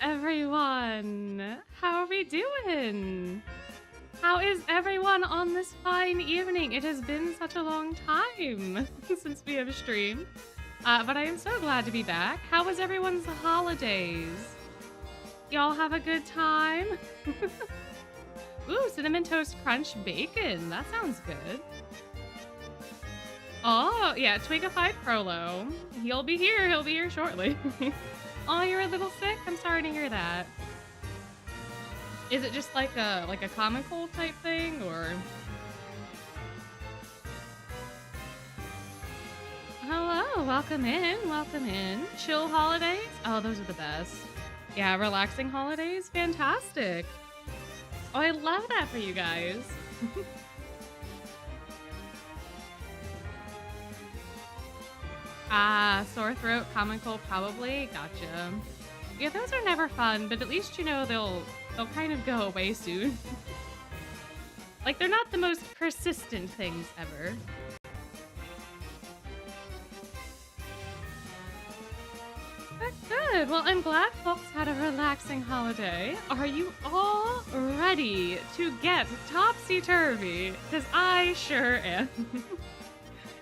everyone! How are we doing? How is everyone on this fine evening? It has been such a long time since we have streamed, but I am so glad to be back. How was everyone's holidays? Y'all have a good time? Ooh, cinnamon toast crunch bacon. That sounds good. Oh, yeah, Twigified Frollo. He'll be here shortly. Oh, you're a little sick? I'm sorry to hear that. Is it just like a common cold type thing, or? Hello, welcome in. Chill holidays? Oh, those are the best. Yeah, relaxing holidays? Fantastic. Oh, I love that for you guys. Ah, sore throat, common cold, probably. Gotcha. Yeah, those are never fun, but at least you know they'll kind of go away soon. Like, they're not the most persistent things ever. That's good. Well, I'm glad folks had a relaxing holiday. Are you all ready to get topsy-turvy? Because I sure am.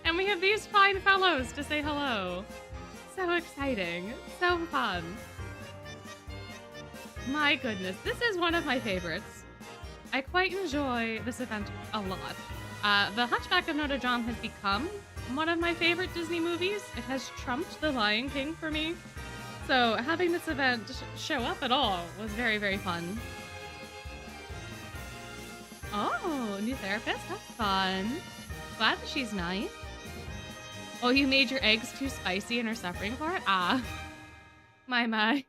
And we have these fine fellows to say hello. So exciting. So fun. My goodness, this is one of my favorites. I quite enjoy this event a lot. The Hunchback of Notre Dame has become one of my favorite Disney movies. It has trumped The Lion King for me. So having this event show up at all was very, very fun. Oh, new therapist? That's fun. Glad that she's nice. Oh, you made your eggs too spicy and are suffering for it? Ah. My.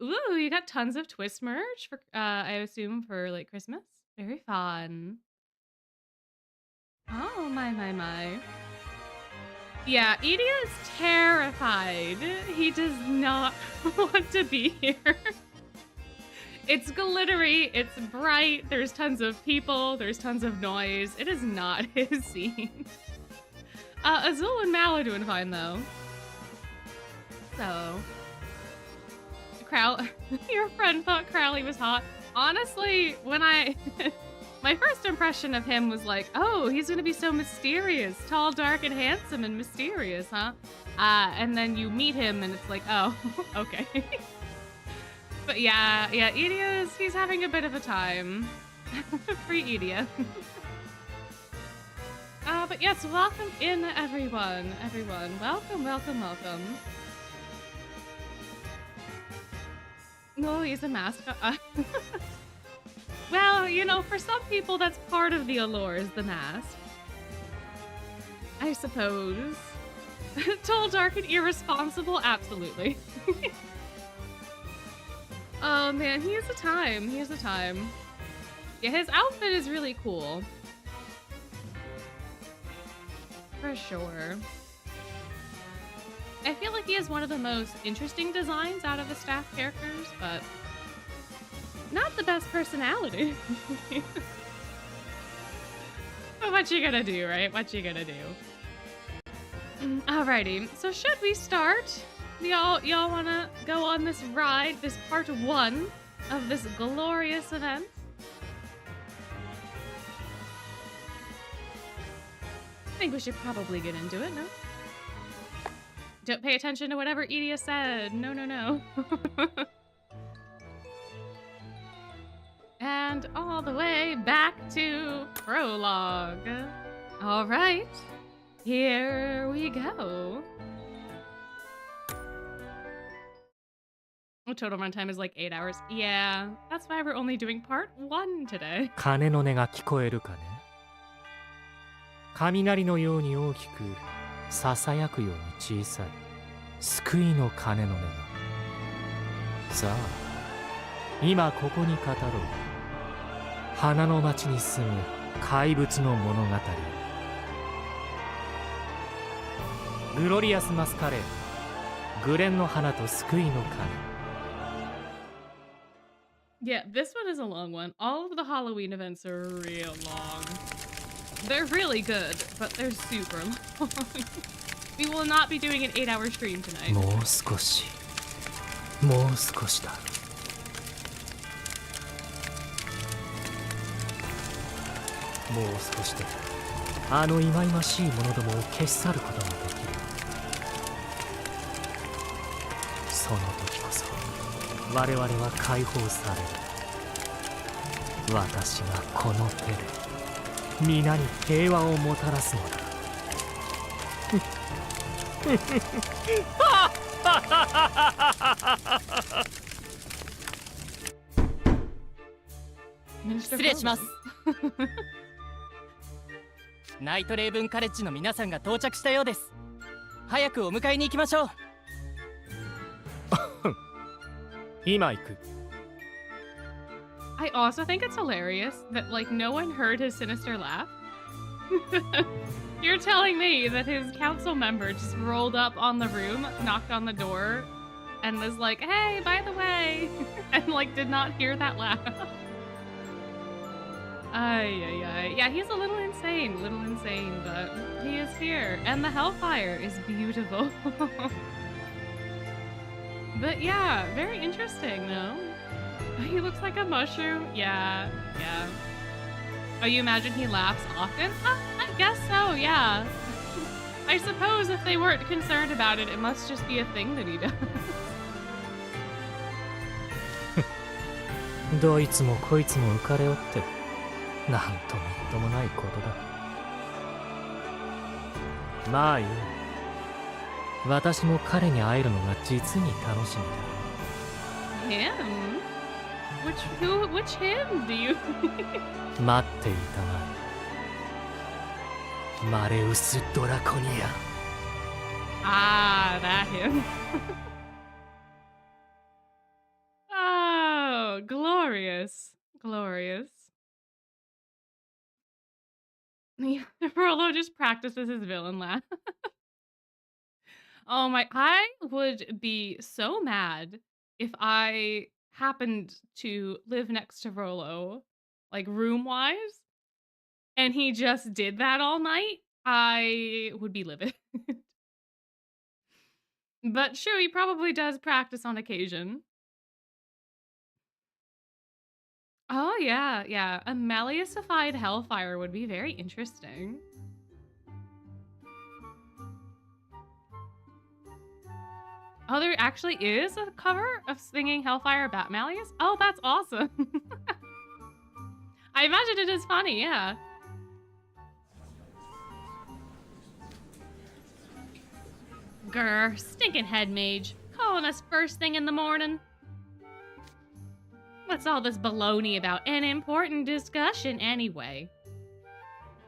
Ooh, you got tons of Twist merch for, I assume for, like, Christmas? Very fun. Oh, my. Yeah, Edie is terrified. He does not want to be here. It's glittery, it's bright, there's tons of people, there's tons of noise. It is not his scene. Azul and Mal are doing fine, though. So... Your friend thought Crowley was hot. Honestly, when my first impression of him was like, oh, he's gonna be so mysterious. Tall, dark, and handsome and mysterious, huh? And then you meet him and it's like, oh, okay. But yeah, Idia he's having a bit of a time. Free Idia. But yes, welcome in, everyone. Welcome. No, he's a mascot. Well, you know, for some people, that's part of the allure, is the mask. I suppose. Tall, dark, and irresponsible? Absolutely. Oh, man, he has a time. Yeah, his outfit is really cool. For sure. I feel like he has one of the most interesting designs out of the staff characters, but not the best personality. But what you gonna do, right? What you gonna do? Alrighty, so should we start? Y'all wanna go on this ride, this part 1 of this glorious event? I think we should probably get into it, no? Don't pay attention to whatever Edia said. No. And all the way back to prologue. All right, here we go. Oh, total runtime is like 8 hours. Yeah, that's why we're only doing part 1 today. 鐘の音が聞こえるかね。雷のように大きくささやくように小さい救いの鐘の音がさあ今ここに語ろう花の町に住む怪物の物語グロリアスマスカレードグレンの花と救いの鐘 Yeah, this one is a long one. All of the Halloween events are real long. They're really good, but they're super long. We will not be doing an 8-hour stream tonight. もう少しもう少しだ。もう少しであの忌々しい者どもを消し去ることができる。その時こそ我々は解放される。私がこの手で皆に平和をもたらすのだ。Minister 失礼します Frozen. ナイトレイブンカレッジの皆さんが到着したようです。早くお迎えに行きましょう。今行く。 I also think it's hilarious that, like, no one heard his sinister laugh. You're telling me that his council member just rolled up on the room, knocked on the door, and was like, hey, by the way, and, like, did not hear that laugh. Ay. Yeah, he's a little insane, but he is here, and the Hellfire is beautiful. But yeah, very interesting, though. He looks like a mushroom. Yeah. Oh, you imagine he laughs often? I guess so, yeah. I suppose if they weren't concerned about it, it must just be a thing that he does. どいつもこいつも浮かれおってなんとみっともないことだ。まあいい。私も彼に会えるのが実に楽しみだ。 Him? Which him do you 待っていたまえ。マレウス・ドラコニア。 Ah, that him. Oh, glorious. Frollo just practices his villain laugh. Oh my, I would be so mad if I happened to live next to Frollo, like room-wise, and he just did that all night. I would be livid. But sure, he probably does practice on occasion. Oh, yeah. A Malleousified Hellfire would be very interesting. Oh, there actually is a cover of singing Hellfire about Malleus? Oh, that's awesome. I imagine it is funny, yeah. Grr, stinking head mage. Calling us first thing in the morning. What's all this baloney about an important discussion anyway?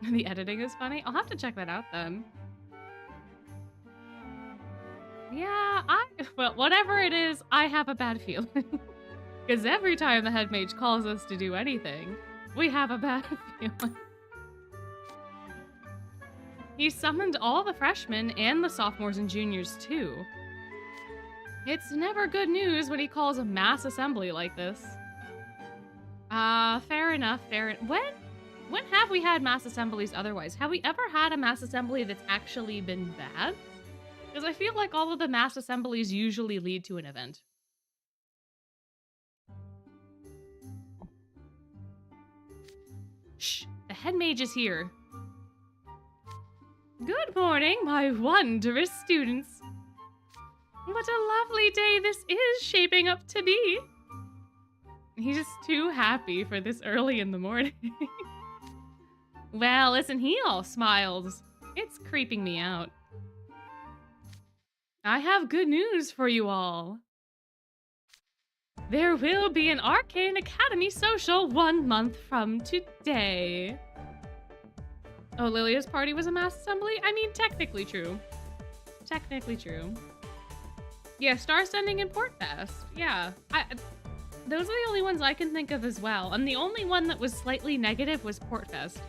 The editing is funny. I'll have to check that out then. Yeah, well, whatever it is, I have a bad feeling. Because every time the head mage calls us to do anything, we have a bad feeling. He summoned all the freshmen and the sophomores and juniors too. It's never good news when he calls a mass assembly like this. Fair enough. When have we had mass assemblies otherwise? Have we ever had a mass assembly that's actually been bad? Because I feel like all of the mass assemblies usually lead to an event. Shh, the head mage is here. Good morning, my wondrous students. What a lovely day this is shaping up to be. He's just too happy for this early in the morning. Well, isn't he all smiles? It's creeping me out. I have good news for you all. There will be an Arcane Academy social 1 month from today. Oh, Lilia's party was a mass assembly? I mean, technically true. Yeah, Star Sending and Port Fest. Yeah, those are the only ones I can think of as well. And the only one that was slightly negative was Port Fest.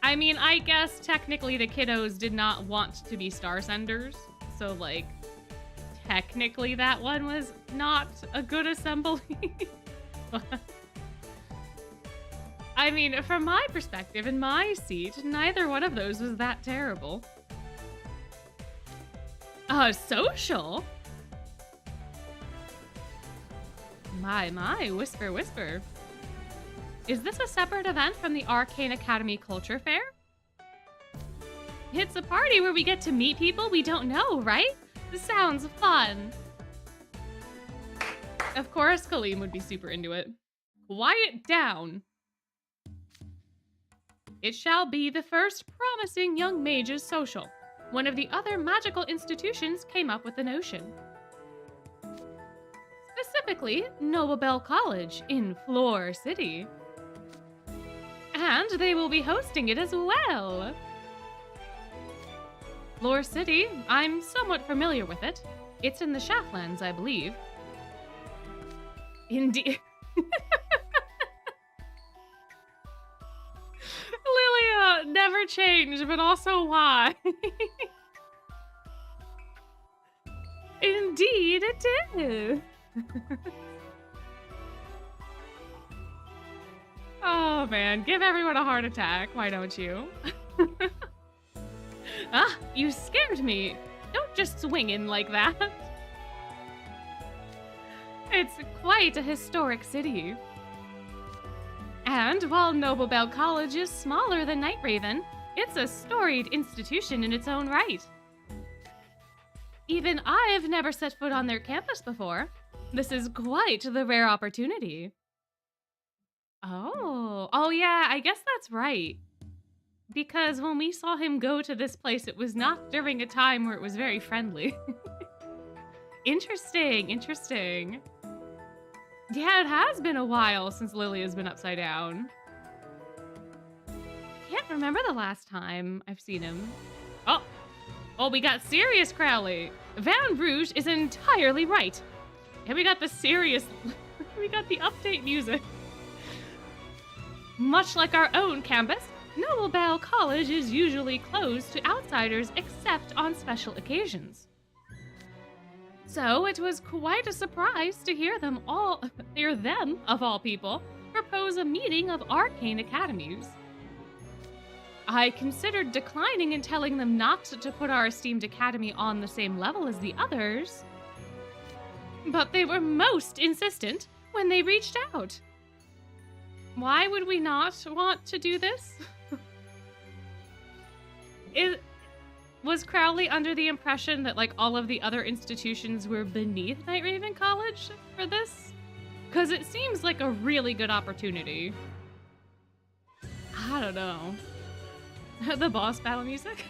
I mean, I guess technically the kiddos did not want to be Star Senders. So, like, technically that one was not a good assembly. But, I mean, from my perspective, in my seat, neither one of those was that terrible. Social? My, whisper, whisper. Is this a separate event from the Arcane Academy Culture Fair? It's a party where we get to meet people we don't know, right? This sounds fun. Of course, Kaleem would be super into it. Quiet down. It shall be the first promising young mage's social. One of the other magical institutions came up with the notion. Specifically, Noble Bell College in Fleur City. And they will be hosting it as well. Fleur City, I'm somewhat familiar with it. It's in the Shaftlands, I believe. Indeed. Lilia, never change, but also why? Indeed it is. Oh man, give everyone a heart attack, why don't you? Ah, you scared me. Don't just swing in like that. It's quite a historic city. And while Noble Bell College is smaller than Night Raven, it's a storied institution in its own right. Even I've never set foot on their campus before. This is quite the rare opportunity. Oh yeah, I guess that's right. Because when we saw him go to this place, it was not during a time where it was very friendly. Interesting, interesting. Yeah, it has been a while since Lily has been upside down. Can't remember the last time I've seen him. Oh, we got serious, Crowley. Van Rouge is entirely right. And we got the serious, we got the update music. Much like our own campus, Noble Bell College is usually closed to outsiders except on special occasions. So it was quite a surprise to hear them, of all people, propose a meeting of arcane academies. I considered declining and telling them not to put our esteemed academy on the same level as the others. But they were most insistent when they reached out. Why would we not want to do this? Was Crowley under the impression that, like, all of the other institutions were beneath Night Raven College for this? Because it seems like a really good opportunity. I don't know. The boss battle music?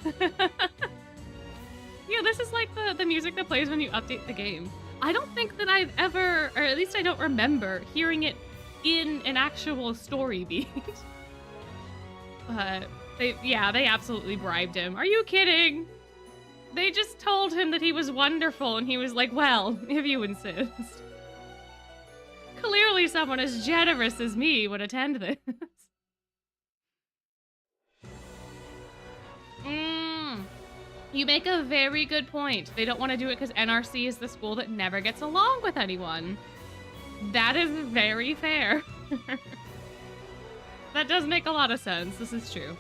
Yeah, this is like the music that plays when you update the game. I don't think that I've ever, or at least I don't remember, hearing it in an actual story beat. But they absolutely bribed him. Are you kidding? They just told him that he was wonderful, and he was like, well, if you insist. Clearly someone as generous as me would attend this. You make a very good point. They don't want to do it because NRC is the school that never gets along with anyone. That is very fair. That does make a lot of sense. This is true.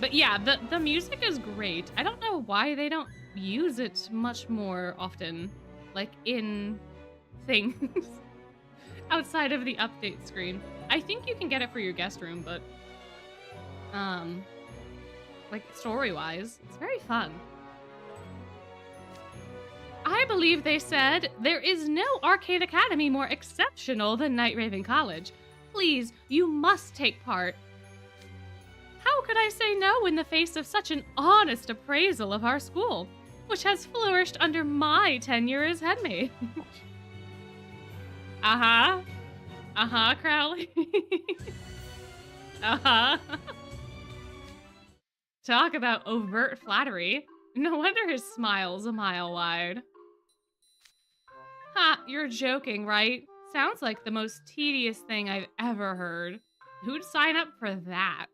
But yeah, the music is great. I don't know why they don't use it much more often, like in things outside of the update screen. I think you can get it for your guest room, but like story-wise, it's very fun. I believe they said there is no arcade academy more exceptional than Night Raven College. Please, you must take part. How could I say no in the face of such an honest appraisal of our school, which has flourished under my tenure as headmate? Uh-huh, Crowley. Uh-huh. Talk about overt flattery. No wonder his smile's a mile wide. Ha, you're joking, right? Sounds like the most tedious thing I've ever heard. Who'd sign up for that?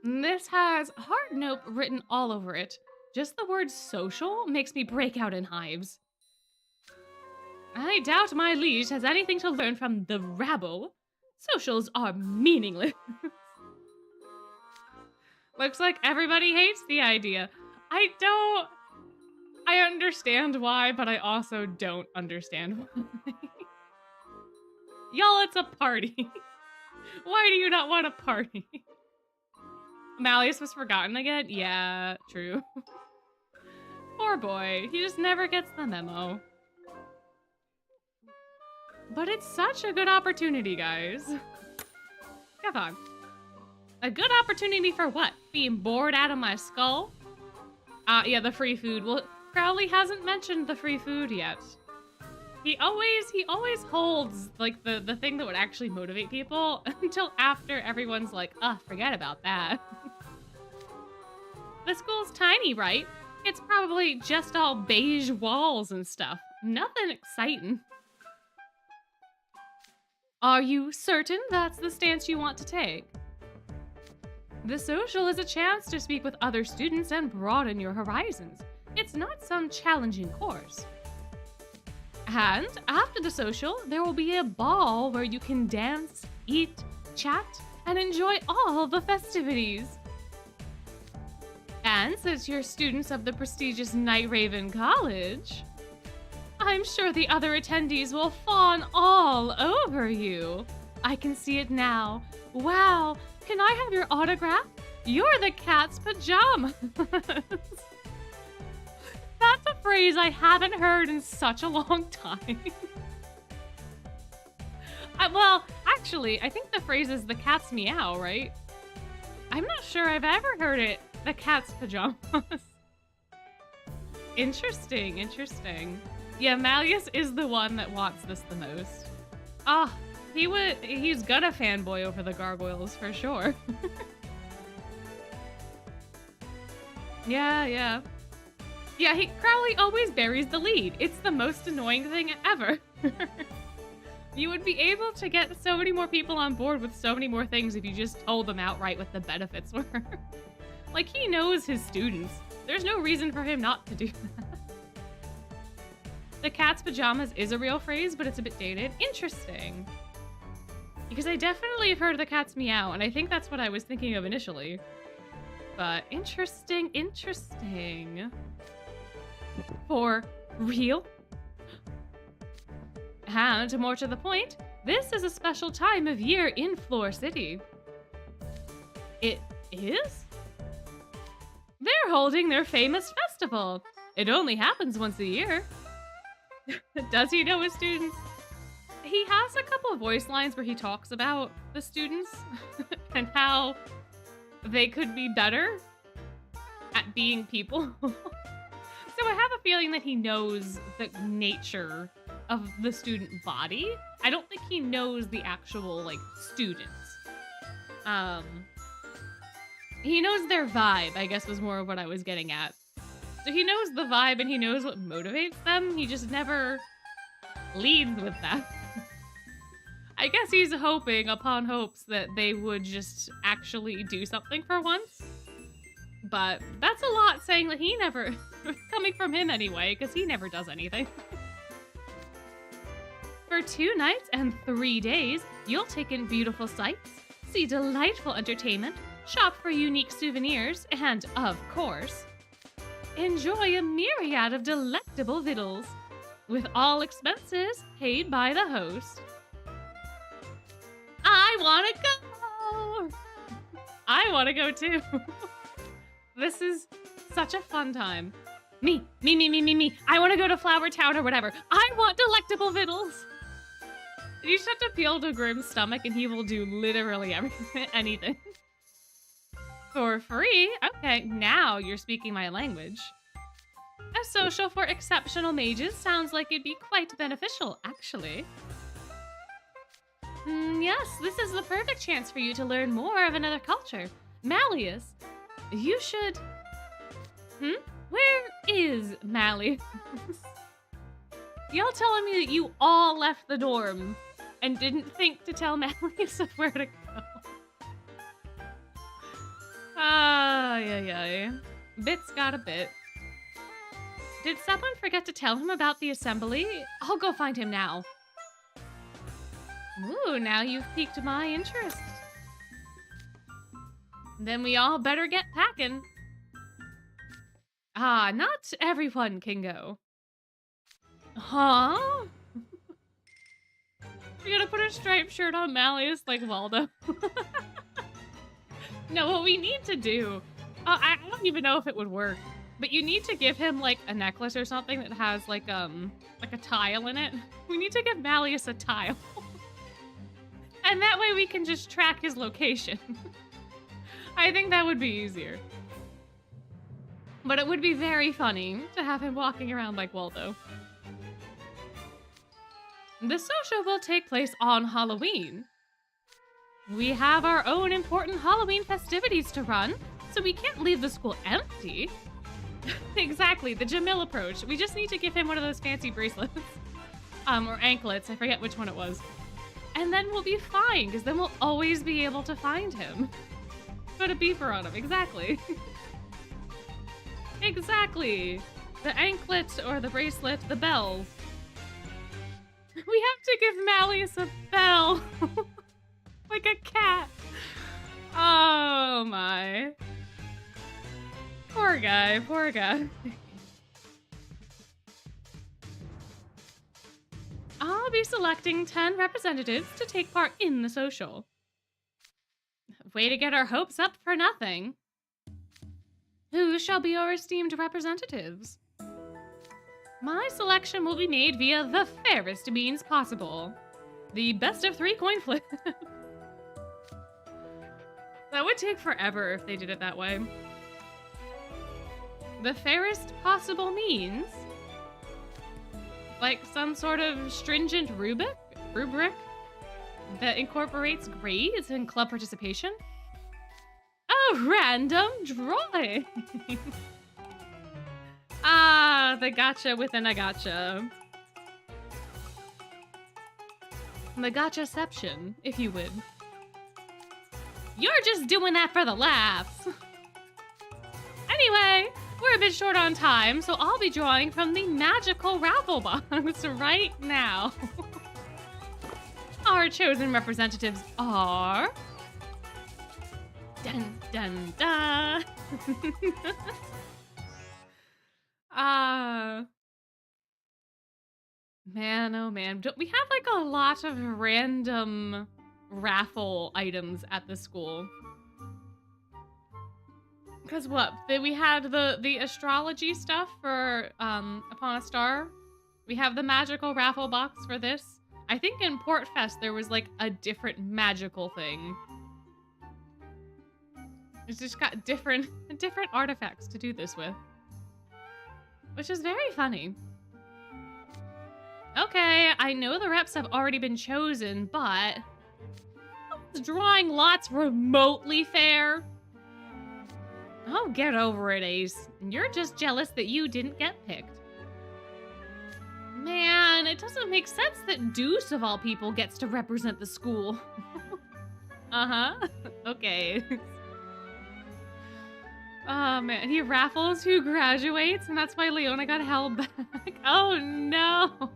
This has hard nope written all over it. Just the word social makes me break out in hives. I doubt my liege has anything to learn from the rabble. Socials are meaningless. Looks like everybody hates the idea. I understand why, but I also don't understand why. Y'all, it's a party. Why do you not want a party? Malleus was forgotten again? Yeah, true. Poor boy. He just never gets the memo. But it's such a good opportunity, guys. Come on. A good opportunity for what? Being bored out of my skull? Yeah, the free food. Well, Crowley hasn't mentioned the free food yet. He always holds, like, the thing that would actually motivate people until after everyone's like, forget about that. The school's tiny, right? It's probably just all beige walls and stuff. Nothing exciting. Are you certain that's the stance you want to take? The social is a chance to speak with other students and broaden your horizons. It's not some challenging course. And after the social, there will be a ball where you can dance, eat, chat, and enjoy all the festivities. And since you're students of the prestigious Night Raven College, I'm sure the other attendees will fawn all over you. I can see it now. Wow, can I have your autograph? You're the cat's pajamas. That's a phrase I haven't heard in such a long time. Well, actually, I think the phrase is the cat's meow, right? I'm not sure I've ever heard it, the cat's pajamas. Interesting, interesting. Yeah, Malleus is the one that wants this the most. He's gonna fanboy over the gargoyles for sure. Yeah. Yeah, Crowley always buries the lead. It's the most annoying thing ever. You would be able to get so many more people on board with so many more things if you just told them outright what the benefits were. Like, he knows his students. There's no reason for him not to do that. The cat's pajamas is a real phrase, but it's a bit dated. Interesting. Because I definitely have heard the cat's meow, and I think that's what I was thinking of initially. But interesting. For real? And more to the point, this is a special time of year in Fleur City. It is? They're holding their famous festival. It only happens once a year. Does he know his students? He has a couple of voice lines where he talks about the students and how they could be better at being people. So I have a feeling that he knows the nature of the student body. I don't think he knows the actual, like, students. He knows their vibe, I guess was more of what I was getting at. So he knows the vibe and he knows what motivates them. He just never leads with that. I guess he's hoping upon hopes that they would just actually do something for once. But that's a lot saying that he never, coming from him anyway, because he never does anything. For 2 nights and 3 days, you'll take in beautiful sights, see delightful entertainment, shop for unique souvenirs, and, of course, enjoy a myriad of delectable victuals, with all expenses paid by the host. I want to go! I want to go too. This is such a fun time. Me. I want to go to Flower Town or whatever. I want delectable victuals. You just have to appeal to Grimm's stomach and he will do literally everything, anything. For free? Okay, now you're speaking my language. A social for exceptional mages sounds like it'd be quite beneficial, actually. Yes, this is the perfect chance for you to learn more of another culture. Malleus, you should... Where is Malleus? Y'all telling me that you all left the dorm and didn't think to tell Malleus of where to go? Yeah. Bit's got a bit. Did someone forget to tell him about the assembly? I'll go find him now. Ooh, now you've piqued my interest. Then we all better get packing. Ah, not everyone can go. Huh? You're gonna put a striped shirt on Malleus like Waldo. No, what we need to do, I don't even know if it would work, but you need to give him like a necklace or something that has like a tile in it. We need to give Malleus a tile. And that way we can just track his location. I think that would be easier. But it would be very funny to have him walking around like Waldo. The social will take place on Halloween. We have our own important Halloween festivities to run, so we can't leave the school empty. Exactly, the Jamil approach. We just need to give him one of those fancy bracelets. Or anklets, I forget which one it was. And then we'll be fine, because then we'll always be able to find him. Put a beeper on him, exactly. Exactly. The anklet or the bracelet, the bell. We have to give Malleus a bell. Like a cat. Oh my. Poor guy, poor guy. I'll be selecting 10 representatives to take part in the social. Way to get our hopes up for nothing. Who shall be our esteemed representatives? My selection will be made via the fairest means possible. The best of 3 coin flip. That would take forever if they did it that way. The fairest possible means? Like some sort of stringent rubric that incorporates grades and club participation? A random drawing! Ah, the gotcha within a gotcha. The gotchaception, if you would. You're just doing that for the laughs. Anyway, we're a bit short on time, so I'll be drawing from the magical raffle box right now. Our chosen representatives are... Dun, dun, dun. Man, oh man. We have like a lot of random raffle items at the school. Because what? We had the astrology stuff for Upon a Star. We have the magical raffle box for this. I think in Port Fest there was like a different magical thing. It's just got different artifacts to do this with. Which is very funny. Okay, I know the reps have already been chosen, but is drawing lots remotely fair? Oh, get over it, Ace. You're just jealous that you didn't get picked. Man, it doesn't make sense that Deuce of all people gets to represent the school. Uh-huh. Okay. Oh man, he raffles who graduates, and that's why Leona got held back. Oh no.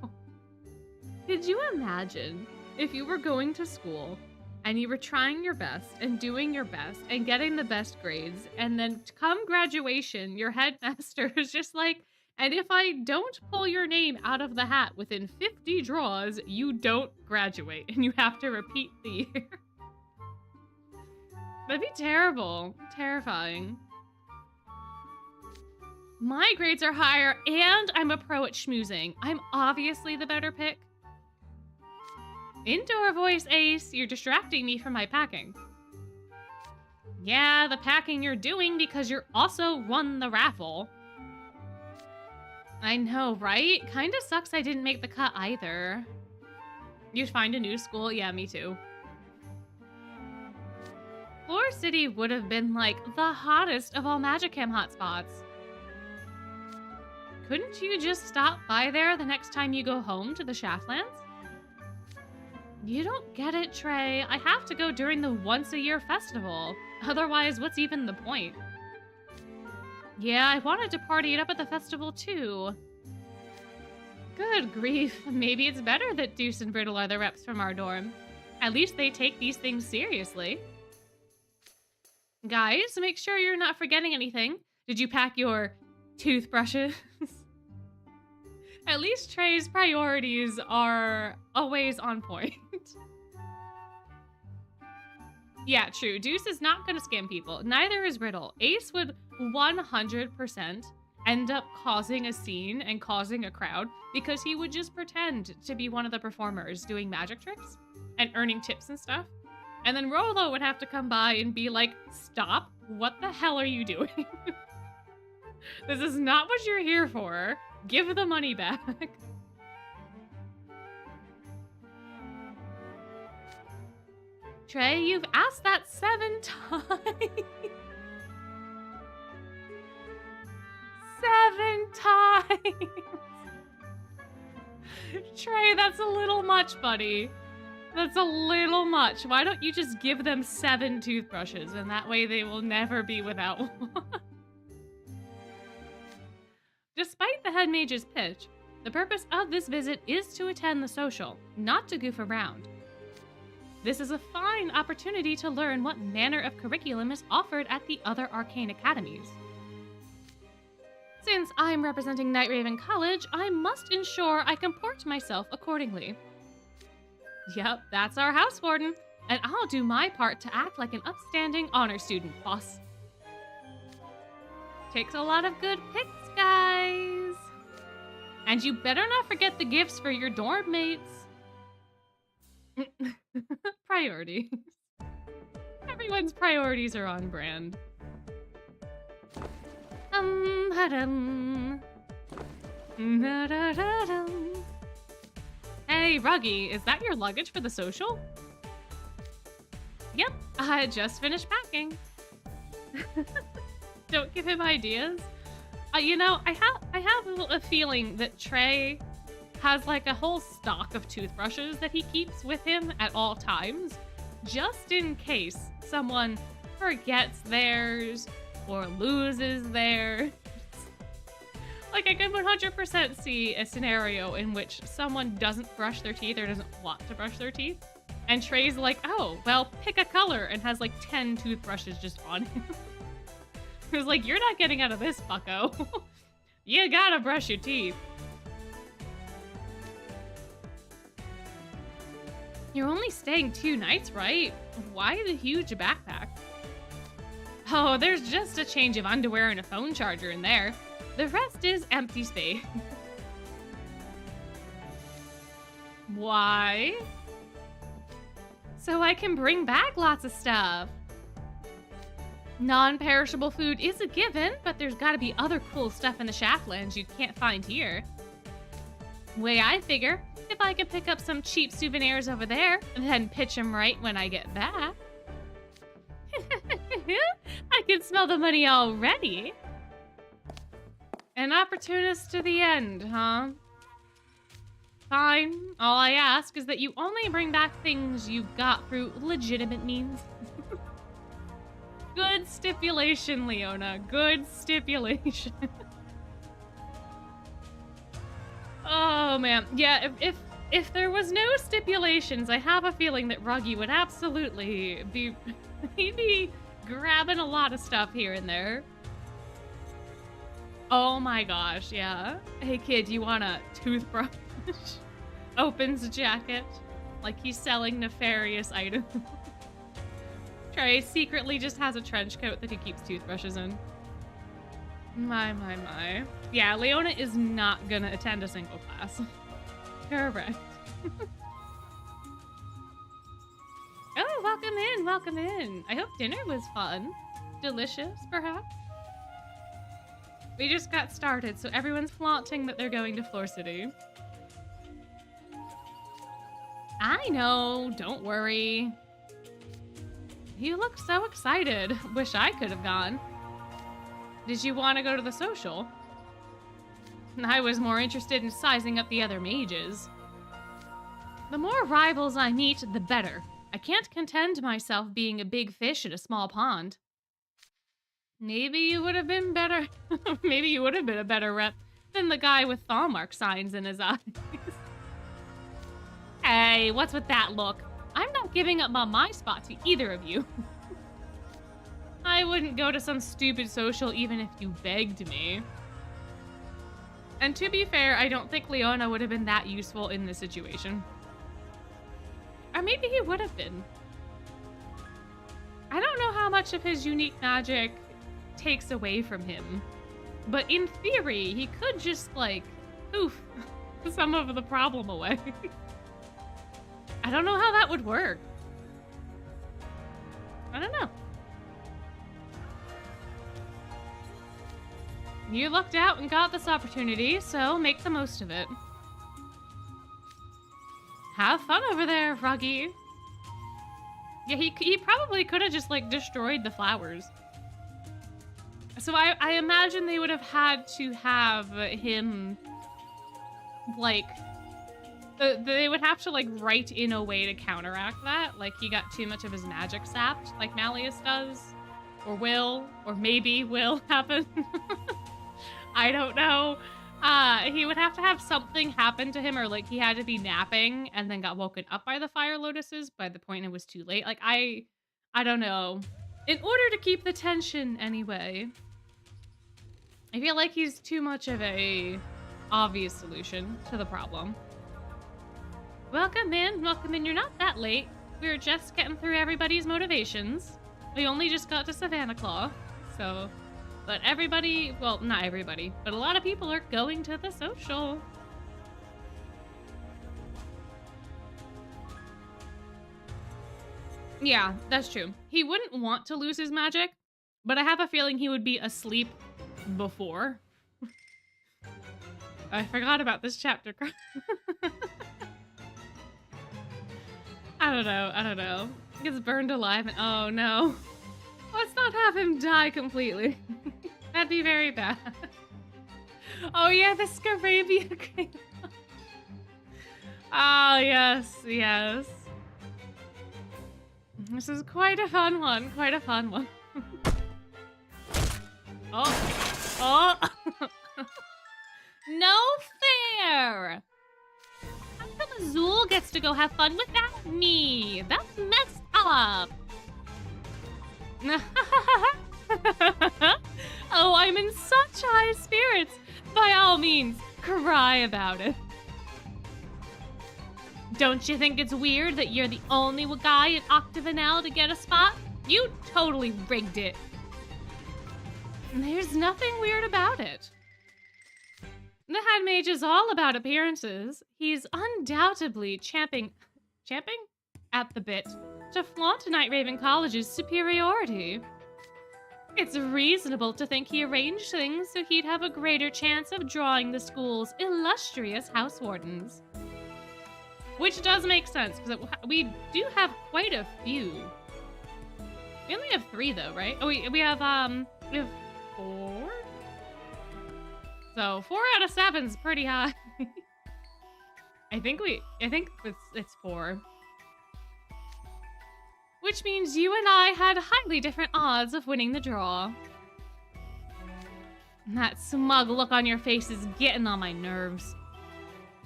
Could you imagine if you were going to school and you were trying your best and doing your best and getting the best grades, and then come graduation, your headmaster is just like, and if I don't pull your name out of the hat within 50 draws, you don't graduate, and you have to repeat the year. That'd be terrible. Terrifying. My grades are higher, and I'm a pro at schmoozing. I'm obviously the better pick. Indoor voice, Ace. You're distracting me from my packing. Yeah, the packing you're doing because you're also won the raffle. I know, right? Kinda sucks I didn't make the cut either. You'd find a new school? Yeah, me too. Fleur City would have been like the hottest of all Magicam hotspots. Couldn't you just stop by there the next time you go home to the Shaftlands? You don't get it, Trey. I have to go during the once-a-year festival. Otherwise, what's even the point? Yeah, I wanted to party it up at the festival, too. Good grief. Maybe it's better that Deuce and Brittle are the reps from our dorm. At least they take these things seriously. Guys, make sure you're not forgetting anything. Did you pack your toothbrushes. At least Trey's priorities are always on point. Yeah, true. Deuce is not going to scam people. Neither is Riddle. Ace would 100% end up causing a scene and causing a crowd because he would just pretend to be one of the performers doing magic tricks and earning tips and stuff. And then Rolo would have to come by and be like, stop, what the hell are you doing? This is not what you're here for. Give the money back. Trey, you've asked that 7 times. 7 times. Trey, that's a little much, buddy. That's a little much. Why don't you just give them 7 toothbrushes, and that way they will never be without one. Despite the head mage's pitch, the purpose of this visit is to attend the social, not to goof around. This is a fine opportunity to learn what manner of curriculum is offered at the other arcane academies. Since I'm representing Night Raven College, I must ensure I comport myself accordingly. Yep, that's our house warden, and I'll do my part to act like an upstanding honor student, boss. Takes a lot of good picks, guys. And you better not forget the gifts for your dorm mates. Priorities. Everyone's priorities are on brand. Hey, Ruggy, is that your luggage for the social? Yep, I just finished packing. Don't give him ideas. You know, I have a feeling that Trey has like a whole stock of toothbrushes that he keeps with him at all times, just in case someone forgets theirs or loses theirs. Like, I could 100% see a scenario in which someone doesn't brush their teeth or doesn't want to brush their teeth, and Trey's like, oh, well, pick a color, and has like 10 toothbrushes just on him. He was like, you're not getting out of this, bucko. You gotta brush your teeth. You're only staying 2 nights, right? Why the huge backpack? Oh, there's just a change of underwear and a phone charger in there. The rest is empty space. Why? So I can bring back lots of stuff. Non-perishable food is a given, but there's gotta be other cool stuff in the Shaftlands you can't find here. Way I figure, if I can pick up some cheap souvenirs over there, then pitch them right when I get back. I can smell the money already. An opportunist to the end, huh? Fine. All I ask is that you only bring back things you got through legitimate means. Good stipulation, Leona. Good stipulation. Oh, man. Yeah, if there was no stipulations, I have a feeling that Ruggy would absolutely be... he'd be grabbing a lot of stuff here and there. Oh my gosh, yeah. Hey kid, you want a toothbrush? Opens a jacket like he's selling nefarious items. Trey secretly just has a trench coat that he keeps toothbrushes in. My. Yeah, Leona is not gonna attend a single class. Correct. Oh, welcome in. I hope dinner was fun. Delicious, perhaps? We just got started, so everyone's flaunting that they're going to Fleur City. I know, don't worry. You look so excited. Wish I could have gone. Did you want to go to the social? I was more interested in sizing up the other mages. The more rivals I meet, the better. I can't contend myself being a big fish in a small pond. Maybe you would have been better. Maybe you would have been a better rep than the guy with Thalmark signs in his eyes. Hey, what's with that look? I'm not giving up my spot to either of you. I wouldn't go to some stupid social even if you begged me. And to be fair, I don't think Leona would have been that useful in this situation. Or maybe he would have been. I don't know how much of his unique magic takes away from him. But in theory, he could just, like, poof some of the problem away. I don't know how that would work. I don't know. You lucked out and got this opportunity, so make the most of it. Have fun over there, Froggy. Yeah, he probably could have just, like, destroyed the flowers. So I imagine they would have had to have him, like, they would have to, like, write in a way to counteract that. Like, he got too much of his magic sapped, like Malleus does. Or will, or maybe will happen. I don't know. He would have to have something happen to him, or like he had to be napping and then got woken up by the fire lotuses by the point it was too late. Like, I don't know. In order to keep the tension anyway. I feel like he's too much of a obvious solution to the problem. Welcome in, welcome in. You're not that late. We were just getting through everybody's motivations. We only just got to Savannah Claw, so... But everybody, well, not everybody, but a lot of people are going to the social. Yeah, that's true. He wouldn't want to lose his magic, but I have a feeling he would be asleep before. I forgot about this chapter. I don't know. He gets burned alive and oh no. Let's not have him die completely. That'd be very bad. Oh yeah, the Scarabia came up. Oh yes, yes. This is quite a fun one, Oh. No fair! How come Azul gets to go have fun without me? That's messed up! Oh, I'm in such high spirits! By all means, cry about it. Don't you think it's weird that you're the only guy in Octavanel to get a spot? You totally rigged it. There's nothing weird about it. The head mage is all about appearances. He's undoubtedly champing at the bit to flaunt Night Raven College's superiority. It's reasonable to think he arranged things so he'd have a greater chance of drawing the school's illustrious house wardens. Which does make sense, because we do have quite a few. We only have 3 though, right? Oh, we have 4? So 4 out of 7 is pretty high. I think it's 4. Which means you and I had highly different odds of winning the draw. That smug look on your face is getting on my nerves.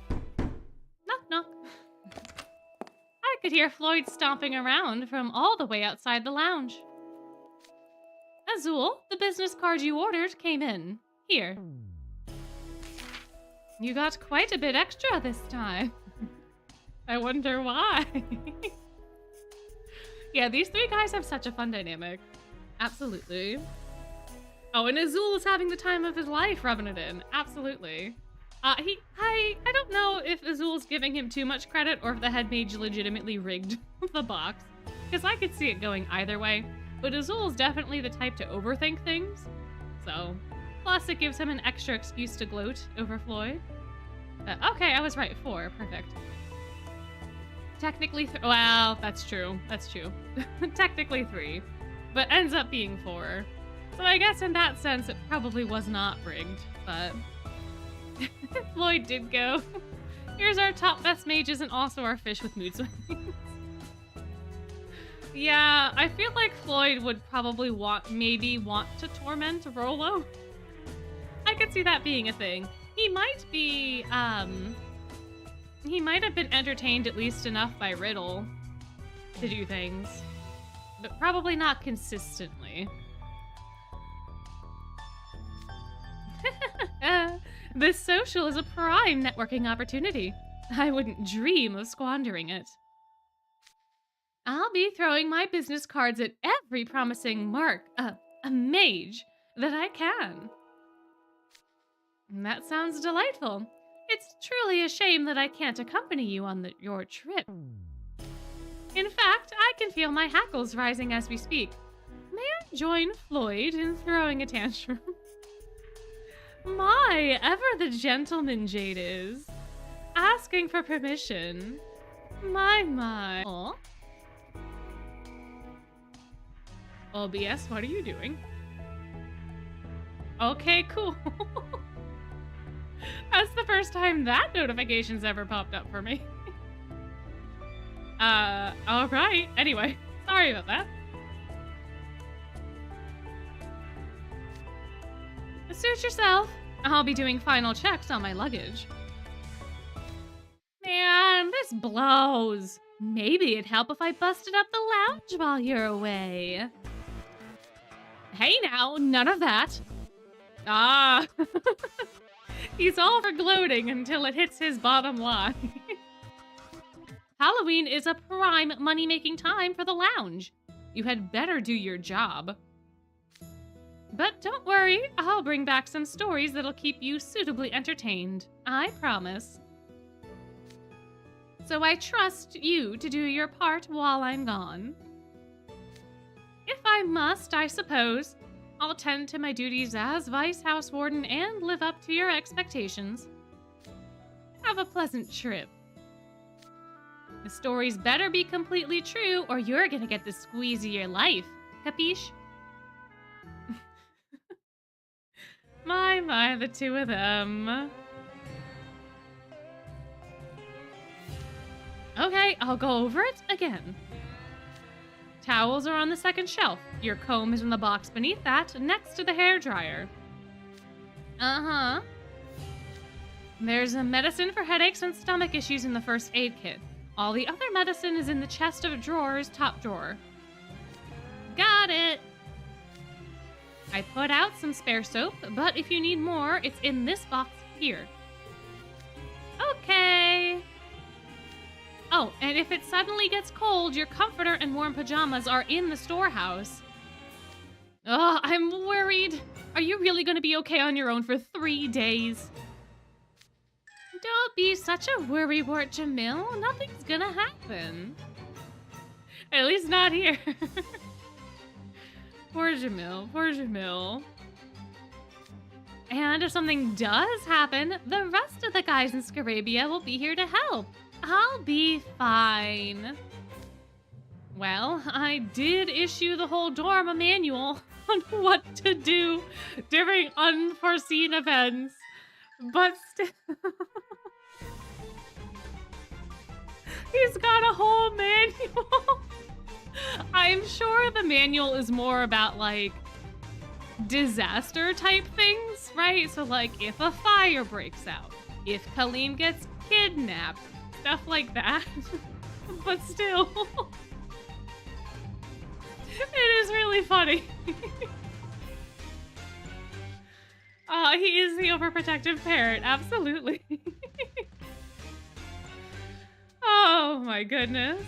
Knock, knock. I could hear Floyd stomping around from all the way outside the lounge. Azul, the business card you ordered came in. Here. You got quite a bit extra this time. I wonder why. Yeah, these 3 guys have such a fun dynamic. Absolutely. Oh, and Azul is having the time of his life rubbing it in. Absolutely. I don't know if Azul's giving him too much credit or if the head mage legitimately rigged the box. Because I could see it going either way. But Azul's definitely the type to overthink things. So, plus it gives him an extra excuse to gloat over Floyd. Okay, I was right. 4. Perfect. Technically, well, that's true. That's true. Technically 3, but ends up being 4. So I guess in that sense, it probably was not rigged, but Floyd did go. Here's our top best mages and also our fish with mood swings. Yeah, I feel like Floyd would probably maybe want to torment Rolo. I could see that being a thing. He might be, he might have been entertained at least enough by Riddle to do things, but probably not consistently. This social is a prime networking opportunity. I wouldn't dream of squandering it. I'll be throwing my business cards at every promising a mage that I can. That sounds delightful. It's truly a shame that I can't accompany you on your trip. In fact, I can feel my hackles rising as we speak. May I join Floyd in throwing a tantrum? My, ever the gentleman Jade is. Asking for permission. My. Aw. OBS, what are you doing? Okay, cool. That's the first time that notification's ever popped up for me. Alright. Anyway, sorry about that. Suit yourself. I'll be doing final checks on my luggage. Man, this blows. Maybe it'd help if I busted up the lounge while you're away. Hey now, none of that. Ah. He's all for gloating until it hits his bottom line. Halloween is a prime money-making time for the lounge. You had better do your job. But don't worry, I'll bring back some stories that'll keep you suitably entertained. I promise. So I trust you to do your part while I'm gone. If I must, I suppose, I'll tend to my duties as Vice House Warden and live up to your expectations. Have a pleasant trip. The stories better be completely true or you're gonna get the squeeze of your life. Capiche? My, the two of them. Okay, I'll go over it again. Towels are on the second shelf. Your comb is in the box beneath that, next to the hairdryer. Uh-huh. There's a medicine for headaches and stomach issues in the first aid kit. All the other medicine is in the chest of drawers, top drawer. Got it! I put out some spare soap, but if you need more, it's in this box here. Okay. Oh, and if it suddenly gets cold, your comforter and warm pajamas are in the storehouse. Oh, I'm worried. Are you really going to be okay on your own for 3 days? Don't be such a worrywart, Jamil. Nothing's gonna happen. At least not here. Poor Jamil, poor Jamil. And if something does happen, the rest of the guys in Scarabia will be here to help. I'll be fine. Well, I did issue the whole dorm a manual on what to do during unforeseen events, but still... He's got a whole manual. I'm sure the manual is more about, like, disaster type things, right? So, like, if a fire breaks out, if Colleen gets kidnapped, stuff like that. But still, it is really funny. He is the overprotective parent, absolutely. Oh my goodness.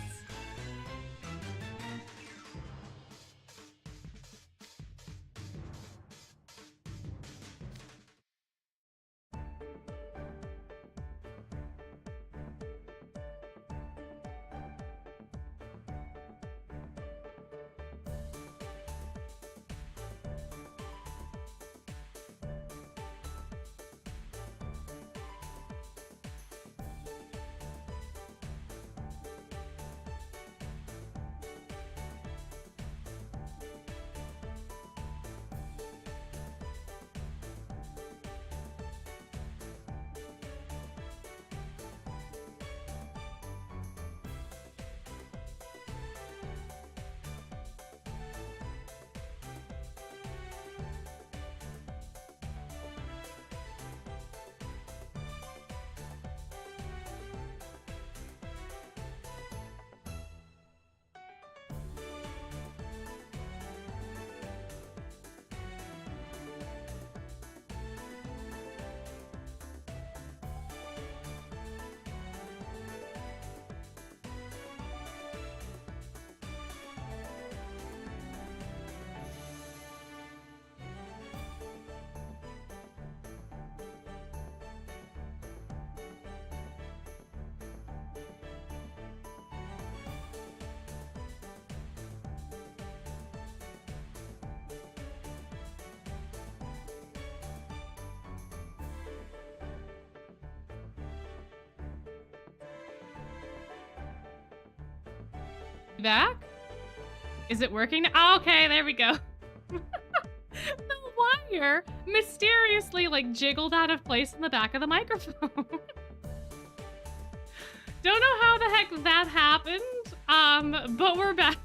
Back? Is it working now? Oh, okay, there we go. The wire mysteriously like jiggled out of place in the back of the microphone. Don't know how the heck that happened, but we're back.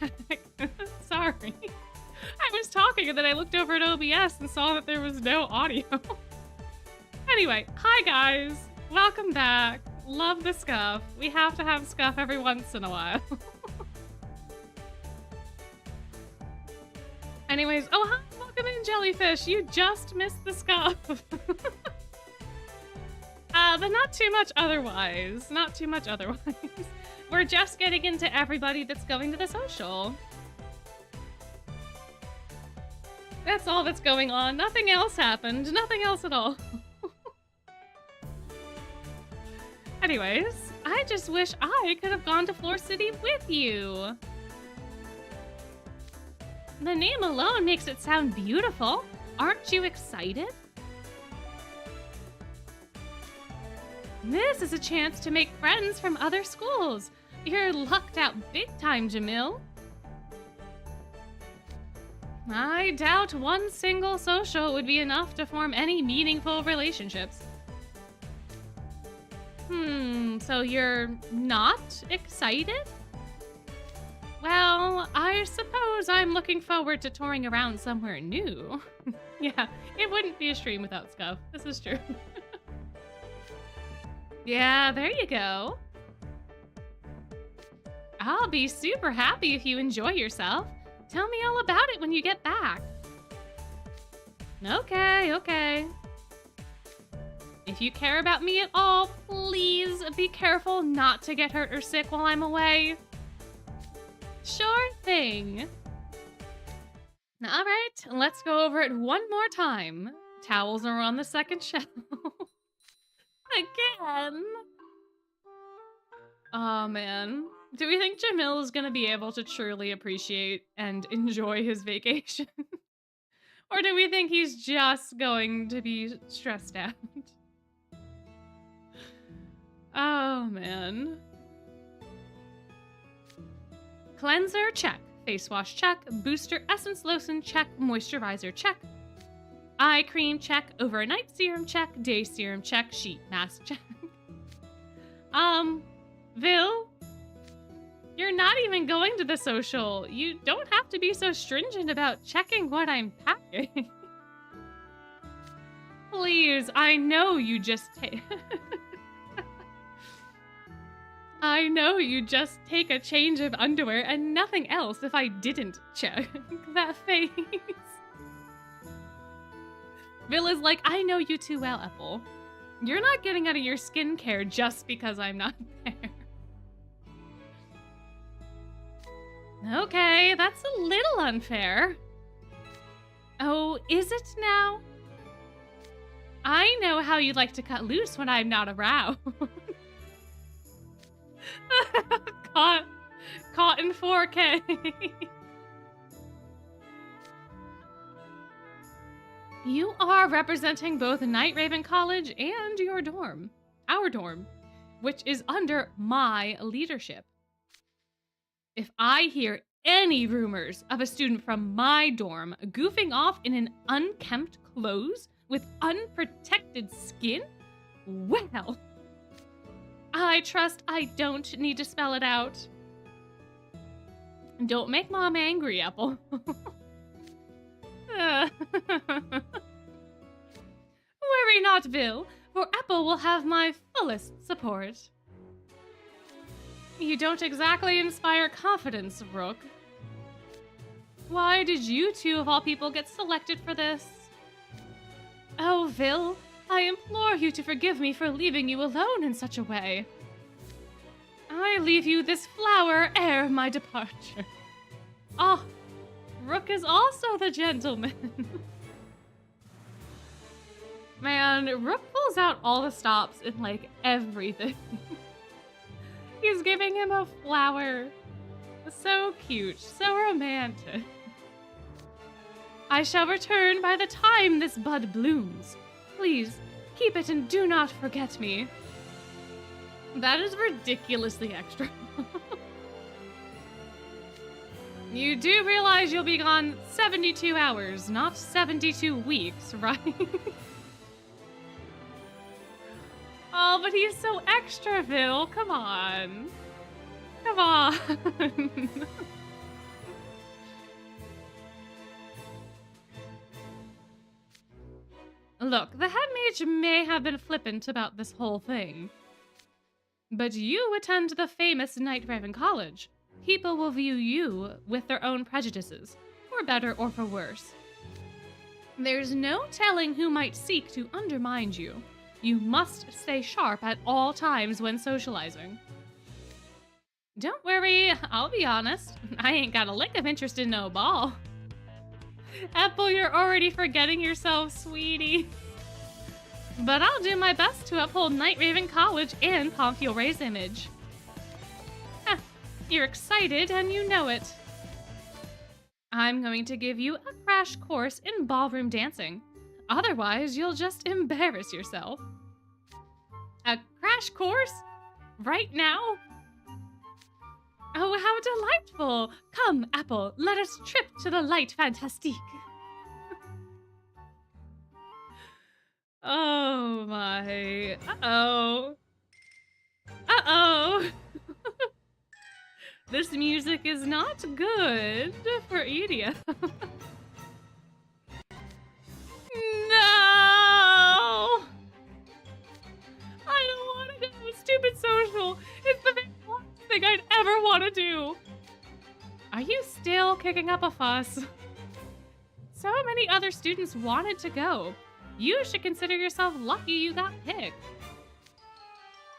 Sorry. I was talking and then I looked over at OBS and saw that there was no audio. Anyway, hi guys. Welcome back. Love the scuff. We have to have scuff every once in a while. Anyways, oh hi, welcome in Jellyfish. You just missed the scuff. But not too much otherwise. Not too much otherwise. We're just getting into everybody that's going to the social. That's all that's going on. Nothing else happened. Nothing else at all. Anyways, I just wish I could have gone to Fleur City with you. The name alone makes it sound beautiful. Aren't you excited? This is a chance to make friends from other schools. You're lucked out big time, Jamil. I doubt one single social would be enough to form any meaningful relationships. So you're not excited? Well, I suppose I'm looking forward to touring around somewhere new. Yeah, it wouldn't be a stream without scuff. This is true. Yeah, there you go. I'll be super happy if you enjoy yourself. Tell me all about it when you get back. Okay. If you care about me at all, please be careful not to get hurt or sick while I'm away. Sure thing. All right, let's go over it one more time. Towels are on the second shelf. Again. Oh man. Do we think Jamil is gonna be able to truly appreciate and enjoy his vacation? Or do we think he's just going to be stressed out? Oh man. Cleanser, check. Face wash, check. Booster essence lotion, check. Moisturizer, check. Eye cream, check. Overnight serum, check. Day serum, check. Sheet mask, check. Vil? You're not even going to the social. You don't have to be so stringent about checking what I'm packing. Please, I know you just I know you just take a change of underwear and nothing else if I didn't check. That face. Vil is like, I know you too well, Apple. You're not getting out of your skincare just because I'm not there. Okay, that's a little unfair. Oh, is it now? I know how you'd like to cut loose when I'm not around. Caught in 4K. You are representing both Night Raven College and your dorm. Our dorm, which is under my leadership. If I hear any rumors of a student from my dorm goofing off in an unkempt clothes with unprotected skin, well, I trust I don't need to spell it out. Don't make Mom angry, Apple. Worry not, Vil, for Apple will have my fullest support. You don't exactly inspire confidence, Rook. Why did you two of all people get selected for this? Oh, Vil, I implore you to forgive me for leaving you alone in such a way. I leave you this flower ere my departure. Oh, Rook is also the gentleman. Man, Rook pulls out all the stops in, like, everything. He's giving him a flower. So cute, so romantic. I shall return by the time this bud blooms. Please, keep it and do not forget me. That is ridiculously extra. You do realize you'll be gone 72 hours, not 72 weeks, right? Oh, but he's so extra, Phil. Come on. Come on. Look, the head mage may have been flippant about this whole thing. But you attend the famous Night Raven College. People will view you with their own prejudices, for better or for worse. There's no telling who might seek to undermine you. You must stay sharp at all times when socializing. Don't worry, I'll be honest. I ain't got a lick of interest in no ball. Apple, you're already forgetting yourself, sweetie. But I'll do my best to uphold Night Raven College and Confuel Ray's image. Heh, you're excited and you know it. I'm going to give you a crash course in ballroom dancing. Otherwise, you'll just embarrass yourself. A crash course? Right now? Oh, how delightful! Come, Apple, let us trip to the light fantastique. Oh my. Uh-oh. Uh-oh. This music is not good for Edea. No! I don't want to do a stupid social. It's the last thing I'd ever want to do. Are you still kicking up a fuss? So many other students wanted to go. You should consider yourself lucky you got picked.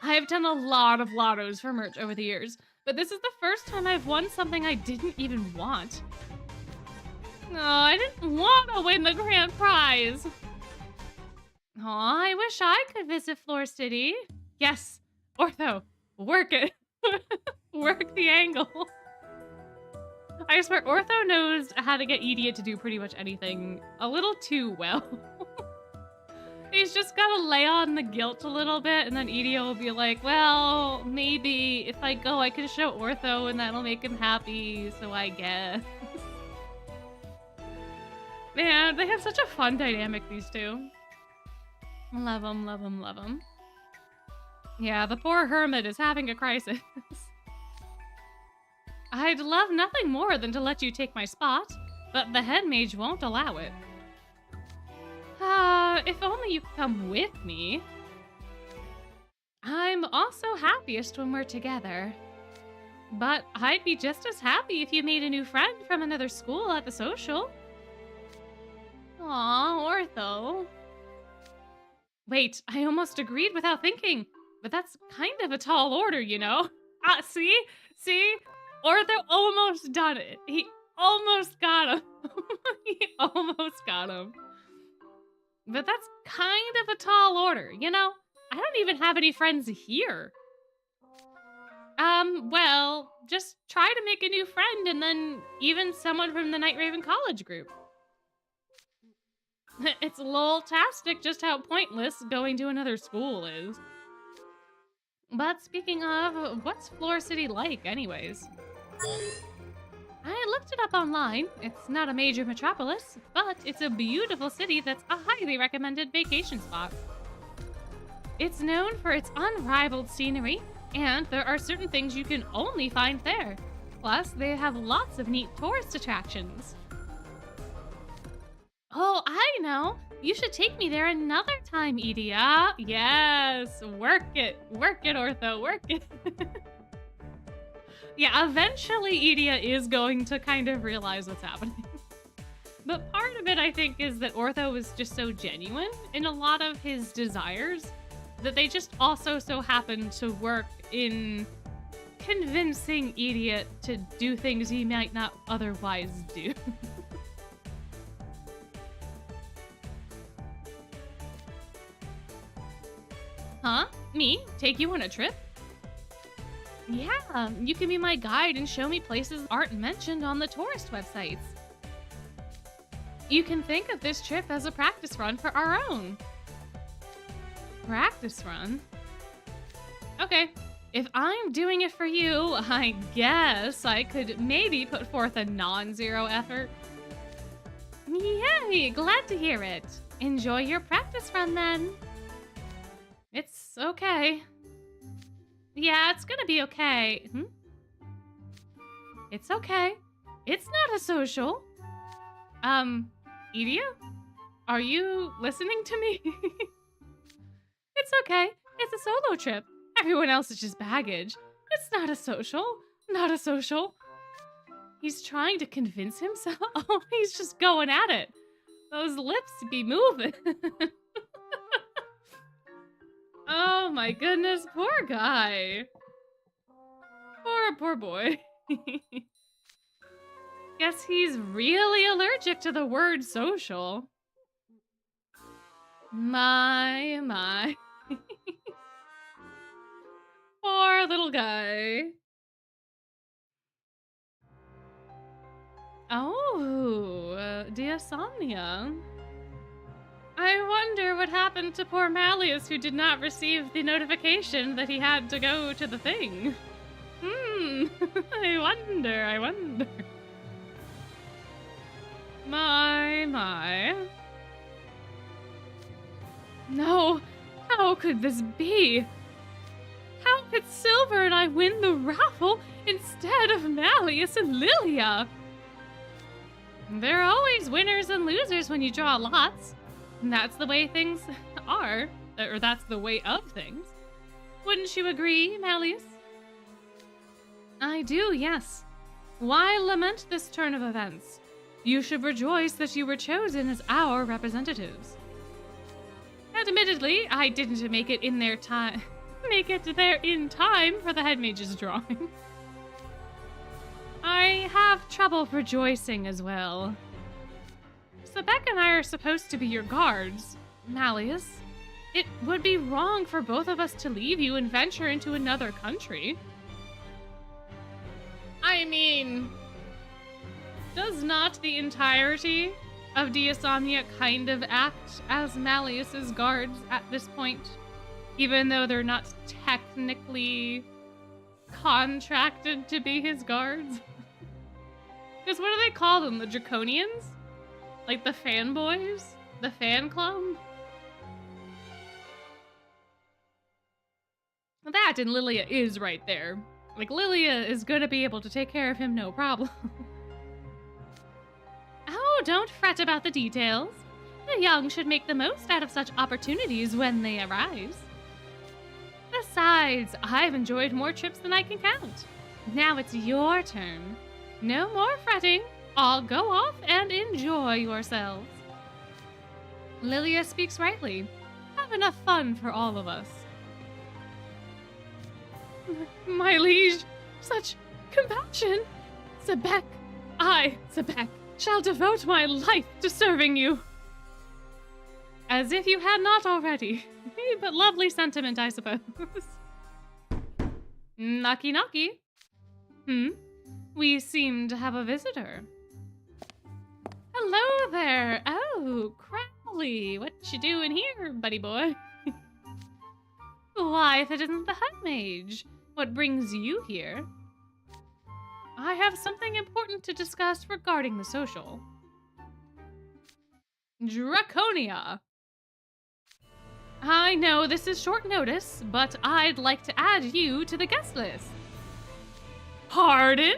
I have done a lot of lottos for merch over the years, but this is the first time I've won something I didn't even want. Oh, I didn't want to win the grand prize. Oh, I wish I could visit Fleur City. Yes, Ortho, work it. Work the angle. I swear, Ortho knows how to get Edea to do pretty much anything a little too well. He's just gotta lay on the guilt a little bit, and then Edea will be like, well, maybe if I go, I can show Ortho, and that'll make him happy, so I guess. Man, they have such a fun dynamic, these two. Love them, love them, love them. Yeah, the poor hermit is having a crisis. I'd love nothing more than to let you take my spot, but the head mage won't allow it. If only you could come with me. I'm also happiest when we're together. But I'd be just as happy if you made a new friend from another school at the social. Aw, Ortho. Wait, I almost agreed without thinking, but that's kind of a tall order, you know? See? See? Ortho almost done it. He almost got him. He almost got him. But that's kind of a tall order, you know? I don't even have any friends here. Well, just try to make a new friend and then even someone from the Night Raven College group. It's lol-tastic just how pointless going to another school is. But speaking of, what's Fleur City like anyways? I looked it up online. It's not a major metropolis, but it's a beautiful city that's a highly recommended vacation spot. It's known for its unrivaled scenery, and there are certain things you can only find there. Plus, they have lots of neat tourist attractions. Oh, I know! You should take me there another time, Edea. Yes! Work it, Ortho, work it! Yeah, eventually Edea is going to kind of realize what's happening. But part of it, I think, is that Ortho is just so genuine in a lot of his desires that they just also so happen to work in convincing Edea to do things he might not otherwise do. Huh? Me? Take you on a trip? Yeah, you can be my guide and show me places that aren't mentioned on the tourist websites. You can think of this trip as a practice run for our own. Practice run? Okay, if I'm doing it for you, I guess I could maybe put forth a non-zero effort. Yay, glad to hear it. Enjoy your practice run then. It's okay. Yeah, it's gonna be okay. It's okay. It's not a social. Edia? Are you listening to me? It's okay. It's a solo trip. Everyone else is just baggage. It's not a social. Not a social. He's trying to convince himself. Oh, he's just going at it. Those lips be moving. Oh my goodness, poor guy. Poor boy. Guess he's really allergic to the word social. My. Poor little guy. Oh, Diasomnia. I wonder what happened to poor Malleus who did not receive the notification that he had to go to the thing. I wonder. My. No, how could this be? How could Silver and I win the raffle instead of Malleus and Lilia? There are always winners and losers when you draw lots. And that's the way things are, or that's the way of things. Wouldn't you agree, Malleus? I do, yes. Why lament this turn of events? You should rejoice that you were chosen as our representatives. Admittedly, I didn't make it there in time for the head mage's drawing. I have trouble rejoicing as well. Sebek and I are supposed to be your guards, Malleus. It would be wrong for both of us to leave you and venture into another country. I mean, does not the entirety of Diasomnia kind of act as Malleus's guards at this point? Even though they're not technically contracted to be his guards? Because what do they call them? The Draconians? Like the fanboys? The fan club? That and Lilia is right there. Like, Lilia is gonna be able to take care of him no problem. Oh, don't fret about the details. The young should make the most out of such opportunities when they arise. Besides, I've enjoyed more trips than I can count. Now it's your turn. No more fretting. I'll go off and enjoy yourselves. Lilia speaks rightly. Have enough fun for all of us. My liege, such compassion. Sebek, Sebek, shall devote my life to serving you. As if you had not already. But lovely sentiment, I suppose. Knocky knocky. We seem to have a visitor. Hello there. Oh, Crowley. What you doing here, buddy boy? Why, if it isn't the head mage, what brings you here? I have something important to discuss regarding the social. Draconia. I know this is short notice, but I'd like to add you to the guest list. Pardon?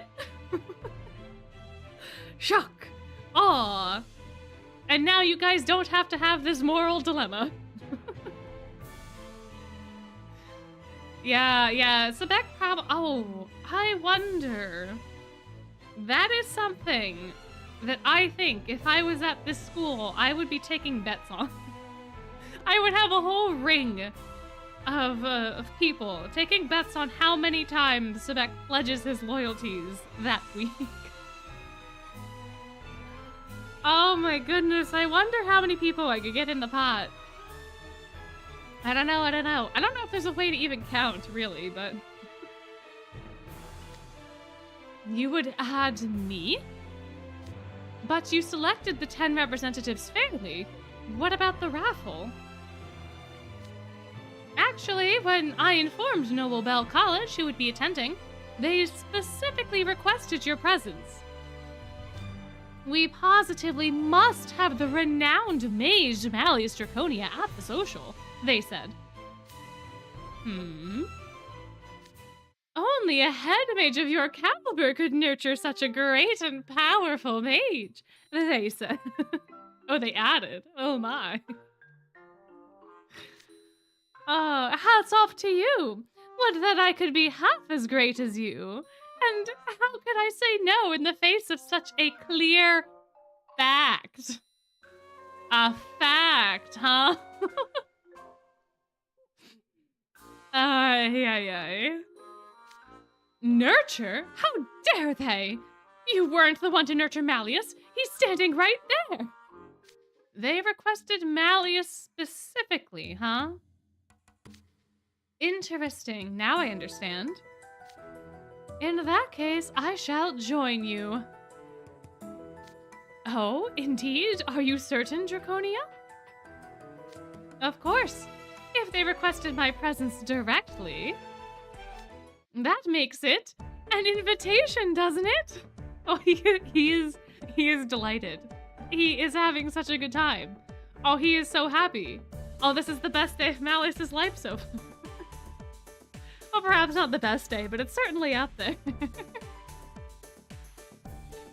Shock. Aw. And now you guys don't have to have this moral dilemma. Yeah, Sebek oh, I wonder. That is something that I think if I was at this school, I would be taking bets on. I would have a whole ring of people taking bets on how many times Sebek pledges his loyalties that week. Oh my goodness, I wonder how many people I could get in the pot. I don't know. I don't know if there's a way to even count, really, but... You would add me? But you selected the 10 representatives fairly. What about the raffle? Actually, when I informed Noble Bell College who would be attending, they specifically requested your presence. We positively must have the renowned mage Malleus Draconia at the social, they said. Only a head mage of your caliber could nurture such a great and powerful mage, they said. Oh, they added. Oh my. Hats off to you. Would that I could be half as great as you. And how could I say no in the face of such a clear fact? A fact, huh? Ay. Nurture? How dare they? You weren't the one to nurture Malleus. He's standing right there. They requested Malleus specifically, huh? Interesting. Now I understand. In that case, I shall join you. Oh, indeed? Are you certain, Draconia? Of course. If they requested my presence directly. That makes it an invitation, doesn't it? Oh, he is delighted. He is having such a good time. Oh, he is so happy. Oh, this is the best day of Malleus's life so far. Well, perhaps not the best day, but it's certainly up there.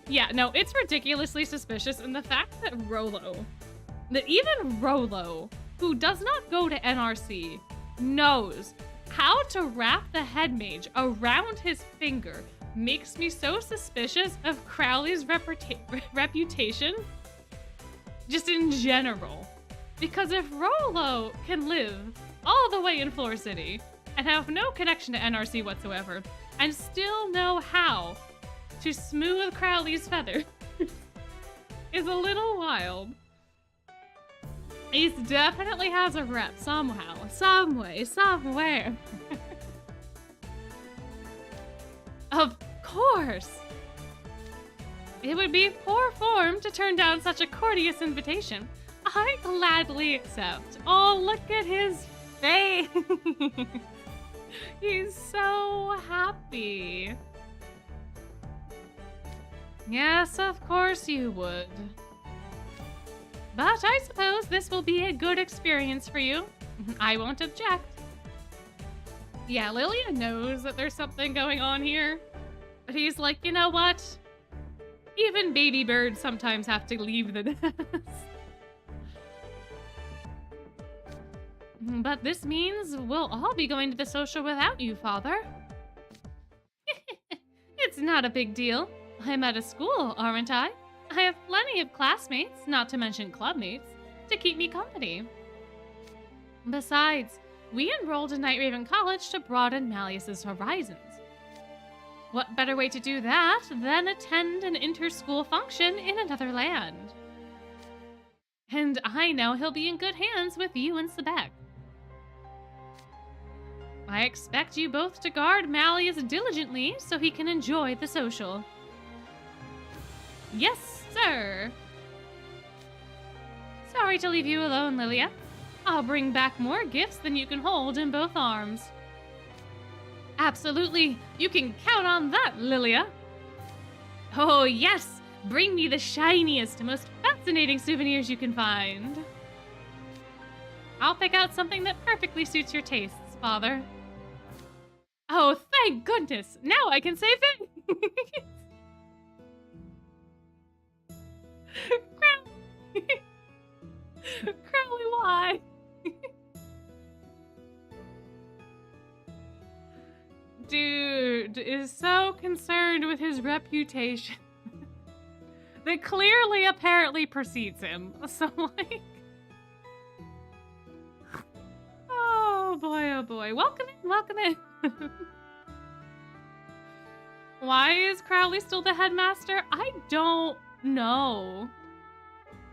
Yeah, no, it's ridiculously suspicious in the fact that even Rolo, who does not go to NRC, knows how to wrap the head mage around his finger makes me so suspicious of Crowley's reputation, just in general. Because if Rolo can live all the way in Fleur City and have no connection to NRC whatsoever, and still know how to smooth Crowley's feather, is a little wild. He definitely has a rep somehow, some way, somewhere. Of course. It would be poor form to turn down such a courteous invitation. I gladly accept. Oh, look at his face. He's so happy. Yes, of course you would. But I suppose this will be a good experience for you. I won't object. Yeah, Lilia knows that there's something going on here. But he's like, you know what? Even baby birds sometimes have to leave the nest. But this means we'll all be going to the social without you, Father. It's not a big deal. I'm at a school, aren't I? I have plenty of classmates, not to mention clubmates, to keep me company. Besides, we enrolled in Night Raven College to broaden Malleus's horizons. What better way to do that than attend an inter-school function in another land? And I know he'll be in good hands with you and Sebek. I expect you both to guard Malleus diligently so he can enjoy the social. Yes, sir. Sorry to leave you alone, Lilia. I'll bring back more gifts than you can hold in both arms. Absolutely. You can count on that, Lilia. Oh, yes. Bring me the shiniest, most fascinating souvenirs you can find. I'll pick out something that perfectly suits your tastes, Father. Oh, thank goodness. Now I can say things. Crowley, why? Dude is so concerned with his reputation that clearly apparently precedes him. So like, oh boy. Welcome in. Why is Crowley still the headmaster? I don't know.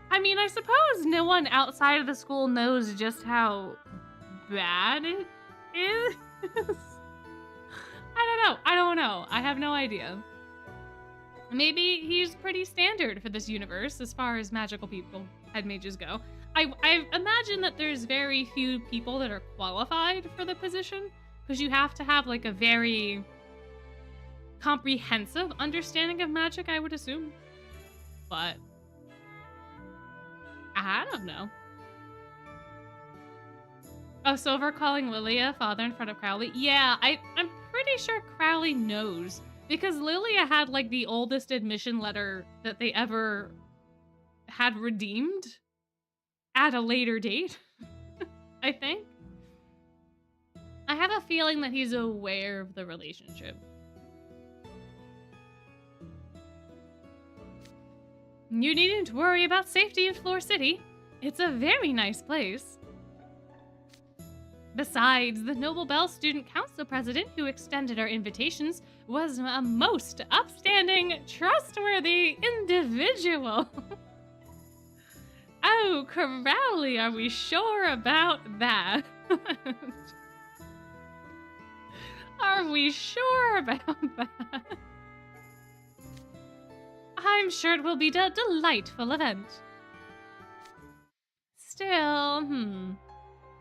I mean, I suppose no one outside of the school knows just how bad it is. I don't know. I have no idea. Maybe he's pretty standard for this universe as far as magical people, head mages go. I imagine that there's very few people that are qualified for the position, because you have to have like a very comprehensive understanding of magic, I would assume. But I don't know. Oh, Silver calling Lilia father in front of Crowley. Yeah, I'm pretty sure Crowley knows, because Lilia had like the oldest admission letter that they ever had redeemed at a later date, I think. I have a feeling that he's aware of the relationship. You needn't worry about safety in Fleur City. It's a very nice place. Besides, the Noble Bell Student Council president who extended our invitations was a most upstanding, trustworthy individual. Oh, Crowley, are we sure about that? Are we sure about that? I'm sure it will be a delightful event. Still,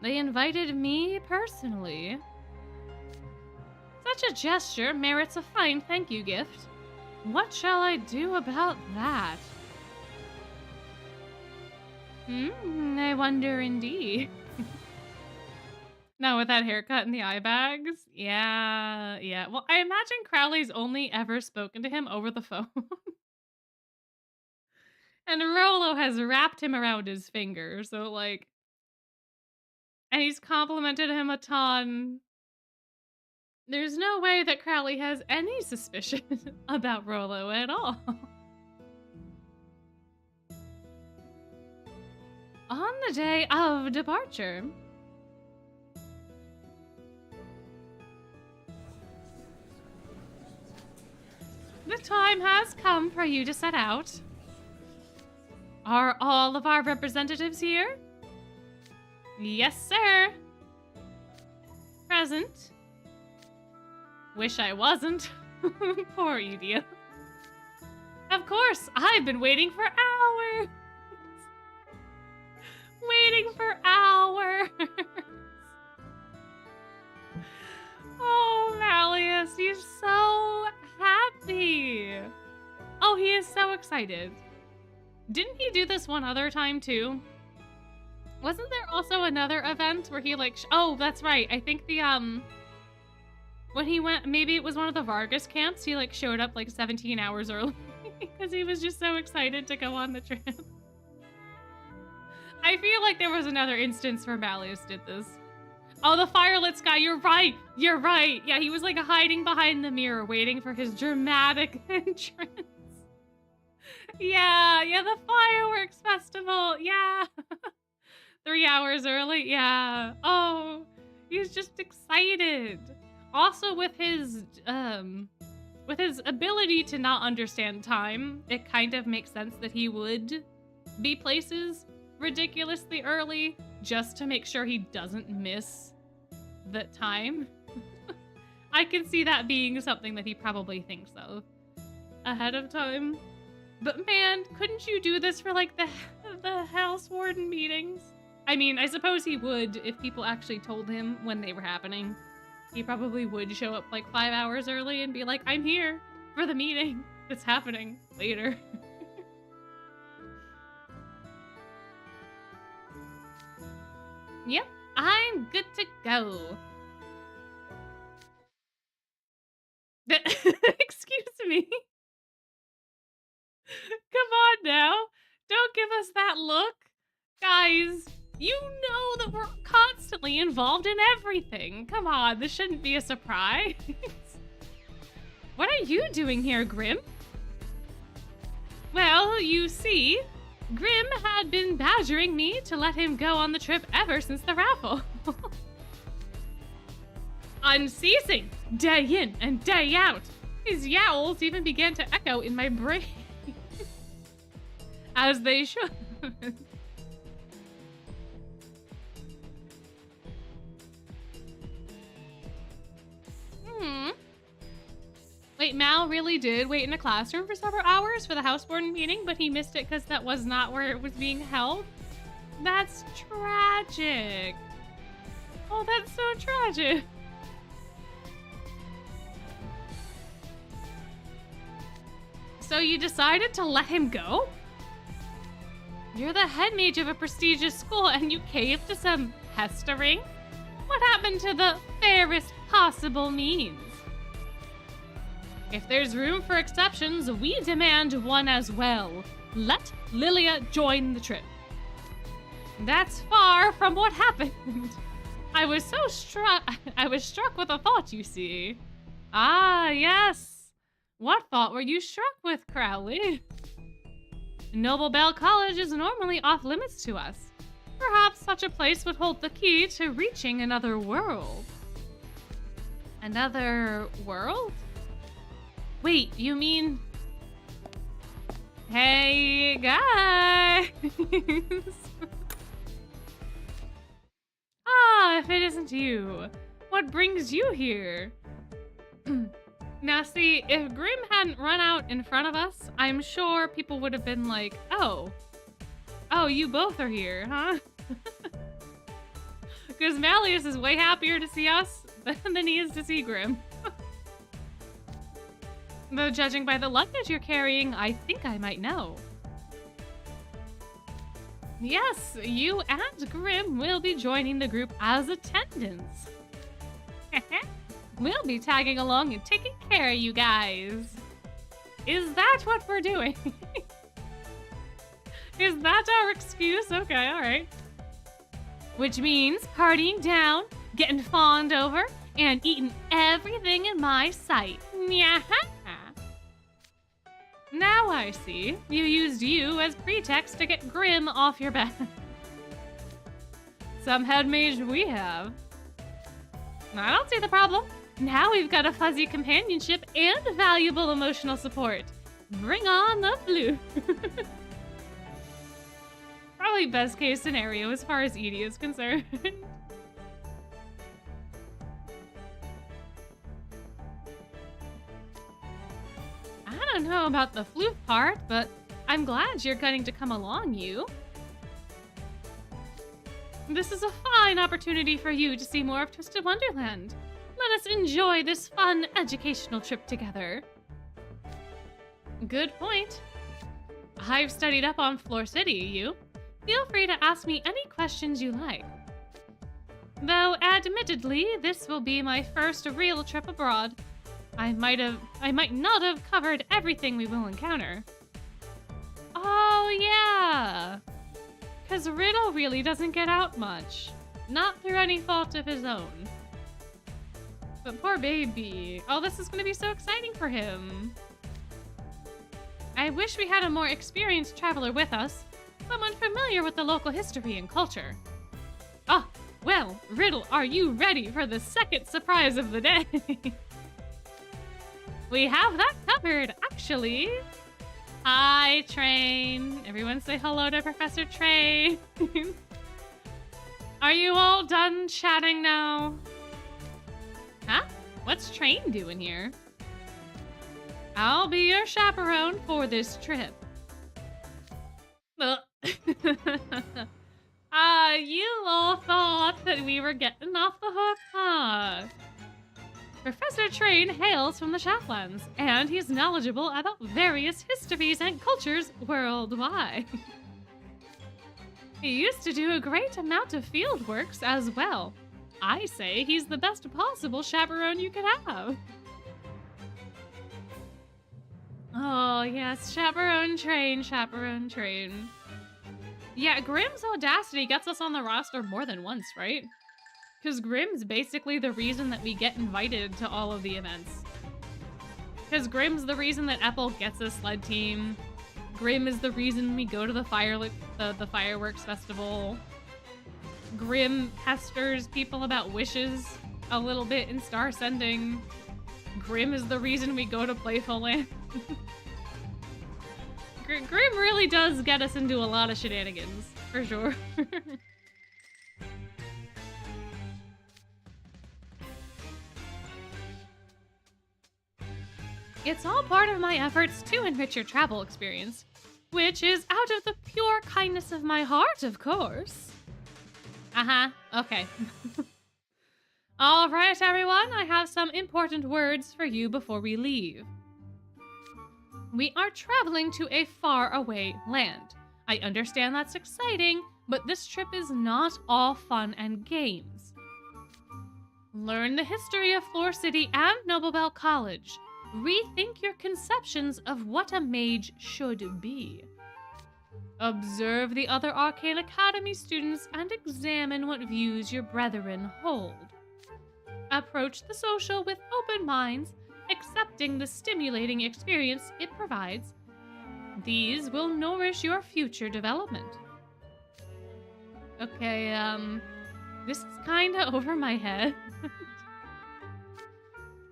they invited me personally. Such a gesture merits a fine thank you gift. What shall I do about that? I wonder indeed. Now with that haircut and the eye bags? Yeah. Well, I imagine Crowley's only ever spoken to him over the phone. And Rolo has wrapped him around his finger, so like... And he's complimented him a ton. There's no way that Crowley has any suspicion about Rolo at all. On the day of departure... The time has come for you to set out. Are all of our representatives here? Yes, sir. Present. Wish I wasn't. Poor Edia. Of course, I've been waiting for hours. Waiting for hours. Oh, Malleus, he's so happy. Oh, he is so excited. Didn't he do this one other time too? Wasn't there also another event where he like, oh, that's right. I think the, when he went, maybe it was one of the Vargas camps, he like showed up like 17 hours early because he was just so excited to go on the trip. I feel like there was another instance where Malleus did this. Oh, the firelit sky, you're right. Yeah, he was like hiding behind the mirror waiting for his dramatic entrance. Yeah, the fireworks festival, yeah. 3 hours early, yeah. Oh, he's just excited. Also with his ability to not understand time, it kind of makes sense that he would be places ridiculously early just to make sure he doesn't miss the time. I can see that being something that he probably thinks of ahead of time. But man, couldn't you do this for like the House Warden meetings? I mean, I suppose he would if people actually told him when they were happening. He probably would show up like 5 hours early and be like, I'm here for the meeting that's happening later. Yep, I'm good to go. Excuse me. Come on now. Don't give us that look. Guys, you know that we're constantly involved in everything. Come on, this shouldn't be a surprise. What are you doing here, Grim? Well, you see, Grim had been badgering me to let him go on the trip ever since the raffle. Unceasing, day in and day out. His yowls even began to echo in my brain. As they should. Wait, Mal really did wait in a classroom for several hours for the House Warden meeting, but he missed it because that was not where it was being held? That's tragic. Oh, that's so tragic. So you decided to let him go? You're the head mage of a prestigious school and you caved to some pestering? What happened to the fairest possible means? If there's room for exceptions, we demand one as well. Let Lilia join the trip. That's far from what happened. I was struck with a thought, you see. Ah, yes. What thought were you struck with, Crowley? Noble Bell College is normally off limits to us. Perhaps such a place would hold the key to reaching another world. Another world? Wait, you mean... Hey, guys! Ah, if it isn't you, what brings you here? Now see, if Grim hadn't run out in front of us, I'm sure people would have been like, oh, you both are here, huh? Because Malleus is way happier to see us than he is to see Grim. Though judging by the luggage you're carrying, I think I might know. Yes, you and Grim will be joining the group as attendants. We'll be tagging along and taking care of you guys. Is that what we're doing? Is that our excuse? Okay, alright. Which means partying down, getting fawned over, and eating everything in my sight. Yeah. Now I see. You used you as pretext to get Grim off your back. Some head mage we have. I don't see the problem. Now we've got a fuzzy companionship and valuable emotional support. Bring on the flu. Probably best case scenario as far as Edie is concerned. I don't know about the flute part, but I'm glad you're getting to come along, you. This is a fine opportunity for you to see more of Twisted Wonderland. Let us enjoy this fun educational trip together. Good point. I've studied up on Fleur City, you. Feel free to ask me any questions you like. Though, admittedly, this will be my first real trip abroad. I might not have covered everything we will encounter. Oh, yeah. 'Cause Riddle really doesn't get out much. Not through any fault of his own. But poor baby. Oh, this is going to be so exciting for him. I wish we had a more experienced traveler with us. Someone familiar with the local history and culture. Ah, well, Riddle, are you ready for the second surprise of the day? We have that covered, actually. Hi, Train. Everyone say hello to Professor Train. Are you all done chatting now? Huh? What's Train doing here? I'll be your chaperone for this trip. You all thought that we were getting off the hook, huh? Professor Train hails from the Shaftlands, and he's knowledgeable about various histories and cultures worldwide. He used to do a great amount of field works as well. I say he's the best possible chaperone you could have. Oh, yes, chaperone Train, chaperone Train. Yeah, Grimm's audacity gets us on the roster more than once, right? Because Grimm's basically the reason that we get invited to all of the events. Because Grimm's the reason that Ethel gets a sled team. Grimm is the reason we go to the fireworks festival. Grimm pesters people about wishes a little bit in Star Sending. Grimm is the reason we go to Playful Land. Grimm really does get us into a lot of shenanigans, for sure. It's all part of my efforts to enrich your travel experience. Which is out of the pure kindness of my heart, of course. Okay. All right, everyone, I have some important words for you before we leave. We are traveling to a faraway land. I understand that's exciting, but this trip is not all fun and games. Learn the history of Fleur City and Noblebell College. Rethink your conceptions of what a mage should be. Observe the other Arcane Academy students and examine what views your brethren hold. Approach the social with open minds, accepting the stimulating experience it provides. These will nourish your future development. Okay, this is kinda over my head.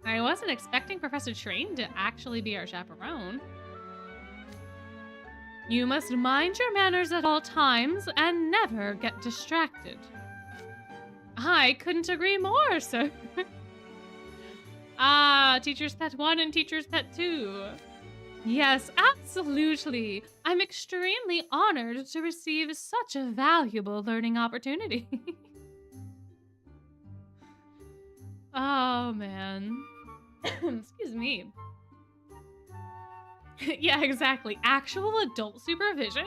I wasn't expecting Professor Train to actually be our chaperone. You must mind your manners at all times and never get distracted. I couldn't agree more, sir. Teacher's Pet 1 and Teacher's Pet 2. Yes, absolutely. I'm extremely honored to receive such a valuable learning opportunity. Oh, man. Excuse me. Yeah, exactly. Actual adult supervision?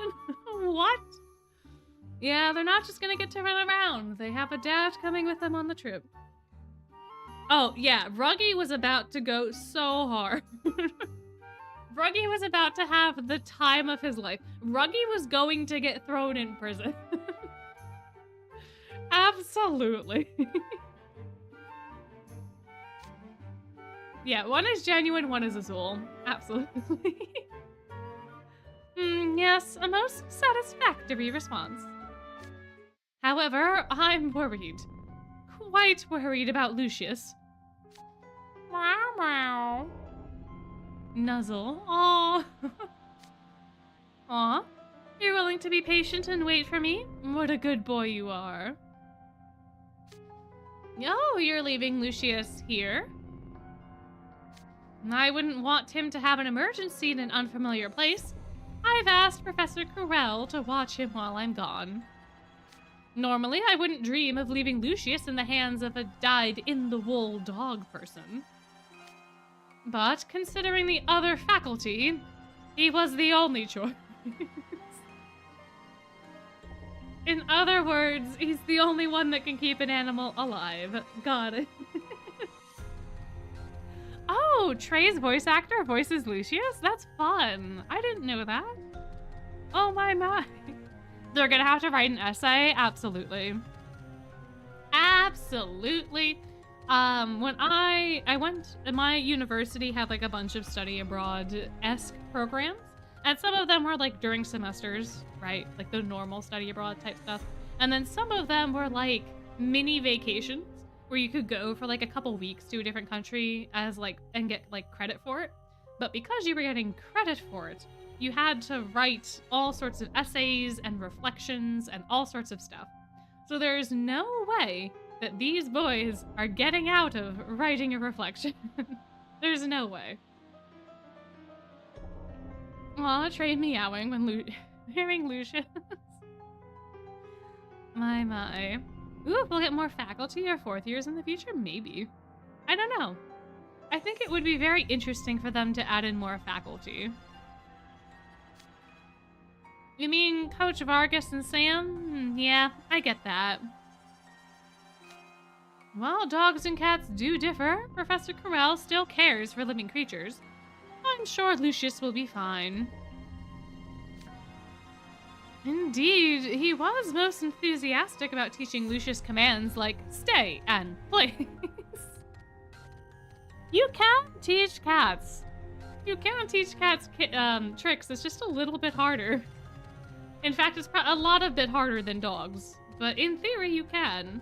What? Yeah, they're not just gonna get to run around. They have a dad coming with them on the trip. Oh, yeah, Ruggy was about to go so hard. Ruggy was about to have the time of his life. Ruggy was going to get thrown in prison. Absolutely. Yeah, one is genuine, one is Azul. Absolutely. Yes, a most satisfactory response. However, I'm worried. Quite worried about Lucius. Meow meow. Nuzzle. Aww. Aw. You're willing to be patient and wait for me? What a good boy you are. Oh, you're leaving Lucius here? I wouldn't want him to have an emergency in an unfamiliar place. I've asked Professor Corell to watch him while I'm gone. Normally, I wouldn't dream of leaving Lucius in the hands of a dyed-in-the-wool dog person. But considering the other faculty, he was the only choice. In other words, he's the only one that can keep an animal alive. Got it. Oh, Trey's voice actor voices Lucius? That's fun. I didn't know that. Oh my. They're gonna have to write an essay? Absolutely. Absolutely. When I went, my university had like a bunch of study abroad-esque programs, and some of them were like during semesters, right? Like the normal study abroad type stuff. And then some of them were like mini vacations where you could go for like a couple weeks to a different country as like, and get like credit for it. But because you were getting credit for it, you had to write all sorts of essays and reflections and all sorts of stuff. So there's no way that these boys are getting out of writing a reflection. There's no way. Aw, Trey meowing when hearing Lucius. My. Ooh, we'll get more faculty or fourth years in the future? Maybe. I don't know. I think it would be very interesting for them to add in more faculty. You mean Coach Vargas and Sam? Yeah, I get that. While dogs and cats do differ, Professor Corell still cares for living creatures. I'm sure Lucius will be fine. Indeed, he was most enthusiastic about teaching Lucius commands like stay and place. You can teach cats. You can teach cats tricks. It's just a little bit harder. In fact, it's a lot of bit harder than dogs. But in theory, you can.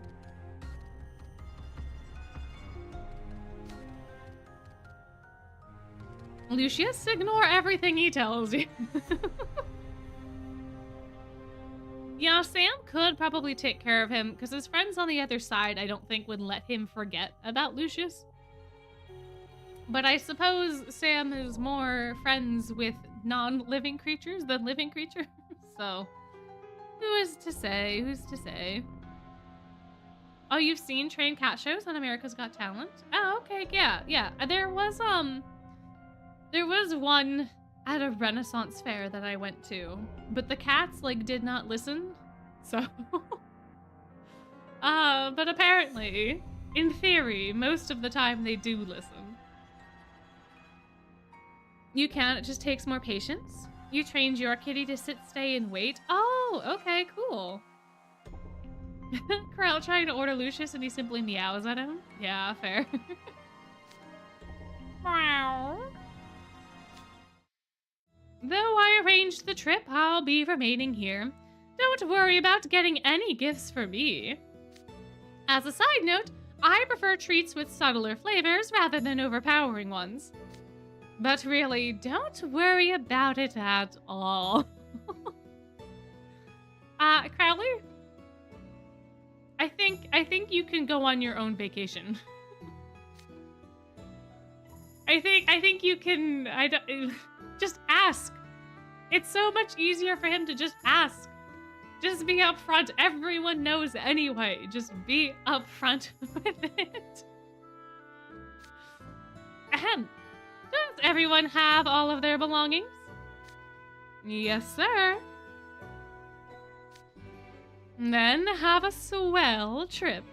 Lucius, ignore everything he tells you. Yeah, Sam could probably take care of him, because his friends on the other side, I don't think, would let him forget about Lucius. But I suppose Sam is more friends with non-living creatures than living creatures. So, who is to say? Who's to say? Oh, you've seen trained cat shows on America's Got Talent? Oh, okay, yeah. There was one at a Renaissance fair that I went to, but the cats like did not listen. So, but apparently, in theory, most of the time they do listen. You can, it just takes more patience. You trained your kitty to sit, stay, and wait. Oh, okay, cool. Corral trying to order Lucius and he simply meows at him. Yeah, fair. Meow. Though I arranged the trip, I'll be remaining here. Don't worry about getting any gifts for me. As a side note, I prefer treats with subtler flavors rather than overpowering ones. But really, don't worry about it at all. Crowley? I think you can go on your own vacation. I think you can, just ask. It's so much easier for him to just ask. Just be upfront. Everyone knows anyway. Just be upfront with it. Ahem. Does everyone have all of their belongings? Yes, sir. Then have a swell trip.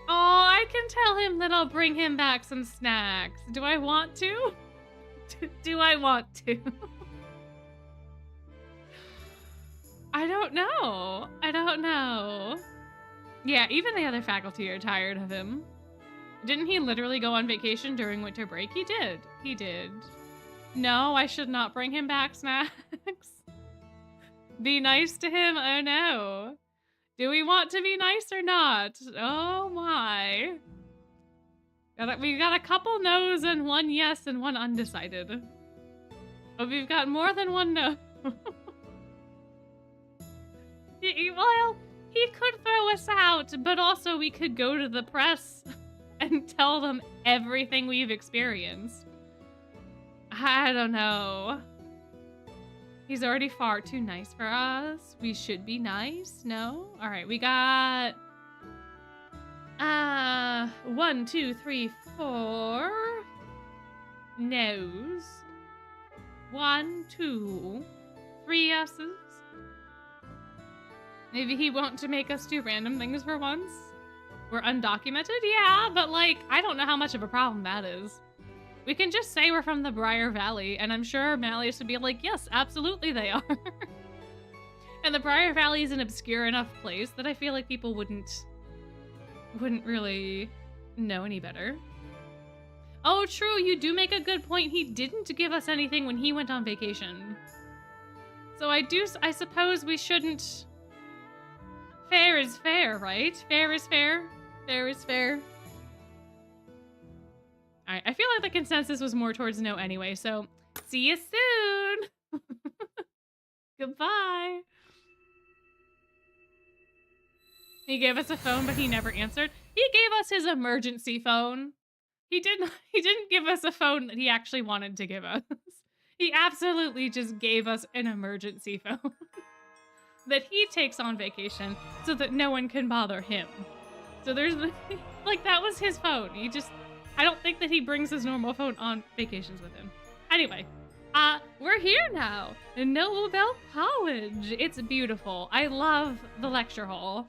Oh, I can tell him that I'll bring him back some snacks. Do I want to? Do I want to? I don't know. Yeah, even the other faculty are tired of him. Didn't he literally go on vacation during winter break? He did. No, I should not bring him back snacks. Be nice to him? Oh no. Do we want to be nice or not? Oh my. We got a couple no's and one yes and one undecided. But we've got more than one no. Well, he could throw us out, but also we could go to the press and tell them everything we've experienced. I don't know. He's already far too nice for us. We should be nice, no? All right, we got 1, 2, 3, 4 no's. 1, 2, 3 yeses. Maybe he won't to make us do random things for once. We're undocumented? Yeah, but like, I don't know how much of a problem that is. We can just say we're from the Briar Valley, and I'm sure Malleus would be like, yes, absolutely they are. And the Briar Valley is an obscure enough place that I feel like people wouldn't really know any better. Oh, true, you do make a good point. He didn't give us anything when he went on vacation. So I suppose we shouldn't... Fair is fair, right? Fair is fair. Fair is fair. Alright, I feel like the consensus was more towards no anyway, so see you soon! Goodbye! He gave us a phone, but he never answered. He gave us his emergency phone. He didn't give us a phone that he actually wanted to give us. He absolutely just gave us an emergency phone that he takes on vacation so that no one can bother him. So there's, like, that was his phone. I don't think that he brings his normal phone on vacations with him. Anyway, we're here now in Noble Bell College. It's beautiful. I love the lecture hall.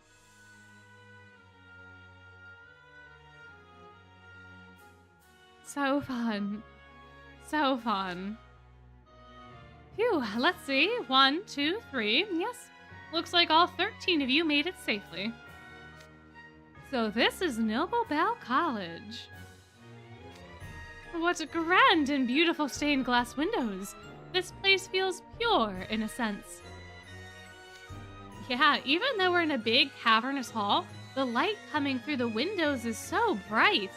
So fun. So fun. Phew, let's see. 1, 2, 3. Yes. Looks like all 13 of you made it safely. So this is Noble Bell College. What grand and beautiful stained glass windows. This place feels pure in a sense. Yeah, even though we're in a big cavernous hall, the light coming through the windows is so bright.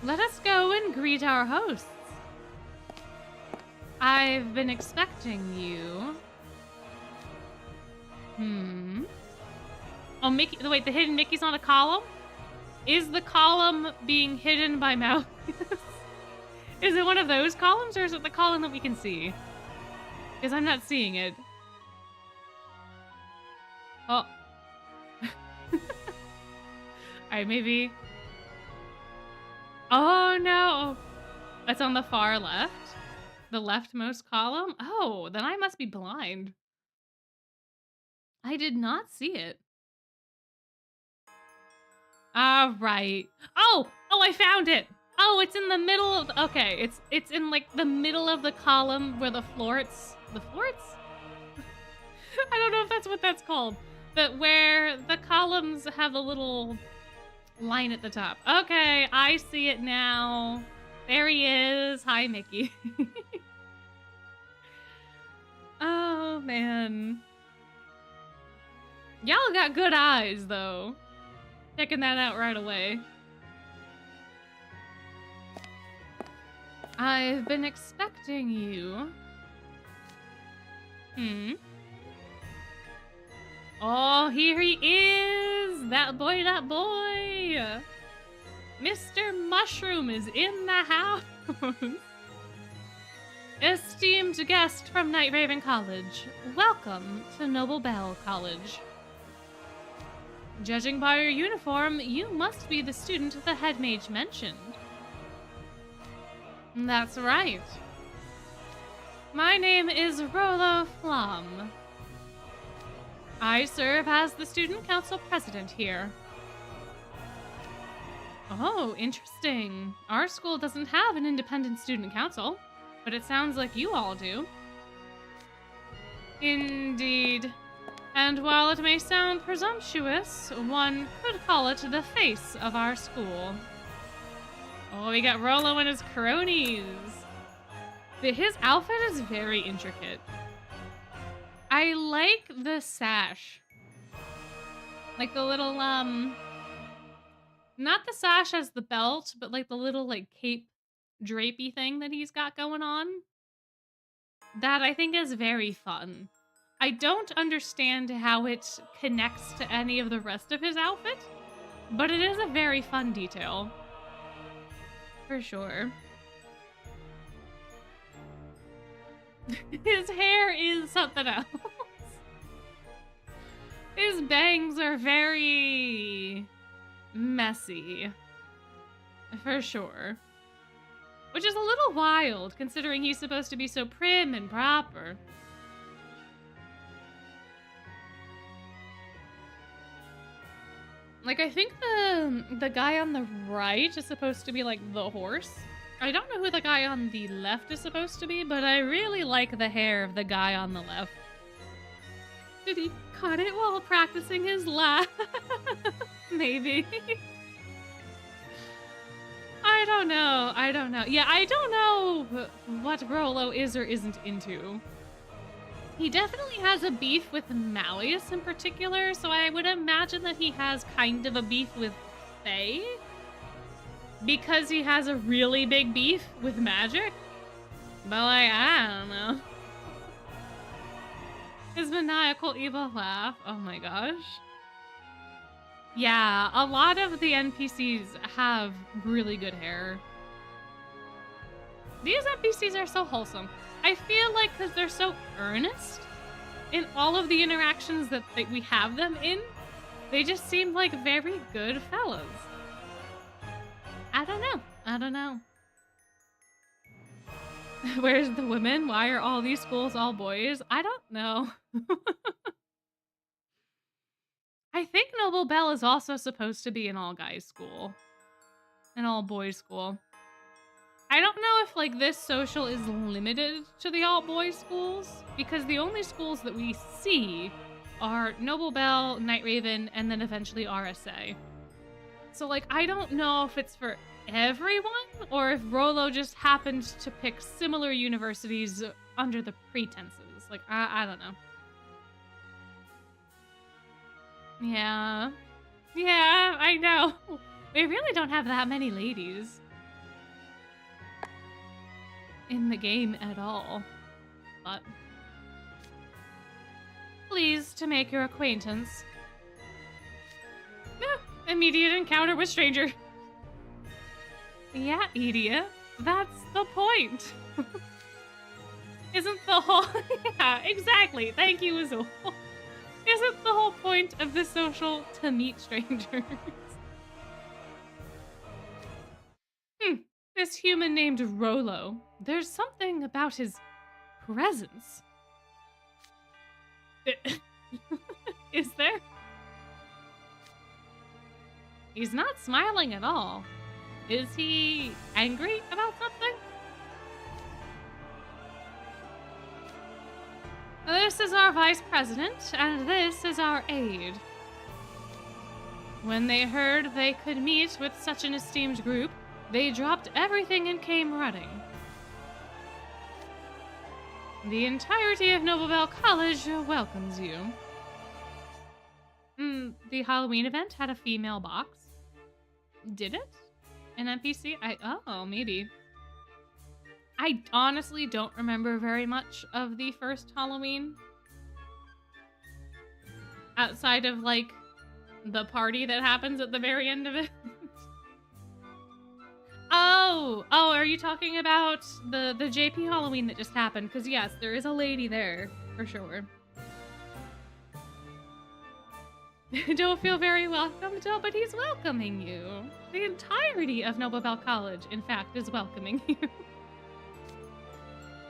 Let us go and greet our hosts. I've been expecting you. Oh, Mickey, wait, the hidden Mickey's on a column? Is the column being hidden by Malleus? Is it one of those columns, or is it the column that we can see? Because I'm not seeing it. Oh. Alright, maybe. Oh, no. That's on the far left. The leftmost column? Oh, then I must be blind. I did not see it. Right. Oh, I found it. Oh, it's in the middle of, okay, it's in like the middle of the column where the florets, I don't know if that's what that's called, but where the columns have the little line at the top. Okay, I see it now. There he is. Hi, Mickey. Oh, man. Y'all got good eyes, though. Checking that out right away. I've been expecting you. Oh, here he is! That boy, that boy! Mr. Mushroom is in the house! Esteemed guest from Night Raven College, welcome to Noble Bell College. Judging by your uniform, you must be the student the head mage mentioned. That's right. My name is Rollo Flom. I serve as the student council president here. Oh, interesting. Our school doesn't have an independent student council, but it sounds like you all do. Indeed. And while it may sound presumptuous, one could call it the face of our school. Oh, we got Rollo and his cronies. His outfit is very intricate. I like the sash. Like the little, not the sash as the belt, but like the little like cape drapey thing that he's got going on. That I think is very fun. I don't understand how it connects to any of the rest of his outfit, but it is a very fun detail. For sure. His hair is something else. His bangs are very messy. For sure. Which is a little wild, considering he's supposed to be so prim and proper. Like, I think the guy on the right is supposed to be, like, the horse. I don't know who the guy on the left is supposed to be, but I really like the hair of the guy on the left. Did he cut it while practicing his laugh? Maybe. I don't know. Yeah, I don't know what Rollo is or isn't into. He definitely has a beef with Malleus in particular, so I would imagine that he has kind of a beef with Faye. Because he has a really big beef with magic. But like, I don't know. His maniacal evil laugh. Oh my gosh. Yeah, a lot of the NPCs have really good hair. These NPCs are so wholesome. I feel like because they're so earnest in all of the interactions that we have them in, they just seem like very good fellas. I don't know. Where's the women? Why are all these schools all boys? I don't know. I think Noble Bell is also supposed to be an all-guys school. An all-boys school. I don't know if, like, this social is limited to the all-boys schools, because the only schools that we see are Noble Bell, Night Raven, and then eventually RSA. So, like, I don't know if it's for everyone, or if Rollo just happened to pick similar universities under the pretenses. Like, I don't know. Yeah. Yeah, I know. We really don't have that many ladies in the game at all. But pleased to make your acquaintance. Yeah, Immediate encounter with stranger. Yeah, Edia. That's the point. Isn't the whole... yeah, exactly. Thank you, Azul. Isn't the whole point of the social to meet strangers? This human named Rolo. There's something about his presence. Is there? He's not smiling at all. Is he angry about something? This is our vice president, and this is our aide. When they heard they could meet with such an esteemed group, they dropped everything and came running. The entirety of Nobelbell College welcomes you. The Halloween event had a female box. Did it? An NPC? Oh, maybe. I honestly don't remember very much of the first Halloween. Outside of, like, the party that happens at the very end of it. Oh, are you talking about the JP Halloween that just happened? Because yes, there is a lady there, for sure. Don't feel very welcomed, but he's welcoming you. The entirety of Nobelbell College, in fact, is welcoming you.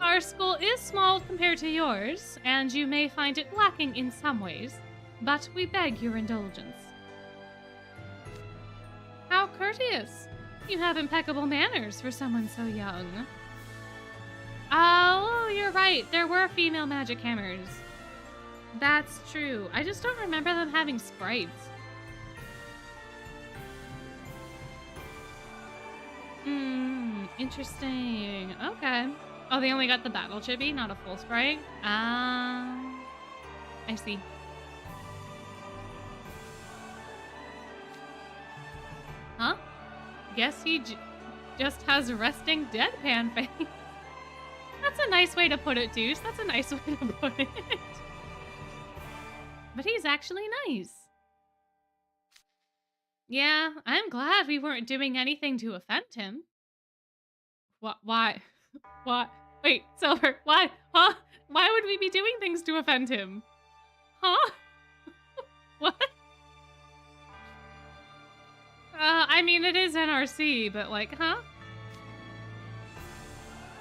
Our school is small compared to yours, and you may find it lacking in some ways, but we beg your indulgence. How courteous! You have impeccable manners for someone so young. Oh, you're right. There were female magic hammers. That's true. I just don't remember them having sprites. Interesting. Okay. Oh, they only got the battle chibi, not a full sprite? I see. Huh? Guess he just has resting deadpan face. That's a nice way to put it, Deuce. That's a nice way to put it. But he's actually nice. Yeah, I'm glad we weren't doing anything to offend him. What? Why? What? Wait, Silver, why? Huh? Why would we be doing things to offend him? Huh? What? I mean, it is NRC, but like, huh?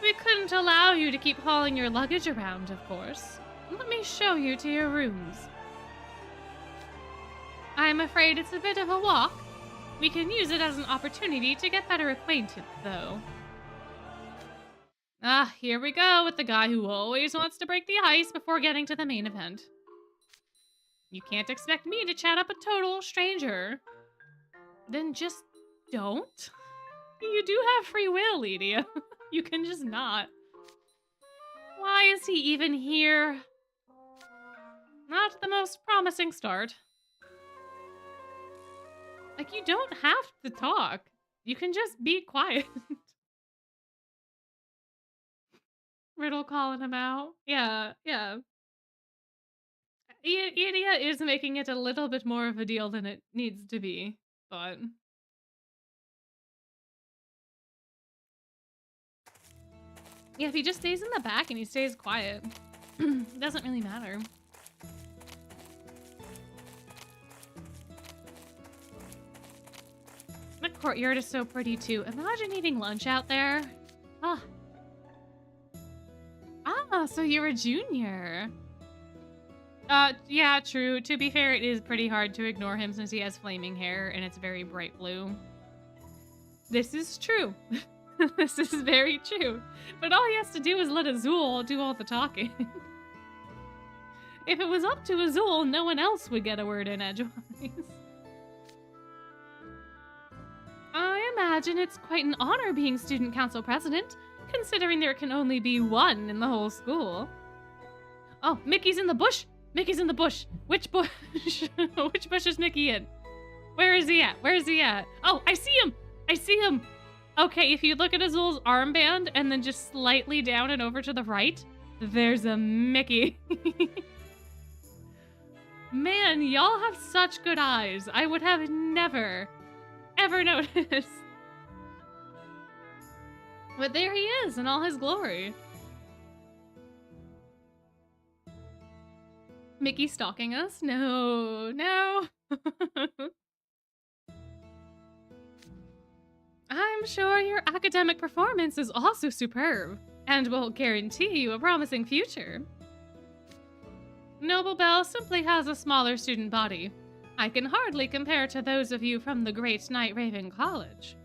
We couldn't allow you to keep hauling your luggage around, of course. Let me show you to your rooms. I'm afraid it's a bit of a walk. We can use it as an opportunity to get better acquainted, though. Ah, here we go with the guy who always wants to break the ice before getting to the main event. You can't expect me to chat up a total stranger. Then just don't. You do have free will, Lydia. You can just not. Why is he even here? Not the most promising start. Like, you don't have to talk. You can just be quiet. Riddle calling him out. Yeah. Idia is making it a little bit more of a deal than it needs to be, but... yeah, if he just stays in the back and he stays quiet, it doesn't really matter. The courtyard is so pretty too. Imagine eating lunch out there. Ah, so you're a junior. Yeah, true. To be fair, it is pretty hard to ignore him since he has flaming hair and it's very bright blue. This is true. This is very true. But all he has to do is let Azul do all the talking. If it was up to Azul, no one else would get a word in edgewise. I imagine it's quite an honor being student council president, considering there can only be one in the whole school. Oh, Mickey's in the bush! Mickey's in the bush! Which bush? Which bush is Mickey in? Where is he at? Where is he at? Oh, I see him! I see him! Okay, if you look at Azul's armband and then just slightly down and over to the right, there's a Mickey. Man, y'all have such good eyes. I would have never, ever noticed. But there he is in all his glory. Mickey stalking us? No, no. I'm sure your academic performance is also superb and will guarantee you a promising future. Noble Bell simply has a smaller student body. I can hardly compare to those of you from the great Night Raven College.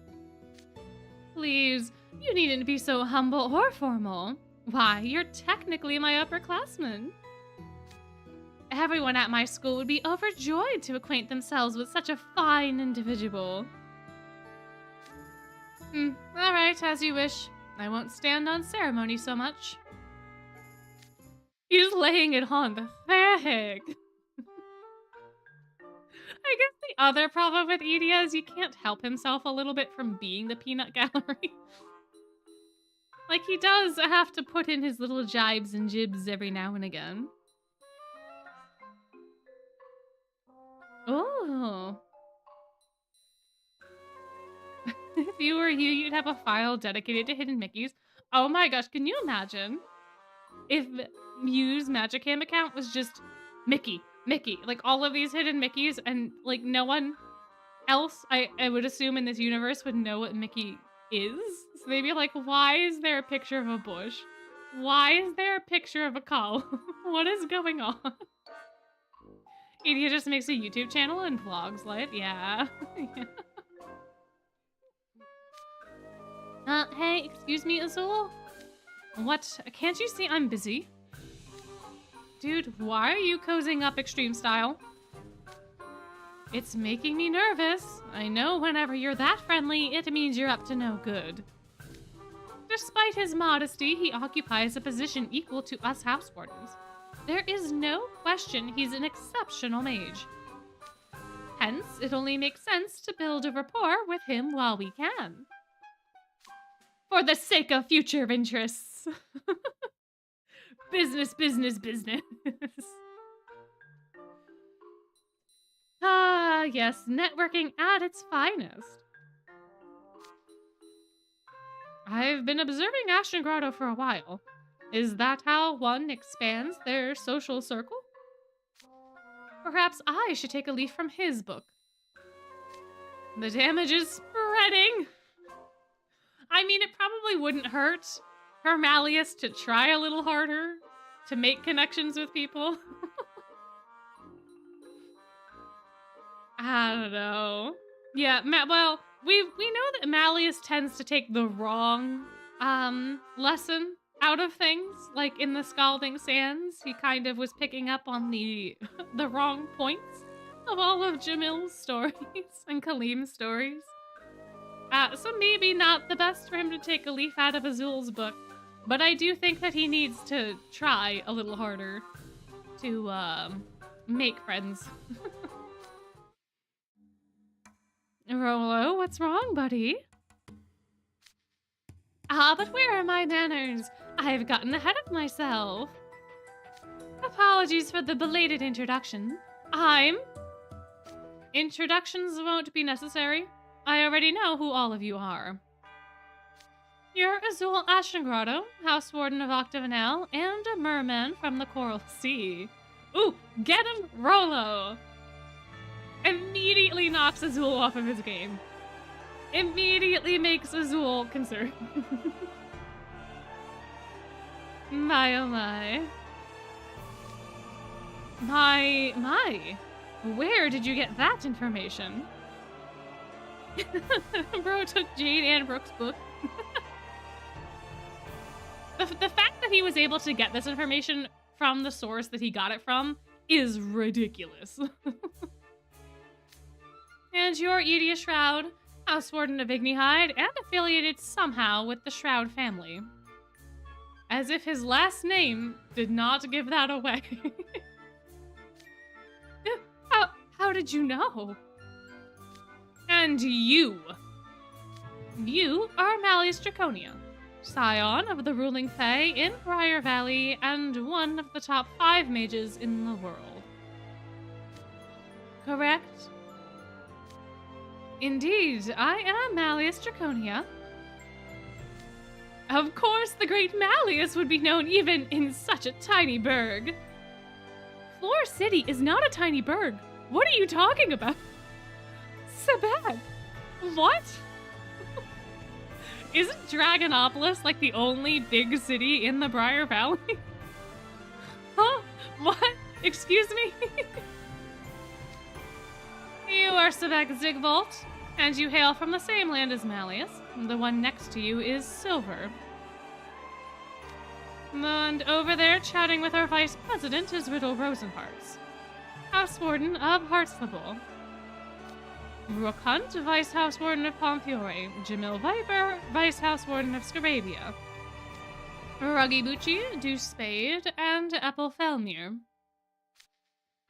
Please, you needn't be so humble or formal. Why, you're technically my upperclassman. Everyone at my school would be overjoyed to acquaint themselves with such a fine individual. All right, as you wish. I won't stand on ceremony so much. He's laying it on the thick. I guess the other problem with Edea is you can't help himself a little bit from being the peanut gallery. Like, he does have to put in his little jibes and jibs every now and again. Oh. If you were you, you'd have a file dedicated to hidden Mickeys. Oh my gosh, can you imagine if Mew's Magicam account was just Mickey, like all of these hidden Mickeys, and like no one else, I would assume in this universe, would know what Mickey is. So they'd be like, why is there a picture of a bush? Why is there a picture of a cow? What is going on? Edea just makes a YouTube channel and vlogs like, yeah. Hey, excuse me, Azul? What? Can't you see I'm busy? Dude, why are you cozying up extreme style? It's making me nervous. I know whenever you're that friendly, it means you're up to no good. Despite his modesty, he occupies a position equal to us house wardens. There is no question he's an exceptional mage. Hence, it only makes sense to build a rapport with him while we can. For the sake of future interests. Business, business, business. Ah, yes, networking at its finest. I've been observing Ashton Grotto for a while. Is that how one expands their social circle? Perhaps I should take a leaf from his book. The damage is spreading. I mean, it probably wouldn't hurt her Malleus to try a little harder to make connections with people. I don't know. Yeah, well, we know that Malleus tends to take the wrong lesson out of things. Like in the Scalding Sands, he kind of was picking up on the wrong points of all of Jamil's stories and Kalim's stories. So maybe not the best for him to take a leaf out of Azul's book, but I do think that he needs to try a little harder to make friends. Rolo, what's wrong, buddy? But where are my manners? I've gotten ahead of myself. Apologies for the belated introduction. Introductions won't be necessary. I already know who all of you are. You're Azul Ashengrotto, House Warden of Octavanel, and a merman from the Coral Sea. Ooh, get him, Rolo! Immediately knocks Azul off of his game. Immediately makes Azul concerned. My oh my. My. Where did you get that information? Bro took Jade and Brooke's book. The fact that he was able to get this information from the source that he got it from is ridiculous. And you're Edea Shroud, House Warden of Ignihide, and affiliated somehow with the Shroud family. As if his last name did not give that away. How did you know? And you are Malleus Draconia, scion of the ruling Fae in Briar Valley and one of the top 5 mages in the world. correct? Indeed, I am Malleus Draconia. Of course, the great Malleus would be known even in such a tiny burg. Fleur City is not a tiny burg. What are you talking about? Sebag, what? Isn't Dragonopolis like the only big city in the Briar Valley? Huh? What? Excuse me? You are Sebag Zigvolt, and you hail from the same land as Malleus. The one next to you is Silver. And over there, chatting with our vice president, is Riddle Rosenhearts, House Warden of Heartslable. Rook Hunt, Vice House Warden of Pomfiore. Jamil Viper, Vice House Warden of Scarabia. Ruggy Bucci, Deuce Spade, and Apple Felmir.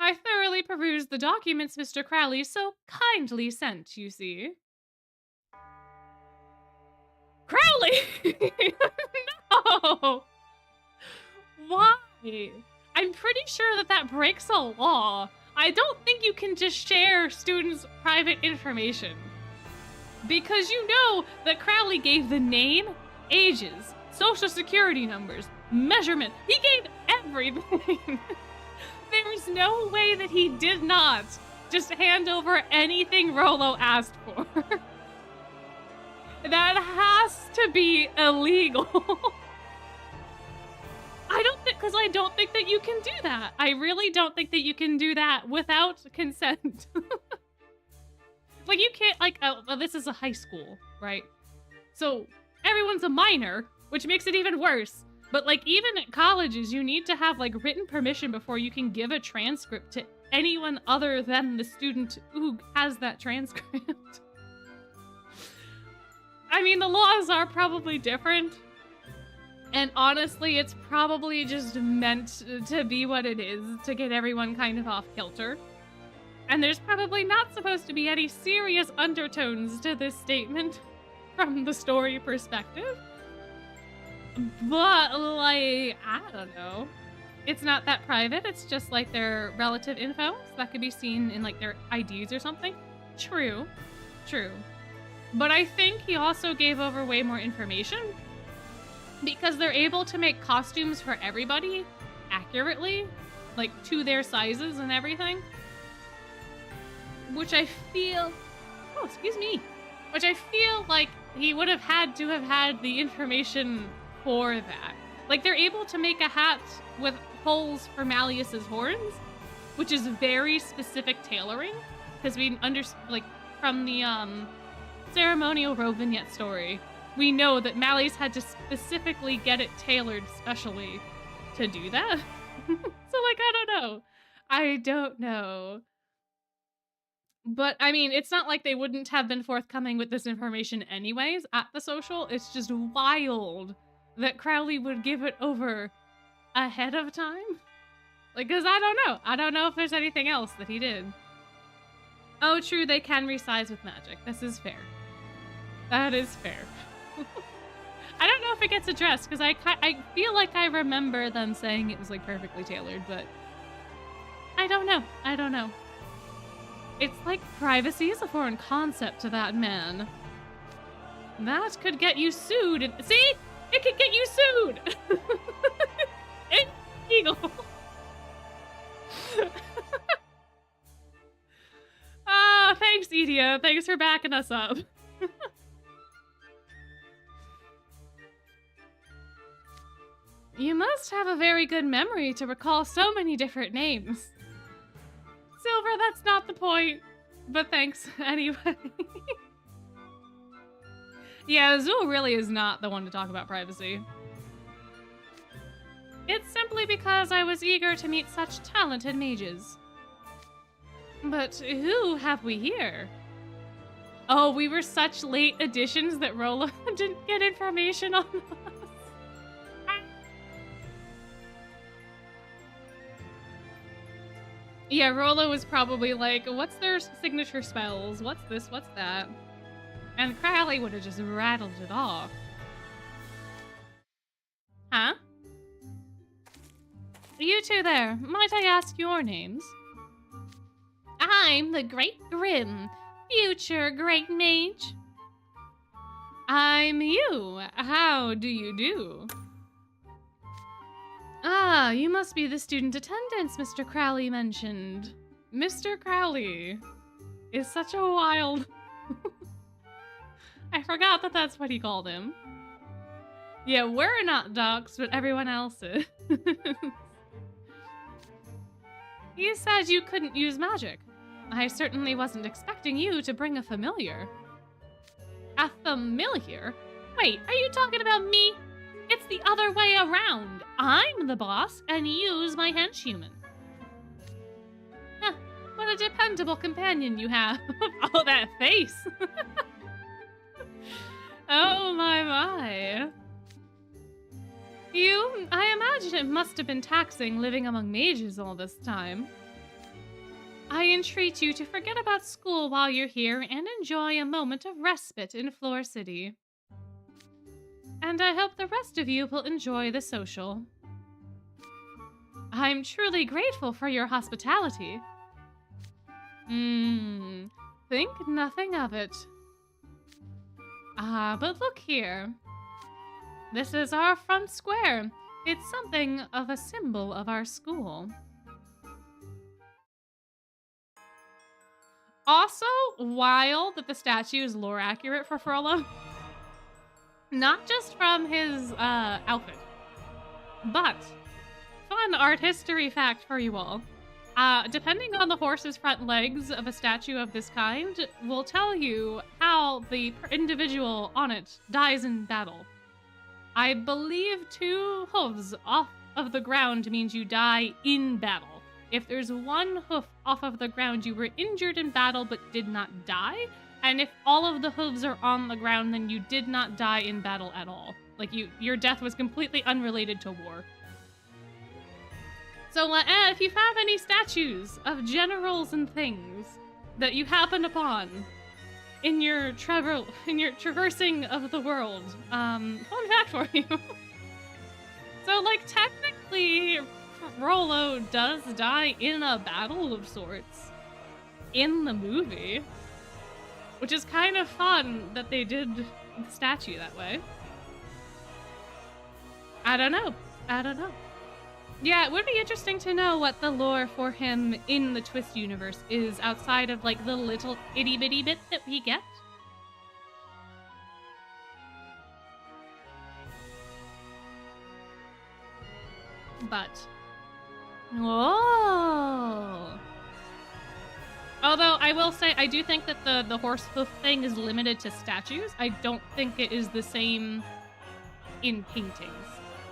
I thoroughly perused the documents Mr. Crowley so kindly sent, you see. Crowley! No! Why? I'm pretty sure that breaks a law. I don't think you can just share students' private information. Because you know that Crowley gave the name, ages, social security numbers, measurement. He gave everything. There's no way that he did not just hand over anything Rollo asked for. That has to be illegal. I don't think that you can do that. I really don't think that you can do that without consent. Like, you can't, like, this is a high school, right? So, everyone's a minor, which makes it even worse. But, like, even at colleges, you need to have, like, written permission before you can give a transcript to anyone other than the student who has that transcript. I mean, the laws are probably different. And honestly, it's probably just meant to be what it is, to get everyone kind of off kilter. And there's probably not supposed to be any serious undertones to this statement from the story perspective. But, like, I don't know. It's not that private. It's just, like, their relative info. So that could be seen in, like, their IDs or something. True. True. But I think he also gave over way more information. Because they're able to make costumes for everybody accurately. Like, to their sizes and everything. Which I feel... Oh, excuse me. Which I feel like he would have had to have had the information for that. Like, they're able to make a hat with holes for Malleus's horns, which is very specific tailoring, because like, from the ceremonial robe vignette story, we know that Malleus had to specifically get it tailored specially to do that. So, like, I don't know. But, I mean, it's not like they wouldn't have been forthcoming with this information anyways at the social. It's just wild that Crowley would give it over ahead of time. Like, because I don't know. I don't know if there's anything else that he did. Oh, true, they can resize with magic. This is fair. That is fair. I don't know if it gets addressed, because I feel like I remember them saying it was, like, perfectly tailored, but I don't know. I don't know. It's like privacy is a foreign concept to that man. That could get you sued. See? It could get you sued! It's illegal. Ah, thanks, Edia. Thanks for backing us up. You must have a very good memory to recall so many different names. Silver, that's not the point. But thanks, anyway. Yeah, Zool really is not the one to talk about privacy. It's simply because I was eager to meet such talented mages. But who have we here? Oh, we were such late additions that Rolla didn't get information on us. Yeah, Rolla was probably like, what's their signature spells? What's this? What's that? And Crowley would have just rattled it off. Huh? You two there, might I ask your names? I'm the Great Grim, future Great Mage. I'm you. How do you do? Ah, you must be the student attendance Mr. Crowley mentioned. Mr. Crowley is such a wild... I forgot that that's what he called him. Yeah, we're not docs, but everyone else is. He said you couldn't use magic. I certainly wasn't expecting you to bring a familiar. A familiar? Wait, are you talking about me? It's the other way around. I'm the boss, and you's my henchhuman. Huh, what a dependable companion you have. Oh, that face. Oh, my. I imagine it must have been taxing living among mages all this time. I entreat you to forget about school while you're here and enjoy a moment of respite in Fleur City. And I hope the rest of you will enjoy the social. I'm truly grateful for your hospitality. Think nothing of it. Ah, but look here. This is our front square. It's something of a symbol of our school. Also, wild that the statue is lore accurate for Frollo. Not just from his outfit, but fun art history fact for you all. Depending on the horse's front legs of a statue of this kind will tell you how the individual on it dies in battle. I believe 2 hooves off of the ground means you die in battle. If there's 1 hoof off of the ground, you were injured in battle but did not die. And if all of the hooves are on the ground, then you did not die in battle at all. Like, your death was completely unrelated to war. So, if you have any statues of generals and things that you happen upon in your traversing of the world, fun fact for you. So, like, technically, Frollo does die in a battle of sorts in the movie, which is kind of fun that they did the statue that way. I don't know. Yeah, it would be interesting to know what the lore for him in the Twist universe is outside of, like, the little itty-bitty bit that we get. But... whoa! Although, I will say, I do think that the horse hoof thing is limited to statues. I don't think it is the same in paintings.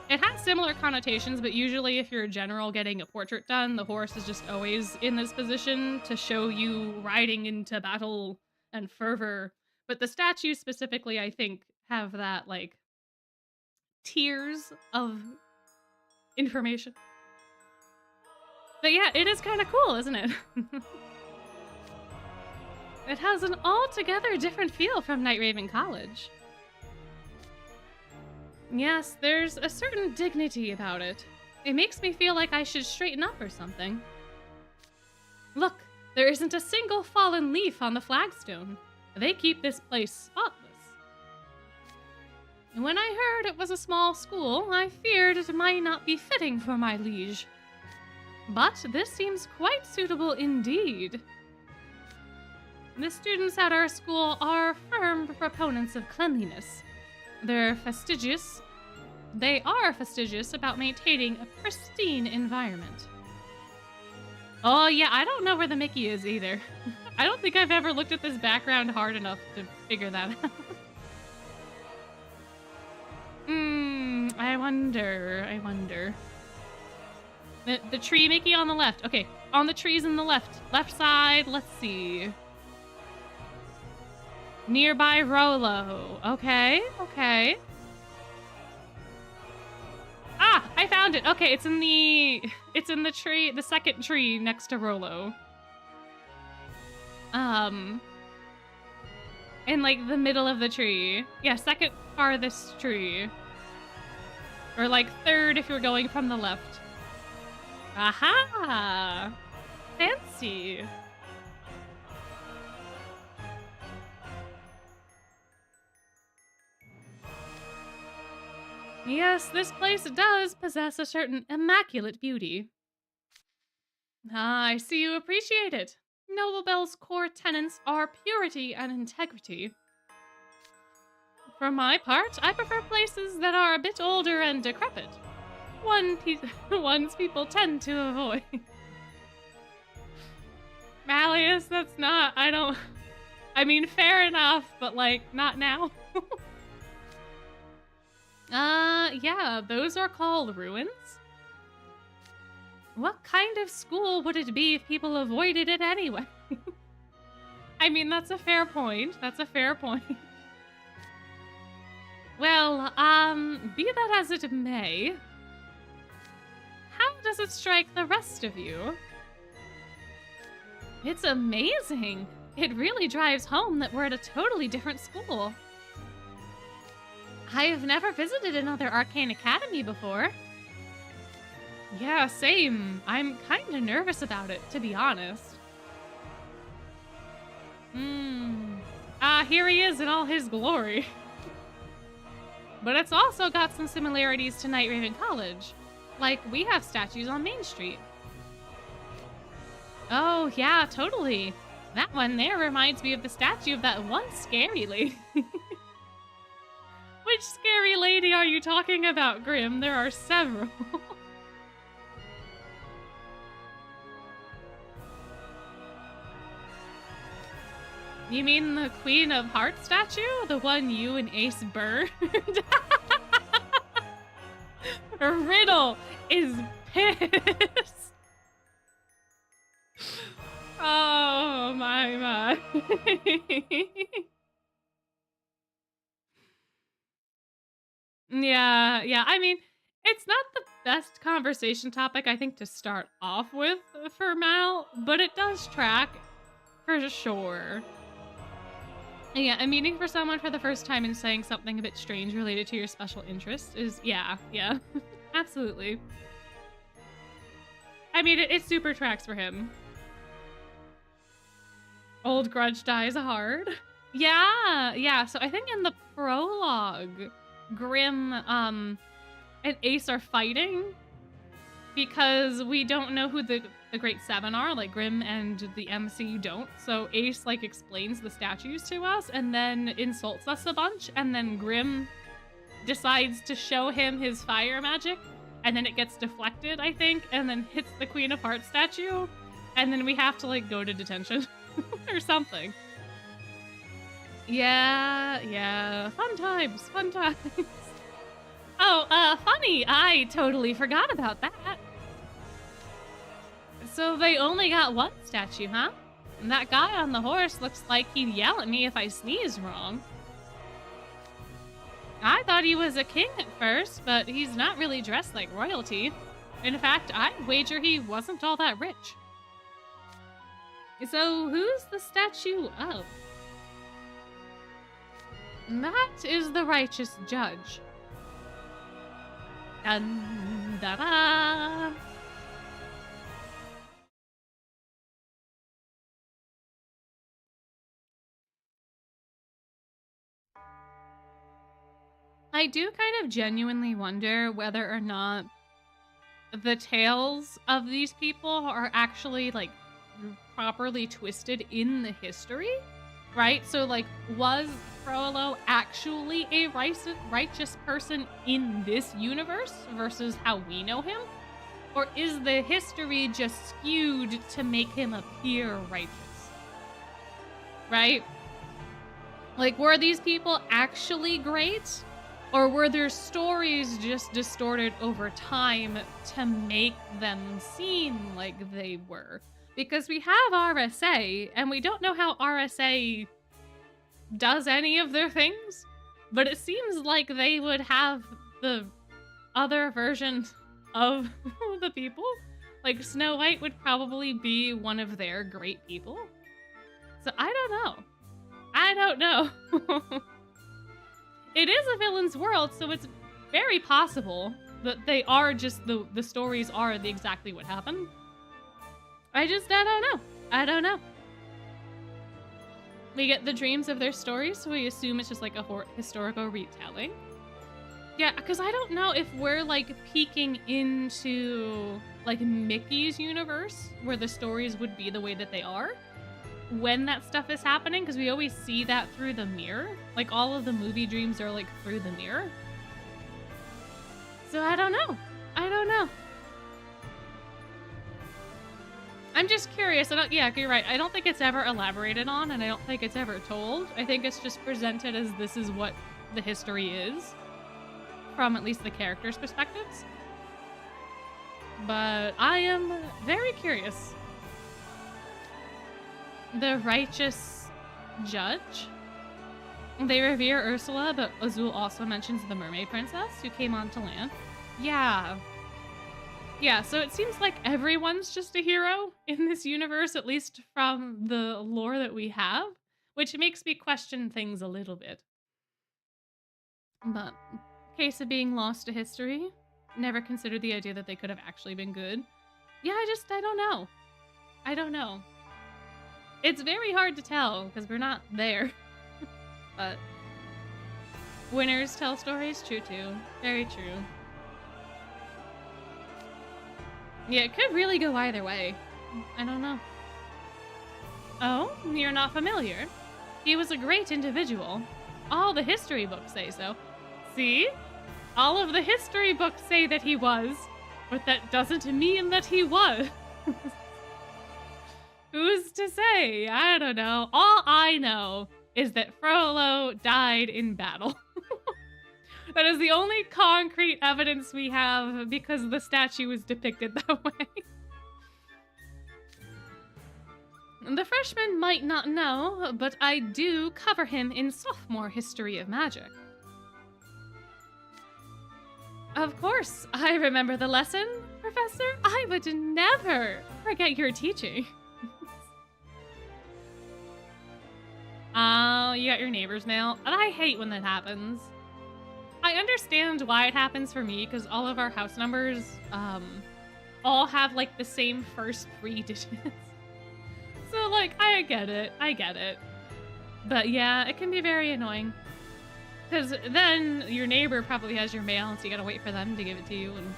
It has similar connotations, but usually if you're a general getting a portrait done, the horse is just always in this position to show you riding into battle and fervor. But the statues specifically, I think, have that, like, tiers of information. But yeah, it is kind of cool, isn't it? It has an altogether different feel from Night Raven College. Yes, there's a certain dignity about it. It makes me feel like I should straighten up or something. Look, there isn't a single fallen leaf on the flagstone. They keep this place spotless. When I heard it was a small school, I feared it might not be fitting for my liege. But this seems quite suitable indeed. The students at our school are firm proponents of cleanliness. They are fastidious about maintaining a pristine environment. Oh yeah, I don't know where the Mickey is either. I don't think I've ever looked at this background hard enough to figure that out. I wonder. The tree Mickey on the left. Okay, on the trees on the left. Left side, let's see. Nearby Rollo. Okay. Ah, I found it. Okay, it's in the tree, the second tree next to Rollo. In like the middle of the tree. Yeah, second farthest tree. Or like third if you're going from the left. Aha! Fancy. Yes, this place does possess a certain immaculate beauty. Ah, I see you appreciate it. Noble Bell's core tenets are purity and integrity. For my part, I prefer places that are a bit older and decrepit. Ones people tend to avoid. Malleus, that's not, I mean, fair enough, but like, not now. Yeah, those are called ruins. What kind of school would it be if people avoided it anyway? I mean, that's a fair point. That's a fair point. Well, be that as it may, how does it strike the rest of you? It's amazing. It really drives home that we're at a totally different school. I've never visited another arcane academy before. Yeah, same. I'm kinda nervous about it, to be honest. Here he is in all his glory. But it's also got some similarities to Night Raven College. Like, we have statues on Main Street. Oh, yeah, totally. That one there reminds me of the statue of that one scary lady. Which scary lady are you talking about, Grim? There are several. You mean the Queen of Hearts statue? The one you and Ace burned? Riddle is pissed. Oh, my. Yeah, I mean, it's not the best conversation topic, I think, to start off with for Mal, but it does track for sure. Yeah, and meeting for someone for the first time and saying something a bit strange related to your special interest is, yeah, absolutely. I mean, it super tracks for him. Old grudge dies hard. Yeah, so I think in the prologue, Grim, and Ace are fighting because we don't know who the Great Seven are, like Grim and the MC don't. So Ace like explains the statues to us and then insults us a bunch, and then Grim decides to show him his fire magic, and then it gets deflected, I think, and then hits the Queen of Hearts statue, and then we have to like go to detention or something. Yeah, fun times. Oh, funny, I totally forgot about that. So they only got one statue, huh? And that guy on the horse looks like he'd yell at me if I sneeze wrong. I thought he was a king at first, but he's not really dressed like royalty. In fact, I'd wager he wasn't all that rich. So who's the statue of? That is the righteous judge. Dun da da. I do kind of genuinely wonder whether or not the tales of these people are actually like properly twisted in the history, right? So like, was Frollo actually a righteous person in this universe versus how we know him? Or is the history just skewed to make him appear righteous? Right? Like, were these people actually great? Or were their stories just distorted over time to make them seem like they were? Because we have RSA, and we don't know how RSA does any of their things, but it seems like they would have the other version of the people. Like, Snow White would probably be one of their great people. So I don't know. It is a villain's world, so it's very possible that they are just the stories are exactly what happened. I don't know. We get the dreams of their stories, so we assume it's just like a historical retelling. Yeah, because I don't know if we're like peeking into like Mickey's universe where the stories would be the way that they are when that stuff is happening, because we always see that through the mirror. Like all of the movie dreams are like through the mirror. So I don't know. I don't know. I'm just curious. Yeah, you're right. I don't think it's ever elaborated on, and I don't think it's ever told. I think it's just presented as this is what the history is, from at least the characters' perspectives. But I am very curious. The righteous judge. They revere Ursula, but Azul also mentions the mermaid princess who came onto land. Yeah. Yeah, so it seems like everyone's just a hero in this universe, at least from the lore that we have, which makes me question things a little bit. But, case of being lost to history, never considered the idea that they could have actually been good. Yeah, I don't know. I don't know. It's very hard to tell, because we're not there. But, winners tell stories, true too. Very true. Yeah, it could really go either way. I don't know. Oh, you're not familiar? He was a great individual. All the history books say so. See? All of the history books say that he was, but that doesn't mean that he was. Who's to say? I don't know. All I know is that Frollo died in battle. That is the only concrete evidence we have because the statue is depicted that way. The freshmen might not know, but I do cover him in sophomore history of magic. Of course, I remember the lesson, Professor. I would never forget your teaching. Oh, you got your neighbor's mail? And I hate when that happens. I understand why it happens for me, because all of our house numbers all have, like, the same first 3 digits. So, like, I get it. I get it. But, yeah, it can be very annoying. Because then your neighbor probably has your mail, so you gotta wait for them to give it to you. And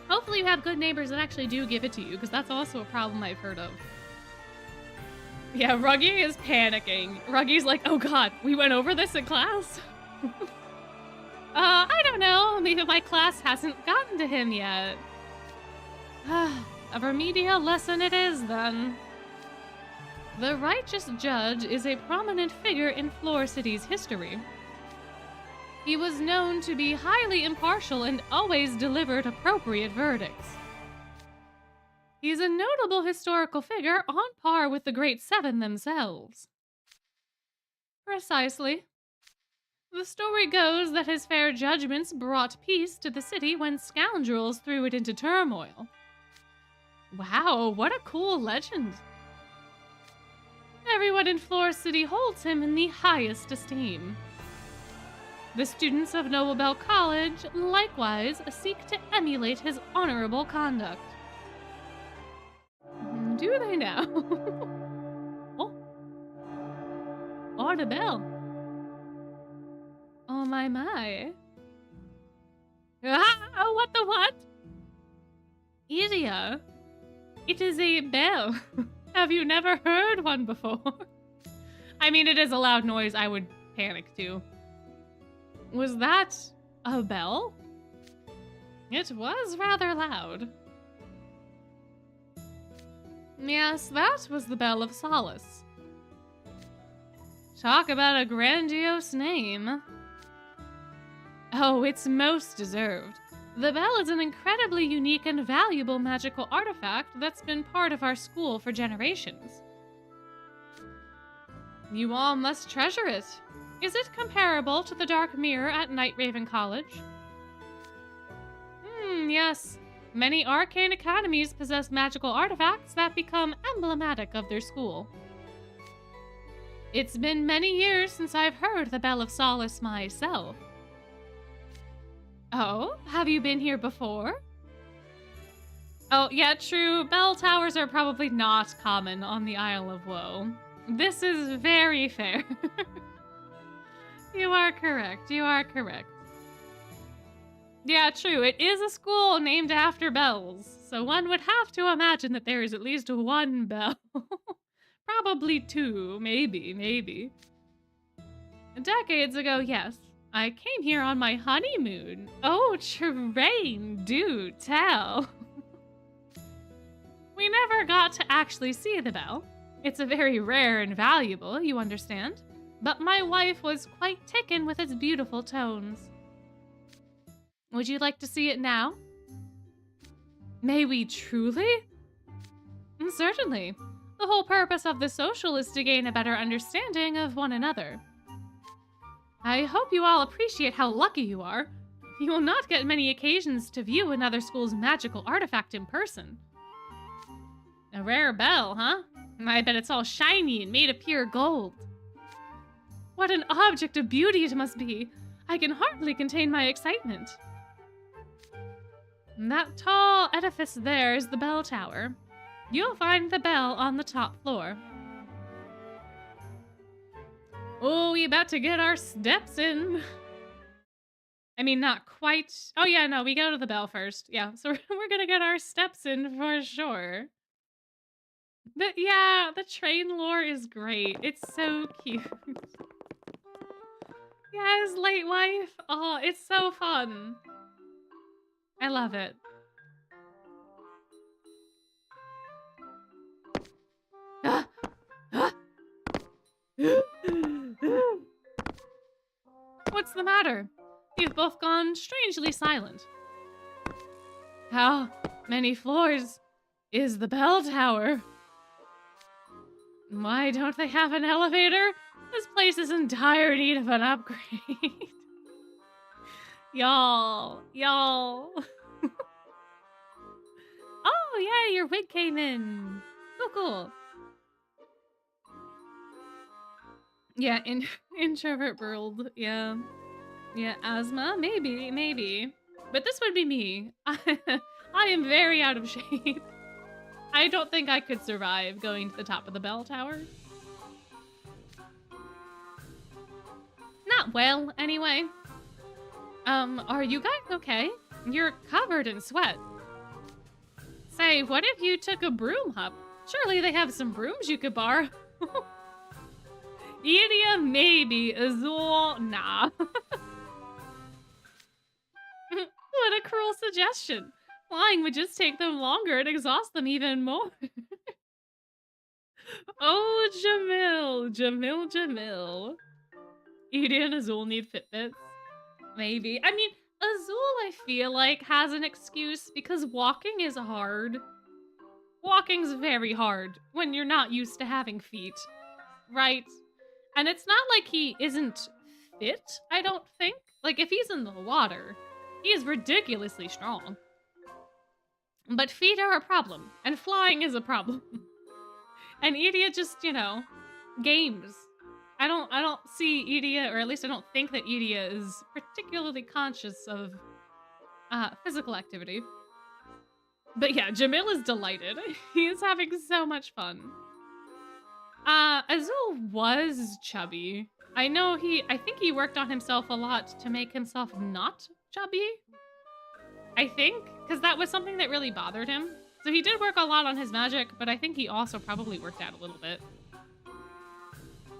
hopefully you have good neighbors that actually do give it to you, because that's also a problem I've heard of. Yeah, Ruggy is panicking. Ruggy's like, oh god, we went over this in class? I don't know. Maybe my class hasn't gotten to him yet. A remedial lesson it is, then. The righteous judge is a prominent figure in Fleur City's history. He was known to be highly impartial and always delivered appropriate verdicts. He's a notable historical figure on par with the Great Seven themselves. Precisely. The story goes that his fair judgments brought peace to the city when scoundrels threw it into turmoil. Wow, what a cool legend. Everyone in Fleur City holds him in the highest esteem. The students of Noblebell College likewise seek to emulate his honorable conduct. Do they now? Oh. Or the bell. Oh my. Ah, what the what? Iria. It is a bell. Have you never heard one before? I mean, it is a loud noise. I would panic too. Was that a bell? It was rather loud. Yes, that was the Bell of Solace. Talk about a grandiose name. Oh, it's most deserved. The bell is an incredibly unique and valuable magical artifact that's been part of our school for generations. You all must treasure it. Is it comparable to the Dark Mirror at Night Raven College? Yes. Many arcane academies possess magical artifacts that become emblematic of their school. It's been many years since I've heard the Bell of Solace myself. Oh, have you been here before? Oh, yeah, true. Bell towers are probably not common on the Isle of Woe. This is very fair. You are correct. You are correct. Yeah, true. It is a school named after bells, so one would have to imagine that there is at least one bell. Probably two, maybe. Decades ago, yes. I came here on my honeymoon. Oh, Train, do tell. We never got to actually see the bell. It's a very rare and valuable, you understand. But my wife was quite taken with its beautiful tones. Would you like to see it now? May we truly? Certainly. The whole purpose of the social is to gain a better understanding of one another. I hope you all appreciate how lucky you are. You will not get many occasions to view another school's magical artifact in person. A rare bell, huh? I bet it's all shiny and made of pure gold. What an object of beauty it must be. I can hardly contain my excitement. That tall edifice there is the bell tower. You'll find the bell on the top floor. Oh, we about to get our steps in. I mean, not quite. Oh yeah, no, we go to the bell first. Yeah, so we're gonna get our steps in for sure. But yeah, the train lore is great. It's so cute. Yeah, his late wife. Oh, it's so fun. I love it. What's the matter? You've both gone strangely silent. How many floors is the bell tower? Why don't they have an elevator? This place is in dire need of an upgrade. Y'all. Oh, yeah, your wig came in. Cool. Yeah, introvert world. Yeah, asthma, maybe. But this would be me. I am very out of shape. I don't think I could survive going to the top of the bell tower. Not well, anyway. Are you guys okay? You're covered in sweat. Say, what if you took a broom hop? Surely they have some brooms you could borrow. Idia, maybe. Azul, nah. What a cruel suggestion. Flying would just take them longer and exhaust them even more. Oh, Jamil. Idia and Azul need Fitbits. Maybe. I mean, Azul, I feel like, has an excuse because walking is hard. Walking's very hard when you're not used to having feet, right? And it's not like he isn't fit, I don't think. Like, if he's in the water, he is ridiculously strong. But feet are a problem, and flying is a problem. And Idia just, games. I don't see Idia, or at least I don't think that Idia is particularly conscious of physical activity. But yeah, Jamil is delighted. He is having so much fun. Azul was chubby. I think he worked on himself a lot to make himself not chubby. I think, because that was something that really bothered him. So he did work a lot on his magic, but I think he also probably worked out a little bit.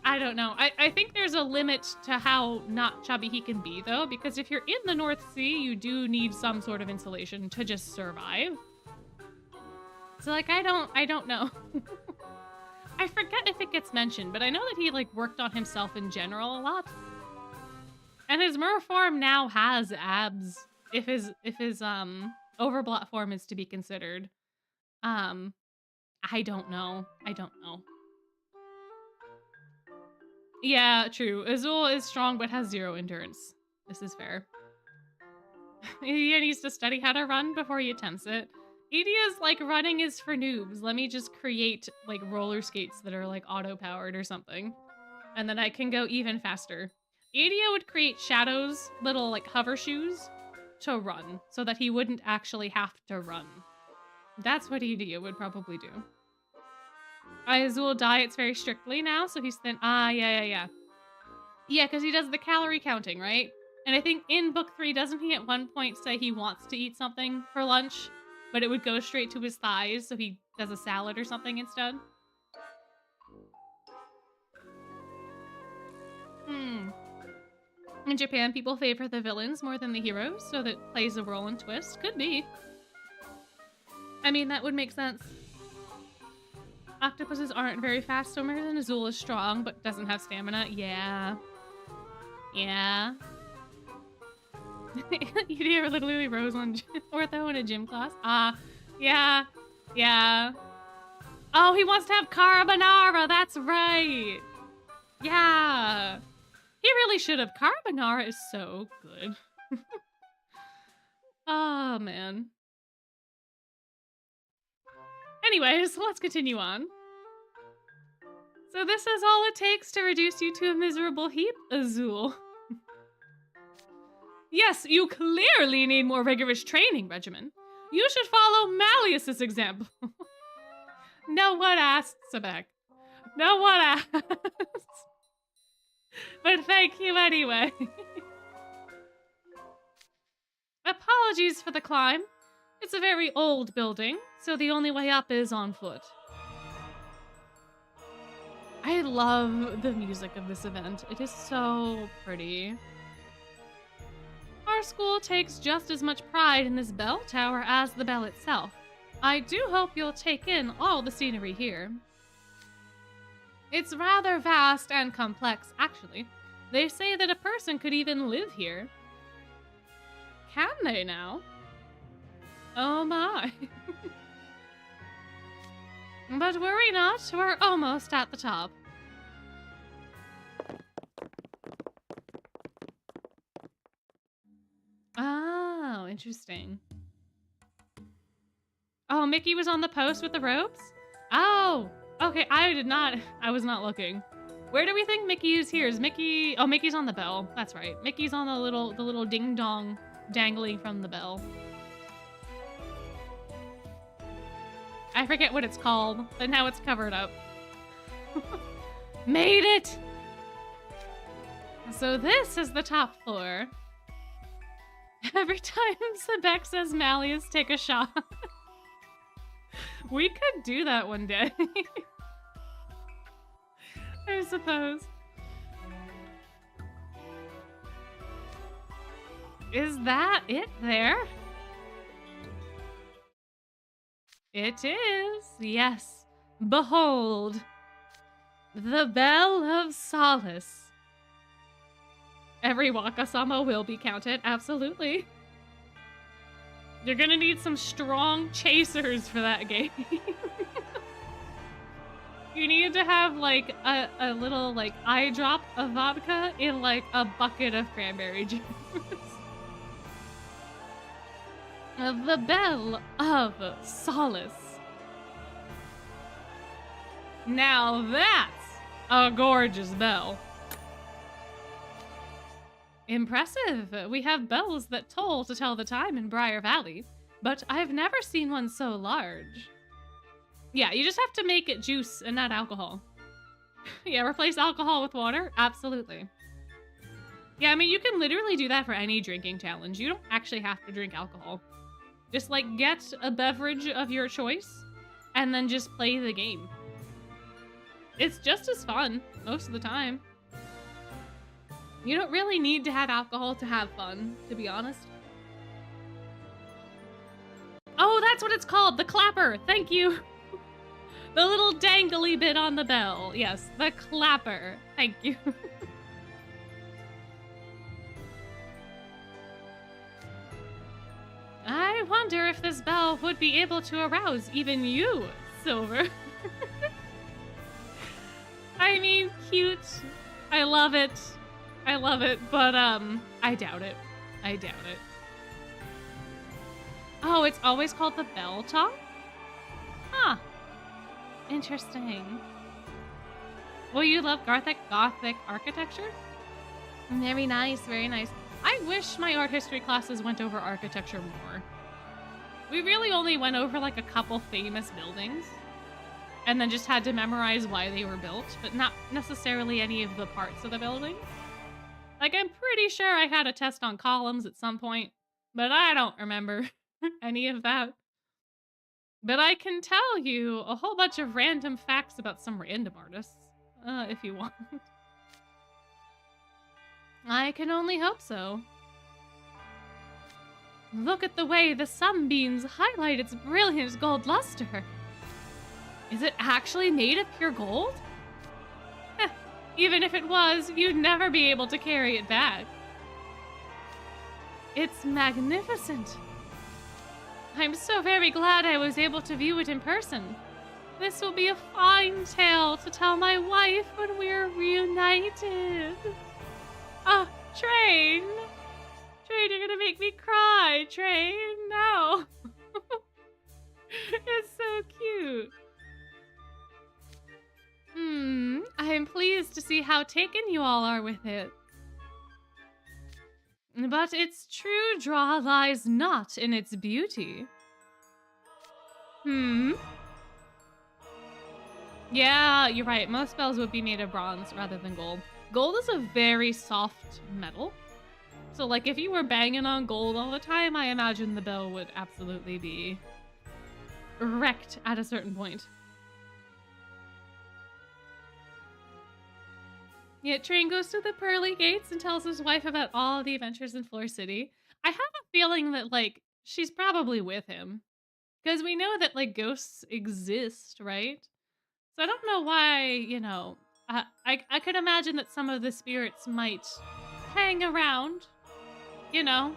I don't know. I think there's a limit to how not chubby he can be, though, because if you're in the North Sea, you do need some sort of insulation to just survive. So, like, I don't know. I forget if it gets mentioned, but I know that he, worked on himself in general a lot. And his mer form now has abs, if his overblot form is to be considered. I don't know. Yeah, true. Azul is strong but has 0 endurance. This is fair. He needs to study how to run before he attempts it. Idia's running is for noobs. Let me just create roller skates that are auto-powered or something. And then I can go even faster. Idia would create Shadow's little hover shoes to run so that he wouldn't actually have to run. That's what Idia would probably do. Azul diets very strictly now, so he's thin. Ah, yeah. Yeah, because he does the calorie counting, right? And I think in book 3, doesn't he at one point say he wants to eat something for lunch, but it would go straight to his thighs, so he does a salad or something instead? Hmm. In Japan, people favor the villains more than the heroes, so that plays a role in twist. Could be. I mean, that would make sense. Octopuses aren't very fast swimmers, and Azul is strong, but doesn't have stamina. Yeah. Yeah. You literally rose on ortho in a gym class. Yeah. Yeah. Oh, he wants to have carbonara. That's right. Yeah. He really should have. Carbonara is so good. Oh, man. Anyways, let's continue on. So this is all it takes to reduce you to a miserable heap, Azul. Yes, you clearly need more rigorous training regimen. You should follow Malleus's example. No one asked, Sebek. No one asked. But thank you anyway. Apologies for the climb. It's a very old building, so the only way up is on foot. I love the music of this event. It is so pretty. Our school takes just as much pride in this bell tower as the bell itself. I do hope you'll take in all the scenery here. It's rather vast and complex, actually. They say that a person could even live here. Can they now? Oh my. But worry not, we're almost at the top. Oh, interesting. Oh, Mickey was on the post with the ropes? Oh, okay, I was not looking. Where do we think Mickey is here? Is Mickey, oh, Mickey's on the bell. That's right. Mickey's on the little ding dong dangling from the bell. I forget what it's called, but now it's covered up. Made it! So this is the top floor. Every time Sebek says Malleus, take a shot. We could do that one day. I suppose. Is that it there? It is, yes. Behold, the Bell of Solace. Every Wakasama will be counted, absolutely. You're gonna need some strong chasers for that game. You need to have like a little like eye drop of vodka in like a bucket of cranberry juice. The Bell of Solace. Now that's a gorgeous bell. Impressive. We have bells that toll to tell the time in Briar Valley, but I've never seen one so large. Yeah, you just have to make it juice and not alcohol. Yeah, replace alcohol with water? Absolutely. Yeah, I mean, you can literally do that for any drinking challenge. You don't actually have to drink alcohol. Just, like, get a beverage of your choice and then just play the game. It's just as fun most of the time. You don't really need to have alcohol to have fun, to be honest. Oh, that's what it's called! The clapper! Thank you! The little dangly bit on the bell. Yes, the clapper. Thank you. I wonder if this bell would be able to arouse even you, Silver. I mean, cute. I love it. I love it, but, I doubt it. I doubt it. Oh, it's always called the Bell Top? Huh. Interesting. Well, you love Gothic architecture? Very nice, very nice. I wish my art history classes went over architecture more. We really only went over like a couple famous buildings and then just had to memorize why they were built, but not necessarily any of the parts of the building. Like, I'm pretty sure I had a test on columns at some point, but I don't remember any of that. But I can tell you a whole bunch of random facts about some random artists, if you want. I can only hope so. Look at the way the sunbeams highlight its brilliant gold luster. Is it actually made of pure gold? Heh, even if it was, you'd never be able to carry it back. It's magnificent. I'm so very glad I was able to view it in person. This will be a fine tale to tell my wife when we're reunited. Oh, Train! Train, you're gonna make me cry, Train! No! It's so cute. I'm pleased to see how taken you all are with it. But its true draw lies not in its beauty. Yeah, you're right. Most bells would be made of bronze rather than gold. Gold is a very soft metal. So, like, if you were banging on gold all the time, I imagine the bell would absolutely be wrecked at a certain point. Yet Train goes to the pearly gates and tells his wife about all the adventures in Fleur City. I have a feeling that, like, she's probably with him. Because we know that, like, ghosts exist, right? So I don't know why, you know, I could imagine that some of the spirits might hang around, you know,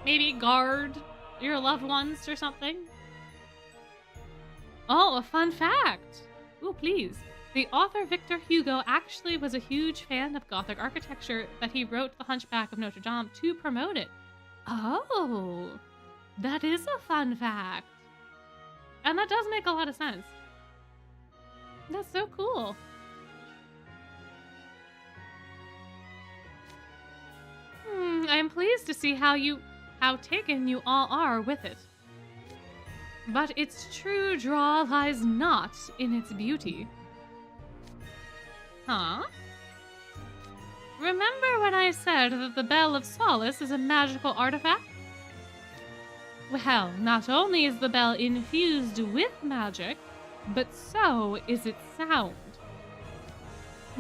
maybe guard your loved ones or something. Oh, a fun fact. Ooh, please. The author Victor Hugo actually was a huge fan of Gothic architecture, that he wrote The Hunchback of Notre Dame to promote it. Oh, that is a fun fact. And that does make a lot of sense. That's so cool. I'm pleased to see how taken you all are with it. But its true draw lies not in its beauty. Huh? Remember when I said that the Bell of Solace is a magical artifact? Well, not only is the bell infused with magic, but so is its sound.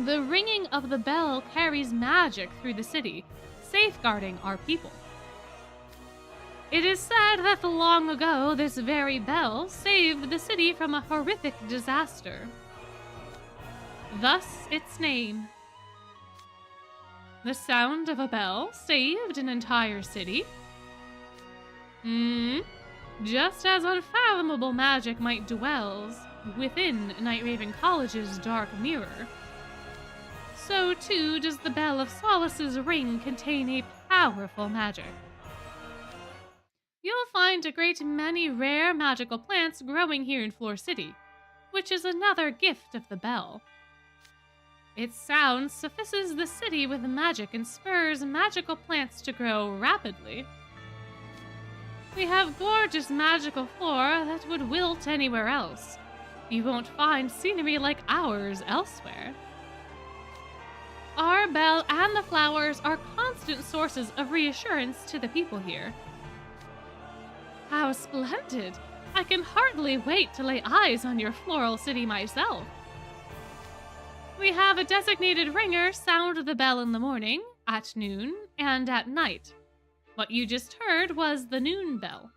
The ringing of the bell carries magic through the city, safeguarding our people. It is said that long ago this very bell saved the city from a horrific disaster. Thus its name. The sound of a bell saved an entire city? Just as unfathomable magic might dwell within Night Raven College's dark mirror, so too does the Bell of Solace's ring contain a powerful magic. You'll find a great many rare magical plants growing here in Fleur City, which is another gift of the bell. Its sound suffices the city with magic and spurs magical plants to grow rapidly. We have gorgeous magical flora that would wilt anywhere else. You won't find scenery like ours elsewhere. Our bell and the flowers are constant sources of reassurance to the people here. How splendid! I can hardly wait to lay eyes on your floral city myself. We have a designated ringer sound the bell in the morning, at noon, and at night. What you just heard was the noon bell.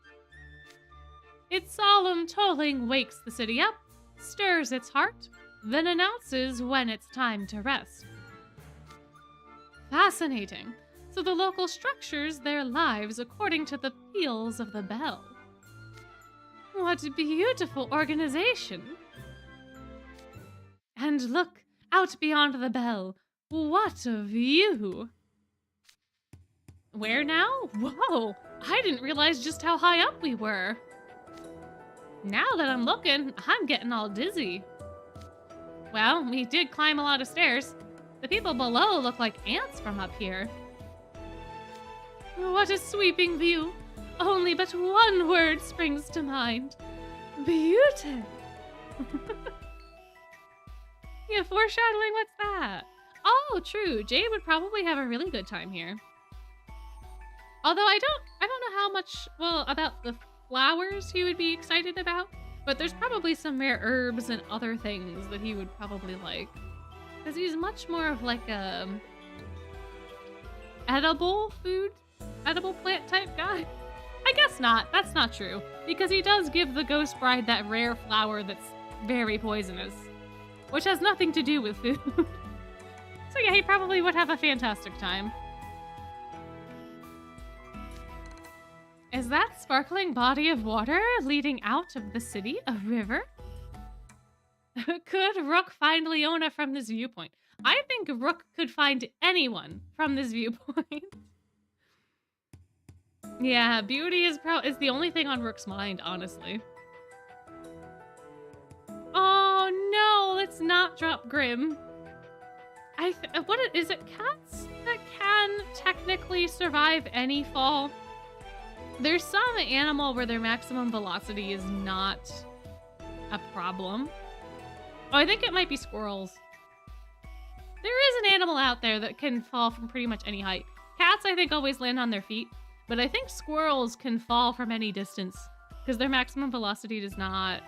Its solemn tolling wakes the city up, stirs its heart, then announces when it's time to rest. Fascinating. So the local structures their lives according to the peals of the bell. What a beautiful organization. And look, out beyond the bell, what a view. Where now? Whoa, I didn't realize just how high up we were. Now that I'm looking, I'm getting all dizzy. Well, we did climb a lot of stairs. The people below look like ants from up here. What a sweeping view. Only but one word springs to mind. Beauty. You're foreshadowing, what's that? Oh, true. Jade would probably have a really good time here. Although I don't know how much, well, about the flowers he would be excited about, but there's probably some rare herbs and other things that he would probably like. Because he's much more of like a edible plant type guy. I guess not. That's not true. Because he does give the Ghost Bride that rare flower that's very poisonous, which has nothing to do with food. So yeah, he probably would have a fantastic time. Is that sparkling body of water leading out of the city a river? Could Rook find Leona from this viewpoint? I think Rook could find anyone from this viewpoint. Yeah, beauty is the only thing on Rook's mind, honestly. Oh no, let's not drop Grim. What is it? Cats that can technically survive any fall? There's some animal where their maximum velocity is not a problem. Oh, I think it might be squirrels. There is an animal out there that can fall from pretty much any height. Cats, I think, always land on their feet, but I think squirrels can fall from any distance because their maximum velocity does not...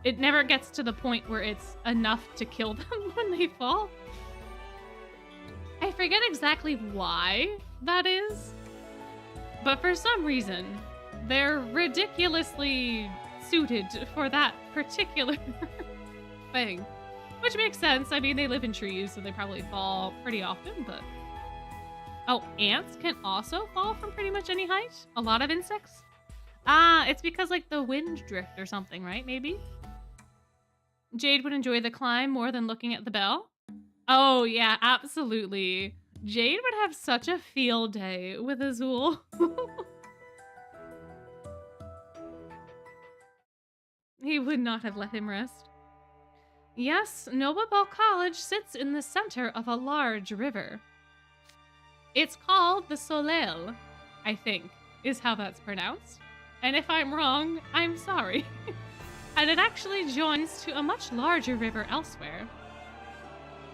It never gets to the point where it's enough to kill them when they fall. I forget exactly why that is, but for some reason, they're ridiculously suited for that particular thing. Which makes sense. I mean, they live in trees, so they probably fall pretty often, but... Oh, ants can also fall from pretty much any height? A lot of insects? Ah, it's because, like, the wind drift or something, right? Maybe? Jade would enjoy the climb more than looking at the bell? Oh, yeah, absolutely. Jade would have such a field day with Azul. He would not have let him rest. Yes, Nova Ball College sits in the center of a large river. It's called the Soleil, I think, is how that's pronounced. And if I'm wrong, I'm sorry. And it actually joins to a much larger river elsewhere.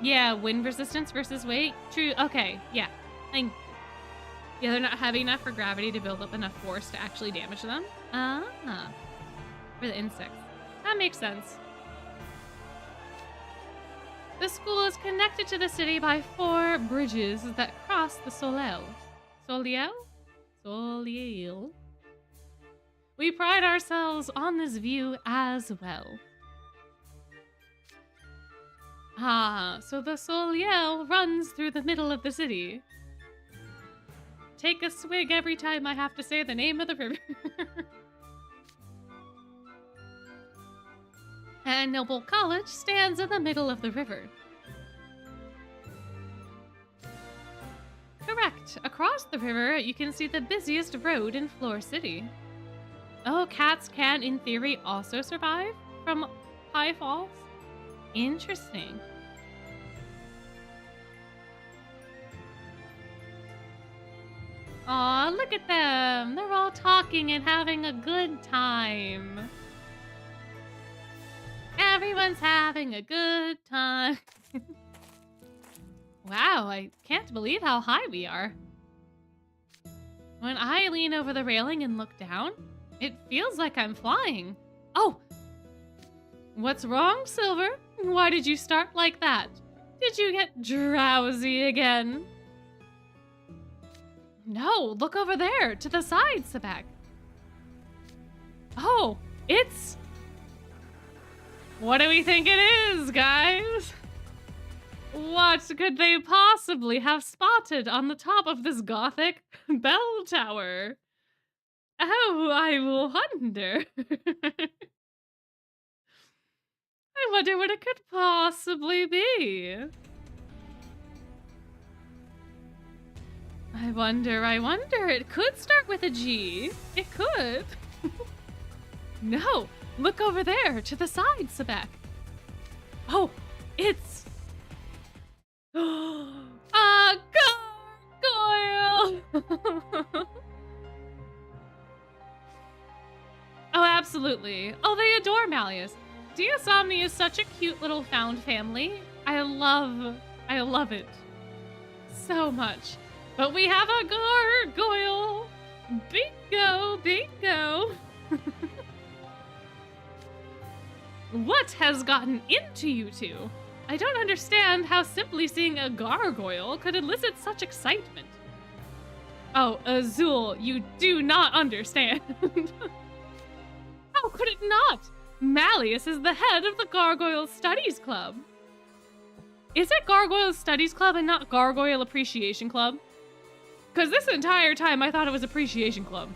Yeah, wind resistance versus weight. True, okay, yeah. Yeah, they're not heavy enough for gravity to build up enough force to actually damage them. Ah, for the insects. That makes sense. The school is connected to the city by 4 bridges that cross the Soleil. Soleil? Soleil. We pride ourselves on this view as well. Ah, so the Soleil runs through the middle of the city. Take a swig every time I have to say the name of the river. And Noble College stands in the middle of the river. Correct. Across the river, you can see the busiest road in Fleur City. Oh, cats can, in theory, also survive from high falls? Interesting. Aw, look at them. They're all talking and having a good time. Everyone's having a good time. Wow, I can't believe how high we are. When I lean over the railing and look down, it feels like I'm flying. Oh! What's wrong, Silver? Why did you start like that? Did you get drowsy again? No, look over there, to the side, Sabak. Oh, it's... What do we think it is, guys? What could they possibly have spotted on the top of this gothic bell tower? Oh, I wonder. I wonder what it could possibly be. I wonder. It could start with a G. It could. No, look over there to the side, Sabak. Oh, it's... a gargoyle! Oh, absolutely. Oh, they adore Malleus. Deosomni is such a cute little found family. I love it so much. But we have a gargoyle. Bingo, bingo. What has gotten into you two? I don't understand how simply seeing a gargoyle could elicit such excitement. Oh, Azul, you do not understand. How could it not? Malleus is the head of the Gargoyle Studies Club. Is it Gargoyle Studies Club and not Gargoyle Appreciation Club? Because this entire time I thought it was Appreciation Club.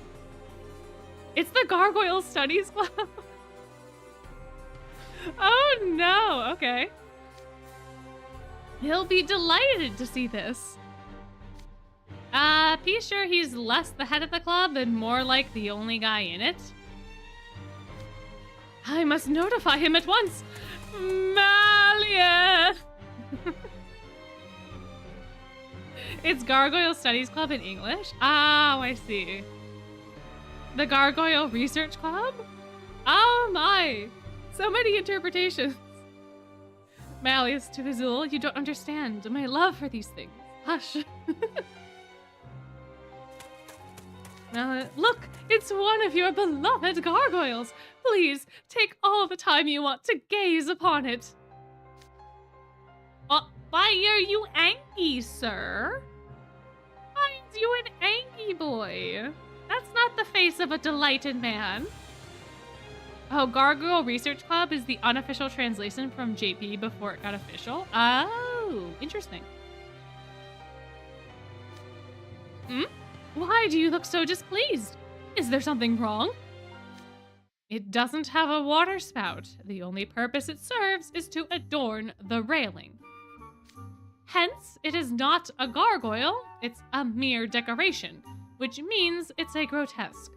It's the Gargoyle Studies Club? Oh no, okay. He'll be delighted to see this. Be sure he's less the head of the club and more like the only guy in it. I must notify him at once. Malleus! It's Gargoyle Studies Club in English? Oh, I see. The Gargoyle Research Club? Oh my! So many interpretations. Malleus to Azul, you don't understand my love for these things. Hush. Look, it's one of your beloved gargoyles. Please, take all the time you want to gaze upon it. Why are you angry, sir? Why is you an angry boy? That's not the face of a delighted man. Oh, Gargoyle Research Club is the unofficial translation from JP before it got official. Oh, interesting. Why do you look so displeased? Is there something wrong? It doesn't have a water spout. The only purpose it serves is to adorn the railing. Hence, it is not a gargoyle, it's a mere decoration, which means it's a grotesque.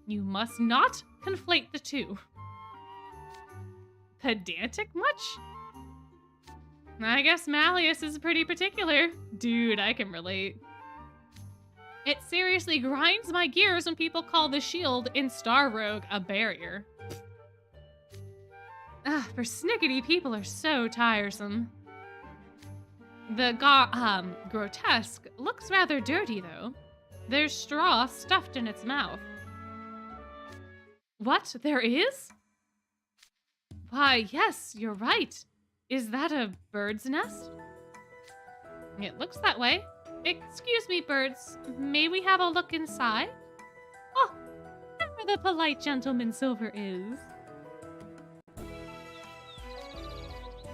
You must not conflate the two. Pedantic much? I guess Malleus is pretty particular. Dude, I can relate. It seriously grinds my gears when people call the shield in Star Rogue a barrier. Persnickety people are so tiresome. The grotesque looks rather dirty, though. There's straw stuffed in its mouth. What? There is? Why, yes, you're right. Is that a bird's nest? It looks that way. Excuse me, birds. May we have a look inside? Oh, there the polite gentleman Silver is.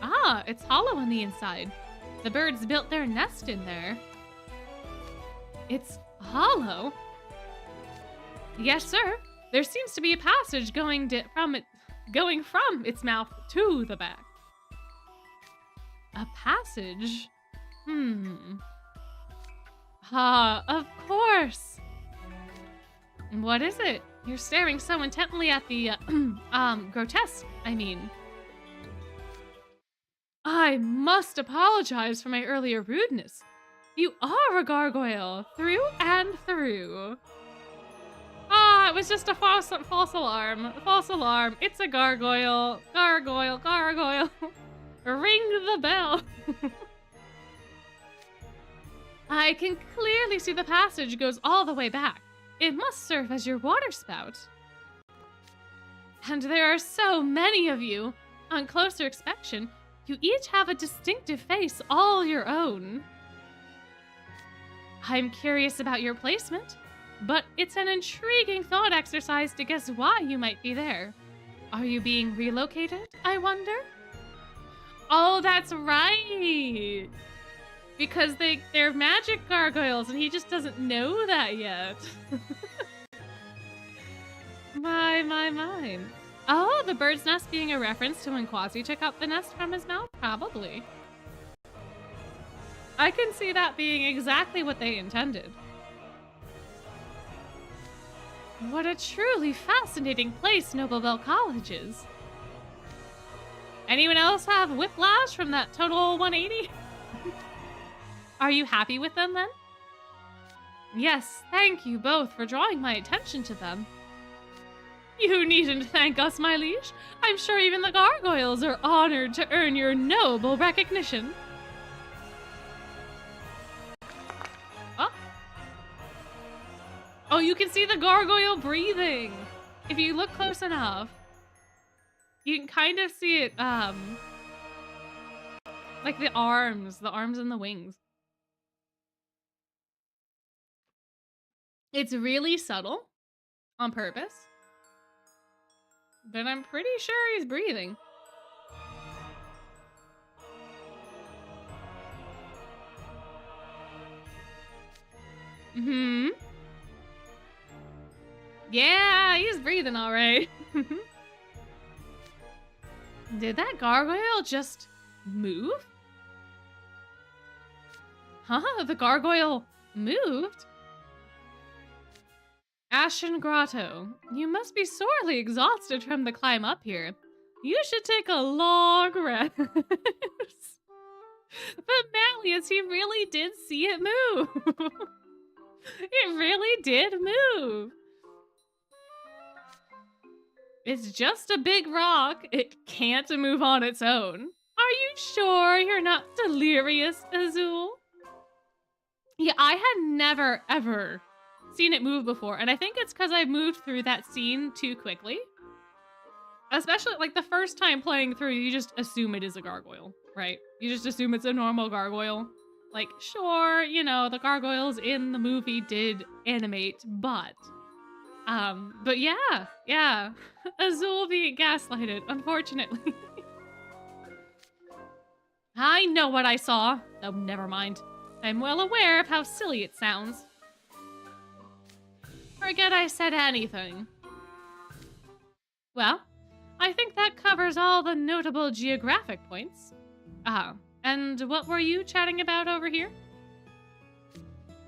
Ah, it's hollow on the inside. The birds built their nest in there. It's hollow? Yes, sir. There seems to be a passage going from its mouth to the back. A passage? Of course. What is it? You're staring so intently at the, grotesque, I mean. I must apologize for my earlier rudeness. You are a gargoyle, through and through. It was just a false alarm. False alarm. It's a gargoyle. Gargoyle, gargoyle. Ring the bell. I can clearly see the passage goes all the way back. It must serve as your water spout. And there are so many of you. On closer inspection, you each have a distinctive face all your own. I'm curious about your placement, but it's an intriguing thought exercise to guess why you might be there. Are you being relocated, I wonder? Oh, that's right! Because they're magic gargoyles and he just doesn't know that yet. My. Oh, the bird's nest being a reference to when Quasi took out the nest from his mouth? Probably. I can see that being exactly what they intended. What a truly fascinating place Noble Bell College is. Anyone else have whiplash from that total 180? Are you happy with them then? Yes, thank you both for drawing my attention to them. You needn't thank us, my liege. I'm sure even the gargoyles are honored to earn your noble recognition. Oh. Oh, you can see the gargoyle breathing. If you look close enough, you can kind of see it, like the arms and the wings. It's really subtle on purpose, but I'm pretty sure he's breathing. Yeah, he's breathing all right. Did that gargoyle just move? Huh? The gargoyle moved? Ashen Grotto, you must be sorely exhausted from the climb up here. You should take a long rest. But Malleus, he really did see it move. It really did move. It's just a big rock. It can't move on its own. Are you sure you're not delirious, Azul? Yeah, I had never, ever seen it move before, and I think it's because I moved through that scene too quickly. Especially, like, the first time playing through, you just assume it is a gargoyle, right? You just assume it's a normal gargoyle. Like, sure, you know, the gargoyles in the movie did animate, but yeah. Azul being gaslighted, unfortunately. I know what I saw. Oh, never mind. I'm well aware of how silly it sounds. Forget I said anything. Well, I think that covers all the notable geographic points. And what were you chatting about over here?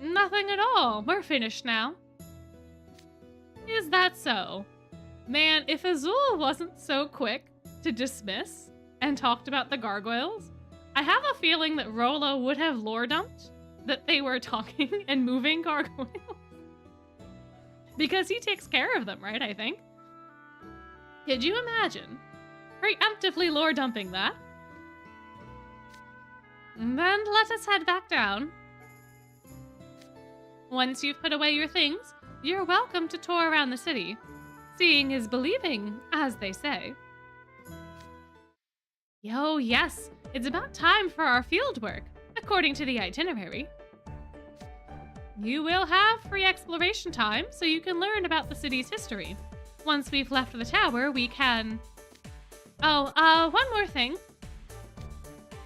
Nothing at all. We're finished now. Is that so? Man, if Azul wasn't so quick to dismiss and talked about the gargoyles, I have a feeling that Rolo would have lore dumped that they were talking and moving gargoyles. Because he takes care of them, right, I think? Could you imagine preemptively lore dumping that? And then let us head back down. Once you've put away your things, you're welcome to tour around the city. Seeing is believing, as they say. Yo, yes, it's about time for our field work, according to the itinerary. You will have free exploration time, so you can learn about the city's history. Once we've left the tower, we can... Oh, one more thing.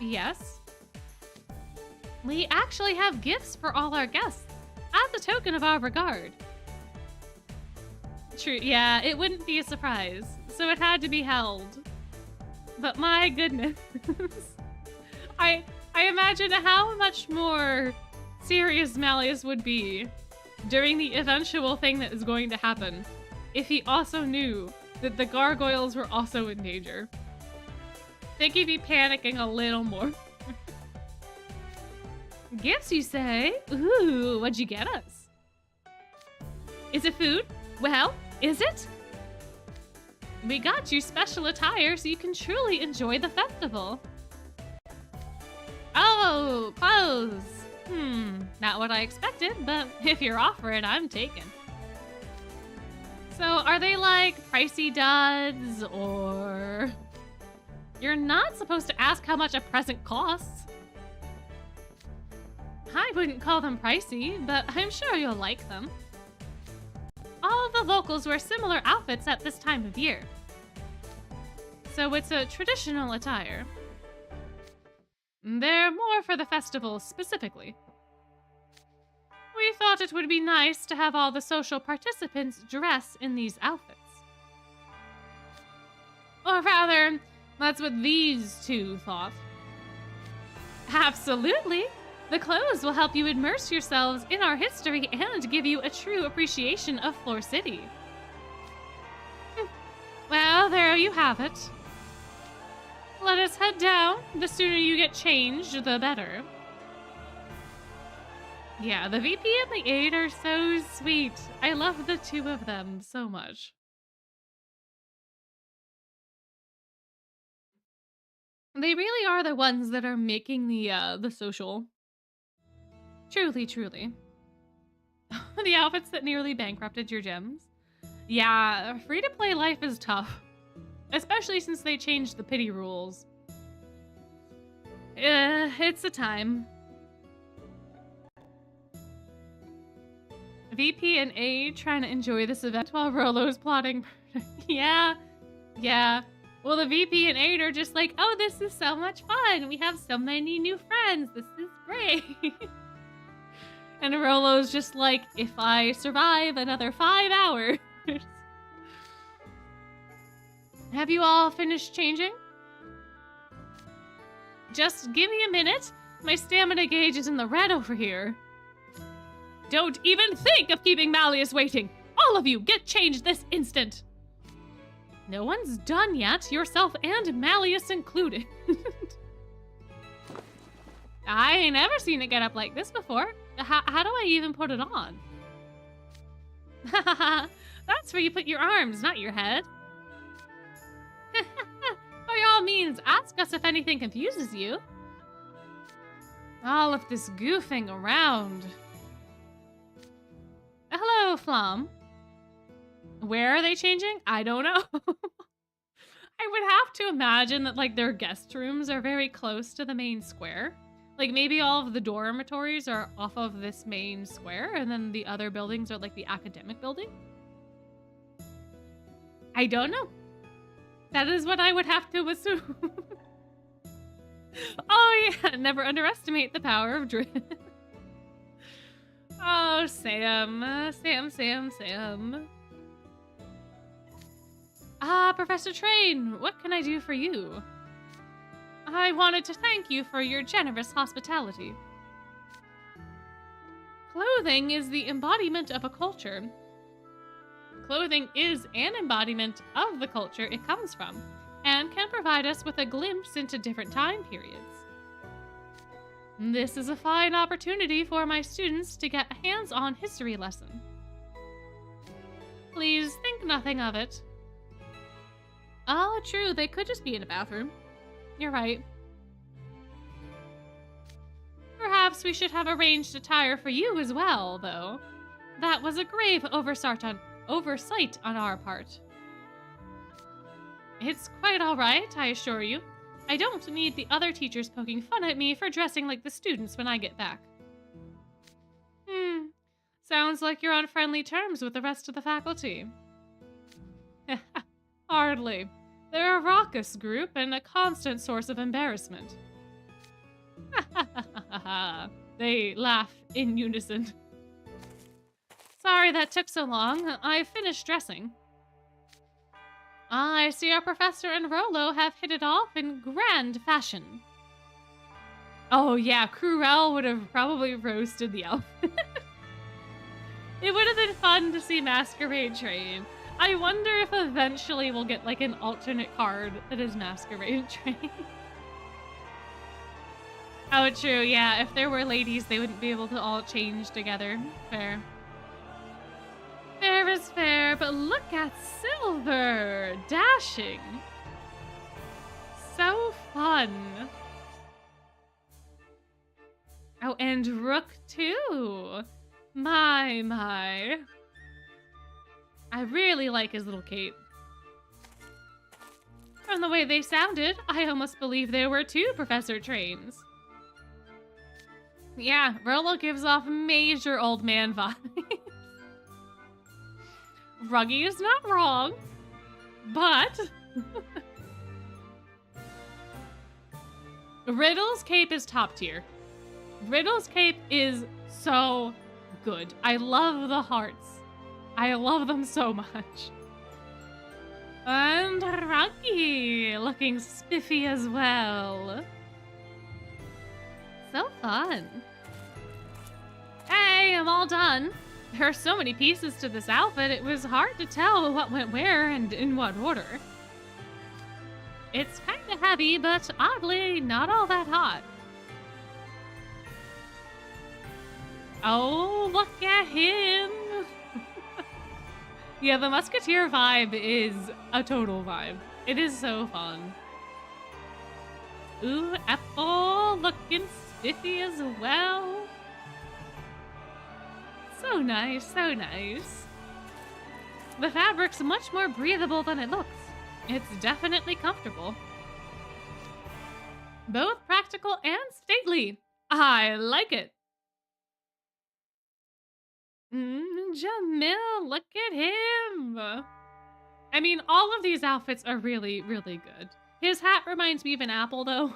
Yes? We actually have gifts for all our guests, as a token of our regard. True, yeah, it wouldn't be a surprise, so it had to be held. But my goodness. I imagine how much more serious Malleus would be during the eventual thing that is going to happen if he also knew that the gargoyles were also in danger. I think he'd be panicking a little more. Gifts, you say? Ooh, what'd you get us? Is it food? Well, is it? We got you special attire so you can truly enjoy the festival. Oh, clothes. Not what I expected, but if you're offering, I'm taken. So are they like pricey duds, or... You're not supposed to ask how much a present costs. I wouldn't call them pricey, but I'm sure you'll like them. All the locals wear similar outfits at this time of year. So it's a traditional attire. They're more for the festival specifically. We thought it would be nice to have all the social participants dress in these outfits. Or rather, that's what these two thought. Absolutely! The clothes will help you immerse yourselves in our history and give you a true appreciation of Fleur City. Well, there you have it. Let us head down. The sooner you get changed, the better. Yeah, the VP and the aide are so sweet. I love the two of them so much. They really are the ones that are making the social. Truly, truly. The outfits that nearly bankrupted your gems. Yeah, free-to-play life is tough. Especially since they changed the pity rules. It's a time. VP and A trying to enjoy this event while Rolo's plotting. Yeah. Well, the VP and A are just like, oh, this is so much fun. We have so many new friends. This is great. And Rolo's just like, if I survive another 5 hours. Have you all finished changing? Just give me a minute. My stamina gauge is in the red over here. Don't even think of keeping Malleus waiting. All of you, get changed this instant. No one's done yet, yourself and Malleus included. I ain't never seen it get up like this before. How do I even put it on? That's where you put your arms, not your head. By all means, ask us if anything confuses you. All of this goofing around. Hello, Flom. Where are they changing? I don't know. I would have to imagine that, like, their guest rooms are very close to the main square. Like, maybe all of the dormitories are off of this main square, and then the other buildings are, like, the academic building. I don't know. That is what I would have to assume. Oh, yeah. Never underestimate the power of drift. Oh, Sam. Sam. Ah, Professor Train, what can I do for you? I wanted to thank you for your generous hospitality. Clothing is the embodiment of a culture. Clothing is an embodiment of the culture it comes from, and can provide us with a glimpse into different time periods. This is a fine opportunity for my students to get a hands-on history lesson. Please think nothing of it. Oh, true, they could just be in a bathroom. You're right. Perhaps we should have arranged attire for you as well, though. That was a grave oversight on our part. It's quite all right, I assure you. I don't need the other teachers poking fun at me for dressing like the students when I get back. Sounds like you're on friendly terms with the rest of the faculty. Hardly. They're a raucous group and a constant source of embarrassment. They laugh in unison. Sorry that took so long. I finished dressing. I see our professor and Rolo have hit it off in grand fashion. Oh yeah, Cruel would have probably roasted the outfit. It would have been fun to see Masquerade Train. I wonder if eventually we'll get like an alternate card that is Masquerade Train. Oh, true, yeah. If there were ladies, they wouldn't be able to all change together. Fair. Fair is fair, but look at Silver! Dashing! So fun! Oh, and Rook too! My. I really like his little cape. From the way they sounded, I almost believe there were 2 Professor Trains. Yeah, Rolo gives off major old man vibes. Ruggy is not wrong, but... Riddle's cape is top tier. Riddle's cape is so good. I love the hearts. I love them so much. And Ruggy looking spiffy as well. So fun. Hey, I'm all done. There are so many pieces to this outfit, it was hard to tell what went where and in what order. It's kinda heavy, but oddly not all that hot. Oh, look at him! Yeah, the Musketeer vibe is a total vibe. It is so fun. Ooh, apple looking spiffy as well. So nice, so nice. The fabric's much more breathable than it looks. It's definitely comfortable. Both practical and stately. I like it. Jamil, look at him. I mean, all of these outfits are really, really good. His hat reminds me of an apple, though.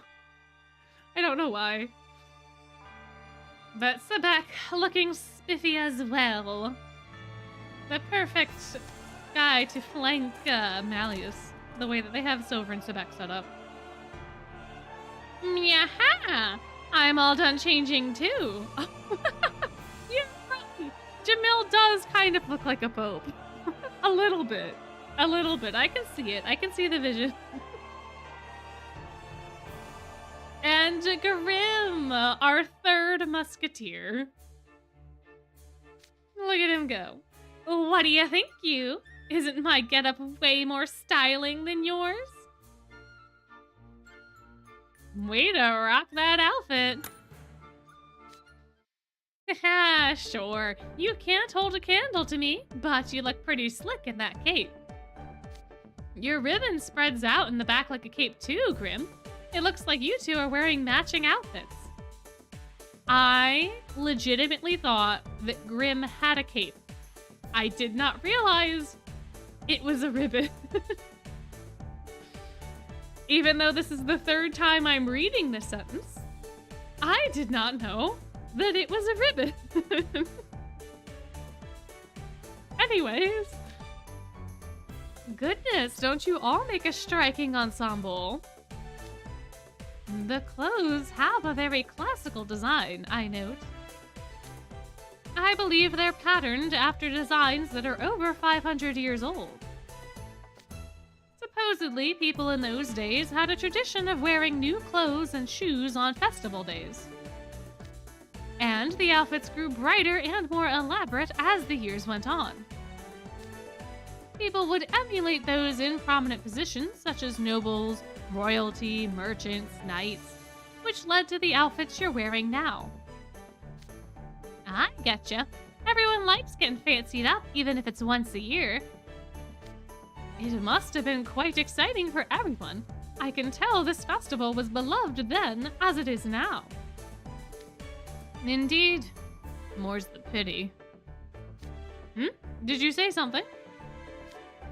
I don't know why. But Sebek looking spiffy as well. The perfect guy to flank Malleus, the way that they have Silver and Sebek set up. Yaha! I'm all done changing too. You're right. Jamil does kind of look like a pope. A little bit. A little bit. I can see it. I can see the vision. And Grim, our third musketeer. Look at him go. What do you think, you? Isn't my getup way more styling than yours? Way to rock that outfit. Sure, you can't hold a candle to me, but you look pretty slick in that cape. Your ribbon spreads out in the back like a cape too, Grim. It looks like you two are wearing matching outfits. I legitimately thought that Grim had a cape. I did not realize it was a ribbon. Even though this is the third time I'm reading this sentence, I did not know that it was a ribbon. Anyways. Goodness, don't you all make a striking ensemble? The clothes have a very classical design, I note. I believe they're patterned after designs that are over 500 years old. Supposedly, people in those days had a tradition of wearing new clothes and shoes on festival days. And the outfits grew brighter and more elaborate as the years went on. People would emulate those in prominent positions, such as nobles, royalty, merchants, knights, which led to the outfits you're wearing now. I getcha. Everyone likes getting fancied up, even if it's once a year. It must have been quite exciting for everyone. I can tell this festival was beloved then as it is now. Indeed. More's the pity. Did you say something?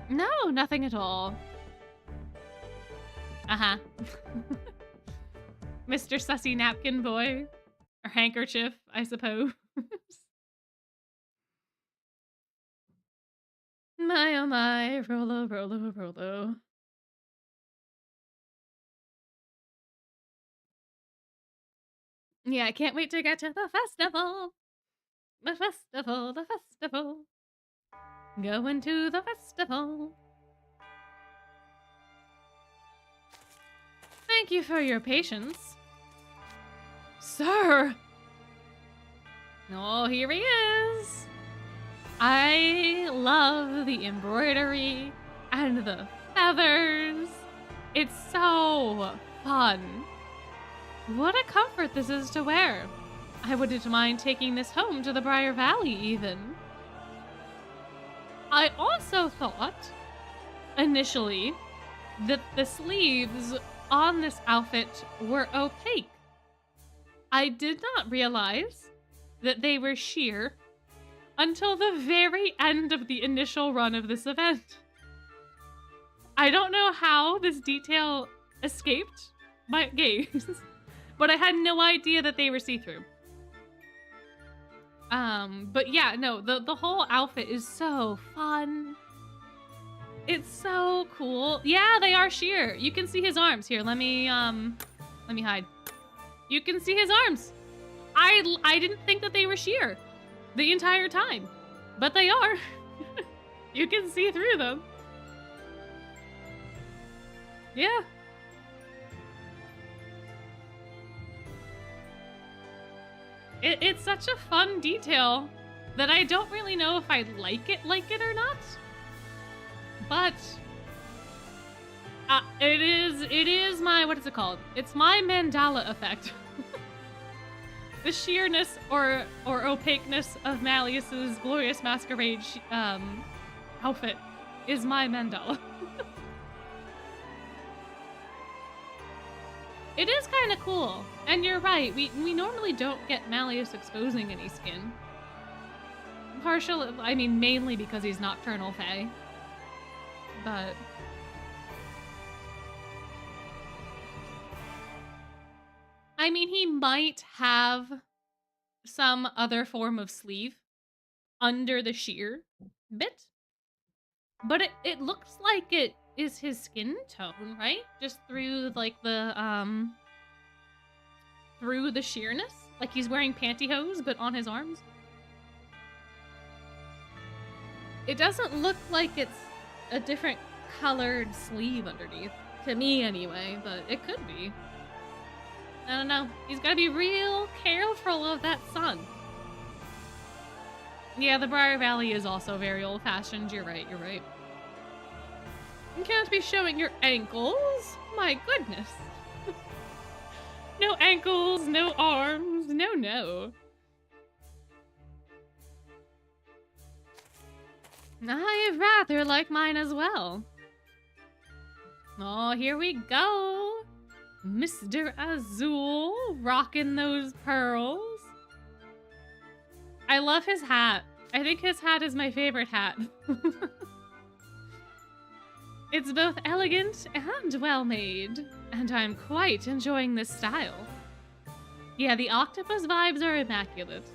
No, nothing at all. Uh-huh. Mr. Sussy Napkin Boy. Or handkerchief, I suppose. My oh my, Rolo, Rolo, Rolo. Yeah, I can't wait to get to the festival. The festival, the festival. Going to the festival. Thank you for your patience. Sir! Oh, here he is. I love the embroidery and the feathers. It's so fun. What a comfort this is to wear. I wouldn't mind taking this home to the Briar Valley, even. I also thought, initially, that the sleeves on this outfit were opaque. I did not realize that they were sheer until the very end of the initial run of this event. I don't know how this detail escaped my gaze, but I had no idea that they were see-through. But yeah, no, the whole outfit is so fun. It's so cool. Yeah, they are sheer. You can see his arms. Here, let me hide. You can see his arms. I didn't think that they were sheer the entire time, but they are. You can see through them. Yeah. It's such a fun detail that I don't really know if I like it or not. But It is my, what is it called? It's my mandala effect. The sheerness or opaqueness of Malleus's glorious masquerade outfit is my mandala. It is kind of cool, and you're right. We normally don't get Malleus exposing any skin. I mean, mainly because he's Nocturnal Fae, but I mean, he might have some other form of sleeve under the sheer bit, but it looks like it is his skin tone, right? Just through like through the sheerness, like he's wearing pantyhose but on his arms. It doesn't look like it's a different colored sleeve underneath, to me anyway, but it could be. I don't know. He's got to be real careful of that sun. Yeah, the Briar Valley is also very old-fashioned. You're right, you're right. You can't be showing your ankles. My goodness. No ankles, no arms, no. I rather like mine as well. Oh, here we go. Mr. Azul rocking those pearls. I love his hat. I think his hat is my favorite hat. It's both elegant and well made, and I'm quite enjoying this style. Yeah, the octopus vibes are immaculate.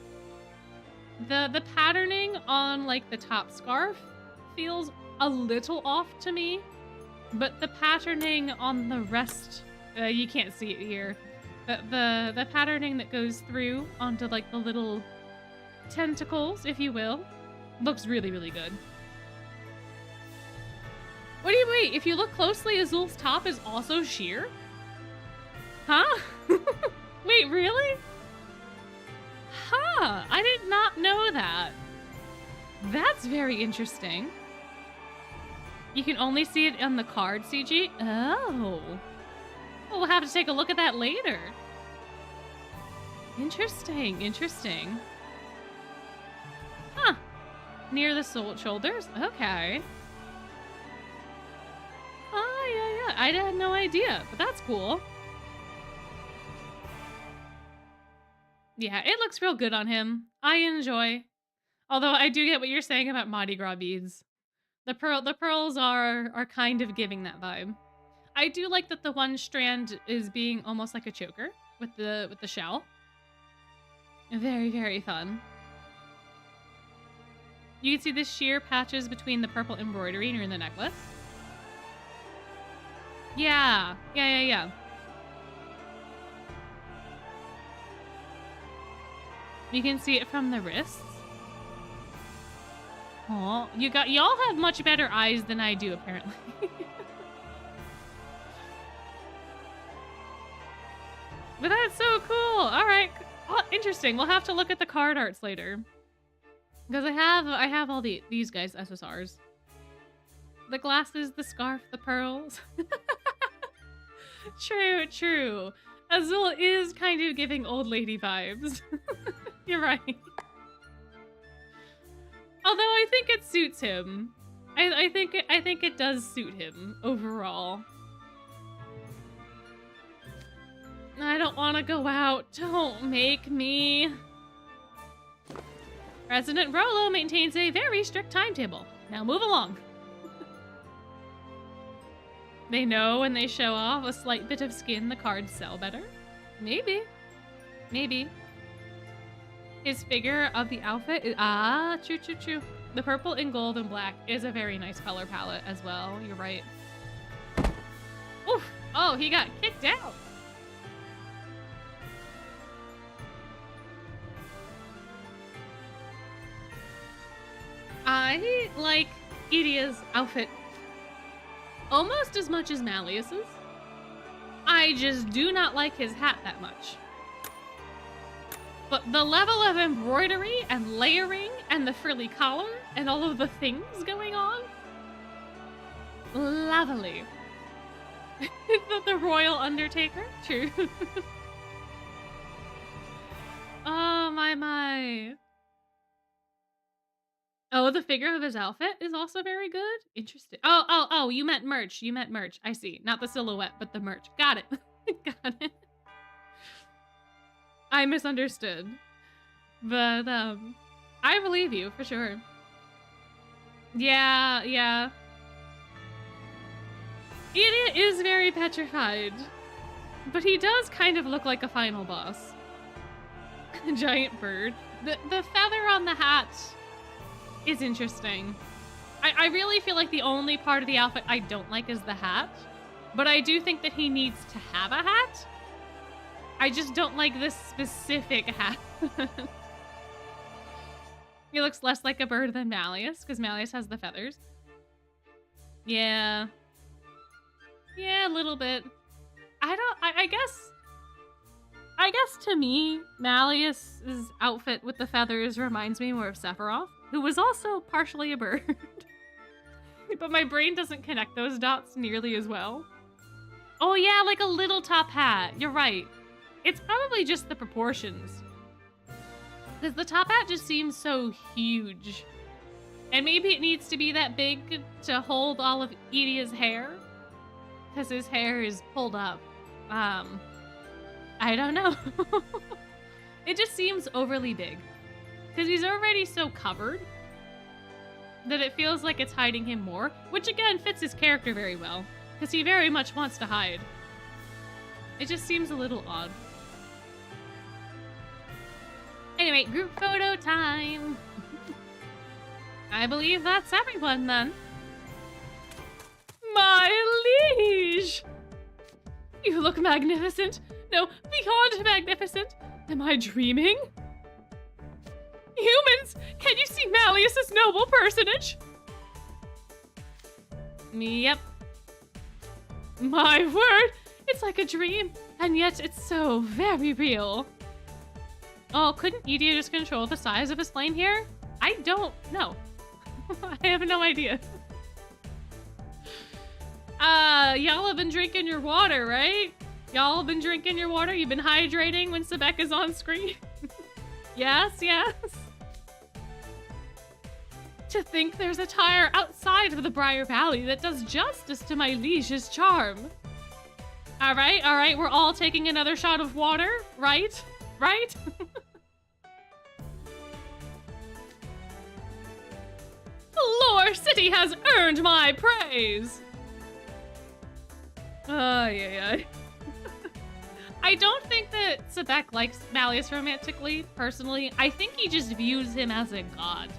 The patterning on like the top scarf feels a little off to me, but the patterning on the rest, you can't see it here, but the patterning that goes through onto like the little tentacles, if you will, looks really, really good. What do you mean? If you look closely, Azul's top is also sheer? Huh? Wait, really? Huh, I did not know that. That's very interesting. You can only see it on the card CG? Oh. Well, we'll have to take a look at that later. Interesting. Huh. Near the shoulders? Okay. Oh, yeah. I had no idea, but that's cool. Yeah, it looks real good on him. I enjoy. Although I do get what you're saying about Mardi Gras beads. The pearls are kind of giving that vibe. I do like that the one strand is being almost like a choker with the shell. Very, very fun. You can see the sheer patches between the purple embroidery near the necklace. Yeah. You can see it from the wrists. Oh, y'all have much better eyes than I do, apparently. But that's so cool. All right. Oh, interesting. We'll have to look at the card arts later. Because I have all these guys SSRs. The glasses, the scarf, the pearls. True. Azul is kind of giving old lady vibes. You're right. Although I think it suits him. I think it does suit him overall. I don't want to go out. Don't make me. President Rolo maintains a very strict timetable. Now move along. They know when they show off a slight bit of skin, the cards sell better. Maybe. His figure of the outfit is, true. The purple and gold and black is a very nice color palette as well. You're right. Oof. Oh, he got kicked out. I like Iria's outfit almost as much as Malleus's. I just do not like his hat that much. But the level of embroidery and layering and the frilly collar and all of the things going on, lovely. the royal undertaker? True. Oh, my. Oh, the figure of his outfit is also very good. Interesting. Oh, you meant merch. You meant merch. I see. Not the silhouette, but the merch. Got it. Got it. I misunderstood. But, I believe you, for sure. Yeah. It is very petrified. But he does kind of look like a final boss. A giant bird. The feather on the hat is interesting. I really feel like the only part of the outfit I don't like is the hat. But I do think that he needs to have a hat. I just don't like this specific hat. He looks less like a bird than Malleus, because Malleus has the feathers. Yeah. Yeah, a little bit. I guess to me, Malleus's outfit with the feathers reminds me more of Sephiroth, who was also partially a bird. But my brain doesn't connect those dots nearly as well. Oh yeah, like a little top hat. You're right. It's probably just the proportions. Because the top hat just seems so huge. And maybe it needs to be that big to hold all of Edia's hair. Because his hair is pulled up. I don't know. It just seems overly big. Because he's already so covered that it feels like it's hiding him more. Which again fits his character very well. Because he very much wants to hide. It just seems a little odd. Anyway, group photo time. I believe that's everyone then. My liege! You look magnificent. No, beyond magnificent. Am I dreaming? Humans, can you see Malleus's noble personage? Yep. My word, it's like a dream, and yet it's so very real. Oh, couldn't Edia just control the size of his plane here? I don't know. I have no idea. Y'all have been drinking your water, right? Y'all have been drinking your water? You've been hydrating when Sebeka's on screen? Yes. To think there's a tire outside of the Briar Valley that does justice to my liege's charm. All right, we're all taking another shot of water, right? Fleur City has earned my praise. Yeah. I don't think that Sebek likes Malleus romantically, personally. I think he just views him as a god.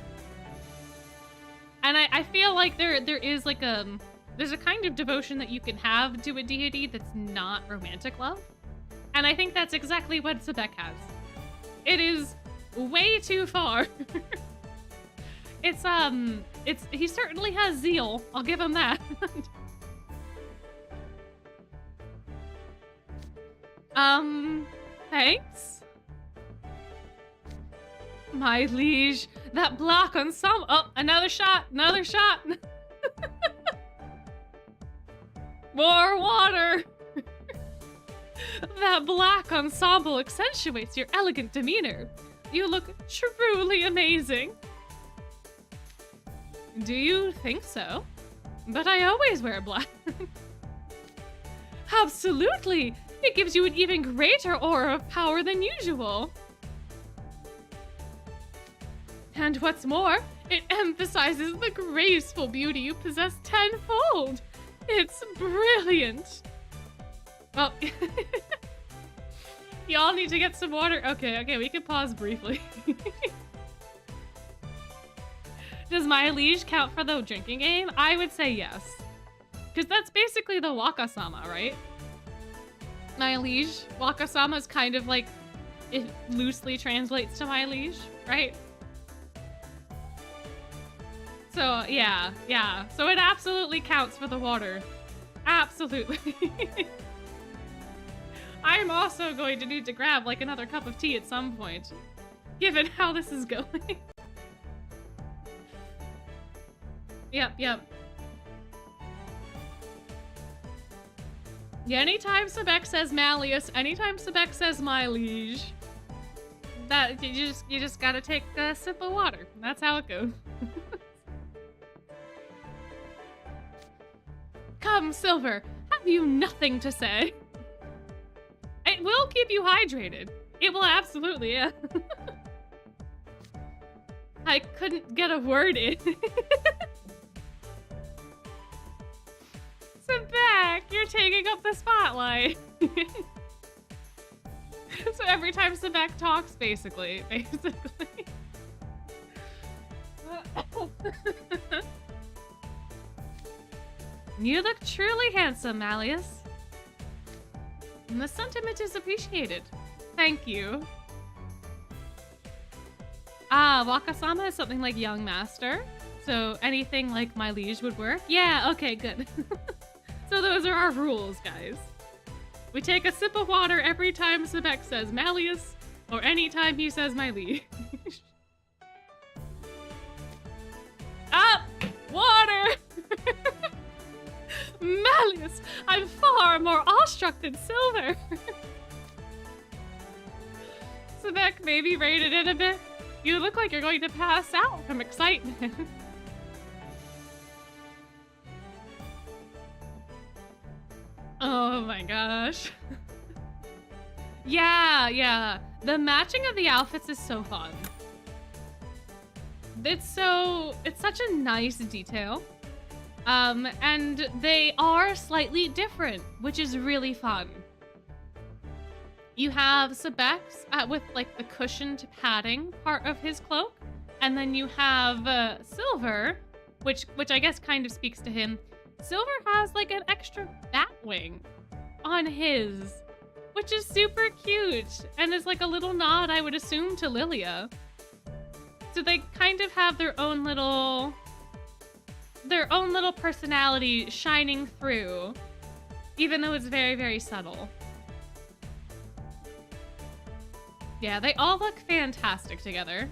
And I feel like there is like there's a kind of devotion that you can have to a deity that's not romantic love. And I think that's exactly what Sebek has. It is way too far. He certainly has zeal. I'll give him that. Thanks? My liege, that black ensemble. Oh, another shot. More water. That black ensemble accentuates your elegant demeanor. You look truly amazing. Do you think so? But I always wear black. Absolutely! It gives you an even greater aura of power than usual. And what's more, it emphasizes the graceful beauty you possess tenfold. It's brilliant. Well, y'all need to get some water. Okay, we can pause briefly. Does my liege count for the drinking game? I would say yes. Because that's basically the Wakasama, right? My liege. Wakasama is kind of like, it loosely translates to my liege, right? So, yeah. So it absolutely counts for the water. Absolutely. I'm also going to need to grab like another cup of tea at some point, given how this is going. Yep. Yeah, anytime Sebek says Malleus, anytime Sebek says my liege, that you just gotta take a sip of water. That's how it goes. Come, Silver, have you nothing to say? It will keep you hydrated. It will absolutely, yeah. I couldn't get a word in. Sebek, you're taking up the spotlight. So every time Sebek talks, basically. You look truly handsome, Malleus. And the sentiment is appreciated. Thank you. Ah, Wakasama is something like young master. So anything like my liege would work. Yeah, okay, good. So those are our rules, guys. We take a sip of water every time Sebek says Malleus, or anytime he says my liege. Ah! Water! Malleus, I'm far more awestruck than Silver. Sebek, maybe rein it in a bit. You look like you're going to pass out from excitement. Oh my gosh. Yeah. The matching of the outfits is so fun. It's such a nice detail. And they are slightly different, which is really fun. You have Sebek's with like the cushioned padding part of his cloak, and then you have Silver, which I guess kind of speaks to him. Silver has like an extra bat wing on his, which is super cute and is like a little nod, I would assume, to Lilia. So they kind of have their own little personality shining through, even though it's very, very subtle. Yeah, they all look fantastic together.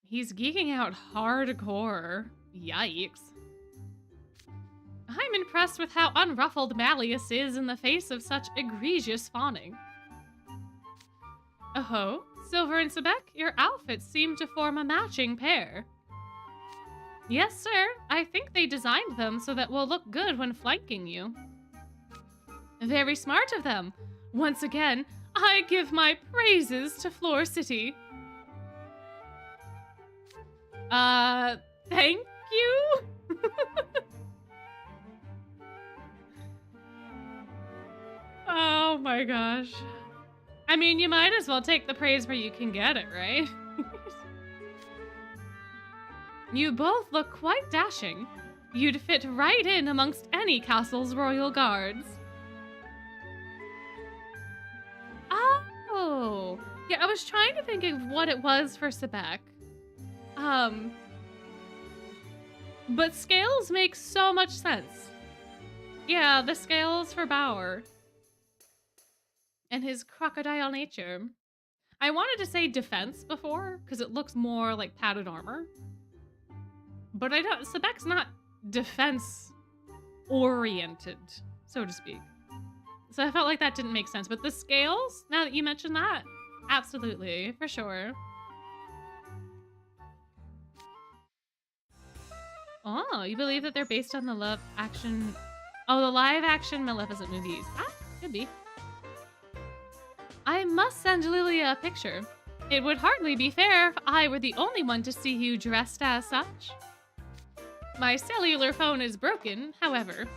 He's geeking out hardcore. Yikes. I'm impressed with how unruffled Malleus is in the face of such egregious fawning. Oh, Silver and Sebek, your outfits seem to form a matching pair. Yes, sir. I think they designed them so that we'll look good when flanking you. Very smart of them. Once again, I give my praises to Fleur City. Thank you? Oh my gosh. I mean, you might as well take the praise where you can get it, right? You both look quite dashing. You'd fit right in amongst any castle's royal guards. Oh, yeah, I was trying to think of what it was for Sebek. But scales make so much sense. Yeah, the scales for Bauer. And his crocodile nature. I wanted to say defense before, because it looks more like padded armor. But I don't, Sebek's not defense-oriented, so to speak. So I felt like that didn't make sense. But the scales, now that you mentioned that, absolutely, for sure. Oh, you believe that they're based on the live action Maleficent movies. Ah, could be. I must send Lilia a picture. It would hardly be fair if I were the only one to see you dressed as such. My cellular phone is broken, however.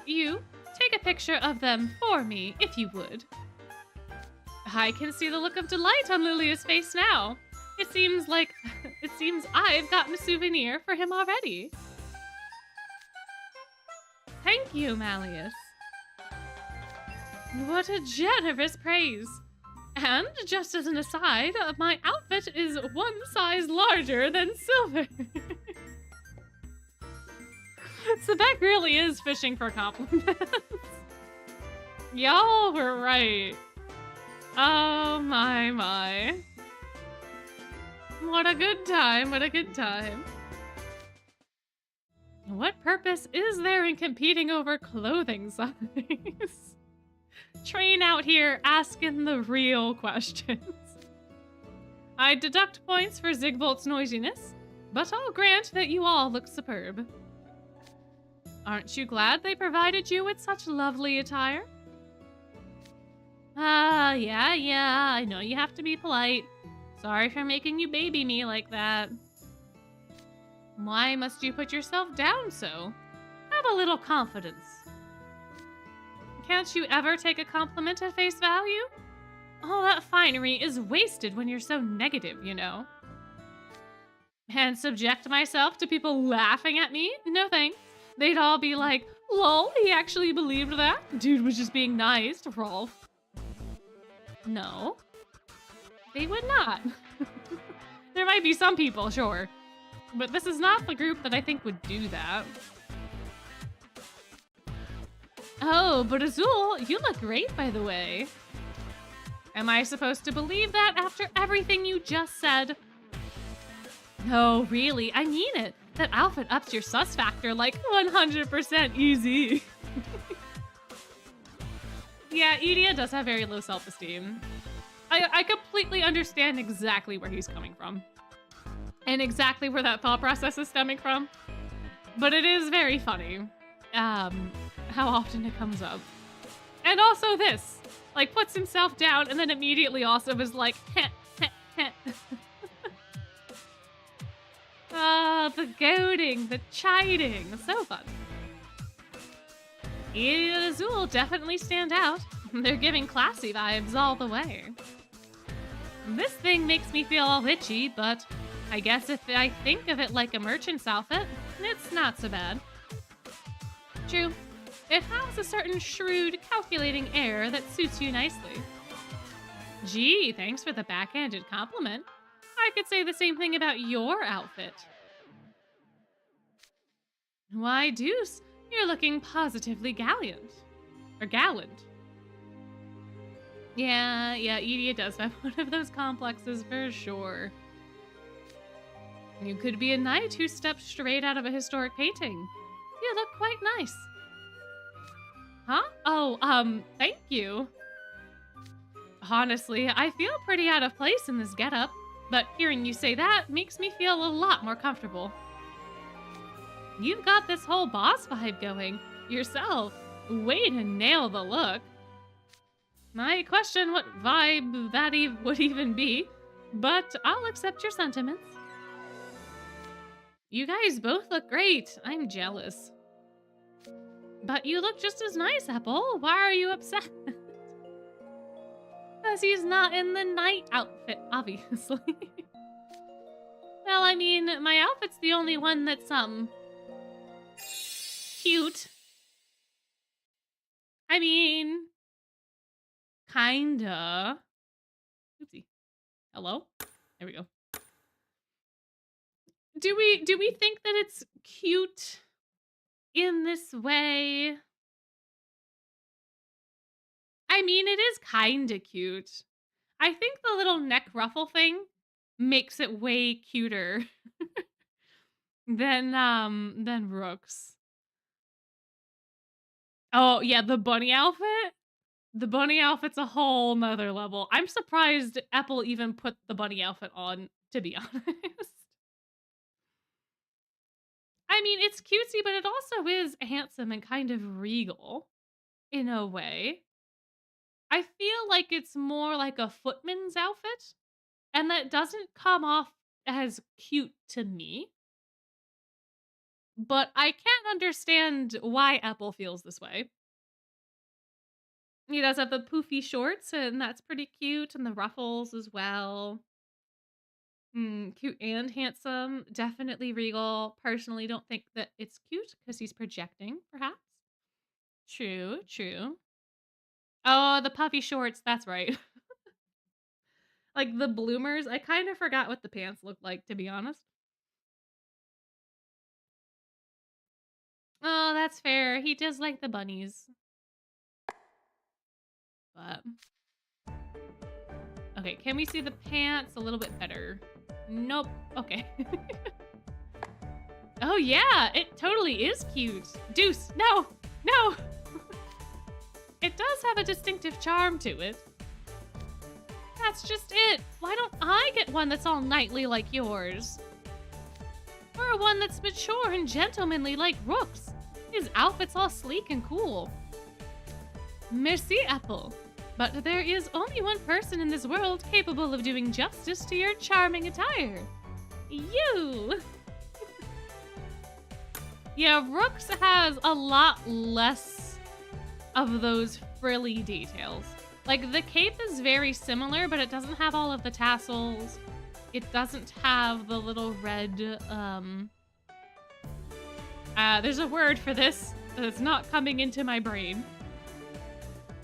You, take a picture of them for me, if you would. I can see the look of delight on Lilia's face now. It seems I've gotten a souvenir for him already. Thank you, Malleus. What a generous praise. And, just as an aside, my outfit is one size larger than Silver. Sebek really is fishing for compliments. Y'all were right. Oh my. What a good time, what a good time. What purpose is there in competing over clothing size? Train out here asking the real questions. I deduct points for Zigvolt's noisiness, but I'll grant that you all look superb. Aren't you glad they provided you with such lovely attire? Yeah, I know you have to be polite. Sorry for making you baby me like that. Why must you put yourself down so? Have a little confidence. Can't you ever take a compliment at face value? All that finery is wasted when you're so negative, you know. And subject myself to people laughing at me? No thanks. They'd all be like, lol, he actually believed that? Dude was just being nice to Rolf. No. They would not. There might be some people, sure. But this is not the group that I think would do that. Oh, but Azul, you look great, by the way. Am I supposed to believe that after everything you just said? No, really, I mean it. That outfit ups your sus factor like 100% easy. Yeah, Idia does have very low self-esteem. I completely understand exactly where he's coming from. And exactly where that thought process is stemming from. But it is very funny. How often it comes up. And also this. Like, puts himself down and then immediately also is like, heh, heh, heh. The goading, the chiding. So fun. Idia and Azul definitely stand out. They're giving classy vibes all the way. This thing makes me feel all itchy, but I guess if I think of it like a merchant's outfit, it's not so bad. True. It has a certain shrewd, calculating air that suits you nicely. Gee, thanks for the backhanded compliment. I could say the same thing about your outfit. Why, Deuce, you're looking positively gallant. Or gallant. Yeah, Idia does have one of those complexes for sure. You could be a knight who stepped straight out of a historic painting. You look quite nice. Huh? Oh, thank you. Honestly, I feel pretty out of place in this getup, but hearing you say that makes me feel a lot more comfortable. You've got this whole boss vibe going yourself. Way to nail the look. I question what vibe that would even be, but I'll accept your sentiments. You guys both look great. I'm jealous. But you look just as nice, Apple. Why are you upset? Because he's not in the knight outfit, obviously. Well, I mean, my outfit's the only one that's, cute. I mean, kinda. Oopsie. Hello? There we go. Do we think that it's cute in this way? I mean, it is kinda cute. I think the little neck ruffle thing makes it way cuter than Rook's. Oh, yeah, the bunny outfit? The bunny outfit's a whole nother level. I'm surprised Apple even put the bunny outfit on, to be honest. I mean, it's cutesy, but it also is handsome and kind of regal in a way. I feel like it's more like a footman's outfit, and that doesn't come off as cute to me. But I can't understand why Apple feels this way. He does have the poofy shorts, and that's pretty cute, and the ruffles as well. Cute and handsome. Definitely regal. Personally, don't think that it's cute because he's projecting, perhaps. True, true. Oh, the puffy shorts. That's right. Like the bloomers. I kind of forgot what the pants looked like, to be honest. Oh, that's fair. He does like the bunnies. But okay, can we see the pants a little bit better? Nope. Okay. Oh yeah, it totally is cute. Deuce, no, no. It does have a distinctive charm to it. That's just it. Why don't I get one that's all knightly like yours? Or one that's mature and gentlemanly like Rook's. His outfit's all sleek and cool. Merci, Apple. But there is only one person in this world capable of doing justice to your charming attire. You! Yeah, Rook's has a lot less of those frilly details. Like, the cape is very similar, but it doesn't have all of the tassels. It doesn't have the little red, there's a word for this that's not coming into my brain.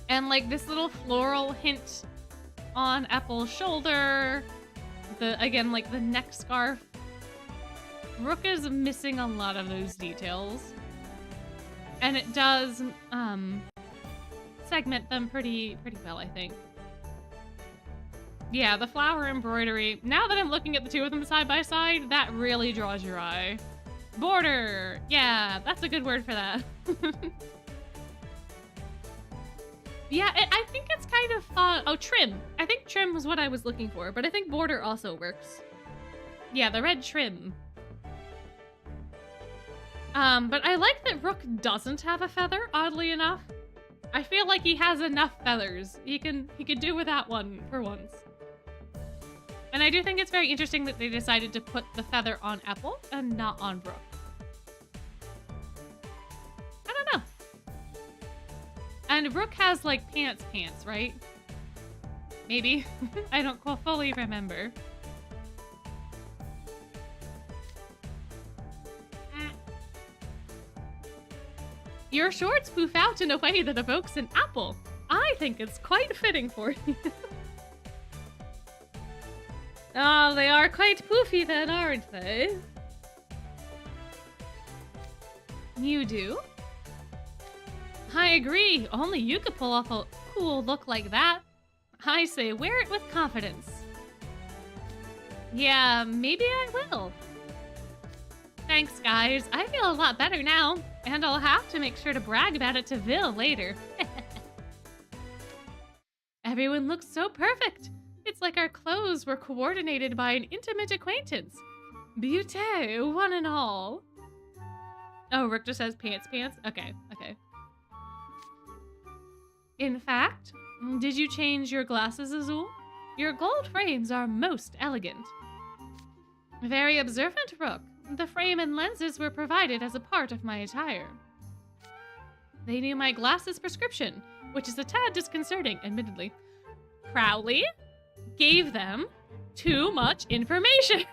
And, like, this little floral hint on Apple's shoulder. Again, like, the neck scarf. Rook is missing a lot of those details. And it does, segment them pretty well, I think. Yeah, the flower embroidery. Now that I'm looking at the two of them side by side, that really draws your eye. Border. Yeah, that's a good word for that. Yeah, I think it's kind of fun. Oh, trim. I think trim was what I was looking for, but I think border also works. Yeah, the red trim. But I like that Rook doesn't have a feather, oddly enough. I feel like he has enough feathers. He could do without one for once. And I do think it's very interesting that they decided to put the feather on Apple and not on Rook. I don't know. And Rook has, like, pants, right? Maybe. I don't fully remember. Your shorts poof out in a way that evokes an apple. I think it's quite fitting for you. Oh, they are quite poofy then, aren't they? You do? I agree. Only you could pull off a cool look like that. I say wear it with confidence. Yeah, maybe I will. Thanks, guys. I feel a lot better now, and I'll have to make sure to brag about it to Vil later. Everyone looks so perfect. It's like our clothes were coordinated by an intimate acquaintance. Beauty, one and all. Oh, Rook just says pants. Okay. In fact, did you change your glasses, Azul? Your gold frames are most elegant. Very observant, Rook. The frame and lenses were provided as a part of my attire. They knew my glasses prescription, which is a tad disconcerting, admittedly. Crowley gave them too much information.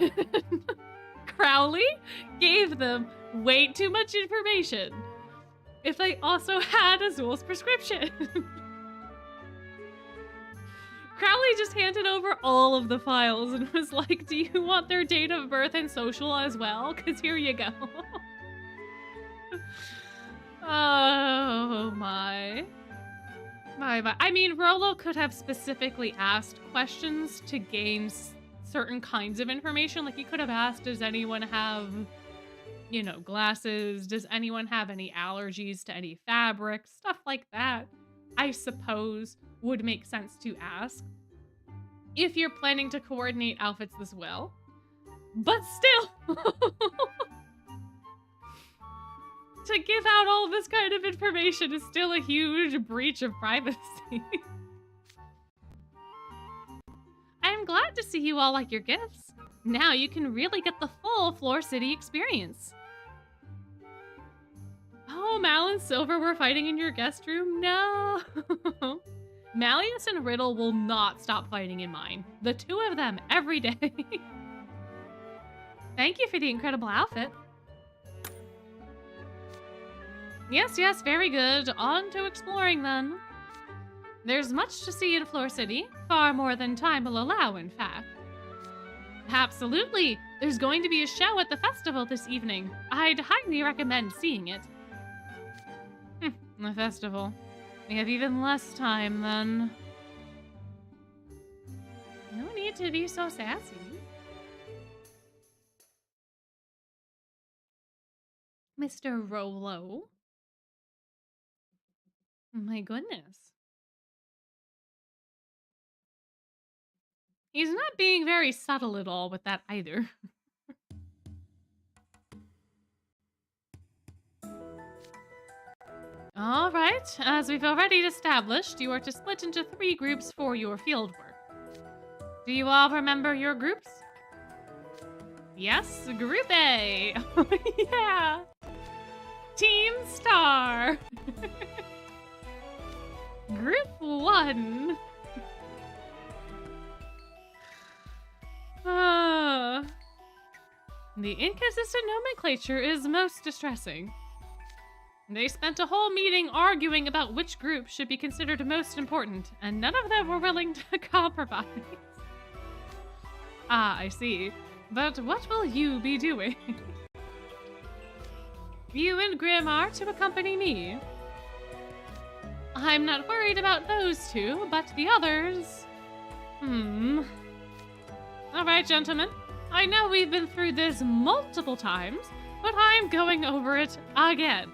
Crowley gave them way too much information. If they also had Azul's prescription. Crowley just handed over all of the files and was like, do you want their date of birth and social as well? Because here you go. Oh my. I mean, Rolo could have specifically asked questions to gain certain kinds of information. Like, he could have asked, does anyone have, you know, glasses? Does anyone have any allergies to any fabric? Stuff like that, I suppose, would make sense to ask if you're planning to coordinate outfits this well. But still, to give out all this kind of information is still a huge breach of privacy. I'm glad to see you all like your gifts. Now you can really get the full Fleur City experience. Oh, Mal and Silver were fighting in your guest room? No. Malleus and Riddle will not stop fighting in mine. The two of them every day. Thank you for the incredible outfit. Yes, very good. On to exploring then. There's much to see in Fleur City. Far more than time will allow, in fact. Absolutely. There's going to be a show at the festival this evening. I'd highly recommend seeing it. The festival. We have even less time then. No need to be so sassy. Mr. Rolo. My goodness. He's not being very subtle at all with that either. All right, as we've already established, you are to split into 3 groups for your field work. Do you all remember your groups? Yes, Group A. Oh, yeah. Team Star. Group 1. The inconsistent nomenclature is most distressing. They spent a whole meeting arguing about which group should be considered most important, and none of them were willing to compromise. Ah, I see. But what will you be doing? You and Grim are to accompany me. I'm not worried about those 2, but the others... All right, gentlemen. I know we've been through this multiple times, but I'm going over it again.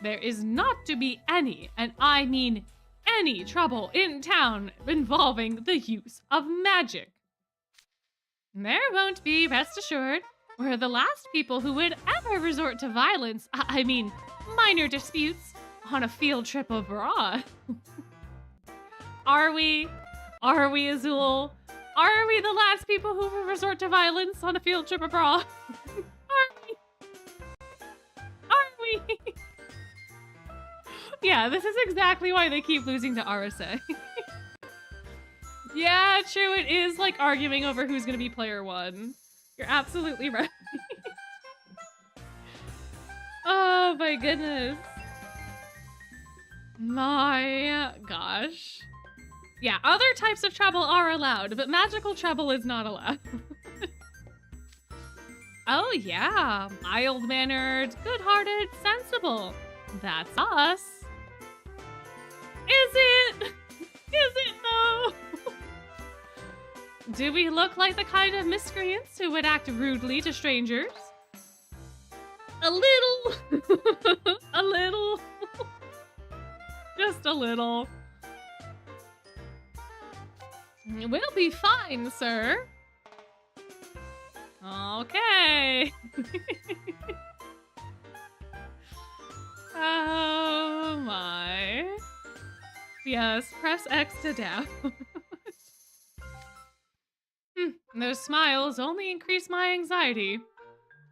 There is not to be any, and I mean any, trouble in town involving the use of magic. There won't be, rest assured. We're the last people who would ever resort to violence, I mean minor disputes, on a field trip abroad. Are we? Are we, Azul? Are we the last people who will resort to violence on a field trip abroad? Are we? Yeah, this is exactly why they keep losing to RSA. Yeah, true, it is like arguing over who's gonna be player 1. You're absolutely right. Oh my goodness. My gosh. Yeah, other types of trouble are allowed, but magical trouble is not allowed. Oh yeah, mild-mannered, good-hearted, sensible. That's us. Is it? Is it though? Do we look like the kind of miscreants who would act rudely to strangers? A little. A little. Just a little. We'll be fine, sir. Okay. Oh my. Yes, press X to down. Those smiles only increase my anxiety.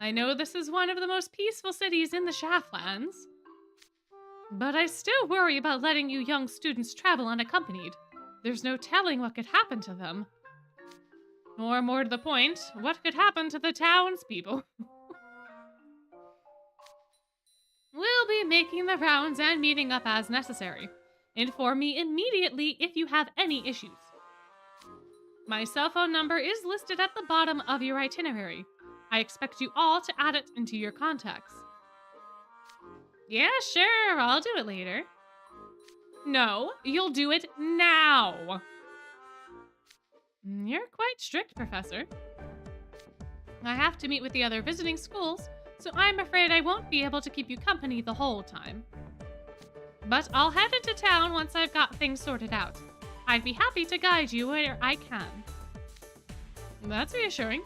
I know this is one of the most peaceful cities in the Shaftlands, but I still worry about letting you young students travel unaccompanied. There's no telling what could happen to them. Or more to the point, what could happen to the townspeople? We'll be making the rounds and meeting up as necessary. Inform me immediately if you have any issues. My cell phone number is listed at the bottom of your itinerary. I expect you all to add it into your contacts. Yeah, sure, I'll do it later. No, you'll do it now. You're quite strict, Professor. I have to meet with the other visiting schools, so I'm afraid I won't be able to keep you company the whole time. But I'll head into town once I've got things sorted out. I'd be happy to guide you where I can. That's reassuring.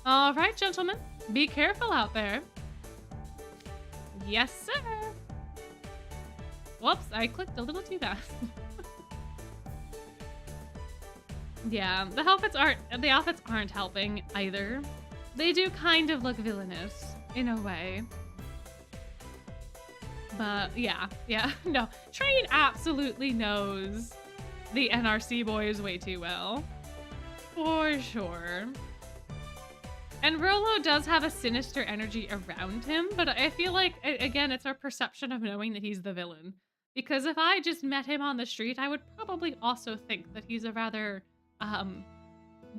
All right, gentlemen, be careful out there. Yes, sir. Whoops, I clicked a little too fast. Yeah, the outfits aren't helping either. They do kind of look villainous in a way. But yeah, no. Train absolutely knows the NRC boys way too well. For sure. And Rolo does have a sinister energy around him, but I feel like, again, it's our perception of knowing that he's the villain. Because if I just met him on the street, I would probably also think that he's a rather,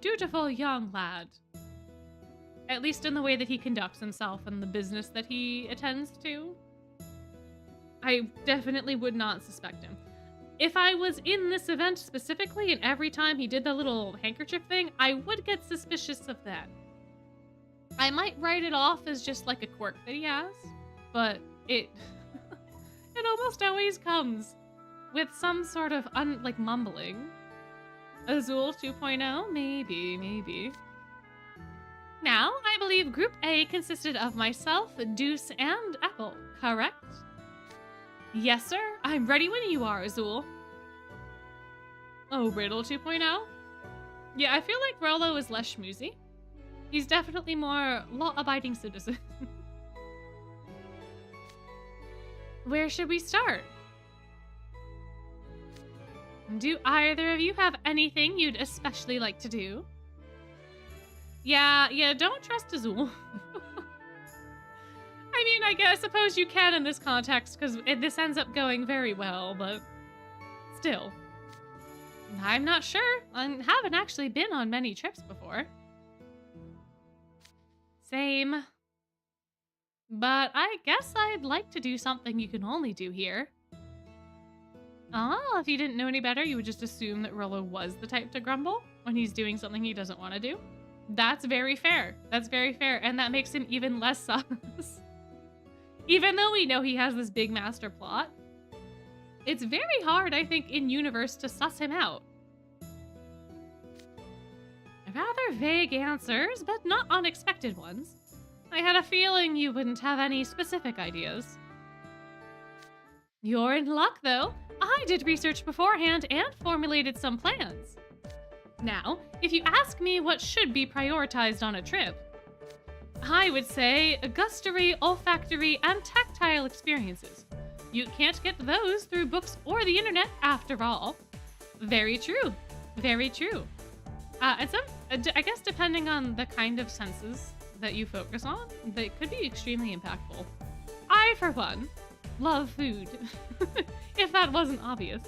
dutiful young lad. At least in the way that he conducts himself and the business that he attends to. I definitely would not suspect him. If I was in this event specifically and every time he did the little handkerchief thing, I would get suspicious of that. I might write it off as just like a quirk that he has, but it it almost always comes with some sort of like mumbling. Azul 2.0? Maybe. Now, I believe Group A consisted of myself, Deuce, and Apple, correct? Yes, sir. I'm ready when you are, Azul. Oh, Riddle 2.0? Yeah, I feel like Rolo is less schmoozy. He's definitely more law-abiding citizen. Where should we start? Do either of you have anything you'd especially like to do? Yeah, don't trust Azul. I mean, I suppose you can in this context, because this ends up going very well, but still. I'm not sure. I haven't actually been on many trips before. Same. But I guess I'd like to do something you can only do here. Oh, if you didn't know any better, you would just assume that Rolo was the type to grumble when he's doing something he doesn't want to do. That's very fair. That's very fair, and that makes him even less sus. Even though we know he has this big master plot, it's very hard, I think, in universe to suss him out. Rather vague answers, but not unexpected ones. I had a feeling you wouldn't have any specific ideas. You're in luck, though. I did research beforehand and formulated some plans. Now, if you ask me what should be prioritized on a trip, I would say gustatory, olfactory, and tactile experiences. You can't get those through books or the internet, after all. Very true. Very true. And I guess depending on the kind of senses that you focus on, they could be extremely impactful. I, for one, love food, if that wasn't obvious.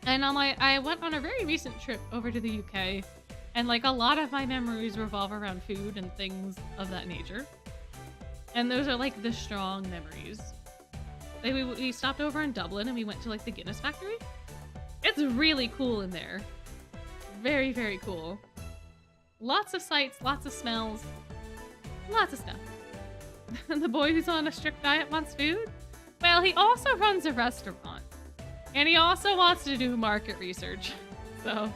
And I went on a very recent trip over to the UK, and like a lot of my memories revolve around food and things of that nature. And those are like the strong memories. Like we stopped over in Dublin and we went to like the Guinness factory. It's really cool in there. Very, very cool. Lots of sights, lots of smells, lots of stuff. The boy who's on a strict diet wants food? Well, he also runs a restaurant. And he also wants to do market research. So,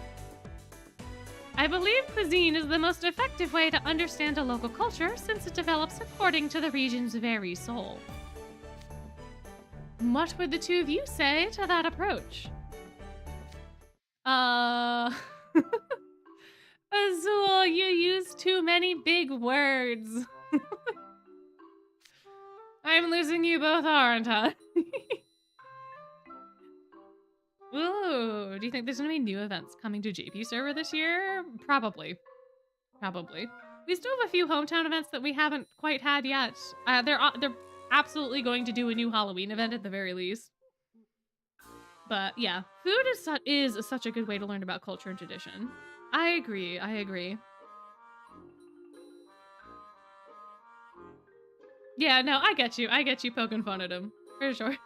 I believe cuisine is the most effective way to understand a local culture since it develops according to the region's very soul. What would the two of you say to that approach? Azul, you use too many big words. I'm losing you both, aren't I? Ooh, do you think there's gonna be new events coming to JP server this year? Probably. We still have a few hometown events that we haven't quite had yet. They're absolutely going to do a new Halloween event at the very least. But yeah, food is such a good way to learn about culture and tradition. I agree. Yeah, no, I get you poking fun at him. For sure.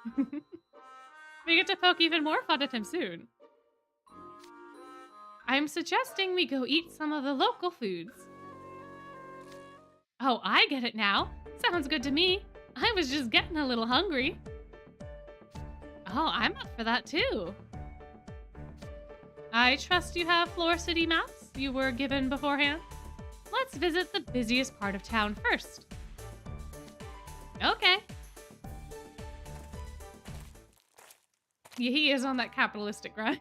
We get to poke even more fun at him soon. I'm suggesting we go eat some of the local foods. Oh, I get it now. Sounds good to me. I was just getting a little hungry. Oh, I'm up for that too. I trust you have Fleur City maps you were given beforehand. Let's visit the busiest part of town first. Okay. Yeah, he is on that capitalistic grind.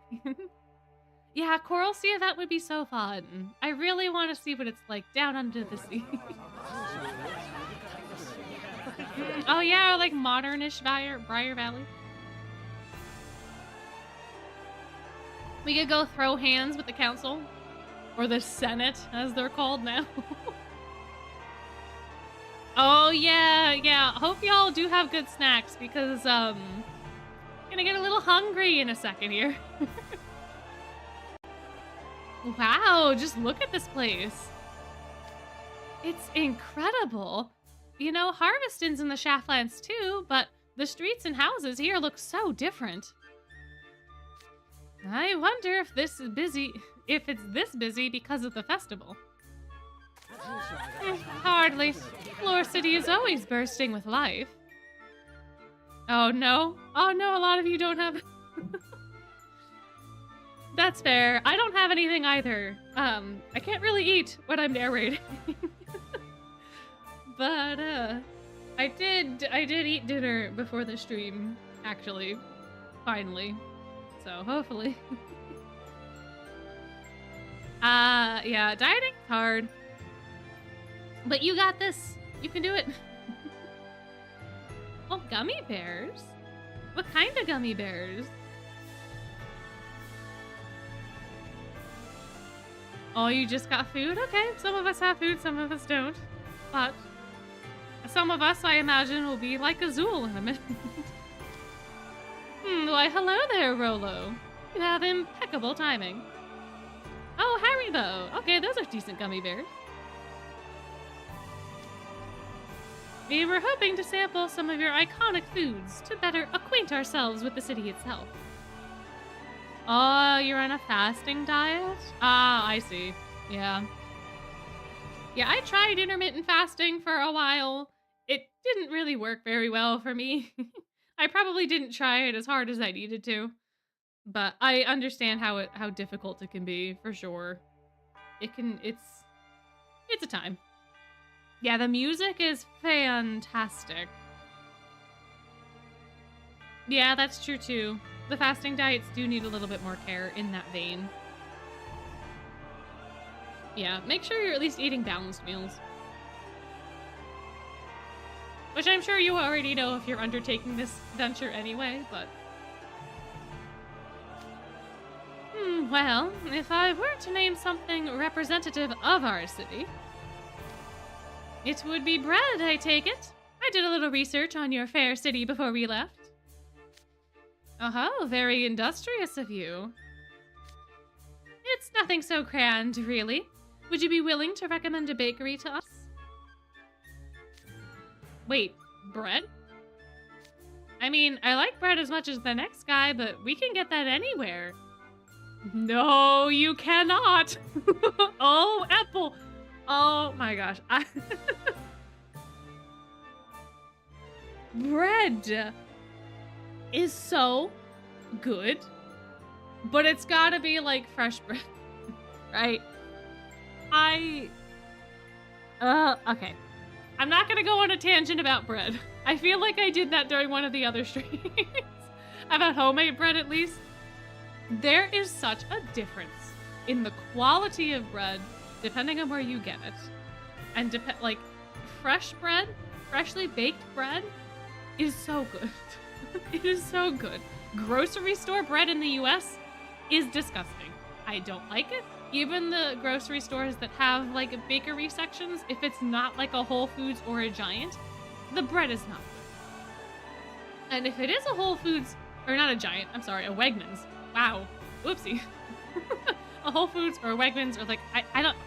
Yeah, Coral Sea event would be so fun. I really want to see what it's like down under the sea. Oh yeah, like modernish Briar Valley. We could go throw hands with the council. Or the Senate, as they're called now. Oh yeah. Hope y'all do have good snacks because gonna get a little hungry in a second here. Wow, just look at this place. It's incredible. You know, Harveston's in the Shaftlands too, but the streets and houses here look so different. I wonder if it's this busy because of the festival. Hardly. Fleur City is always bursting with life. Oh no. Oh no, a lot of you don't have... That's fair. I don't have anything either. I can't really eat when I'm narrating. But, I did eat dinner before the stream, actually. Finally. So, hopefully. Yeah, dieting's hard. But you got this. You can do it. Oh, gummy bears? What kind of gummy bears? Oh, you just got food? Okay, some of us have food, some of us don't. But some of us, I imagine, will be like Azul in a minute. Why, hello there, Rolo. You have impeccable timing. Oh, Haribo. Okay, those are decent gummy bears. We were hoping to sample some of your iconic foods to better acquaint ourselves with the city itself. Oh, you're on a fasting diet? Ah, I see. Yeah. Yeah, I tried intermittent fasting for a while. It didn't really work very well for me. I probably didn't try it as hard as I needed to. But I understand how difficult it can be, for sure. It's a time. Yeah, the music is fantastic. Yeah, that's true too. The fasting diets do need a little bit more care in that vein. Yeah, make sure you're at least eating balanced meals. Which I'm sure you already know if you're undertaking this venture anyway, but... well, if I were to name something representative of our city, it would be bread, I take it. I did a little research on your fair city before we left. Oh, very industrious of you. It's nothing so grand, really. Would you be willing to recommend a bakery to us? Wait, bread? I mean, I like bread as much as the next guy, but we can get that anywhere. No, you cannot. Oh, Apple. Oh my gosh. Bread is so good, but it's gotta be like fresh bread, right? Okay. I'm not gonna go on a tangent about bread. I feel like I did that during one of the other streams. About homemade bread, at least. There is such a difference in the quality of bread, depending on where you get it. And like, fresh bread, freshly baked bread, is so good. It is so good. Grocery store bread in the US is disgusting. I don't like it. Even the grocery stores that have like bakery sections, if it's not like a Whole Foods or a Giant, the bread is not good. And if it is a Whole Foods, or not a Giant, I'm sorry, a Wegmans. Wow. Whoopsie. A Whole Foods or a Wegmans, or like, I don't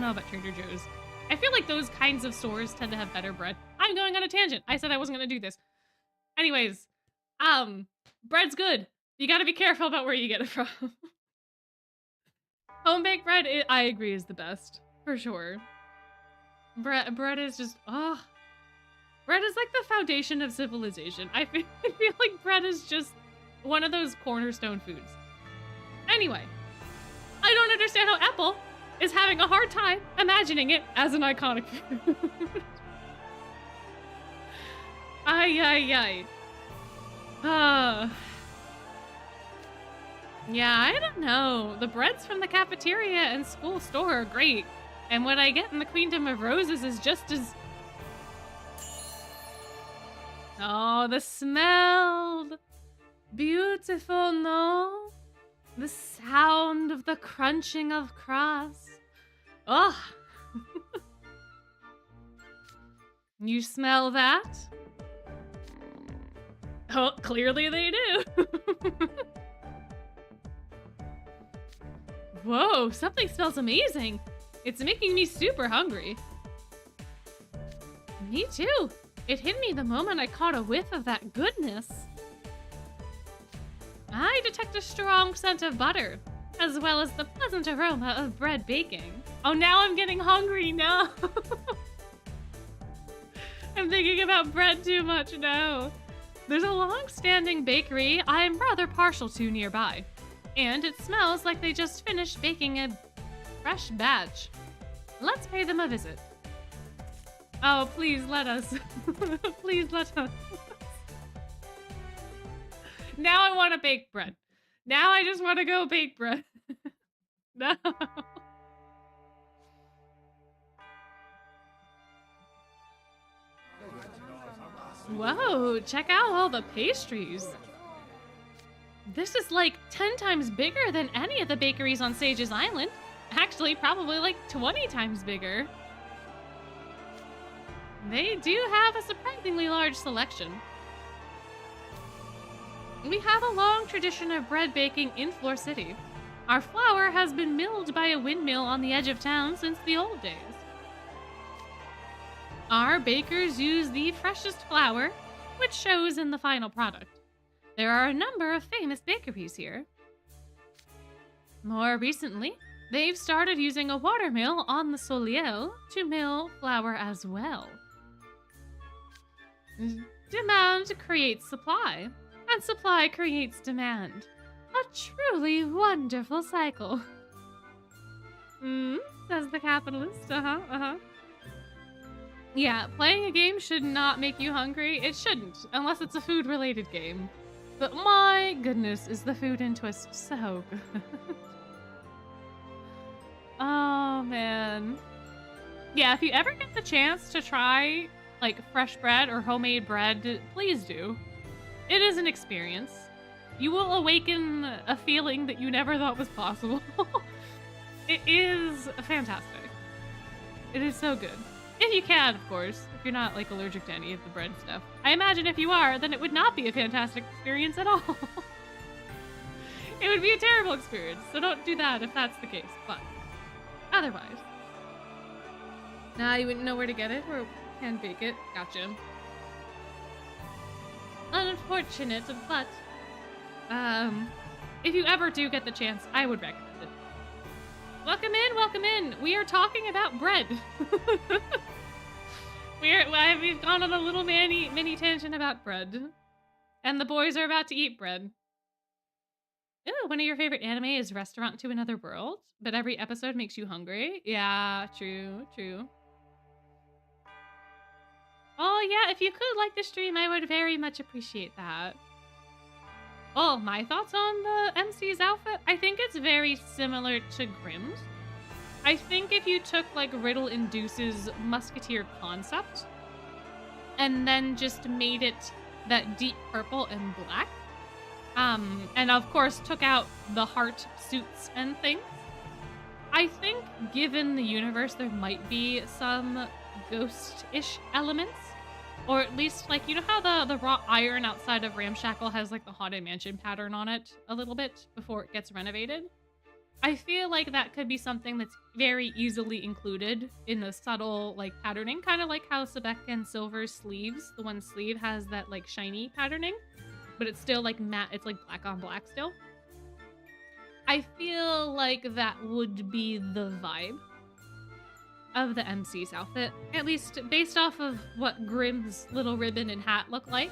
know about Trader Joe's. I feel like those kinds of stores tend to have better bread. I'm going on a tangent. I said I wasn't going to do this. Anyways, bread's good. You gotta be careful about where you get it from. Home baked bread, I agree, is the best. For sure. Bread is just, bread is like the foundation of civilization. I feel like bread is just one of those cornerstone foods. Anyway, I don't understand how Apple is having a hard time imagining it as an iconic food. Ay. Yeah, I don't know. The breads from the cafeteria and school store are great. And what I get in the Queendom of Roses is just as... Oh, the smell! Beautiful, no? The sound of the crunching of crust. Oh! You smell that? Oh, clearly they do. Whoa, something smells amazing. It's making me super hungry. Me too. It hit me the moment I caught a whiff of that goodness. I detect a strong scent of butter, as well as the pleasant aroma of bread baking. Oh, now I'm getting hungry. No. I'm thinking about bread too much now. There's a long-standing bakery I'm rather partial to nearby, and it smells like they just finished baking a fresh batch. Let's pay them a visit. Oh, please let us. Please let us. Now I want to bake bread. Now I just want to go bake bread. No. Whoa, check out all the pastries. This is like 10 times bigger than any of the bakeries on Sage's Island. Actually, probably like 20 times bigger. They do have a surprisingly large selection. We have a long tradition of bread baking in Fleur City. Our flour has been milled by a windmill on the edge of town since the old days. Our bakers use the freshest flour, which shows in the final product. There are a number of famous bakeries here. More recently, they've started using a water mill on the Soleil to mill flour as well. Demand creates supply, and supply creates demand. A truly wonderful cycle. Says the capitalist. Yeah, playing a game should not make you hungry. It shouldn't, unless it's a food-related game. But my goodness, is the food in Twist so good. Oh, man. Yeah, if you ever get the chance to try, like, fresh bread or homemade bread, please do. It is an experience. You will awaken a feeling that you never thought was possible. It is fantastic. It is so good. If you can, of course. If you're not, like, allergic to any of the bread stuff. I imagine if you are, then it would not be a fantastic experience at all. It would be a terrible experience, so don't do that if that's the case. But otherwise. Nah, you wouldn't know where to get it or can bake it. Gotcha. Unfortunate, but if you ever do get the chance, I would recommend it. Welcome in, welcome in. We are talking about bread. We've gone on a little mini tangent about bread, and the boys are about to eat bread. Ooh, one of your favorite anime is Restaurant to Another World, but every episode makes you hungry. Yeah, true, true. Oh yeah, if you could like the stream, I would very much appreciate that. Oh, my thoughts on the MC's outfit? I think it's very similar to Grimm's. I think if you took like Riddle and Deuce's Musketeer concept and then just made it that deep purple and black, and of course took out the heart suits and things, I think given the universe there might be some ghost-ish elements. Or at least, like, you know how the wrought iron outside of Ramshackle has, like, the Haunted Mansion pattern on it a little bit before it gets renovated? I feel like that could be something that's very easily included in the subtle, like, patterning. Kind of like how Sebek and Silver's sleeves, the one sleeve has that, like, shiny patterning. But it's still, like, matte. It's, like, black on black still. I feel like that would be the vibe of the MC's outfit, at least based off of what Grimm's little ribbon and hat look like.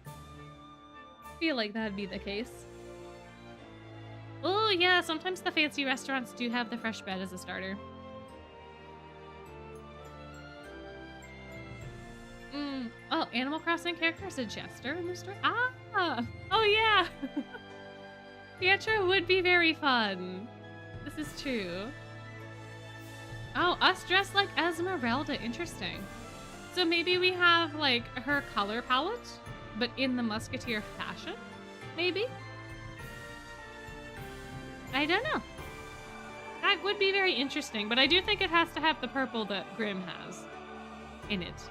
I feel like that'd be the case. Oh yeah, sometimes the fancy restaurants do have the fresh bread as a starter. Oh, Animal Crossing character is a jester in the story? Ah! Oh yeah! Pietro would be very fun. This is true. Oh, us dressed like Esmeralda. Interesting. So maybe we have, like, her color palette, but in the Musketeer fashion? Maybe? I don't know. That would be very interesting, but I do think it has to have the purple that Grimm has in it.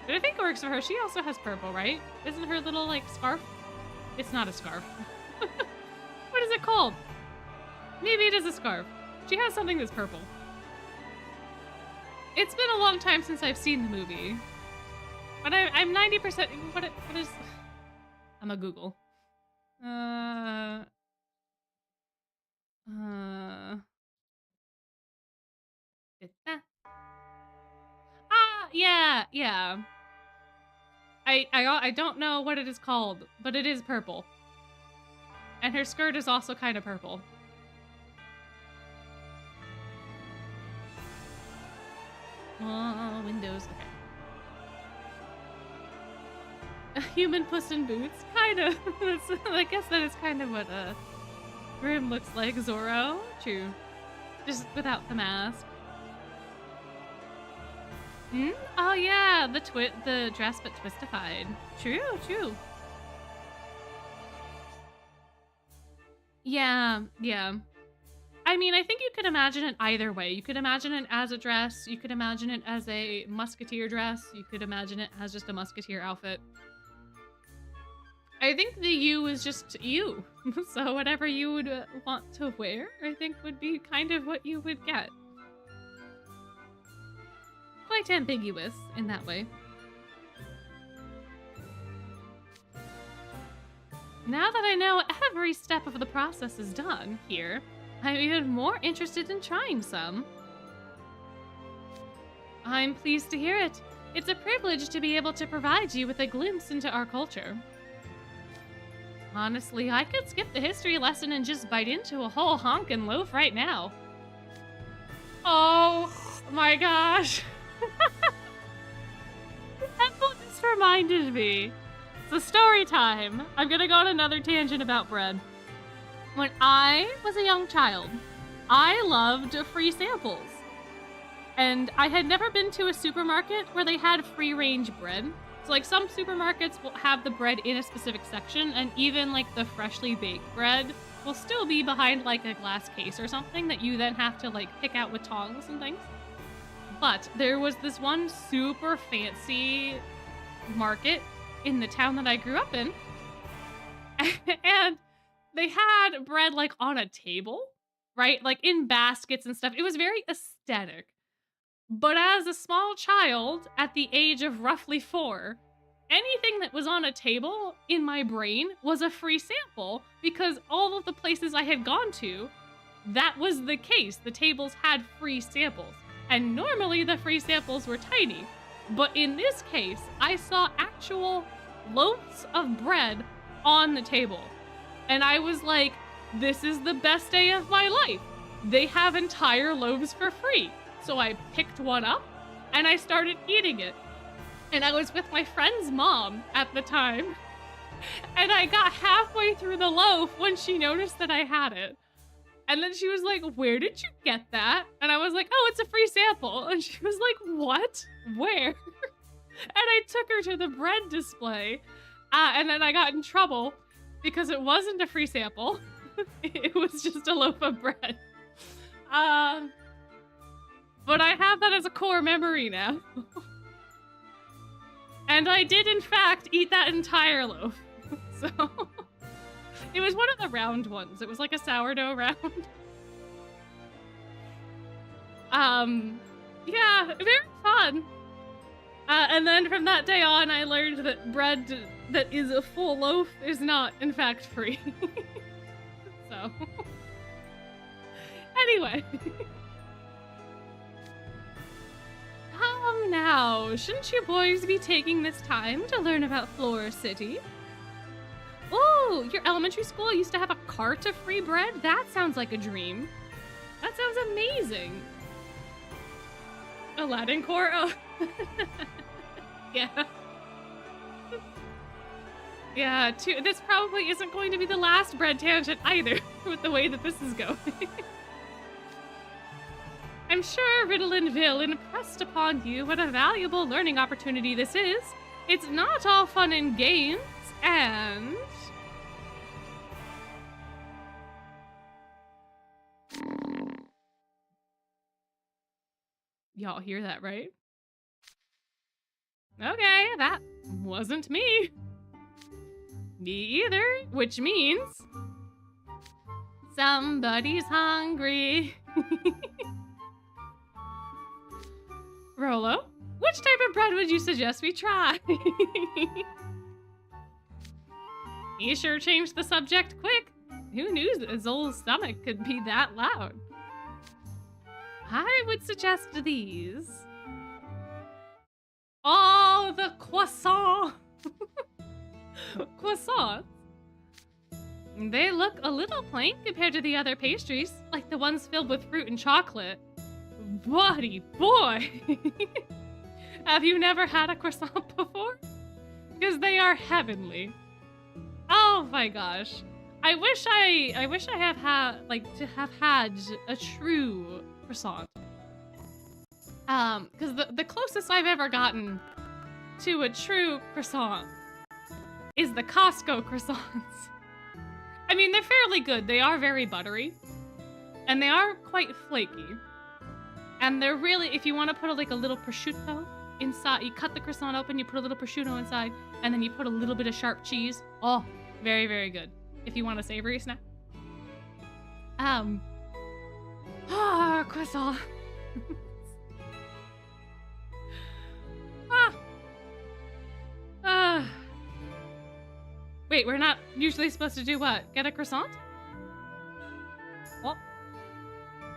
But I think it works for her. She also has purple, right? Isn't her little, like, scarf? It's not a scarf. What is it called? Maybe it is a scarf. She has something that's purple. It's been a long time since I've seen the movie. But I'm 90%... What is... I'm a Google. Yeah, yeah. I don't know what it is called, but it is purple. And her skirt is also kind of purple. Oh, windows. Okay. A human Puss in Boots? Kind of. I guess that is kind of what Grim looks like. Zorro? True. Just without the mask. Hmm? Oh yeah, the dress but twistified. True, true. Yeah, yeah. I mean, I think you could imagine it either way. You could imagine it as a dress. You could imagine it as a musketeer dress. You could imagine it as just a musketeer outfit. I think the you is just you. So whatever you would want to wear, I think would be kind of what you would get. Quite ambiguous in that way. Now that I know every step of the process is done here, I'm even more interested in trying some. I'm pleased to hear it. It's a privilege to be able to provide you with a glimpse into our culture. Honestly, I could skip the history lesson and just bite into a whole honkin' loaf right now. Oh my gosh. That just reminded me. So story time. I'm gonna go on another tangent about bread. When I was a young child, I loved free samples. And I had never been to a supermarket where they had free-range bread. So like some supermarkets will have the bread in a specific section, and even like the freshly baked bread will still be behind like a glass case or something that you then have to like pick out with tongs and things. But there was this one super fancy market in the town that I grew up in. And they had bread like on a table, right? Like in baskets and stuff. It was very aesthetic. But as a small child, at the age of roughly 4, anything that was on a table in my brain was a free sample because all of the places I had gone to, that was the case. The tables had free samples. And normally the free samples were tiny. But in this case, I saw actual loaves of bread on the table. And I was like, this is the best day of my life. They have entire loaves for free. So I picked one up and I started eating it. And I was with my friend's mom at the time. And I got halfway through the loaf when she noticed that I had it. And then she was like, where did you get that? And I was like, oh, it's a free sample. And she was like, what? Where? And I took her to the bread display. And then I got in trouble because it wasn't a free sample. It was just a loaf of bread. But I have that as a core memory now. And I did, in fact, eat that entire loaf. So, it was one of the round ones. It was like a sourdough round. Yeah, very fun. And then from that day on, I learned that bread that is a full loaf is not, in fact, free. So, anyway. Now, shouldn't you boys be taking this time to learn about Fleur City? Oh, your elementary school used to have a cart of free bread? That sounds like a dream. That sounds amazing. Aladdin core? Oh. Yeah. Yeah, this probably isn't going to be the last bread tangent either, with the way that this is going. I'm sure Riddlinville impressed upon you what a valuable learning opportunity this is. It's not all fun and games, and... Y'all hear that, right? Okay, that wasn't me. Me either, which means... somebody's hungry. Rolo, which type of bread would you suggest we try? He sure changed the subject quick. Who knew that his old stomach could be that loud? I would suggest these. Oh, the croissant. Croissants. They look a little plain compared to the other pastries, like the ones filled with fruit and chocolate. Buddy boy. Have you never had a croissant before? Because they are heavenly. Oh my gosh. I wish I have had a true croissant. Because the closest I've ever gotten to a true croissant is the Costco croissants. I mean, they're fairly good. They are very buttery. And they are quite flaky. And they're really, if you want to put a little prosciutto inside, you cut the croissant open, you put a little prosciutto inside, and then you put a little bit of sharp cheese. Oh, very, very good. If you want a savory snack. Croissant. Wait, we're not usually supposed to do what? Get a croissant? What?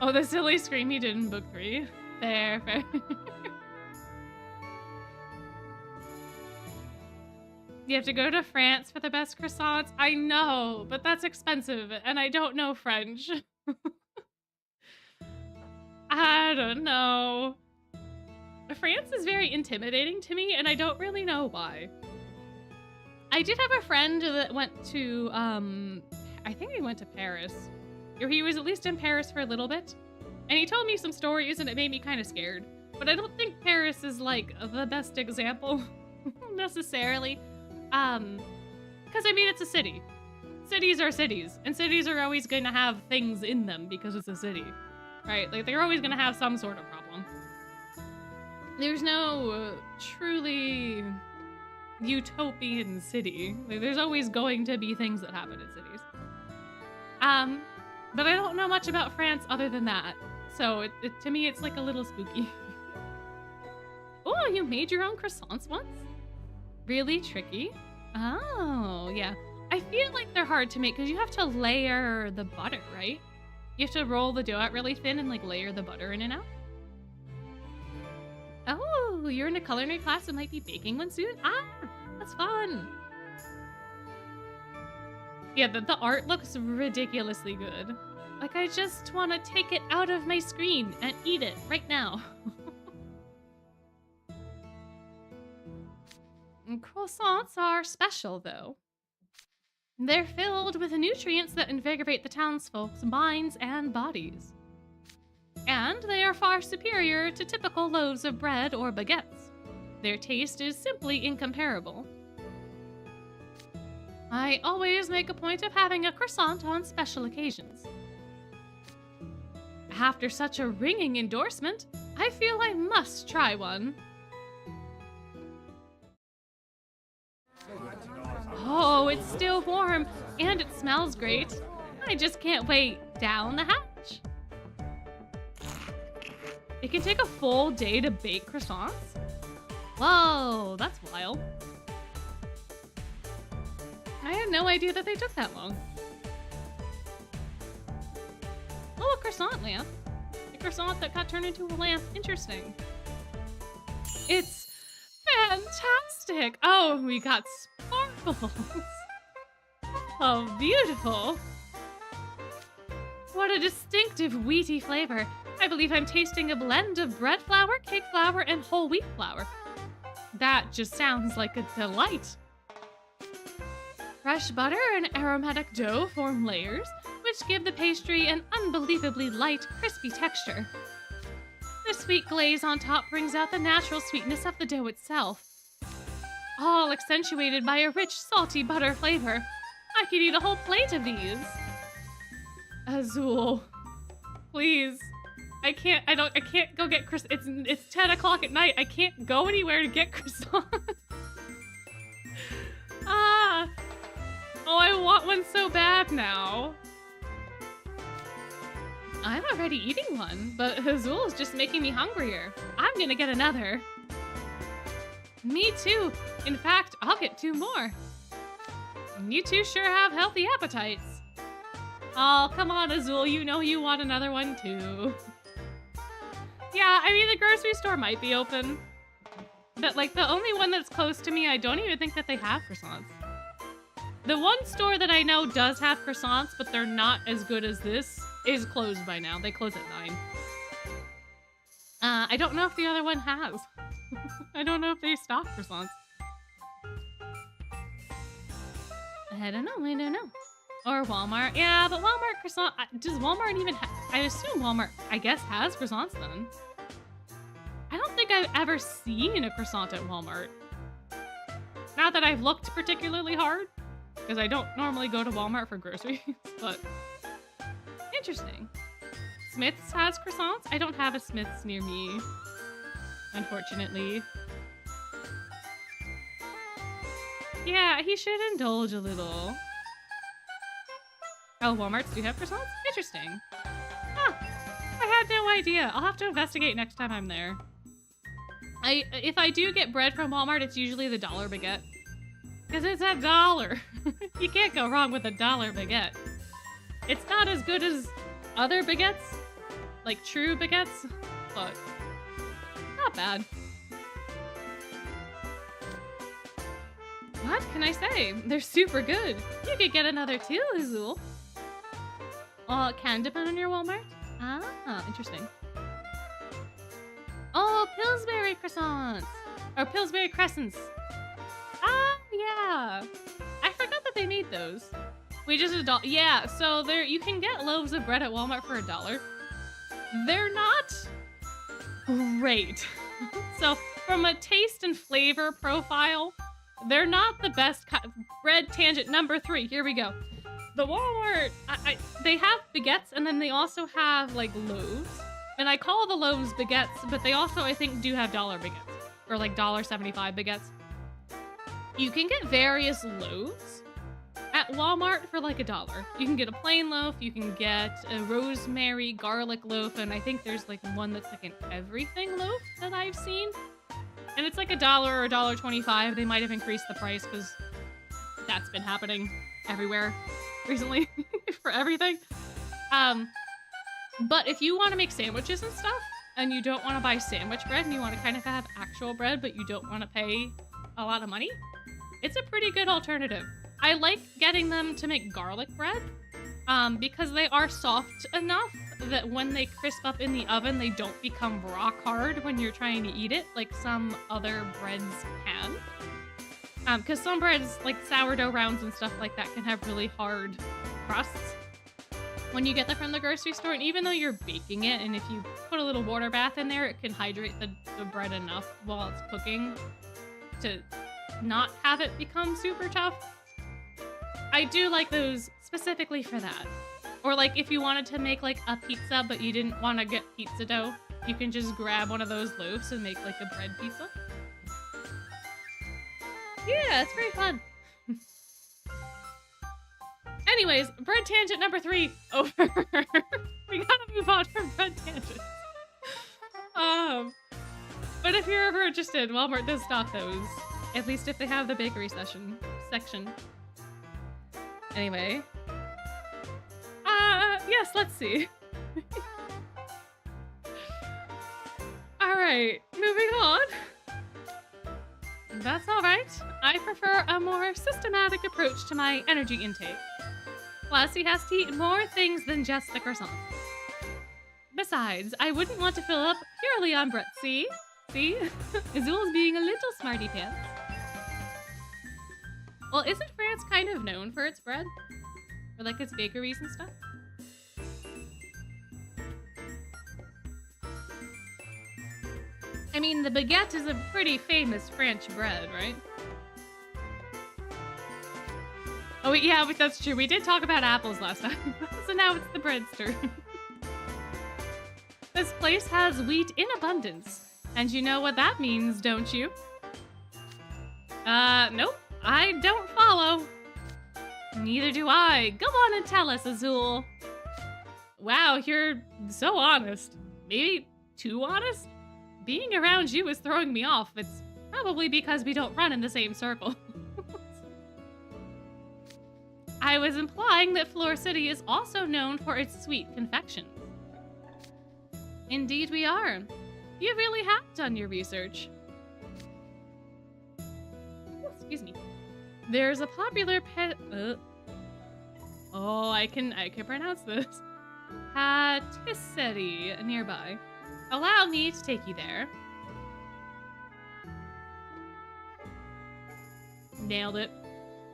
Oh, the silly scream you did in book 3. Fair. You have to go to France for the best croissants? I know, but that's expensive, and I don't know French. I don't know. France is very intimidating to me, and I don't really know why. I did have a friend that went to, I think he went to Paris. Or he was at least in Paris for a little bit. And he told me some stories, and it made me kind of scared. But I don't think Paris is, like, the best example, necessarily. Because, I mean, it's a city. Cities are cities, and cities are always going to have things in them because it's a city, right? Like, they're always going to have some sort of problem. There's no truly utopian city. Like, there's always going to be things that happen in cities. But I don't know much about France other than that. So, to me, it's like a little spooky. Oh, you made your own croissants once? Really tricky? Oh, yeah. I feel like they're hard to make because you have to layer the butter, right? You have to roll the dough out really thin and like layer the butter in and out. Oh, you're in a culinary class and might be baking one soon? Ah, that's fun. Yeah, the art looks ridiculously good. Like, I just want to take it out of my screen and eat it right now. Croissants are special, though. They're filled with nutrients that invigorate the townsfolk's minds and bodies. And they are far superior to typical loaves of bread or baguettes. Their taste is simply incomparable. I always make a point of having a croissant on special occasions. After such a ringing endorsement, I feel I must try one. Oh, it's still warm, and it smells great. I just can't wait down the hatch. It can take a full day to bake croissants? Whoa, that's wild. I had no idea that they took that long. Oh, a croissant lamp. A croissant that got turned into a lamp. Interesting. It's fantastic. Oh, we got sparkles. Oh, beautiful. What a distinctive wheaty flavor. I believe I'm tasting a blend of bread flour, cake flour, and whole wheat flour. That just sounds like a delight. Fresh butter and aromatic dough form layers, which give the pastry an unbelievably light, crispy texture. The sweet glaze on top brings out the natural sweetness of the dough itself, all accentuated by a rich, salty butter flavor. I could eat a whole plate of these. Azul, please. I can't go get it's 10 o'clock at night. I can't go anywhere to get croissants. Ah. Oh, I want one so bad now. I'm already eating one, but Azul is just making me hungrier. I'm gonna get another. Me too. In fact, I'll get 2 more. You two sure have healthy appetites. Oh, come on, Azul. You know you want another one too. Yeah, I mean, the grocery store might be open. But, like, the only one that's close to me, I don't even think that they have croissants. The one store that I know does have croissants, but they're not as good as this, is closed by now. They close at 9. I don't know if the other one has. I don't know if they stock croissants. I don't know. Or Walmart. Yeah, but Walmart croissant... Does Walmart even I assume Walmart, I guess, has croissants then. I don't think I've ever seen a croissant at Walmart. Not that I've looked particularly hard, because I don't normally go to Walmart for groceries, but interesting. Smith's has croissants? I don't have a Smith's near me, unfortunately. Yeah, he should indulge a little. Oh, Walmarts do have croissants? Interesting. Huh. I had no idea. I'll have to investigate next time I'm there. If I do get bread from Walmart, it's usually the $1 baguette. Because it's $1. You can't go wrong with a $1 baguette. It's not as good as other baguettes, like true baguettes, but not bad. What can I say? They're super good. You could get another too, Azul. It can depend on your Walmart. Ah, interesting. Oh, Pillsbury croissants. Or Pillsbury crescents. Ah, yeah. I forgot that they made those. We just $1. Yeah, so there you can get loaves of bread at Walmart for $1. They're not great. So from a taste and flavor profile, they're not the best bread tangent number 3. Here we go. The Walmart, they have baguettes and then they also have like loaves. And I call the loaves baguettes, but they also, I think, do have $1 baguettes. Or like $1.75 baguettes. You can get various loaves at Walmart for like $1. You can get a plain loaf, you can get a rosemary garlic loaf, and I think there's like one that's like an everything loaf that I've seen. And it's like $1 or $1.25. They might have increased the price because that's been happening everywhere recently for everything. But if you want to make sandwiches and stuff, and you don't want to buy sandwich bread, and you want to kind of have actual bread, but you don't want to pay a lot of money, it's a pretty good alternative. I like getting them to make garlic bread, because they are soft enough that when they crisp up in the oven, they don't become rock hard when you're trying to eat it, like some other breads can. Because some breads, like sourdough rounds and stuff like that, can have really hard crusts when you get them from the grocery store. And even though you're baking it, and if you put a little water bath in there, it can hydrate the bread enough while it's cooking to not have it become super tough. I do like those specifically for that. Or like if you wanted to make like a pizza, but you didn't want to get pizza dough, you can just grab one of those loaves and make like a bread pizza. Yeah, it's very fun. Anyways, bread tangent number 3 over. We gotta move on from bread tangents. But if you're ever interested, Walmart does stock those. At least if they have the bakery section. Anyway. Yes, let's see. Alright, moving on. That's alright. I prefer a more systematic approach to my energy intake. Plus, he has to eat more things than just the croissant. Besides, I wouldn't want to fill up purely on bread. See? Azul's being a little smarty pants. Well, isn't France kind of known for its bread? Or like its bakeries and stuff? I mean, the baguette is a pretty famous French bread, right? Oh, yeah, but that's true. We did talk about apples last time. So now it's the bread's turn. This place has wheat in abundance. And you know what that means, don't you? Nope. I don't follow. Neither do I. Go on and tell us, Azul. Wow, you're so honest. Maybe too honest? Being around you is throwing me off. It's probably because we don't run in the same circle. I was implying that Fleur City is also known for its sweet confections. Indeed we are. You really have done your research. Excuse me. There's a popular pet. Oh, I can pronounce this. Patisserie nearby. Allow me to take you there. Nailed it.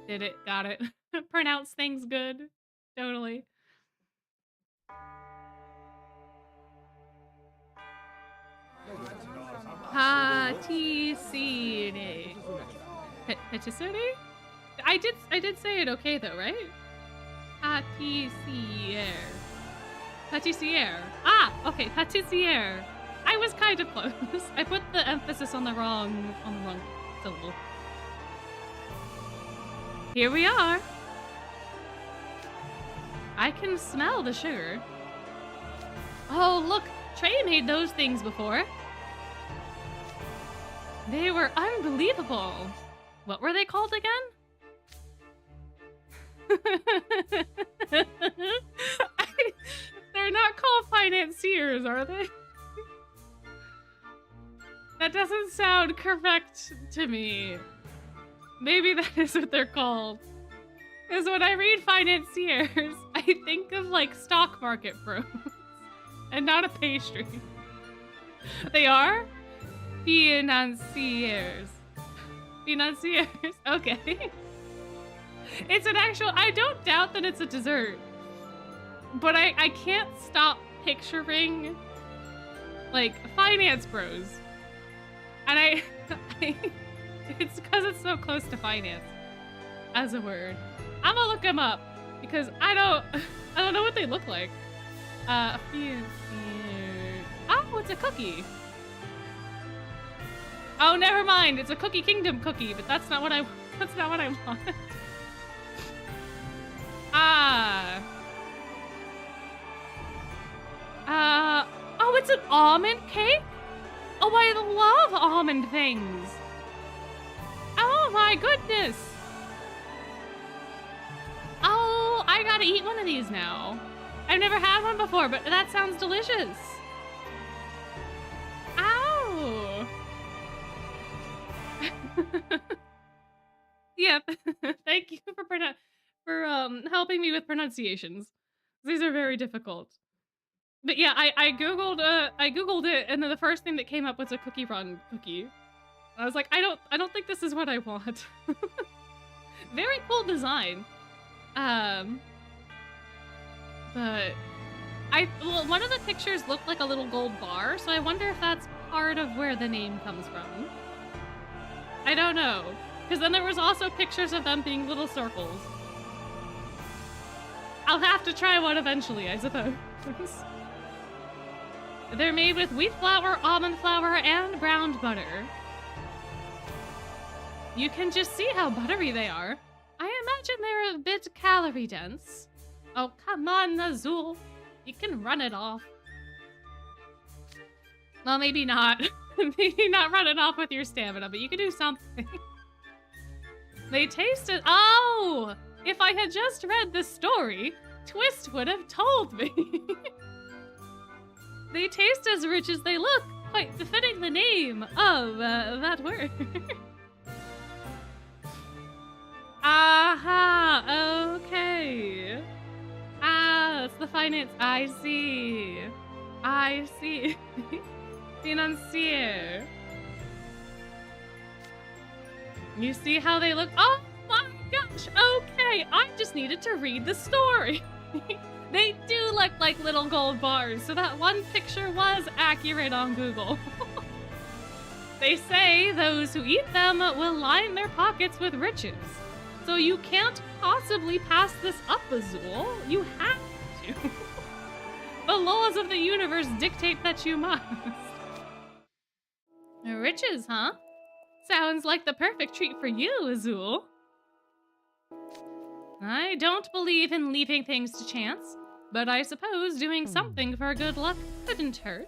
Did it. Got it. Pronounce things good. Totally. Patisserie. Patisserie? I did say it okay though, right? Patissiere. Patissiere. Ah, okay, patissiere. I was kind of close. I put the emphasis on the wrong syllable. Here we are. I can smell the sugar. Oh, look, Trey made those things before. They were unbelievable. What were they called again? They're not called financiers, are they? That doesn't sound correct to me. Maybe that is what they're called. Because when I read financiers, I think of like stock market bros and not a pastry. They are? Financiers. Financiers. Okay. It's an actual, I don't doubt that it's a dessert. But I can't stop picturing like finance bros. And it's because it's so close to finance as a word. I'm gonna look them up because I don't know what they look like. Oh, it's a cookie. Oh, never mind. It's a Cookie Kingdom cookie, but that's not what I want. Oh, it's an almond cake? Oh, I love almond things. Oh my goodness. Oh, I gotta eat one of these now. I've never had one before, but that sounds delicious. Ow. Yep. Thank you for helping me with pronunciations. These are very difficult. But yeah, I googled it, and then the first thing that came up was a cookie run cookie. I was like, I don't think this is what I want. Very cool design. But one of the pictures looked like a little gold bar, so I wonder if that's part of where the name comes from. I don't know, because then there was also pictures of them being little circles. I'll have to try one eventually, I suppose. They're made with wheat flour, almond flour, and browned butter. You can just see how buttery they are. I imagine they're a bit calorie dense. Oh, come on, Azul. You can run it off. Well, maybe not. Maybe not run it off with your stamina, but you can do something. They tasted... Oh! If I had just read the story, Twist would have told me. They taste as rich as they look, quite befitting the name of that word. Aha, okay. Ah, it's the finance. I see. I see. Financier. You see how they look? Oh my gosh, okay. I just needed to read the story. They do look like little gold bars, so that one picture was accurate on Google. They say those who eat them will line their pockets with riches. So you can't possibly pass this up, Azul. You have to. The laws of the universe dictate that you must. Riches, huh? Sounds like the perfect treat for you, Azul. I don't believe in leaving things to chance, but I suppose doing something for good luck couldn't hurt.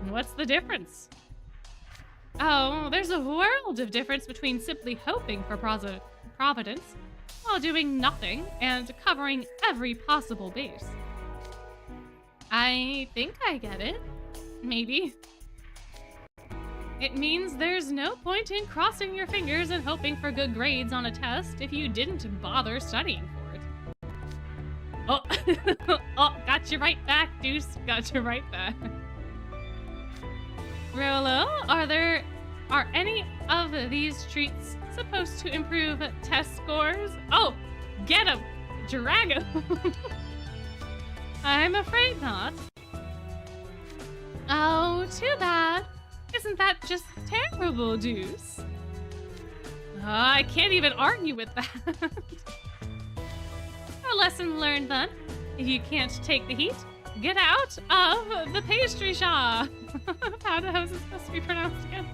What's the difference? Oh, there's a world of difference between simply hoping for providence while doing nothing and covering every possible base. I think I get it. Maybe. It means there's no point in crossing your fingers and hoping for good grades on a test if you didn't bother studying for it. Oh, oh, got you right back, Deuce. Got you right back. Rolo, are any of these treats supposed to improve test scores? Oh, get him! Drag him! I'm afraid not. Oh, too bad. Isn't that just terrible, Deuce? I can't even argue with that. A lesson learned then. If you can't take the heat, get out of the pastry shop. How is it supposed to be pronounced again?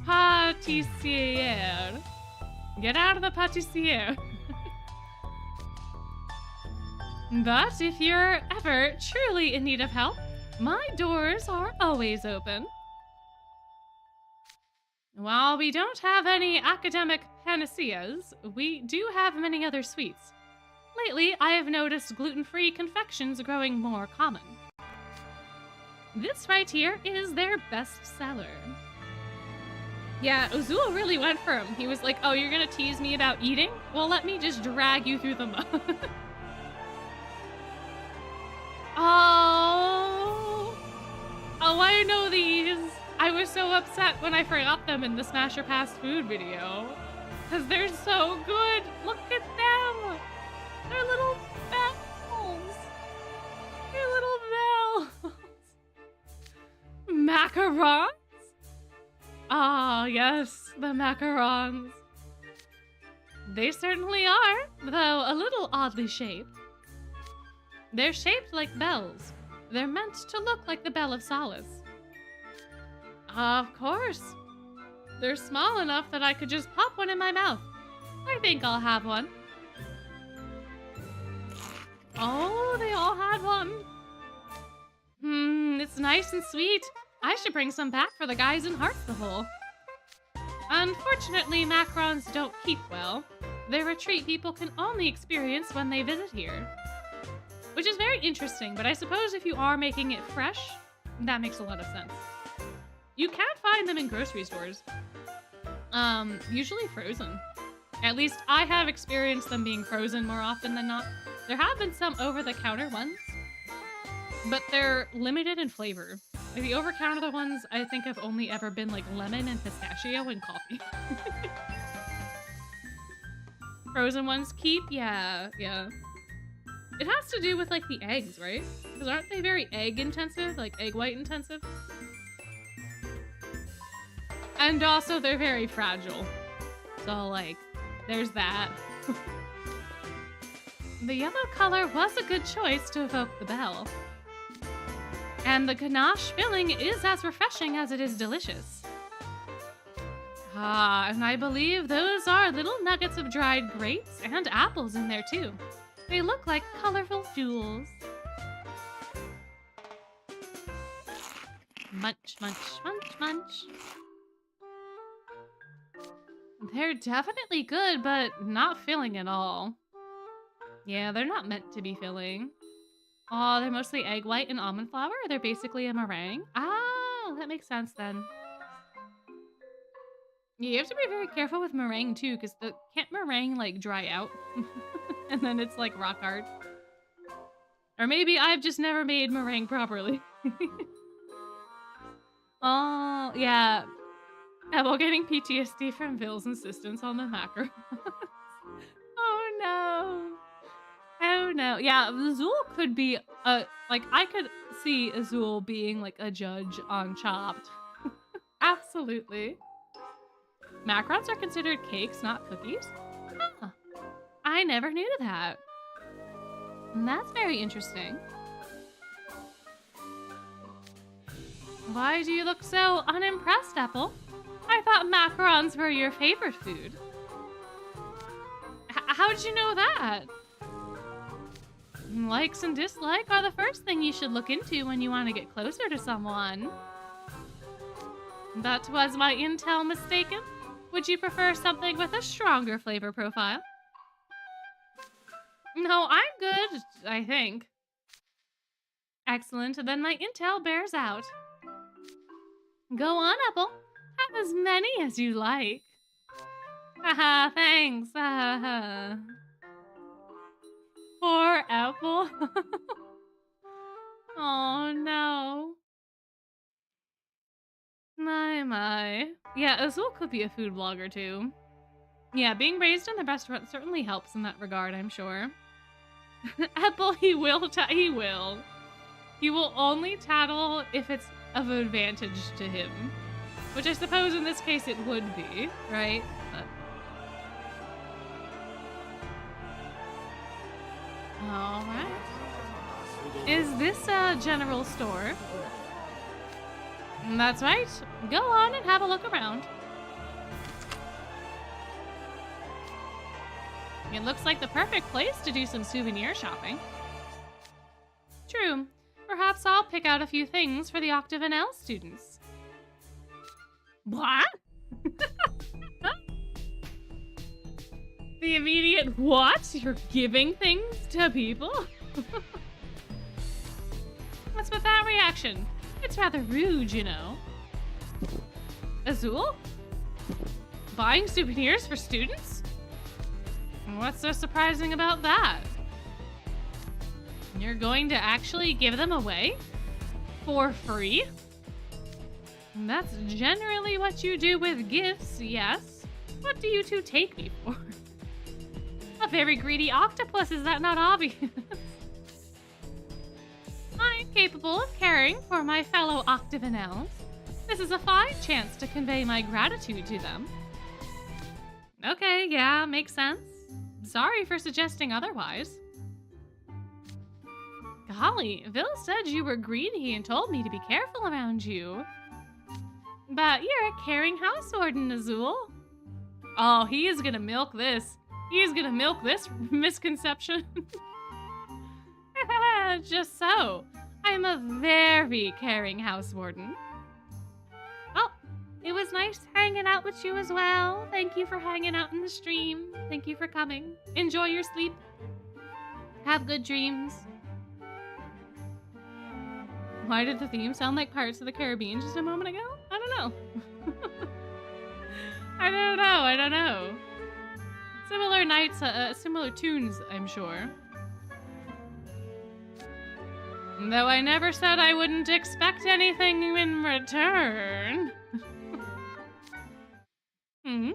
Pâtissière. Get out of the pâtissière. But if you're ever truly in need of help, my doors are always open. While we don't have any academic panaceas, we do have many other sweets. Lately, I have noticed gluten-free confections growing more common. This right here is their best seller. Yeah, Uzul really went for him. He was like, oh, you're gonna tease me about eating? Well, let me just drag you through the mud. Oh, I know these. I was so upset when I forgot them in the Smasher Fast Food video. Because they're so good. Look at them. They're little bells. They're little bells. Macarons? Ah, yes, the macarons. They certainly are, though a little oddly shaped. They're shaped like bells. They're meant to look like the Bell of Solace. Of course. They're small enough that I could just pop one in my mouth. I think I'll have one. Oh, they all had one. It's nice and sweet. I should bring some back for the guys in Hartsville. Unfortunately, macarons don't keep well. They're a treat people can only experience when they visit here. Which is very interesting, but I suppose if you are making it fresh, that makes a lot of sense. You can't find them in grocery stores. Usually frozen. At least I have experienced them being frozen more often than not. There have been some over-the-counter ones, but they're limited in flavor. Like the over-counter ones, I think have only ever been like lemon and pistachio and coffee. Frozen ones keep? Yeah. It has to do with like the eggs, right? Because aren't they very egg intensive? Like egg white intensive? And also they're very fragile. So like, there's that. The yellow color was a good choice to evoke the bell. And the ganache filling is as refreshing as it is delicious. Ah, and I believe those are little nuggets of dried grapes and apples in there too. They look like colorful jewels. Munch, munch, munch, munch. They're definitely good, but not filling at all. Yeah, they're not meant to be filling. Oh, they're mostly egg white and almond flour? They're basically a meringue? Ah, that makes sense then. Yeah, you have to be very careful with meringue too, because can't meringue like dry out? And then it's like rock hard. Or maybe I've just never made meringue properly. Oh, yeah. Well, getting PTSD from Bill's insistence on the macarons. Oh no. Oh no. Yeah, Azul could be like I could see Azul being like a judge on Chopped. Absolutely. Macarons are considered cakes, not cookies? Huh. I never knew that. That's very interesting. Why do you look so unimpressed, Apple? I thought macarons were your favorite food. How did you know that? Likes and dislikes are the first thing you should look into when you want to get closer to someone. But was my intel mistaken? Would you prefer something with a stronger flavor profile? No, I'm good, I think. Excellent, then my intel bears out. Go on, Apple. Have as many as you like. Haha, thanks. Poor Apple. Oh no. My. Yeah, Azul could be a food blogger too. Yeah, being raised in the restaurant certainly helps in that regard, I'm sure. Apple, he will. He will. He will only tattle if it's of advantage to him. Which I suppose in this case it would be, right? But... Alright. Is this a general store? That's right. Go on and have a look around. It looks like the perfect place to do some souvenir shopping. True. Perhaps I'll pick out a few things for the Octave and L students. What? The immediate what? You're giving things to people? What's with that reaction? It's rather rude, you know. Azul? Buying souvenirs for students? What's so surprising about that? You're going to actually give them away? For free? That's generally what you do with gifts, yes. What do you two take me for? A very greedy octopus, is that not obvious? I'm capable of caring for my fellow Octavanels. This is a fine chance to convey my gratitude to them. Okay, yeah, makes sense. Sorry for suggesting otherwise. Golly, Vil said you were greedy and told me to be careful around you. But you're a caring house warden, Azul. Oh, he is gonna milk this. He is gonna milk this misconception. Just so. I'm a very caring house warden. Oh, it was nice hanging out with you as well. Thank you for hanging out in the stream. Thank you for coming. Enjoy your sleep. Have good dreams. Why did the theme sound like Pirates of the Caribbean just a moment ago? I don't know. I don't know. Similar nights, similar tunes, I'm sure. Though I never said I wouldn't expect anything in return.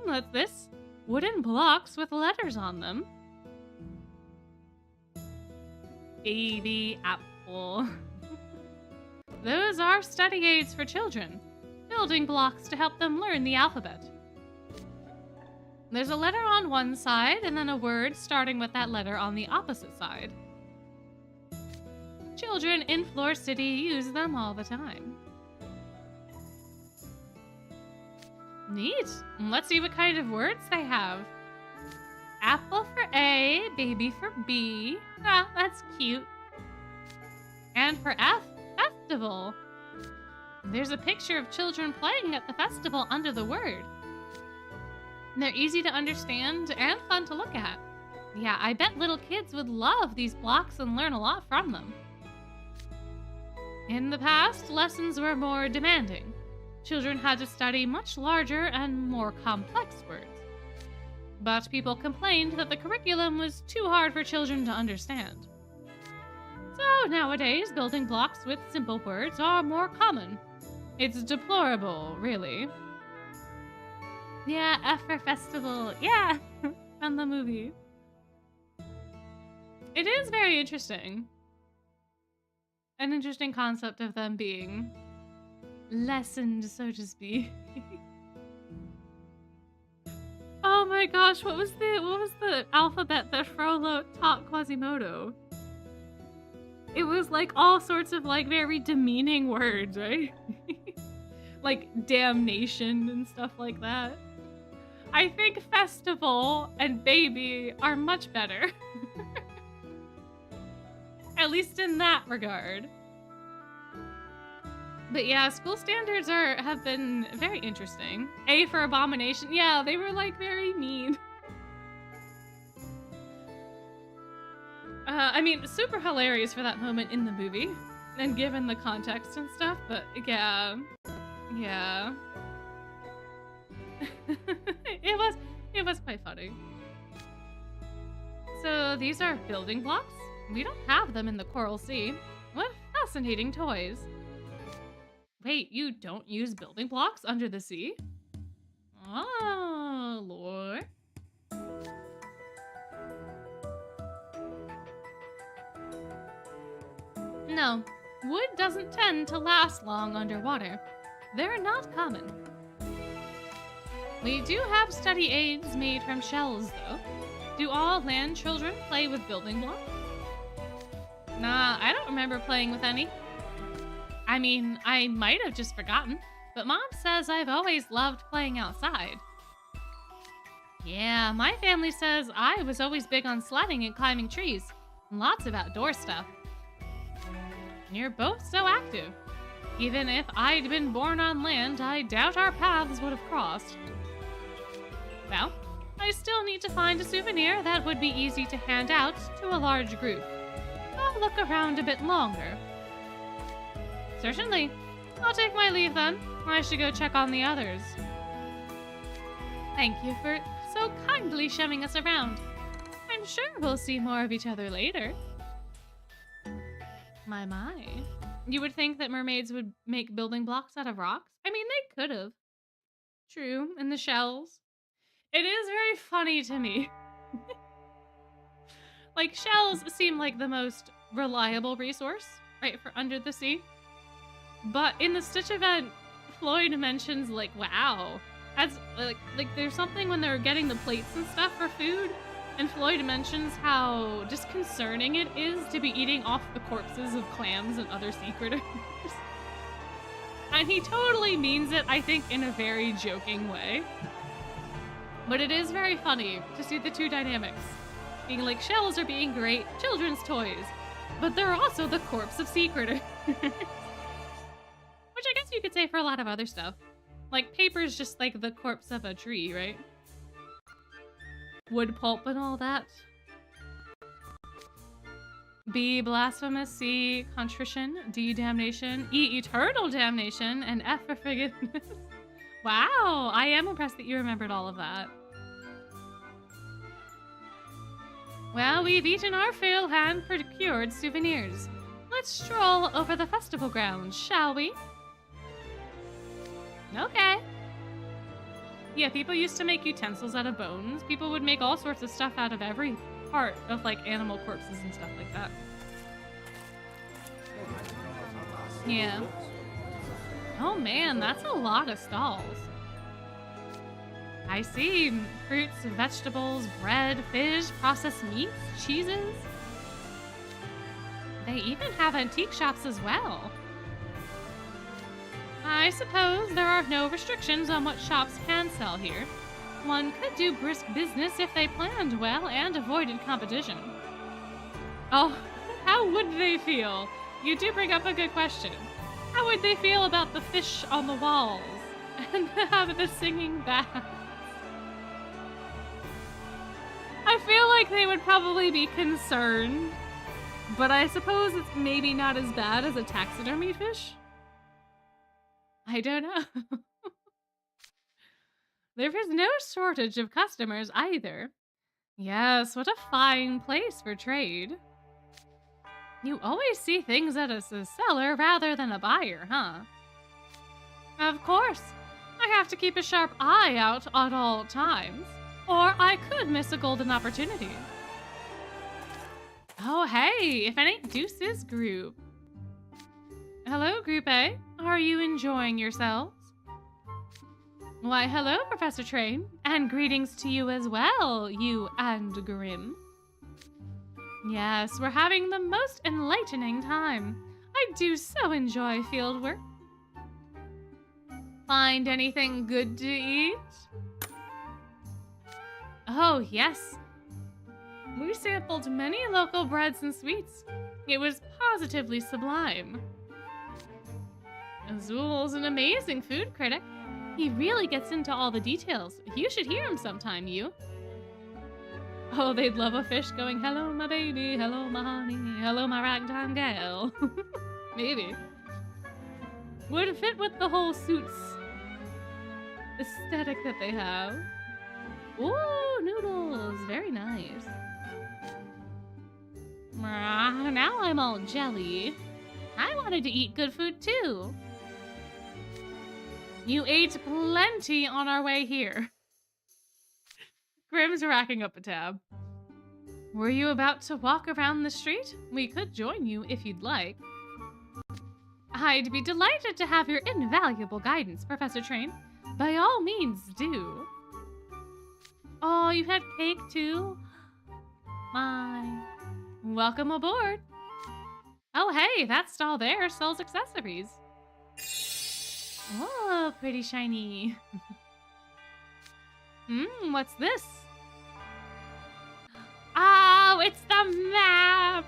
What's this? Wooden blocks with letters on them. Baby apple. Those are study aids for children. Building blocks to help them learn the alphabet. There's a letter on one side and then a word starting with that letter on the opposite side. Children in Fleur City use them all the time. Neat. Let's see what kind of words they have. Apple for A, baby for B. Ah, that's cute. And for F, festival. There's a picture of children playing at the festival under the word. They're easy to understand and fun to look at. Yeah, I bet little kids would love these blocks and learn a lot from them. In the past, lessons were more demanding. Children had to study much larger and more complex words. But people complained that the curriculum was too hard for children to understand. So nowadays, building blocks with simple words are more common. It's deplorable, really. Yeah, F for festival. Yeah, from the movie. It is very interesting. An interesting concept of them being lessened, so to speak. Oh my gosh, what was the alphabet that Frollo taught Quasimodo? It was like all sorts of like very demeaning words, right? Like damnation and stuff like that. I think festival and baby are much better. At least in that regard. But yeah, school standards have been very interesting. A for abomination. Yeah, they were like very mean. I mean, super hilarious for that moment in the movie, and given the context and stuff, but yeah. Yeah. it was quite funny. So these are building blocks? We don't have them in the Coral Sea. What fascinating toys. Wait, you don't use building blocks under the sea? Oh, lore. No, wood doesn't tend to last long underwater. They're not common. We do have study aids made from shells, though. Do all land children play with building blocks? Nah, I don't remember playing with any. I mean, I might have just forgotten, but Mom says I've always loved playing outside. Yeah, my family says I was always big on sledding and climbing trees. Lots of outdoor stuff. You're both so active. Even if I'd been born on land, I doubt our paths would have crossed. Well, I still need to find a souvenir that would be easy to hand out to a large group. I'll look around a bit longer. Certainly. I'll take my leave then. I should go check on the others. Thank you for so kindly showing us around. I'm sure we'll see more of each other later. My. You would think that mermaids would make building blocks out of rocks? I mean, they could have. True, and the shells. It is very funny to me. Like, shells seem like the most reliable resource, right, for under the sea. But in the Stitch event, Floyd mentions, like, wow. As, like there's something when they're getting the plates and stuff for food, and Floyd mentions how disconcerting it is to be eating off the corpses of clams and other sea critters. And he totally means it, I think, in a very joking way. But it is very funny to see the two dynamics. Being like, shells are being great children's toys, but they're also the corpse of sea critters. Which I guess you could say for a lot of other stuff. Like, paper's just like the corpse of a tree, right? Wood pulp and all that. B, blasphemous. C, contrition. D, damnation. E, eternal damnation. And F for forgiveness. Wow, I am impressed that you remembered all of that. Well, we've eaten our fill and procured souvenirs. Let's stroll over the festival grounds, shall we? Okay. Yeah, people used to make utensils out of bones. People would make all sorts of stuff out of every part of, like, animal corpses and stuff like that. Yeah. Oh man, that's a lot of stalls. I see. Fruits, vegetables, bread, fish, processed meats, cheeses. They even have antique shops as well. I suppose there are no restrictions on what shops can sell here. One could do brisk business if they planned well and avoided competition. Oh, how would they feel? You do bring up a good question. How would they feel about the fish on the walls and have the singing bats? I feel like they would probably be concerned, but I suppose it's maybe not as bad as a taxidermy fish. I don't know. There is no shortage of customers either. Yes, what a fine place for trade. You always see things at a seller rather than a buyer, huh? Of course. I have to keep a sharp eye out at all times, or I could miss a golden opportunity. Oh, hey, if it ain't Deuce's group. Hello, Group A. Are you enjoying yourselves? Why, hello, Professor Train, and greetings to you as well, you and Grim. Yes, we're having the most enlightening time. I do so enjoy field work. Find anything good to eat? Oh, yes. We sampled many local breads and sweets. It was positively sublime. Azul's an amazing food critic. He really gets into all the details. You should hear him sometime, you. Oh, they'd love a fish going, hello, my baby, hello, my honey, hello, my ragtime gal. Maybe. would fit with the whole suits aesthetic that they have. Ooh, noodles. Very nice. Now I'm all jelly. I wanted to eat good food too. You ate plenty on our way here. Grimm's racking up a tab. Were you about to walk around the street? We could join you if you'd like. I'd be delighted to have your invaluable guidance, Professor Train. By all means, do. Oh, you had cake too? My. Welcome aboard. Oh, hey, that stall there sells accessories. Oh, pretty shiny. What's this? Oh, it's the map!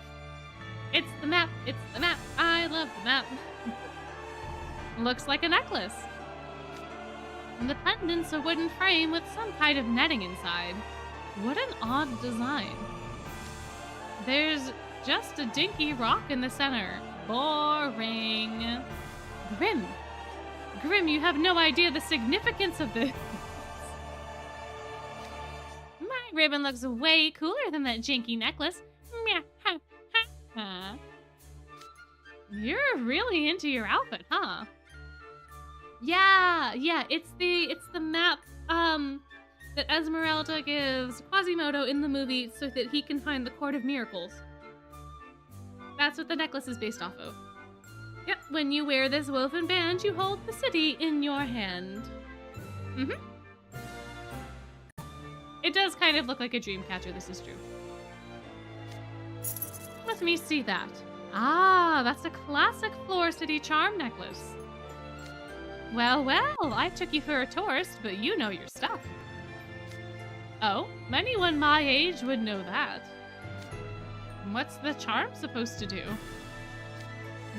It's the map, it's the map. I love the map. Looks like a necklace. The pendant's a wooden frame with some kind of netting inside. What an odd design. There's just a dinky rock in the center. Boring. Grim, you have no idea the significance of this. My ribbon looks way cooler than that janky necklace. You're really into your outfit, huh? Yeah, it's the map that Esmeralda gives Quasimodo in the movie so that he can find the Court of Miracles. That's what the necklace is based off of. Yep, when you wear this woven band, you hold the city in your hand. It does kind of look like a dream catcher, this is true. Let me see that. Ah, that's a classic Fleur City charm necklace. Well, I took you for a tourist, but you know your stuff. Oh, anyone my age would know that. What's the charm supposed to do?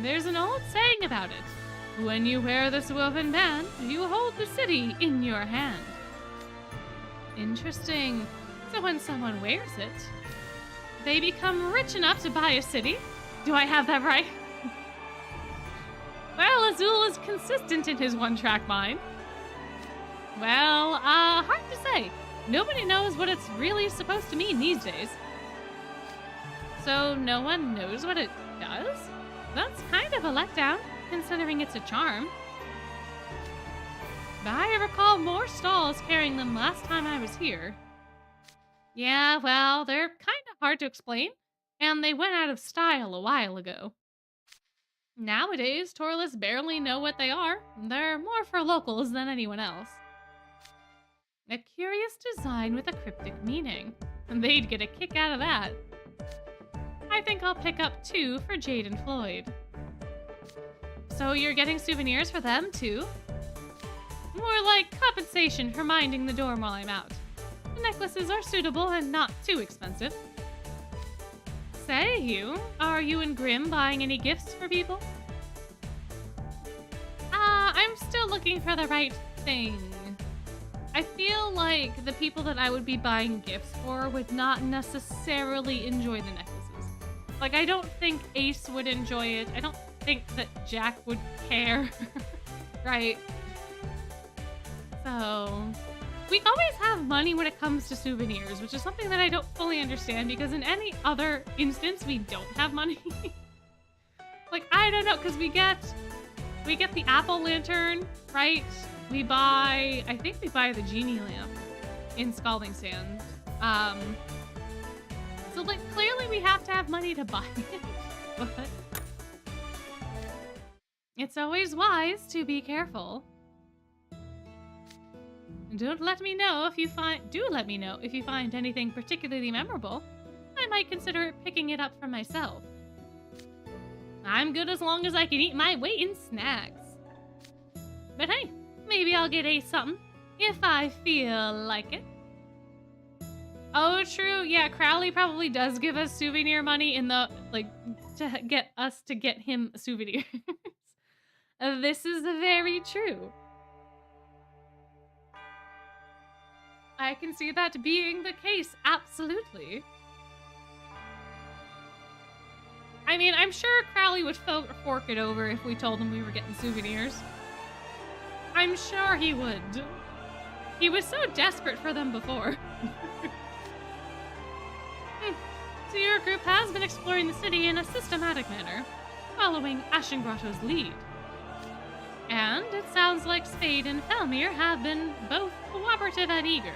There's an old saying about it. When you wear this woven band, you hold the city in your hand. Interesting. So when someone wears it, they become rich enough to buy a city? Do I have that right? Well, Azul is consistent in his one-track mind. Well, hard to say. Nobody knows what it's really supposed to mean these days. So no one knows what it does? That's kind of a letdown, considering it's a charm. But I recall more stalls carrying them last time I was here. Yeah, well, they're kind of hard to explain, and they went out of style a while ago. Nowadays, tourists barely know what they are. They're more for locals than anyone else. A curious design with a cryptic meaning. They'd get a kick out of that. I think I'll pick up 2 for Jade and Floyd. So you're getting souvenirs for them too? More like compensation for minding the door while I'm out. The necklaces are suitable and not too expensive. Say, Hugh, are you and Grim buying any gifts for people? I'm still looking for the right thing. I feel like the people that I would be buying gifts for would not necessarily enjoy the necklaces. Like, I don't think Ace would enjoy it. I don't think that Jack would care. Right? So, we always have money when it comes to souvenirs, which is something that I don't fully understand because in any other instance, we don't have money. Like, I don't know, because we get the apple lantern, right? I think we buy the genie lamp in Scalding Sands. So, like, clearly we have to have money to buy it, but it's always wise to be careful. Do let me know if you find anything particularly memorable. I might consider picking it up for myself. I'm good as long as I can eat my weight in snacks. But hey, maybe I'll get Ace something if I feel like it. Oh, true. Yeah, Crowley probably does give us souvenir money in the, like, to get him souvenirs. This is very true. I can see that being the case, absolutely. I mean, I'm sure Crowley would fork it over if we told him we were getting souvenirs. I'm sure he would. He was so desperate for them before. So your group has been exploring the city in a systematic manner, following Ashengrotto's lead. And it sounds like Spade and Felmir have been both cooperative and eager.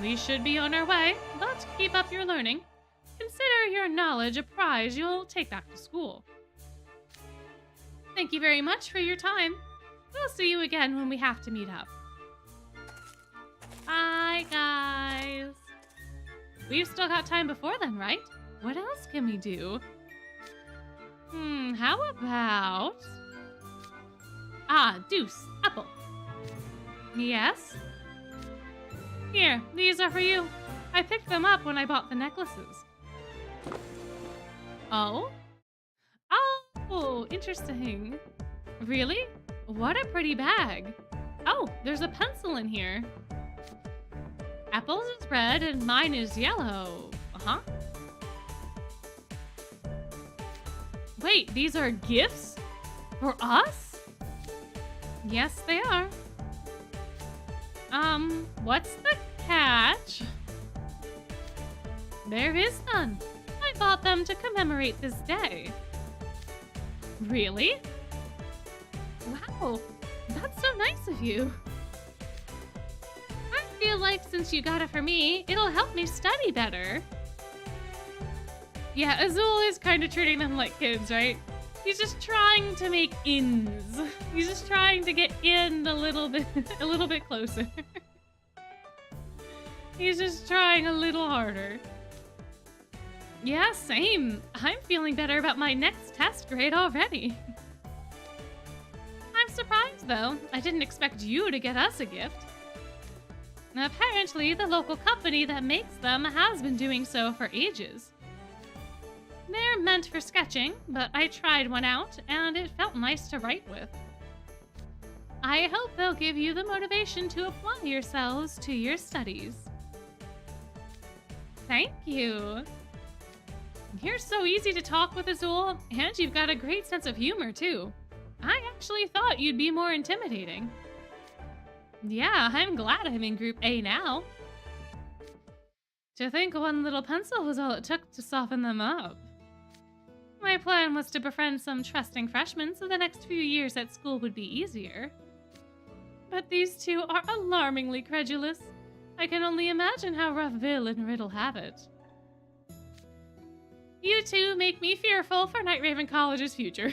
We should be on our way, but keep up your learning. Consider your knowledge a prize you'll take back to school. Thank you very much for your time. We'll see you again when we have to meet up. Bye, guys. We've still got time before then, right? What else can we do? How about... Deuce, apple. Yes? Here, these are for you. I picked them up when I bought the necklaces. Oh? Oh, interesting. Really? What a pretty bag. Oh, there's a pencil in here. Apple's is red and mine is yellow. Uh-huh. Wait, these are gifts? For us? Yes, they are. What's the catch? There is none. I bought them to commemorate this day. Really? Wow, that's so nice of you. I feel like since you got it for me, it'll help me study better. Yeah, Azul is kind of treating them like kids, right? He's just trying to make ins. He's just trying to get in a little bit closer. He's just trying a little harder. Yeah, same. I'm feeling better about my next test grade already. I'm surprised, though. I didn't expect you to get us a gift. Apparently, the local company that makes them has been doing so for ages. They're meant for sketching, but I tried one out, and it felt nice to write with. I hope they'll give you the motivation to apply yourselves to your studies. Thank you. You're so easy to talk with, Azul, and you've got a great sense of humor, too. I actually thought you'd be more intimidating. Yeah, I'm glad I'm in Group A now. To think one little pencil was all it took to soften them up. My plan was to befriend some trusting freshmen so the next few years at school would be easier. But these two are alarmingly credulous. I can only imagine how rough Vil and Riddle have it. You two make me fearful for Night Raven College's future.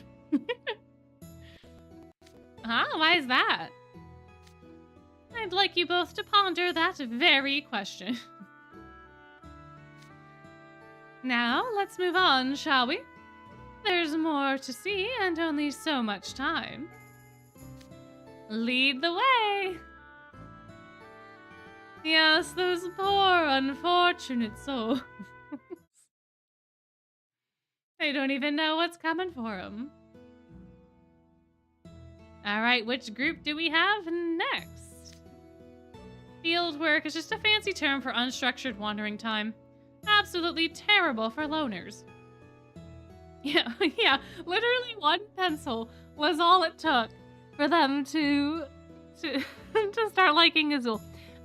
Huh? Why is that? I'd like you both to ponder that very question. Now, let's move on, shall we? There's more to see and only so much time. Lead the way! Yes, those poor, unfortunate souls. They don't even know what's coming for them. Alright, which group do we have next? Field work is just a fancy term for unstructured wandering time. Absolutely terrible for loners. Yeah, literally one pencil was all it took for them to start liking Azul.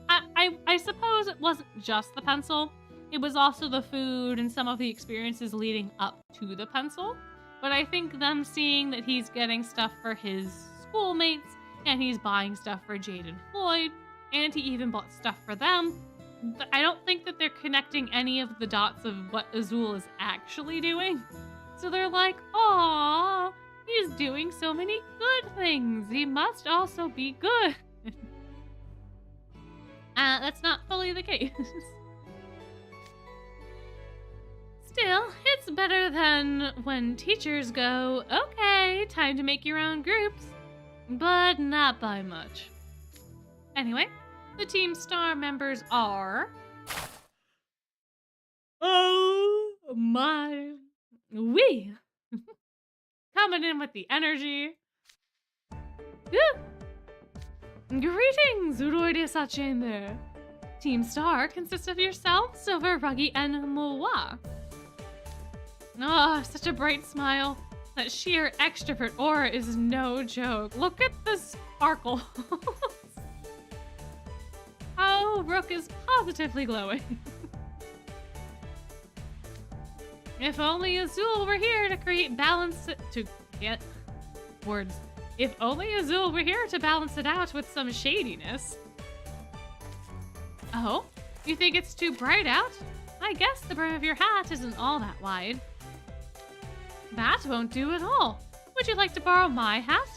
I suppose it wasn't just the pencil. It was also the food and some of the experiences leading up to the pencil. But I think them seeing that he's getting stuff for his schoolmates, and he's buying stuff for Jade and Floyd, and he even bought stuff for them. I don't think that they're connecting any of the dots of what Azul is actually doing. So they're like, "Aww, he's doing so many good things. He must also be good." That's not fully the case. Still, it's better than when teachers go, "Okay, time to make your own groups," but not by much. Anyway, the Team Star members are... Oh my... We! Coming in with the energy. Greetings, Uroidesa Chamber. Team Star consists of yourself, Silver, Ruggy, and Moa. Oh, such a bright smile. That sheer extrovert aura is no joke. Look at the sparkle. Oh, Rook is positively glowing. If only Azul were here to create balance to get words. If only Azul were here to balance it out with some shadiness. Oh, you think it's too bright out? I guess the brim of your hat isn't all that wide. That won't do at all. Would you like to borrow my hat?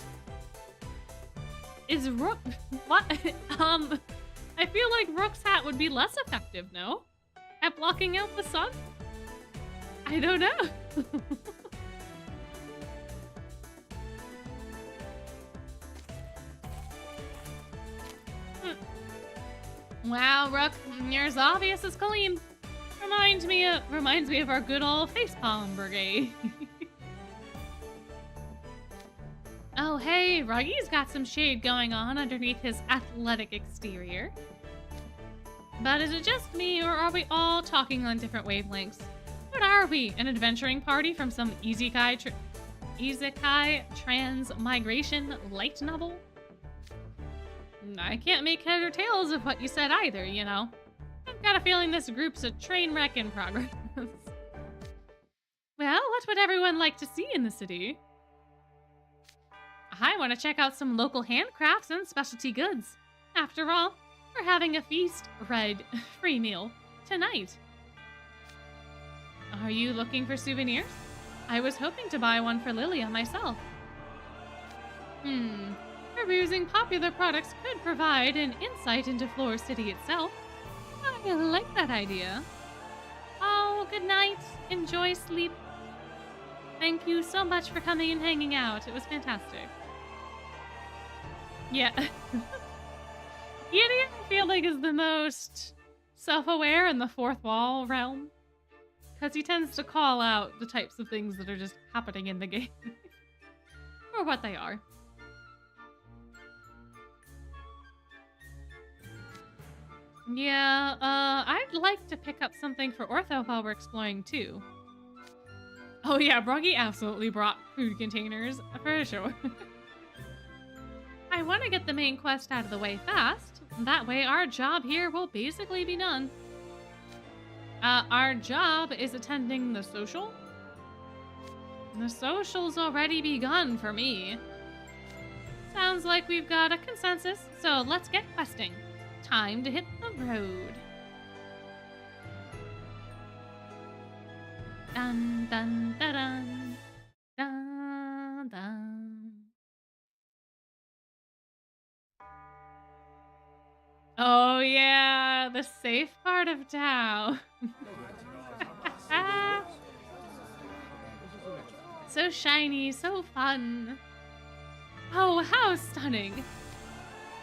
Is Rook... What? I feel like Rook's hat would be less effective, no? At blocking out the sun? I don't know. Wow, Rook, you're as obvious as Kaleem. Reminds me of our good old facepalm brigade. Oh, hey, Ruggy's got some shade going on underneath his athletic exterior. But is it just me, or are we all talking on different wavelengths? What are we, an adventuring party from some isekai transmigration light novel? I can't make head or tails of what you said either, you know. I've got a feeling this group's a train wreck in progress. Well, what would everyone like to see in the city? I want to check out some local handcrafts and specialty goods. After all, we're having a free meal tonight. Are you looking for souvenirs? I was hoping to buy one for Lilia myself. Perusing popular products could provide an insight into Fleur City itself. I like that idea. Oh, good night. Enjoy sleep. Thank you so much for coming and hanging out. It was fantastic. Yeah. Gideon, I feel like, is the most self-aware in the fourth wall realm. Because he tends to call out the types of things that are just happening in the game. Or what they are. Yeah, I'd like to pick up something for Ortho while we're exploring too. Oh yeah, Broggy absolutely brought food containers, for sure. I want to get the main quest out of the way fast. That way our job here will basically be done. Our job is attending the social. The social's already begun for me. Sounds like we've got a consensus, so let's get questing. Time to hit the road. Dun dun dun dun dun dun. Oh yeah, the safe part of Tao. So shiny, so fun. Oh, how stunning.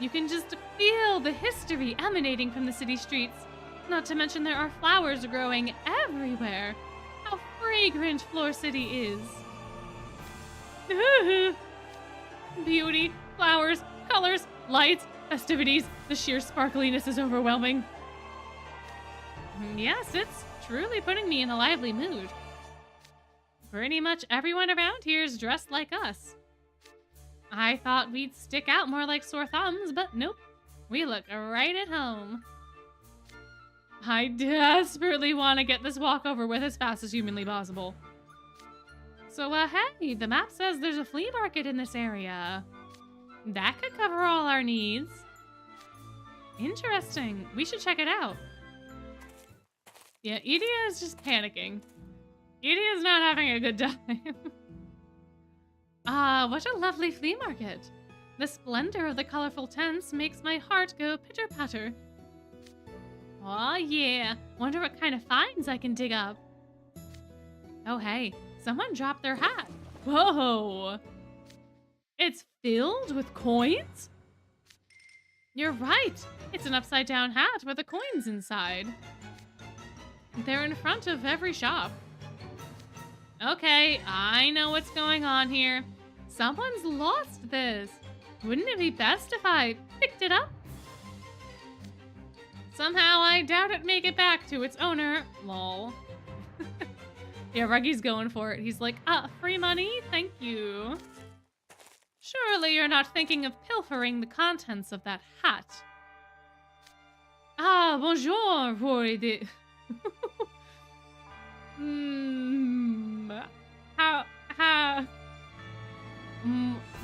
You can just feel the history emanating from the city streets. Not to mention there are flowers growing everywhere. How fragrant Fleur City is. Beauty, flowers, colors, lights, festivities. The sheer sparkliness is overwhelming. Yes, it's truly putting me in a lively mood. Pretty much everyone around here is dressed like us. I thought we'd stick out more like sore thumbs, but nope. We look right at home. I desperately want to get this walk over with as fast as humanly possible. So, hey, the map says there's a flea market in this area. That could cover all our needs. Interesting. We should check it out. Yeah, Edea is just panicking. Edea is not having a good time. Ah, what a lovely flea market. The splendor of the colorful tents makes my heart go pitter-patter. Aw, yeah. Wonder what kind of finds I can dig up. Oh, hey. Someone dropped their hat. Whoa. It's filled with coins? You're right. It's an upside-down hat with the coins inside. They're in front of every shop. Okay, I know what's going on here. Someone's lost this. Wouldn't it be best if I picked it up? Somehow I doubt it make it back to its owner. Lol. Yeah, Ruggy's going for it. He's like, free money? Thank you. Surely you're not thinking of pilfering the contents of that hat. Ah, bonjour, Roy de...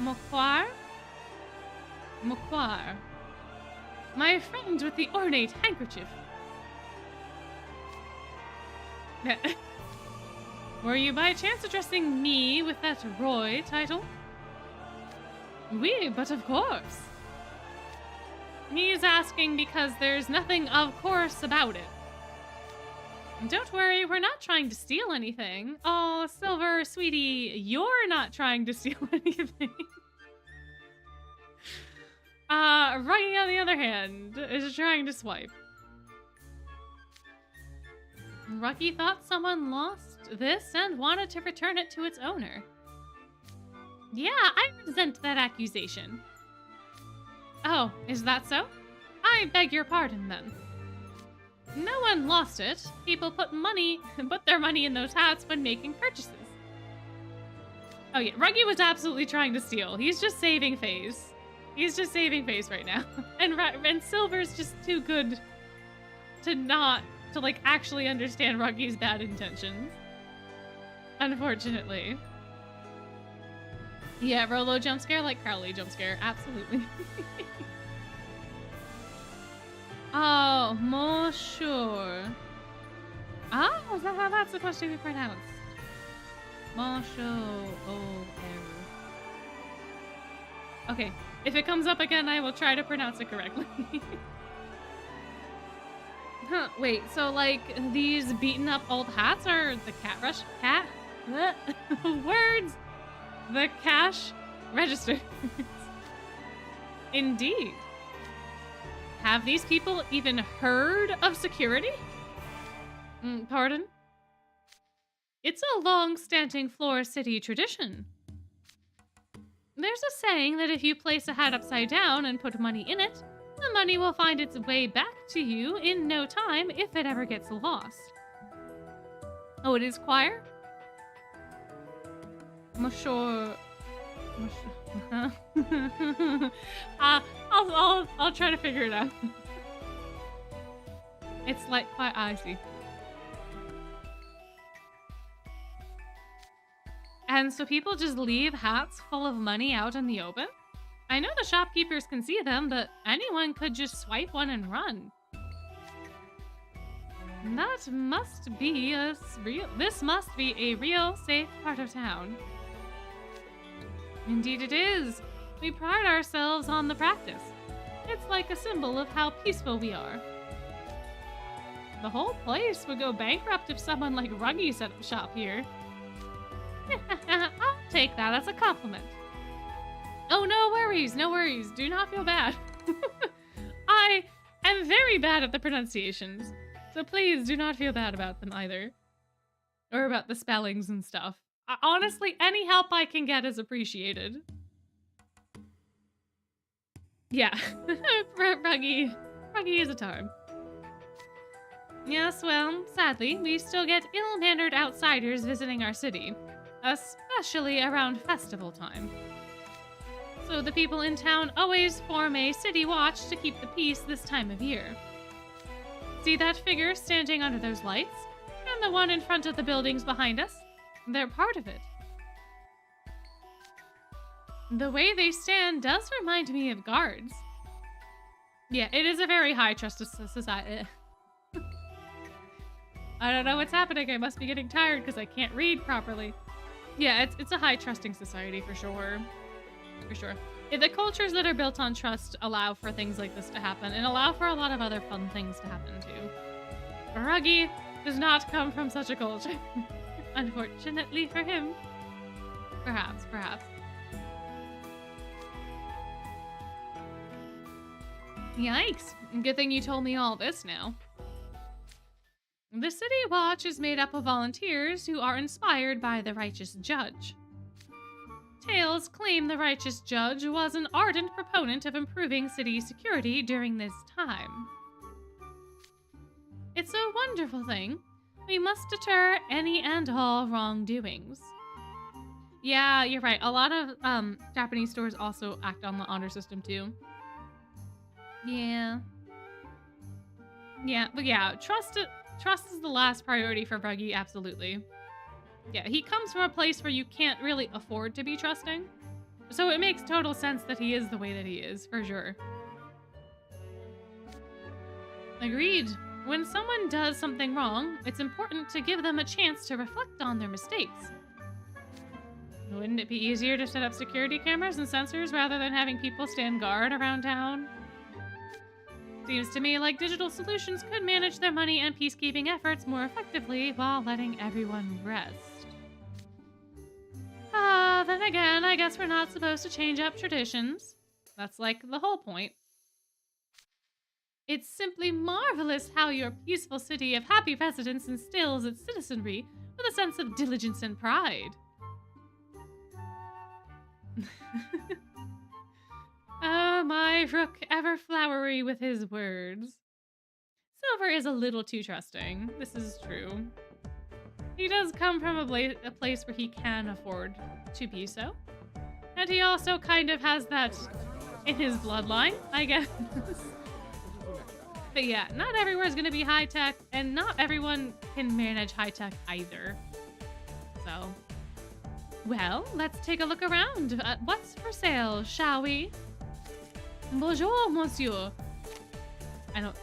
Moquar? Moquar. My friend with the ornate handkerchief. Were you by chance addressing me with that Roy title? Oui, but of course. He's asking because there's nothing of course about it. Don't worry, we're not trying to steal anything. Oh, Silver, sweetie, you're not trying to steal anything. Ruggy, on the other hand, is trying to swipe. Ruggy thought someone lost this and wanted to return it to its owner. Yeah, I resent that accusation. Oh, is that so? I beg your pardon, then. No one lost it. People put their money in those hats when making purchases. Oh yeah, Ruggy was absolutely trying to steal. He's just saving face. He's just saving face right now. And Silver's just too good to like actually understand Ruggy's bad intentions. Unfortunately. Yeah, Rolo jump scare like Crowley jump scare. Absolutely. Oh, monsieur. Oh, is that how that's supposed to be pronounced? Monsieur. Okay, if it comes up again, I will try to pronounce it correctly. Huh, wait, so like these beaten up old hats are the words? The cash registers. Indeed. Have these people even heard of security? Pardon? It's a long-standing Fleur City tradition. There's a saying that if you place a hat upside down and put money in it, the money will find its way back to you in no time if it ever gets lost. Oh, it is choir? Monsieur... I'll try to figure it out. It's like quite icy. And so people just leave hats full of money out in the open? I know the shopkeepers can see them, but anyone could just swipe one and run. That must be this must be a real safe part of town. Indeed it is. We pride ourselves on the practice. It's like a symbol of how peaceful we are. The whole place would go bankrupt if someone like Ruggy set up shop here. I'll take that as a compliment. Oh, no worries, no worries. Do not feel bad. I am very bad at the pronunciations, so please do not feel bad about them either. Or about the spellings and stuff. Honestly, any help I can get is appreciated. Yeah, Ruggy is a charm. Yes, well, sadly, we still get ill-mannered outsiders visiting our city, especially around festival time. So the people in town always form a city watch to keep the peace this time of year. See that figure standing under those lights? And the one in front of the buildings behind us? They're part of it. The way they stand does remind me of guards. Yeah, it is a very high trust society. I don't know what's happening. I must be getting tired because I can't read properly. Yeah, it's a high trusting society for sure. For sure. The cultures that are built on trust allow for things like this to happen and allow for a lot of other fun things to happen too. Ruggy does not come from such a culture. Unfortunately for him. Perhaps. Yikes. Good thing you told me all this now. The City Watch is made up of volunteers who are inspired by the righteous judge. Tales claim the righteous judge was an ardent proponent of improving city security during this time. It's a wonderful thing. We must deter any and all wrongdoings. Yeah, you're right. A lot of Japanese stores also act on the honor system too. Yeah. Yeah, but yeah, trust is the last priority for Bruggy, absolutely. Yeah, he comes from a place where you can't really afford to be trusting. So it makes total sense that he is the way that he is, for sure. Agreed. When someone does something wrong, it's important to give them a chance to reflect on their mistakes. Wouldn't it be easier to set up security cameras and sensors rather than having people stand guard around town? Seems to me like digital solutions could manage their money and peacekeeping efforts more effectively while letting everyone rest. Then again, I guess we're not supposed to change up traditions. That's like the whole point. It's simply marvelous how your peaceful city of happy residents instills its citizenry with a sense of diligence and pride. Oh, my Rook, ever flowery with his words. Silver is a little too trusting. This is true. He does come from a place where he can afford to be so. And he also kind of has that in his bloodline, I guess. But yeah, not everywhere is going to be high-tech, and not everyone can manage high-tech either. So, well, let's take a look around at what's for sale, shall we? Bonjour, monsieur. I don't...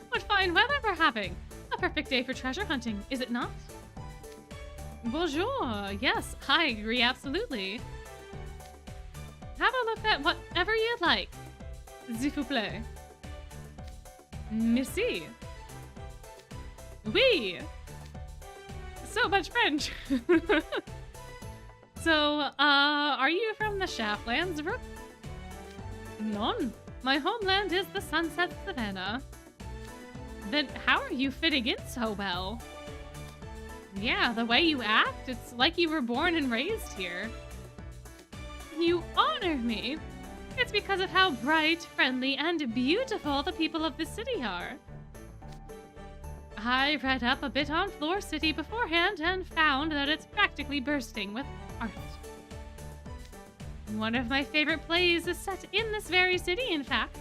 What fine weather we're having. A perfect day for treasure hunting, is it not? Bonjour. Yes, I agree, absolutely. Have a look at whatever you'd like. S'il vous plaît. Merci. Oui. So much French. So, are you from the Shaftlands, Rook? None. My homeland is the Sunset Savannah. Then how are you fitting in so well? Yeah, the way you act, it's like you were born and raised here. You honor me. It's because of how bright, friendly, and beautiful the people of the city are. I read up a bit on Fleur City beforehand and found that it's practically bursting with art. One of my favorite plays is set in this very city, in fact.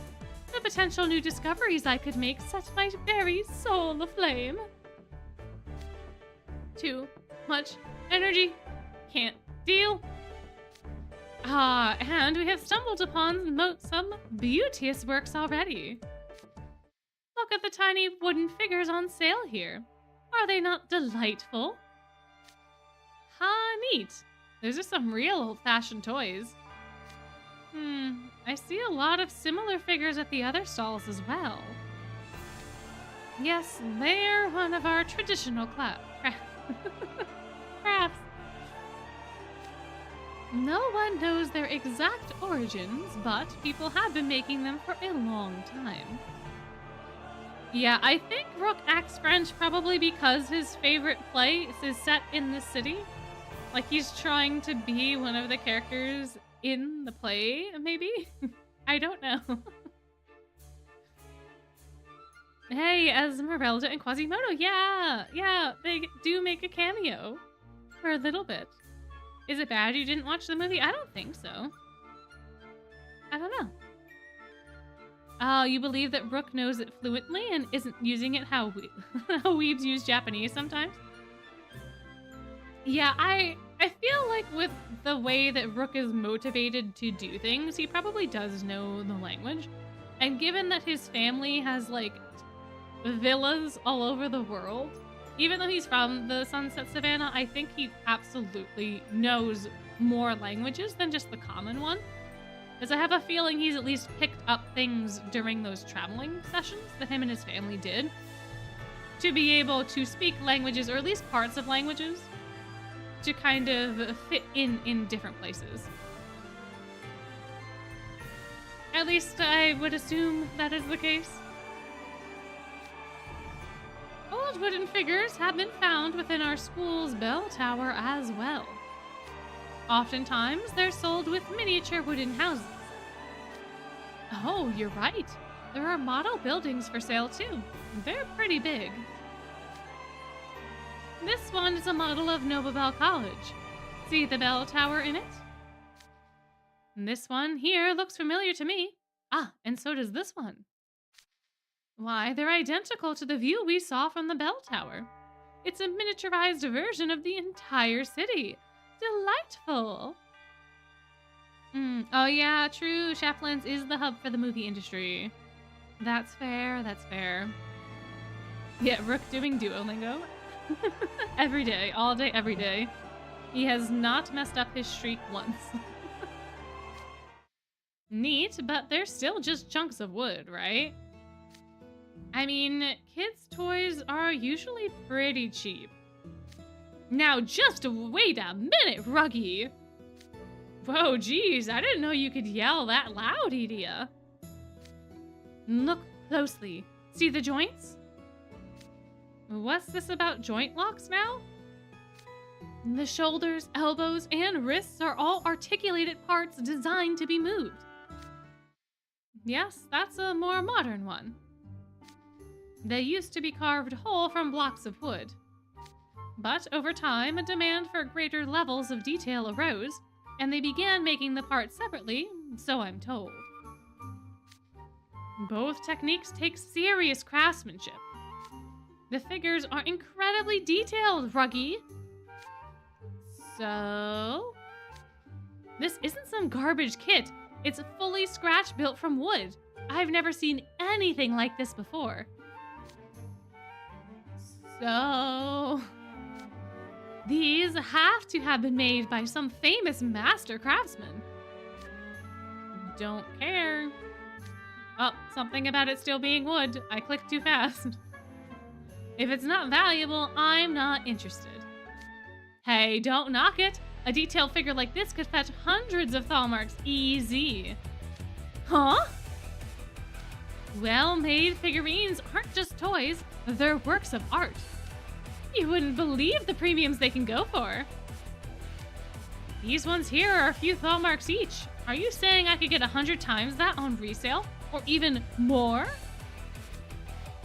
The potential new discoveries I could make set my very soul aflame. Too much energy. Can't deal. And we have stumbled upon some beauteous works already. Look at the tiny wooden figures on sale here. Are they not delightful? Neat. Those are some real old-fashioned toys. I see a lot of similar figures at the other stalls as well. Yes, they're one of our traditional crafts. No one knows their exact origins, but people have been making them for a long time. Yeah, I think Rook acts French probably because his favorite play is set in the city. Like he's trying to be one of the characters in the play, maybe? I don't know. Hey, Esmeralda and Quasimodo, yeah, they do make a cameo for a little bit. Is it bad you didn't watch the movie? I don't think so. I don't know. Oh, you believe that Rook knows it fluently and isn't using it how weebs use Japanese sometimes? Yeah, I feel like with the way that Rook is motivated to do things, he probably does know the language. And given that his family has, like, villas all over the world, even though he's from the Sunset Savannah, I think he absolutely knows more languages than just the common one. Because I have a feeling he's at least picked up things during those traveling sessions that him and his family did to be able to speak languages, or at least parts of languages, to kind of fit in different places. At least I would assume that is the case. Old wooden figures have been found within our school's bell tower as well. Oftentimes, they're sold with miniature wooden houses. Oh, you're right. There are model buildings for sale too. They're pretty big. This one is a model of Nobabel College. See the bell tower in it? This one here looks familiar to me. Ah, and so does this one. Why, they're identical to the view we saw from the bell tower. It's a miniaturized version of the entire city. Delightful. Oh yeah, true. Chaplains is the hub for the movie industry. That's fair, that's fair. Yeah, Rook doing Duolingo. Every day, all day, every day. He has not messed up his streak once. Neat, but they're still just chunks of wood, right? I mean, kids' toys are usually pretty cheap. Now just wait a minute, Ruggy! Whoa, geez, I didn't know you could yell that loud, Edia. Look closely. See the joints? What's this about joint locks now? The shoulders, elbows, and wrists are all articulated parts designed to be moved. Yes, that's a more modern one. They used to be carved whole from blocks of wood. But over time, a demand for greater levels of detail arose, and they began making the parts separately, so I'm told. Both techniques take serious craftsmanship. The figures are incredibly detailed, Ruggy. So... this isn't some garbage kit. It's fully scratch built from wood. I've never seen anything like this before. So... these have to have been made by some famous master craftsman. Don't care. Oh, something about it still being wood. I clicked too fast. If it's not valuable, I'm not interested. Hey, don't knock it. A detailed figure like this could fetch hundreds of Thalmarks easy. Huh? Well-made figurines aren't just toys, they're works of art. You wouldn't believe the premiums they can go for. These ones here are a few Thalmarks each. Are you saying I could get 100 times that on resale? Or even more?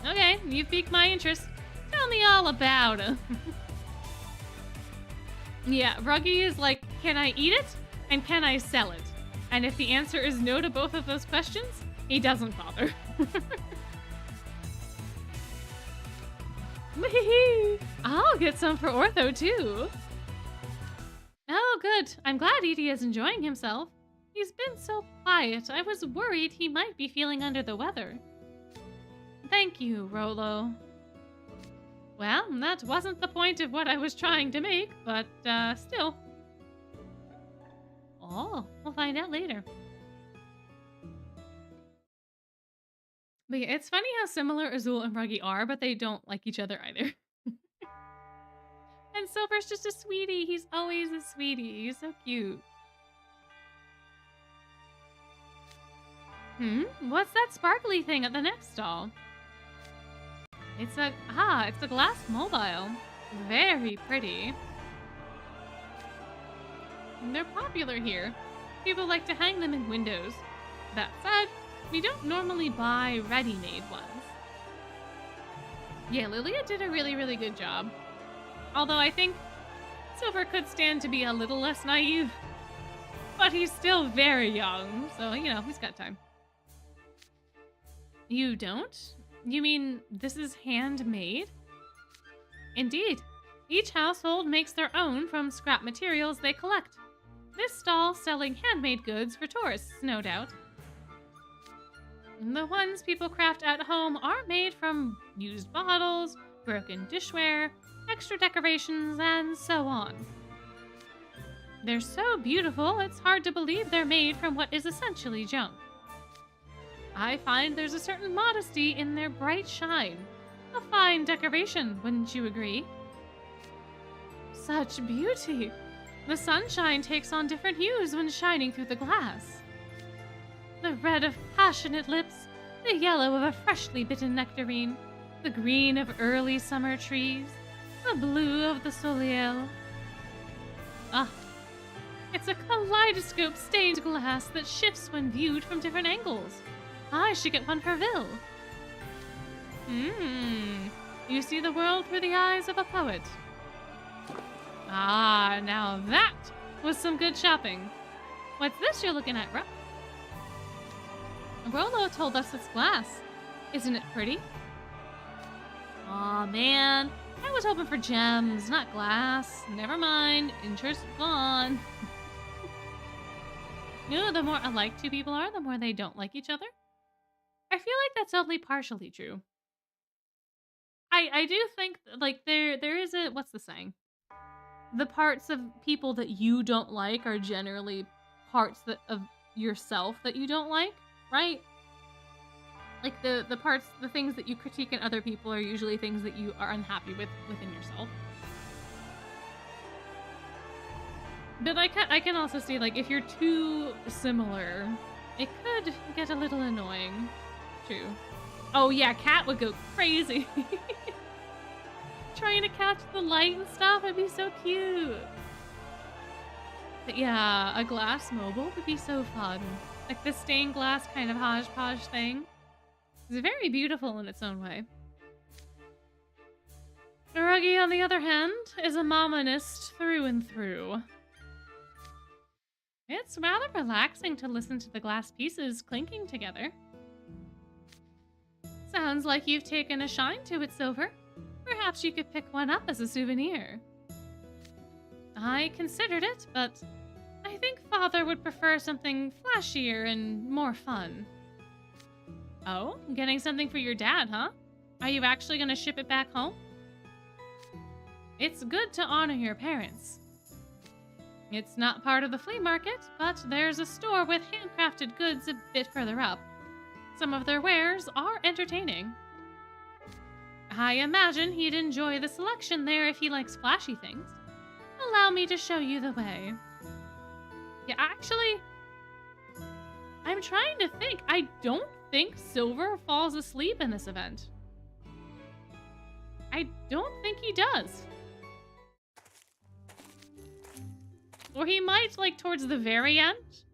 Okay, you've piqued my interest. Tell me all about it. Yeah, Ruggy is like, can I eat it? And can I sell it? And if the answer is no to both of those questions, he doesn't bother. I'll get some for Ortho, too. Oh, good. I'm glad Edie is enjoying himself. He's been so quiet, I was worried he might be feeling under the weather. Thank you, Rolo. Well, that wasn't the point of what I was trying to make, but, still. Oh, we'll find out later. But yeah, it's funny how similar Azul and Ruggy are, but they don't like each other either. And Silver's just a sweetie. He's always a sweetie. He's so cute. What's that sparkly thing at the next stall? It's a glass mobile. Very pretty. And they're popular here. People like to hang them in windows. That said, we don't normally buy ready-made ones. Yeah, Lilia did a really, really good job. Although I think Silver could stand to be a little less naive. But he's still very young, so, you know, he's got time. You don't? You mean this is handmade? Indeed. Each household makes their own from scrap materials they collect. This stall selling handmade goods for tourists, no doubt. The ones people craft at home are made from used bottles, broken dishware, extra decorations, and so on. They're so beautiful, it's hard to believe they're made from what is essentially junk. I find there's a certain modesty in their bright shine. A fine decoration, wouldn't you agree? Such beauty! The sunshine takes on different hues when shining through the glass. The red of passionate lips, the yellow of a freshly bitten nectarine, the green of early summer trees, the blue of the soleil. Ah, it's a kaleidoscope stained glass that shifts when viewed from different angles. I should get one for Vil. You see the world through the eyes of a poet. Ah, now that was some good shopping. What's this you're looking at, bro? Rolo told us it's glass. Isn't it pretty? Aw, man. I was hoping for gems, not glass. Never mind. Interest gone. No, the more alike two people are, the more they don't like each other. I feel like that's only partially true. I do think, like, there is a... What's the saying? The parts of people that you don't like are generally parts of yourself that you don't like, right? Like, the things that you critique in other people are usually things that you are unhappy with within yourself. But I can also see, like, if you're too similar, it could get a little annoying. True. Oh yeah, Cat would go crazy. Trying to catch the light and stuff, it'd be so cute. But yeah, a glass mobile would be so fun. Like the stained glass kind of hodgepodge thing. It's very beautiful in its own way. Ruggy, on the other hand, is a momonist through and through. It's rather relaxing to listen to the glass pieces clinking together. Sounds like you've taken a shine to it, Silver. Perhaps you could pick one up as a souvenir. I considered it, but I think Father would prefer something flashier and more fun. Oh, getting something for your dad, huh? Are you actually going to ship it back home? It's good to honor your parents. It's not part of the flea market, but there's a store with handcrafted goods a bit further up. Some of their wares are entertaining. I imagine he'd enjoy the selection there if he likes flashy things. Allow me to show you the way. Yeah, actually, I'm trying to think. I don't think Silver falls asleep in this event. I don't think he does. Or he might, like, towards the very end.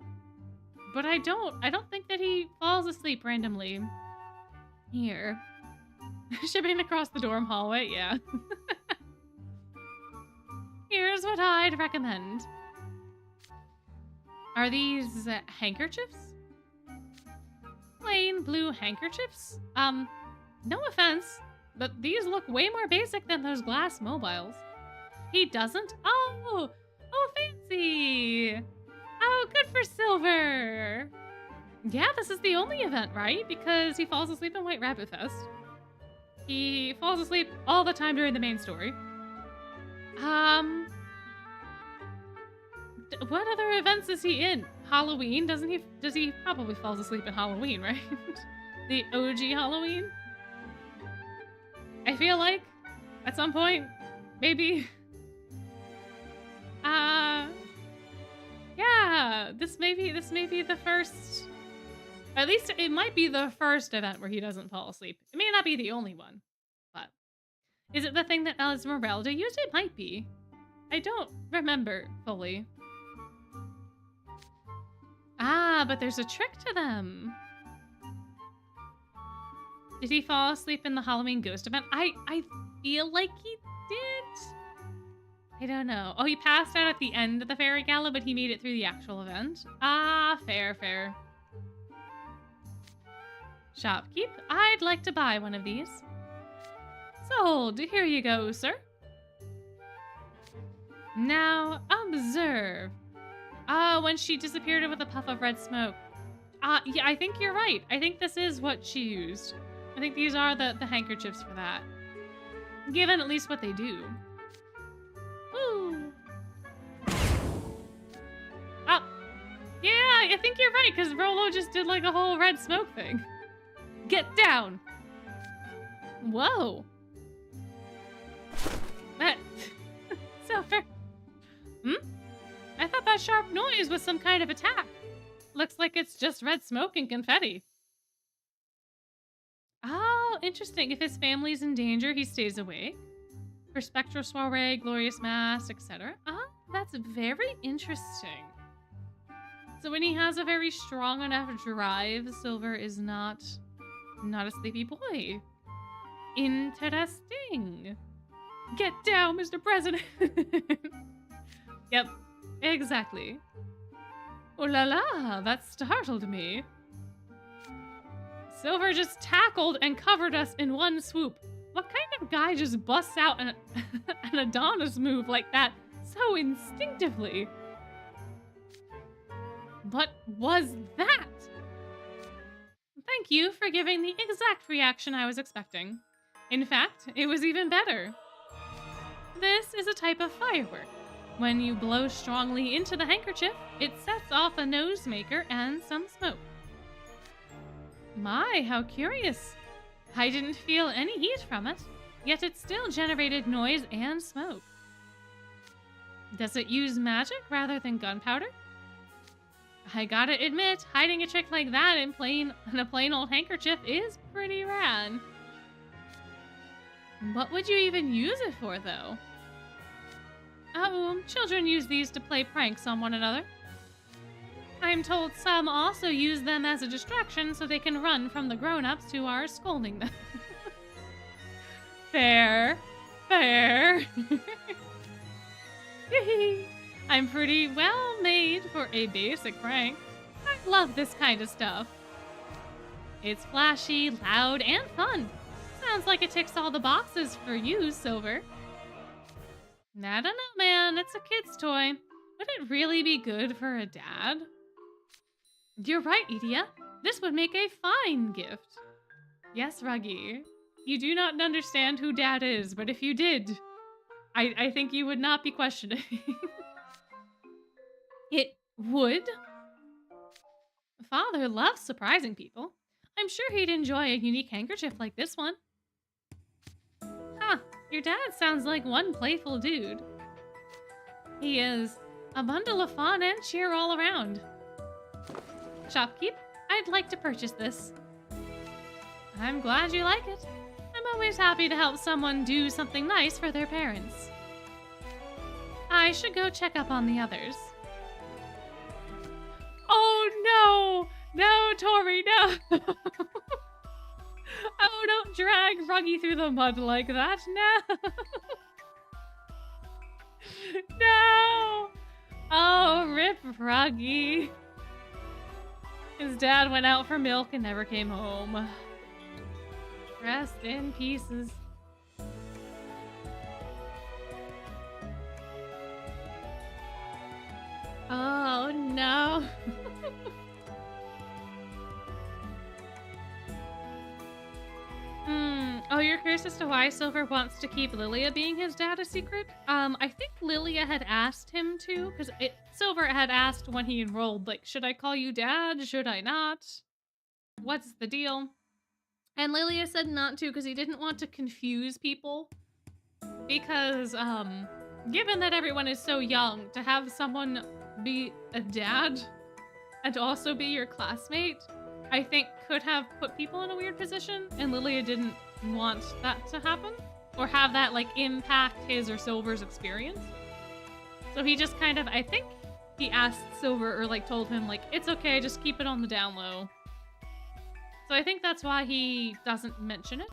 But I don't think that he falls asleep randomly. Here. Shipping across the dorm hallway, yeah. Here's what I'd recommend. Are these handkerchiefs? Plain blue handkerchiefs? No offense, but these look way more basic than those glass mobiles. He doesn't? Oh, fancy. Oh, good for Silver. Yeah, this is the only event, right? Because he falls asleep in White Rabbit Fest. He falls asleep all the time during the main story. What other events is he in? Halloween? Does he probably falls asleep in Halloween, right? The OG Halloween? I feel like at some point, maybe. Yeah, this may be the first. At least it might be the first event where he doesn't fall asleep. It may not be the only one, but is it the thing that Esmeralda used? It might be. I don't remember fully. Ah, but there's a trick to them. Did he fall asleep in the Halloween ghost event? I feel like he did. I don't know. Oh, he passed out at the end of the fairy gala, but he made it through the actual event. Ah, fair. Shopkeep, I'd like to buy one of these. Sold. Here you go, sir. Now, observe. Ah, when she disappeared with a puff of red smoke. Yeah, I think you're right. I think this is what she used. I think these are the handkerchiefs for that. Given at least what they do. Woo. Oh. Yeah, I think you're right, because Rolo just did like a whole red smoke thing. Get down! Whoa. That... Silver. I thought that sharp noise was some kind of attack. Looks like it's just red smoke and confetti. Oh, interesting. If his family's in danger, he stays awake. For spectral soiree, glorious mass, etc. Ah, that's very interesting. So when he has a very strong enough drive, Silver is not a sleepy boy. Interesting. Get down, Mr. President. Yep, exactly. Oh la la, that startled me. Silver just tackled and covered us in one swoop. What kind of guy just busts out an Adonis move like that so instinctively? What was that? Thank you for giving the exact reaction I was expecting. In fact, it was even better. This is a type of firework. When you blow strongly into the handkerchief, it sets off a noisemaker and some smoke. My, how curious. I didn't feel any heat from it, yet it still generated noise and smoke. Does it use magic rather than gunpowder? I gotta admit, hiding a trick like that in a plain old handkerchief is pretty rad. What would you even use it for, though? Oh, children use these to play pranks on one another. I'm told some also use them as a distraction so they can run from the grown-ups who are scolding them. Fair. Fair. I'm pretty well made for a basic prank. I love this kind of stuff. It's flashy, loud, and fun. Sounds like it ticks all the boxes for you, Silver. I don't know, man. It's a kid's toy. Would it really be good for a dad? You're right, Idia. This would make a fine gift. Yes, Ruggy. You do not understand who Dad is, but if you did, I think you would not be questioning. It would? Father loves surprising people. I'm sure he'd enjoy a unique handkerchief like this one. Huh, your dad sounds like one playful dude. He is. A bundle of fun and cheer all around. Shopkeep, I'd like to purchase this. I'm glad you like it. I'm always happy to help someone do something nice for their parents. I should go check up on the others. Oh no! No, Tori, no! Oh, don't drag Ruggy through the mud like that, no! No! Oh, rip Ruggy. His dad went out for milk and never came home. Rest in pieces. Oh, no. Oh, you're curious as to why Silver wants to keep Lilia being his dad a secret? I think Lilia had asked him to, because Silver had asked when he enrolled, like, should I call you dad? Should I not? What's the deal? And Lilia said not to because he didn't want to confuse people. Because, given that everyone is so young, to have someone be a dad and also be your classmate, I think could have put people in a weird position, and Lilia didn't want that to happen or have that like impact his or Silver's experience. So he just kind of, I think he asked Silver or like told him like, it's okay, just keep it on the down low. So I think that's why he doesn't mention it.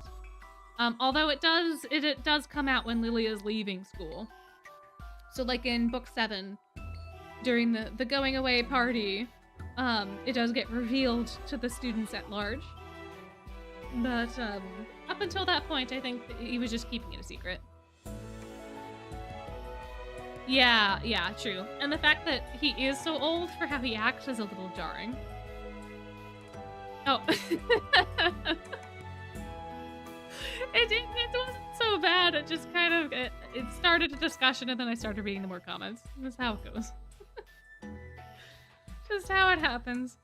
Although it does come out when Lilia's leaving school. So like in book 7, during the going away party, it does get revealed to the students at large. But up until that point, I think that he was just keeping it a secret. Yeah, true. And the fact that he is so old for how he acts is a little jarring. Oh. It wasn't so bad. It just kind of, it started a discussion and then I started reading the more comments. That's how it goes. Just how it happens.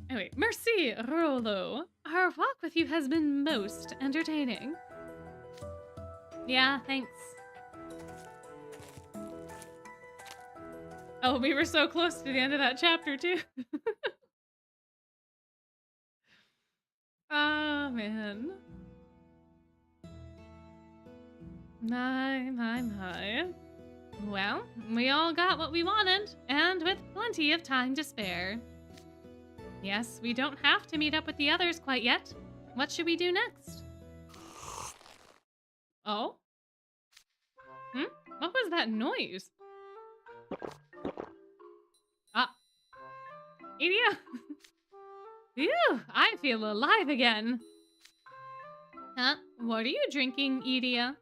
Anyway, merci, Rolo. Our walk with you has been most entertaining. Yeah, thanks. Oh, we were so close to the end of that chapter, too. Oh, man. My. Well, we all got what we wanted, and with plenty of time to spare. Yes, we don't have to meet up with the others quite yet. What should we do next? Oh? What was that noise? Ah. Idia! Phew, I feel alive again. Huh? What are you drinking, Idia?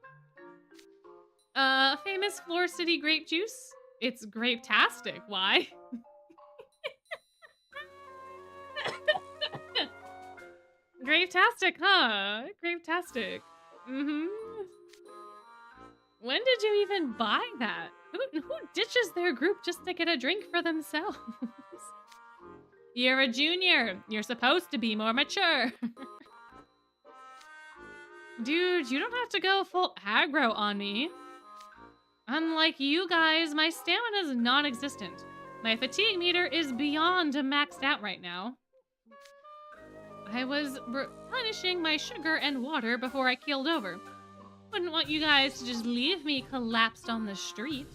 Famous Fleur City grape juice? It's grape-tastic. Why? Grape-tastic, huh? Grape-tastic. Mm-hmm. When did you even buy that? Who ditches their group just to get a drink for themselves? You're a junior. You're supposed to be more mature. Dude, you don't have to go full aggro on me. Unlike you guys, my stamina is non-existent. My fatigue meter is beyond maxed out right now. I was replenishing my sugar and water before I keeled over. Wouldn't want you guys to just leave me collapsed on the street.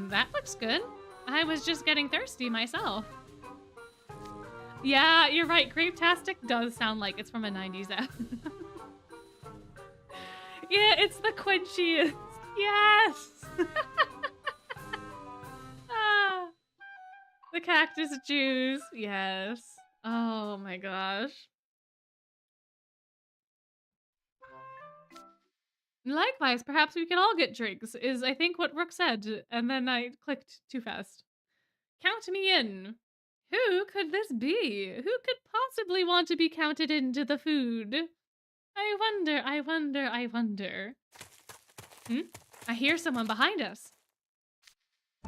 That looks good. I was just getting thirsty myself. Yeah, you're right. Grape-tastic does sound like it's from a 90s app. Yeah, it's the quenchiest. Yes! Ah, the cactus juice. Yes. Oh my gosh. Likewise, perhaps we can all get drinks, is I think what Rook said, and then I clicked too fast. Count me in. Who could this be? Who could possibly want to be counted into the food? I wonder, I wonder, I wonder. I hear someone behind us.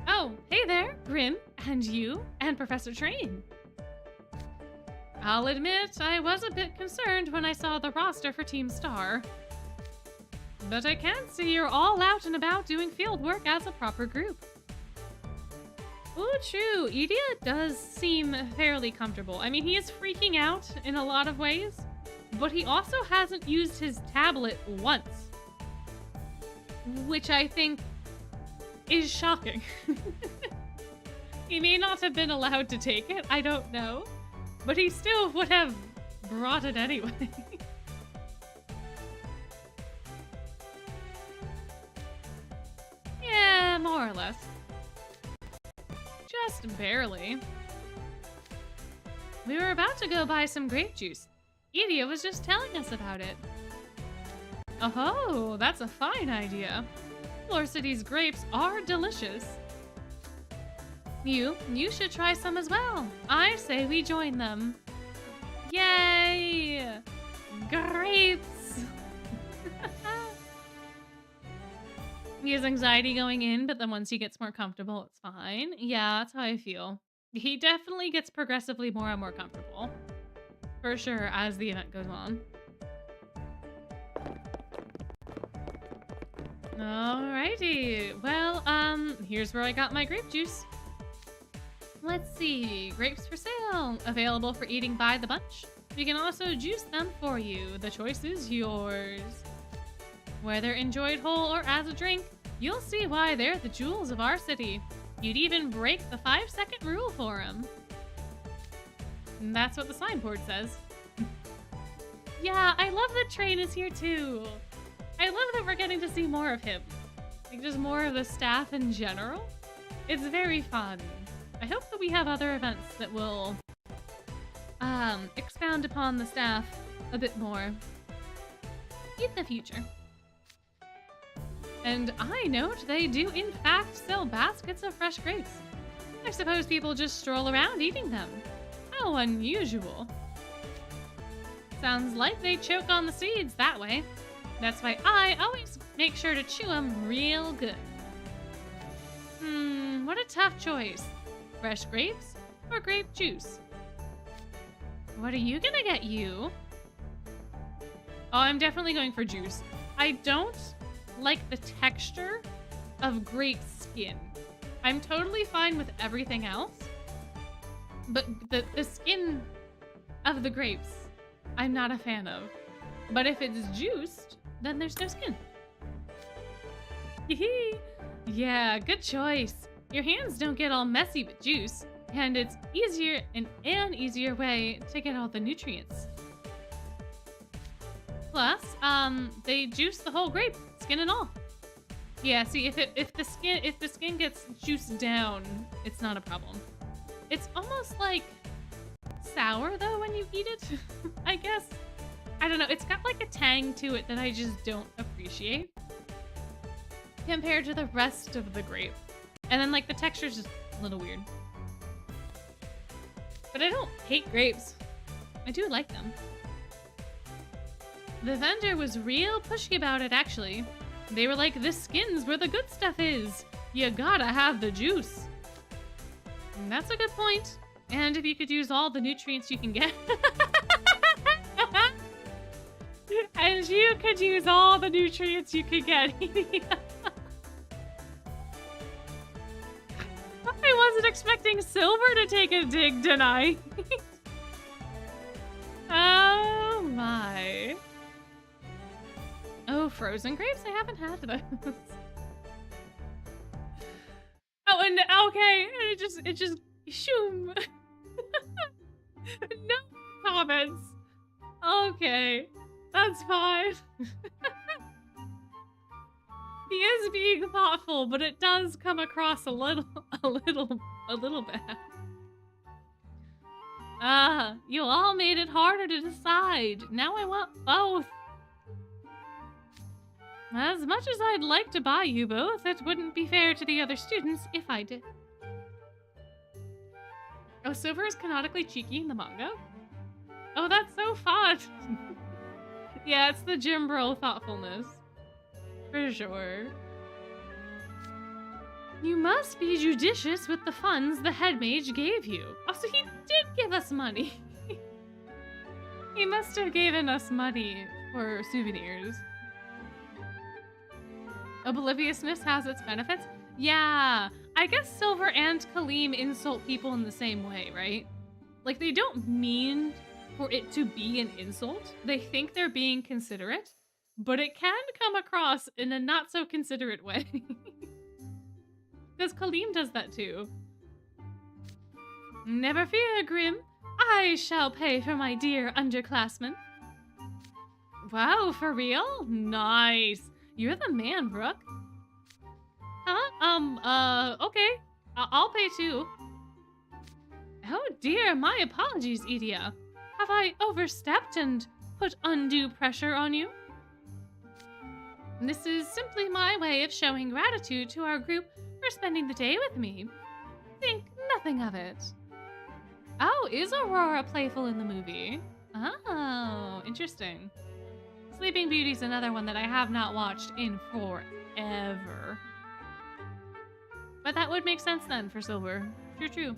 Oh, hey there, Grim, and you, and Professor Train. I'll admit, I was a bit concerned when I saw the roster for Team Star. But I can see you're all out and about doing field work as a proper group. Oh, true. Idia does seem fairly comfortable. I mean, he is freaking out in a lot of ways, but he also hasn't used his tablet once, which I think is shocking. He may not have been allowed to take it, I don't know, but he still would have brought it anyway. Yeah, more or less. Just barely. We were about to go buy some grape juice. Idia was just telling us about it. Oh, that's a fine idea. Fleur City's grapes are delicious. You should try some as well. I say we join them. Yay! Grapes! He has anxiety going in, but then once he gets more comfortable, it's fine. Yeah, that's how I feel. He definitely gets progressively more and more comfortable. For sure, as the event goes on. Alrighty. Well, here's where I got my grape juice. Let's see. Grapes for sale. Available for eating by the bunch. We can also juice them for you. The choice is yours. Whether enjoyed whole or as a drink, you'll see why they're the jewels of our city. You'd even break the 5-second rule for them. And that's what the signboard says. Yeah, I love that Train is here too. I love that we're getting to see more of him. Like, just more of the staff in general. It's very fun. I hope that we have other events that will expound upon the staff a bit more in the future. And I note they do in fact sell baskets of fresh grapes. I suppose people just stroll around eating them. How unusual. Sounds like they choke on the seeds that way. That's why I always make sure to chew them real good. What a tough choice. Fresh grapes or grape juice? What are you gonna get, you? Oh, I'm definitely going for juice. I don't like the texture of grape skin. I'm totally fine with everything else, but the skin of the grapes, I'm not a fan of. But if it's juiced, then there's no skin. Yeah, good choice. Your hands don't get all messy with juice. And it's easier and an easier way to get all the nutrients. Plus, they juice the whole grape, skin and all. Yeah, see, if the skin gets juiced down, it's not a problem. It's almost like sour though when you eat it, I guess. I don't know, it's got like a tang to it that I just don't appreciate compared to the rest of the grape. And then like the texture's just a little weird. But I don't hate grapes. I do like them. The vendor was real pushy about it, actually. They were like, the skin's where the good stuff is. You gotta have the juice. And that's a good point. And if you could use all the nutrients you can get. And you could use all the nutrients you could get. I wasn't expecting Silver to take a dig tonight. Oh my. Oh, frozen grapes? I haven't had those. Oh, and okay, it just shoom. No comments. Okay, that's fine. He is being thoughtful, but it does come across a little bad. You all made it harder to decide. Now I want both. As much as I'd like to buy you both, it wouldn't be fair to the other students if I did. Oh, Silver is canonically cheeky in the manga? Oh, that's so fun! Yeah, it's the gym bro thoughtfulness. For sure. You must be judicious with the funds the head mage gave you. Oh, so he did give us money. He must have given us money for souvenirs. Obliviousness has its benefits? Yeah, I guess Silver and Kaleem insult people in the same way, right? Like, they don't mean for it to be an insult. They think they're being considerate, but it can come across in a not so considerate way. Because Kaleem does that too. Never fear, Grim. I shall pay for my dear underclassmen. Wow, for real? Nice. You're the man, Brooke. Huh? Okay. I'll pay too. Oh dear, my apologies, Edia. Have I overstepped and put undue pressure on you? This is simply my way of showing gratitude to our group for spending the day with me. Think nothing of it. Oh, is Aurora playful in the movie? Oh, interesting. Sleeping Beauty's another one that I have not watched in forever. But that would make sense then for Silver. True.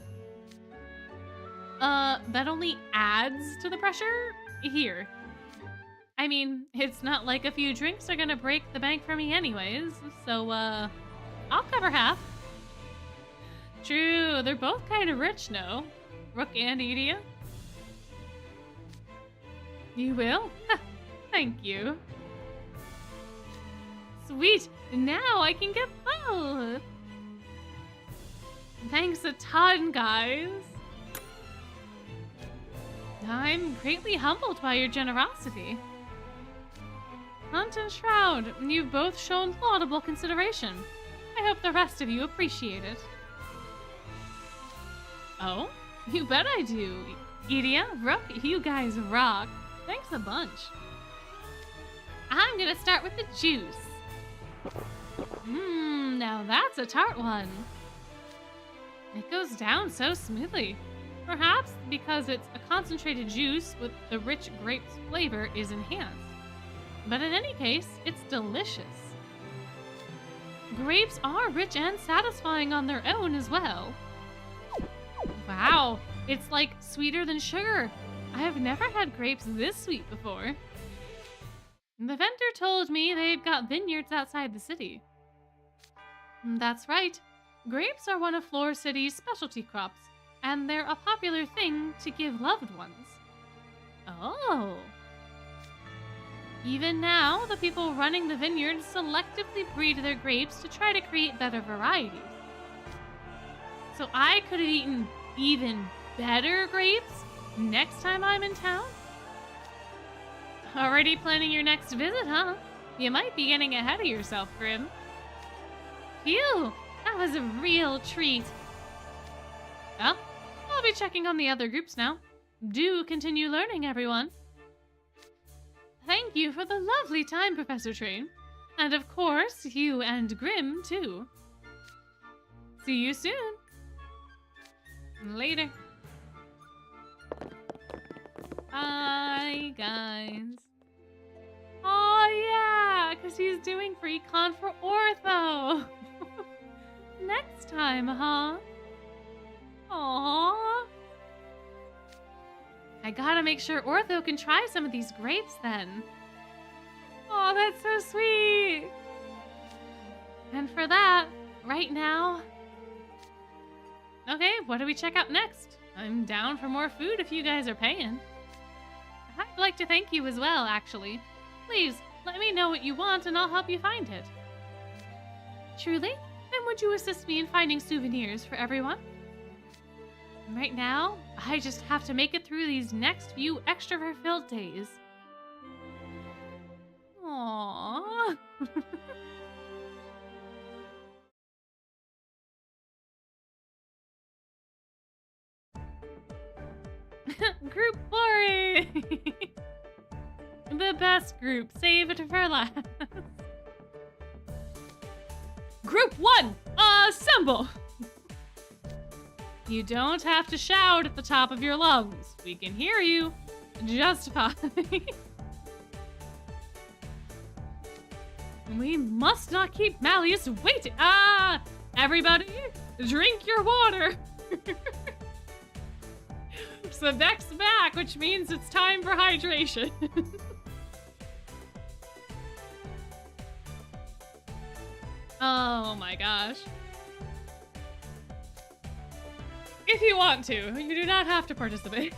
That only adds to the pressure? Here. I mean, it's not like a few drinks are gonna break the bank for me anyways, so, I'll cover half. True, they're both kind of rich, no? Rook and Edia? You will? Thank you. Sweet, now I can get both. Thanks a ton, guys. I'm greatly humbled by your generosity. Hunt and Shroud, you've both shown laudable consideration. I hope the rest of you appreciate it. Oh, you bet I do. Edia, Rook, you guys rock. Thanks a bunch. I'm gonna start with the juice. Now that's a tart one. It goes down so smoothly. Perhaps because it's a concentrated juice with the rich grape's flavor is enhanced. But in any case, it's delicious. Grapes are rich and satisfying on their own as well. Wow, it's like sweeter than sugar. I have never had grapes this sweet before. The vendor told me they've got vineyards outside the city. That's right. Grapes are one of Fleur City's specialty crops, and they're a popular thing to give loved ones. Oh. Even now, the people running the vineyards selectively breed their grapes to try to create better varieties. So I could have eaten even better grapes next time I'm in town? Already planning your next visit, huh? You might be getting ahead of yourself, Grim. Phew, that was a real treat. Well, I'll be checking on the other groups now. Do continue learning, everyone. Thank you for the lovely time, Professor Train. And of course, you and Grim, too. See you soon. Later. Bye, guys. Oh, yeah, because he's doing free con for Ortho. Next time, huh? Aww. I gotta make sure Ortho can try some of these grapes then. Oh, that's so sweet. And for that, right now... Okay, what do we check out next? I'm down for more food if you guys are paying. I'd like to thank you as well, actually. Please, let me know what you want and I'll help you find it. Truly? Then would you assist me in finding souvenirs for everyone? Right now, I just have to make it through these next few extrovert-filled days. Aww. Group 4! The best group, save it for last. Group 1, assemble! You don't have to shout at the top of your lungs. We can hear you just fine. We must not keep Malleus waiting. Everybody, drink your water. Sebek's back, which means it's time for hydration. Oh my gosh. If you want to, you do not have to participate.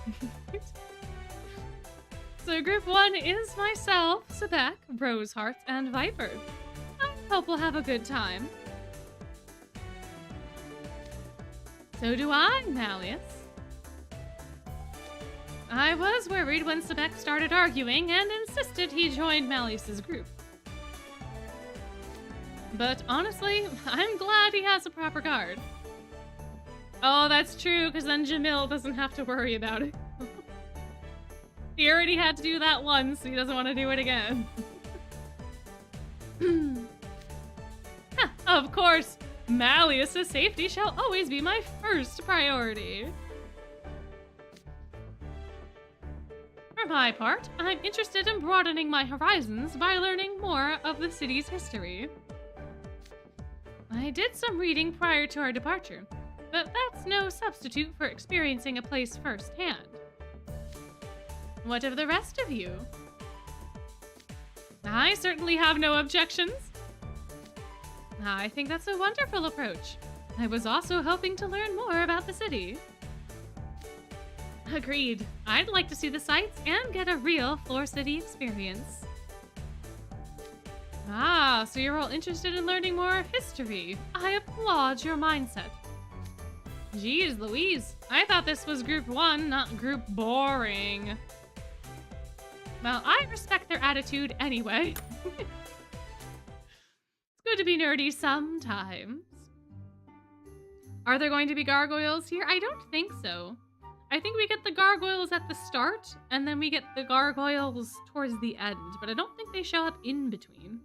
So group 1 is myself, Sebek, Roseheart, and Viper. I hope we'll have a good time. So do I, Malleus. I was worried when Sebek started arguing and insisted he joined Malleus's group. But honestly, I'm glad he has a proper guard. Oh, that's true, because then Jamil doesn't have to worry about it. He already had to do that once, so he doesn't want to do it again. Of course, Malleus's safety shall always be my first priority. For my part, I'm interested in broadening my horizons by learning more of the city's history. I did some reading prior to our departure, but that's no substitute for experiencing a place firsthand. What of the rest of you? I certainly have no objections. I think that's a wonderful approach. I was also hoping to learn more about the city. Agreed. I'd like to see the sights and get a real Fleur City experience. So you're all interested in learning more history. I applaud your mindset. Jeez Louise, I thought this was group 1, not group boring. Well, I respect their attitude anyway. It's good to be nerdy sometimes. Are there going to be gargoyles here? I don't think so. I think we get the gargoyles at the start, and then we get the gargoyles towards the end, but I don't think they show up in between.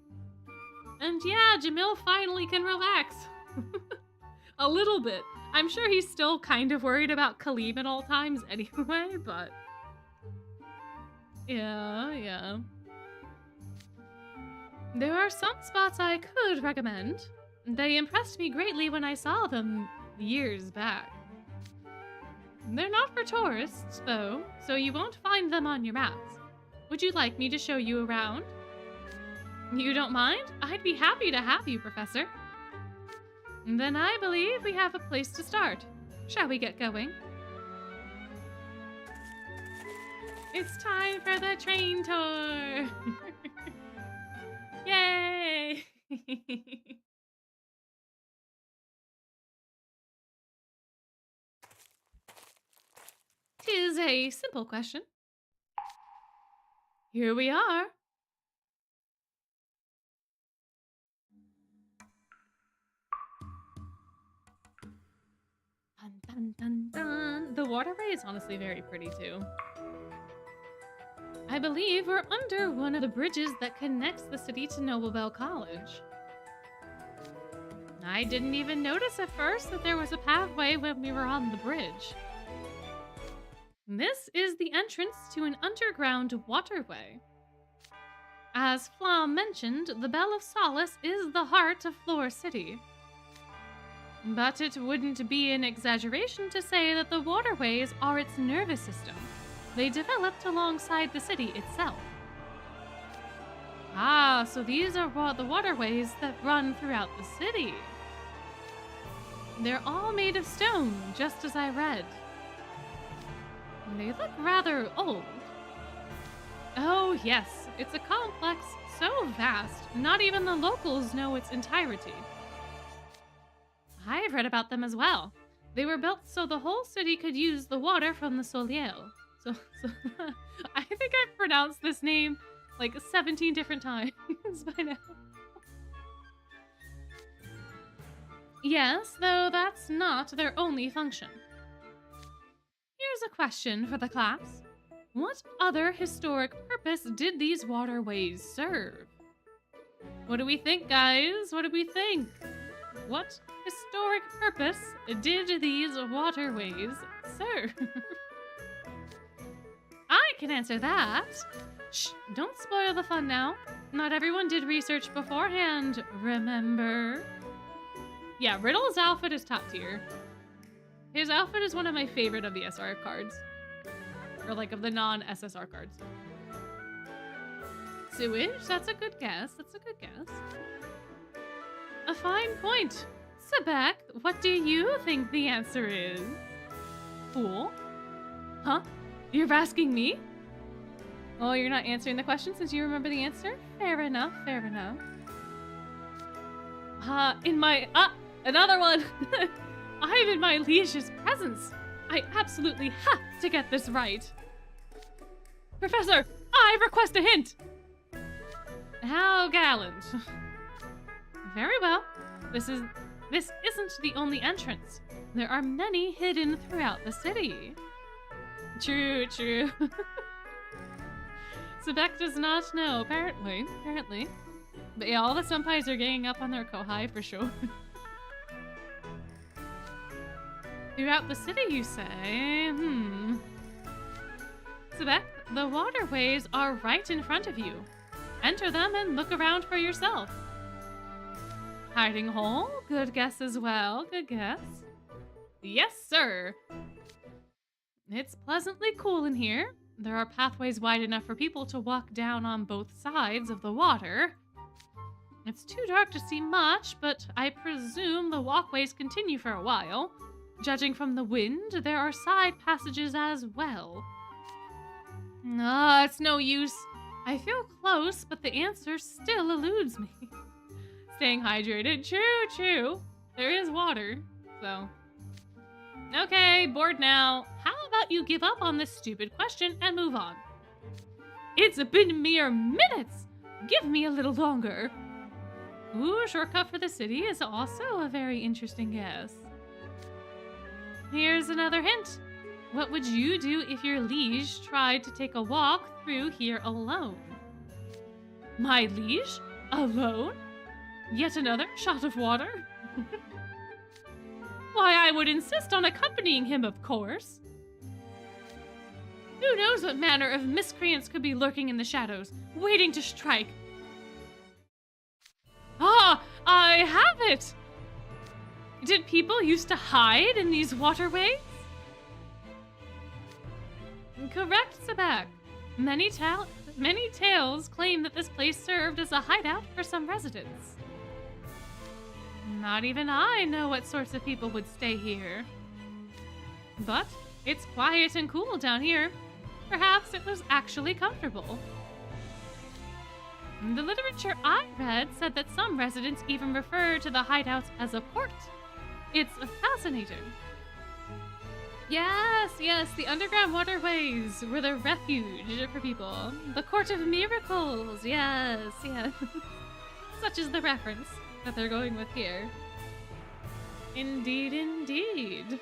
And yeah, Jamil finally can relax. A little bit. I'm sure he's still kind of worried about Khalib at all times anyway, but... Yeah. There are some spots I could recommend. They impressed me greatly when I saw them years back. They're not for tourists, though, so you won't find them on your maps. Would you like me to show you around? You don't mind? I'd be happy to have you, Professor. Then I believe we have a place to start. Shall we get going? It's time for the train tour! Yay! 'Tis a simple question. Here we are. Dun, dun, dun, dun. The waterway is honestly very pretty too. I believe we're under one of the bridges that connects the city to Noblebell College. I didn't even notice at first that there was a pathway when we were on the bridge. This is the entrance to an underground waterway. As Fleur mentioned, the Bell of Solace is the heart of Fleur City. But it wouldn't be an exaggeration to say that the waterways are its nervous system. They developed alongside the city itself. Ah, so these are the waterways that run throughout the city. They're all made of stone, just as I read. They look rather old. Oh yes, it's a complex so vast, not even the locals know its entirety. I've read about them as well. They were built so the whole city could use the water from the Soleil. So I think I've pronounced this name like 17 different times by now. Yes, though that's not their only function. Here's a question for the class. What other historic purpose did these waterways serve? What do we think, guys? What do we think? What historic purpose did these waterways serve? I can answer that. Shh, don't spoil the fun now. Not everyone did research beforehand, remember? Yeah, Riddle's outfit is top tier. His outfit is one of my favorite of the SR cards. Or like of the non-SSR cards. Sewage? That's a good guess. That's a good guess. A fine point. Sebek, what do you think the answer is? Fool? Huh? You're asking me? Oh, you're not answering the question since you remember the answer? Fair enough, fair enough. Another one! I'm in my liege's presence. I absolutely have to get this right. Professor, I request a hint. How gallant. Very well. This isn't the only entrance. There are many hidden throughout the city. True, true. Sebek does not know, apparently. But yeah, all the senpais are ganging up on their kohai for sure. Throughout the city, you say? Sebek, the waterways are right in front of you. Enter them and look around for yourself. Hiding hole? Good guess as well. Good guess. Yes, sir. It's pleasantly cool in here. There are pathways wide enough for people to walk down on both sides of the water. It's too dark to see much, but I presume the walkways continue for a while. Judging from the wind, there are side passages as well. It's no use. I feel close, but the answer still eludes me. Staying hydrated, true. There is water, so. Okay, bored now. How about you give up on this stupid question and move on? It's been mere minutes. Give me a little longer. Ooh, shortcut for the city is also a very interesting guess. Here's another hint. What would you do if your liege tried to take a walk through here alone? My liege? Alone? Yet another shot of water? Why, I would insist on accompanying him, of course. Who knows what manner of miscreants could be lurking in the shadows, waiting to strike. Ah, I have it! Did people used to hide in these waterways? Correct, Sebek. Many tales claim that this place served as a hideout for some residents. Not even I know what sorts of people would stay here. But it's quiet and cool down here. Perhaps it was actually comfortable. The literature I read said that some residents even refer to the hideouts as a port. It's fascinating. Yes, yes, the underground waterways were the refuge for people. The Court of Miracles, yes, yes. Such is the reference that they're going with here. Indeed, indeed.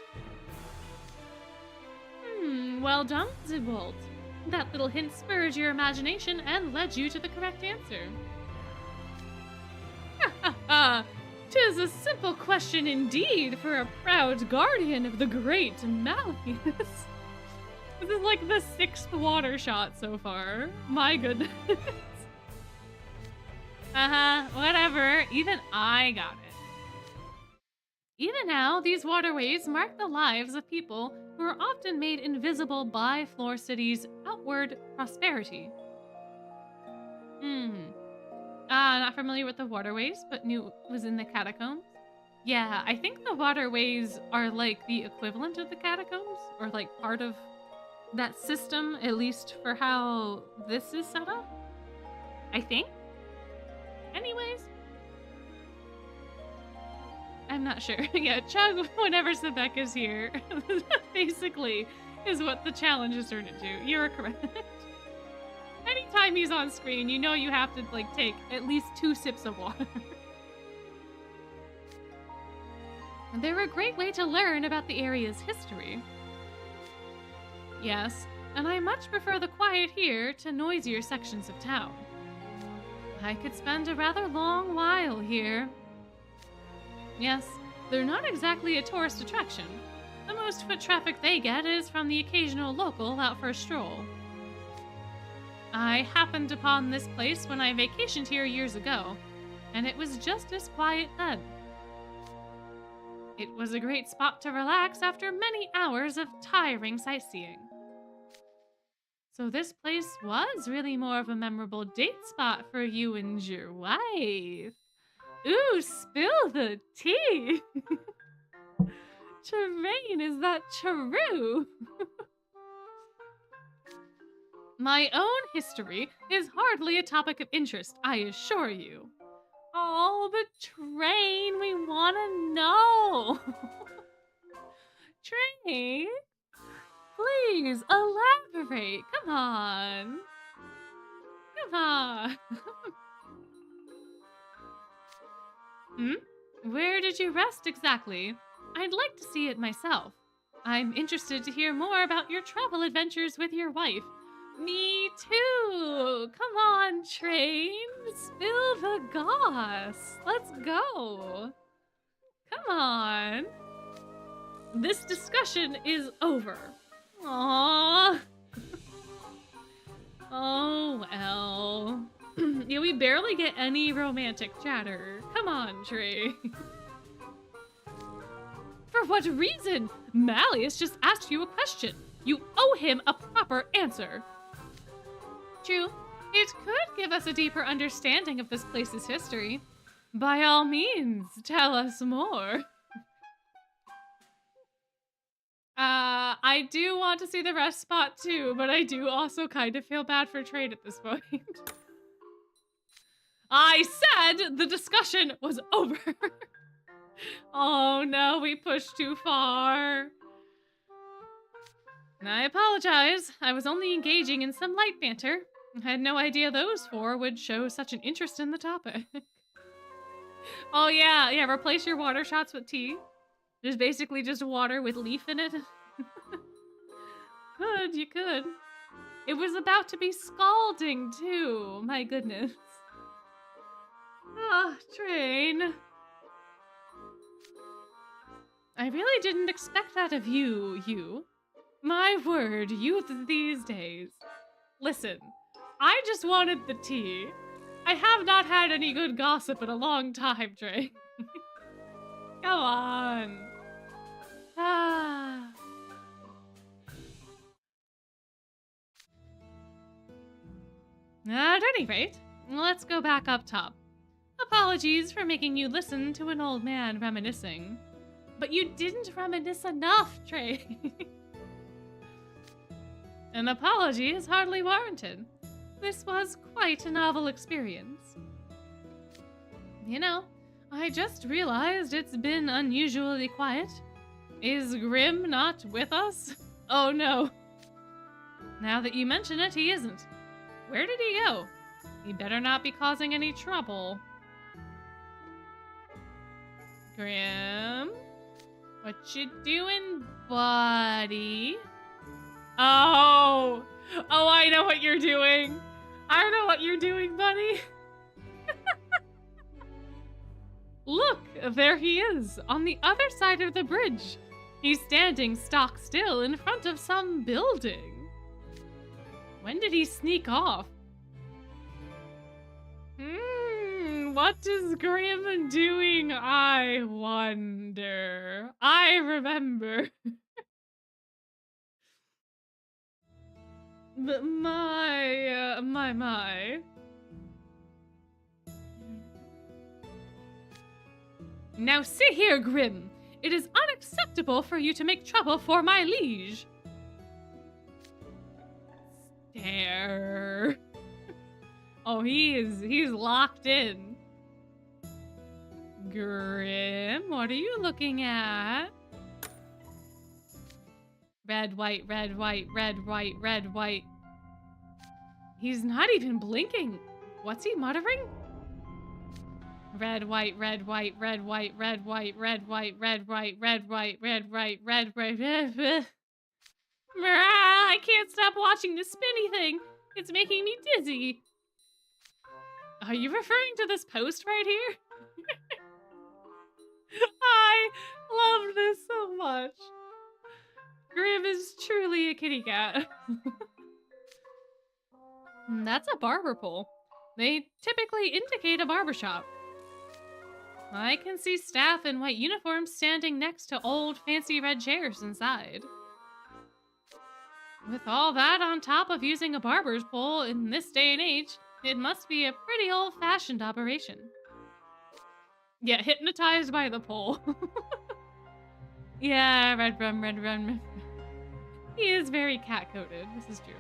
Well done, Zibbold. That little hint spurred your imagination and led you to the correct answer. Ha ha ha! 'Tis a simple question indeed for a proud guardian of the great Malleus. This is like the 6th water shot so far. My goodness. Whatever. Even I got it. Even now, these waterways mark the lives of people who are often made invisible by Fleur City's outward prosperity. Not familiar with the waterways, but knew it was in the catacombs. Yeah, I think the waterways are like the equivalent of the catacombs, or like part of that system, at least for how this is set up. I think. Anyways. I'm not sure. Yeah, chug whenever Sebek is here. Basically, is what the challenge is turned into. You're correct. Anytime he's on screen, you know you have to, like, take at least 2 sips of water. They're a great way to learn about the area's history. Yes, and I much prefer the quiet here to noisier sections of town. I could spend a rather long while here. Yes, they're not exactly a tourist attraction. The most foot traffic they get is from the occasional local out for a stroll. I happened upon this place when I vacationed here years ago, and it was just as quiet then. It was a great spot to relax after many hours of tiring sightseeing. So this place was really more of a memorable date spot for you and your wife. Ooh, spill the tea! Terrain, is that true? My own history is hardly a topic of interest, I assure you. Oh, but Train, we want to know. Train, please elaborate. Come on. Come on. Where did you rest exactly? I'd like to see it myself. I'm interested to hear more about your travel adventures with your wife. Me too! Come on, Train! Spill the goss! Let's go! Come on! This discussion is over. Aww. Oh, well. Yeah, we barely get any romantic chatter. Come on, Train. For what reason? Malleus just asked you a question. You owe him a proper answer. True, it could give us a deeper understanding of this place's history. By all means, tell us more. I do want to see the rest spot too, but I do also kind of feel bad for Trade at this point. I said the discussion was over. Oh no, we pushed too far. I apologize. I was only engaging in some light banter. I had no idea those 4 would show such an interest in the topic. Oh yeah, replace your water shots with tea. There's basically just water with leaf in it. Good, you could. It was about to be scalding too, my goodness. Ah, Train. I really didn't expect that of you. My word, youth these days. Listen, I just wanted the tea. I have not had any good gossip in a long time, Trey. Go on. Ah. At any rate, let's go back up top. Apologies for making you listen to an old man reminiscing. But you didn't reminisce enough, Trey. An apology is hardly warranted. This was quite a novel experience. You know, I just realized it's been unusually quiet. Is Grim not with us? Oh no. Now that you mention it, he isn't. Where did he go? He better not be causing any trouble. Grim? What you doing, buddy? Oh! Oh, I know what you're doing! I know what you're doing, buddy! Look, there he is, on the other side of the bridge. He's standing stock still in front of some building. When did he sneak off? What is Grim doing, I wonder? I remember. But my. Now sit here, Grim. It is unacceptable for you to make trouble for my liege. Stare. Oh, he's locked in. Grim, what are you looking at? Red, white, red, white, red, white, red, white. He's not even blinking. What's he muttering? Red, white, red, white, red, white, red, white, red, white, red, white, red, white, red, white, red, white, red. I can't stop watching this spinny thing. It's making me dizzy. Are you referring to this post right here? I love this so much. Grim is truly a kitty cat. That's a barber pole. They typically indicate a barbershop. I can see staff in white uniforms standing next to old fancy red chairs inside. With all that on top of using a barber's pole in this day and age, it must be a pretty old-fashioned operation. Yeah, hypnotized by the pole. Yeah, red rum. He is very cat-coated, this is true.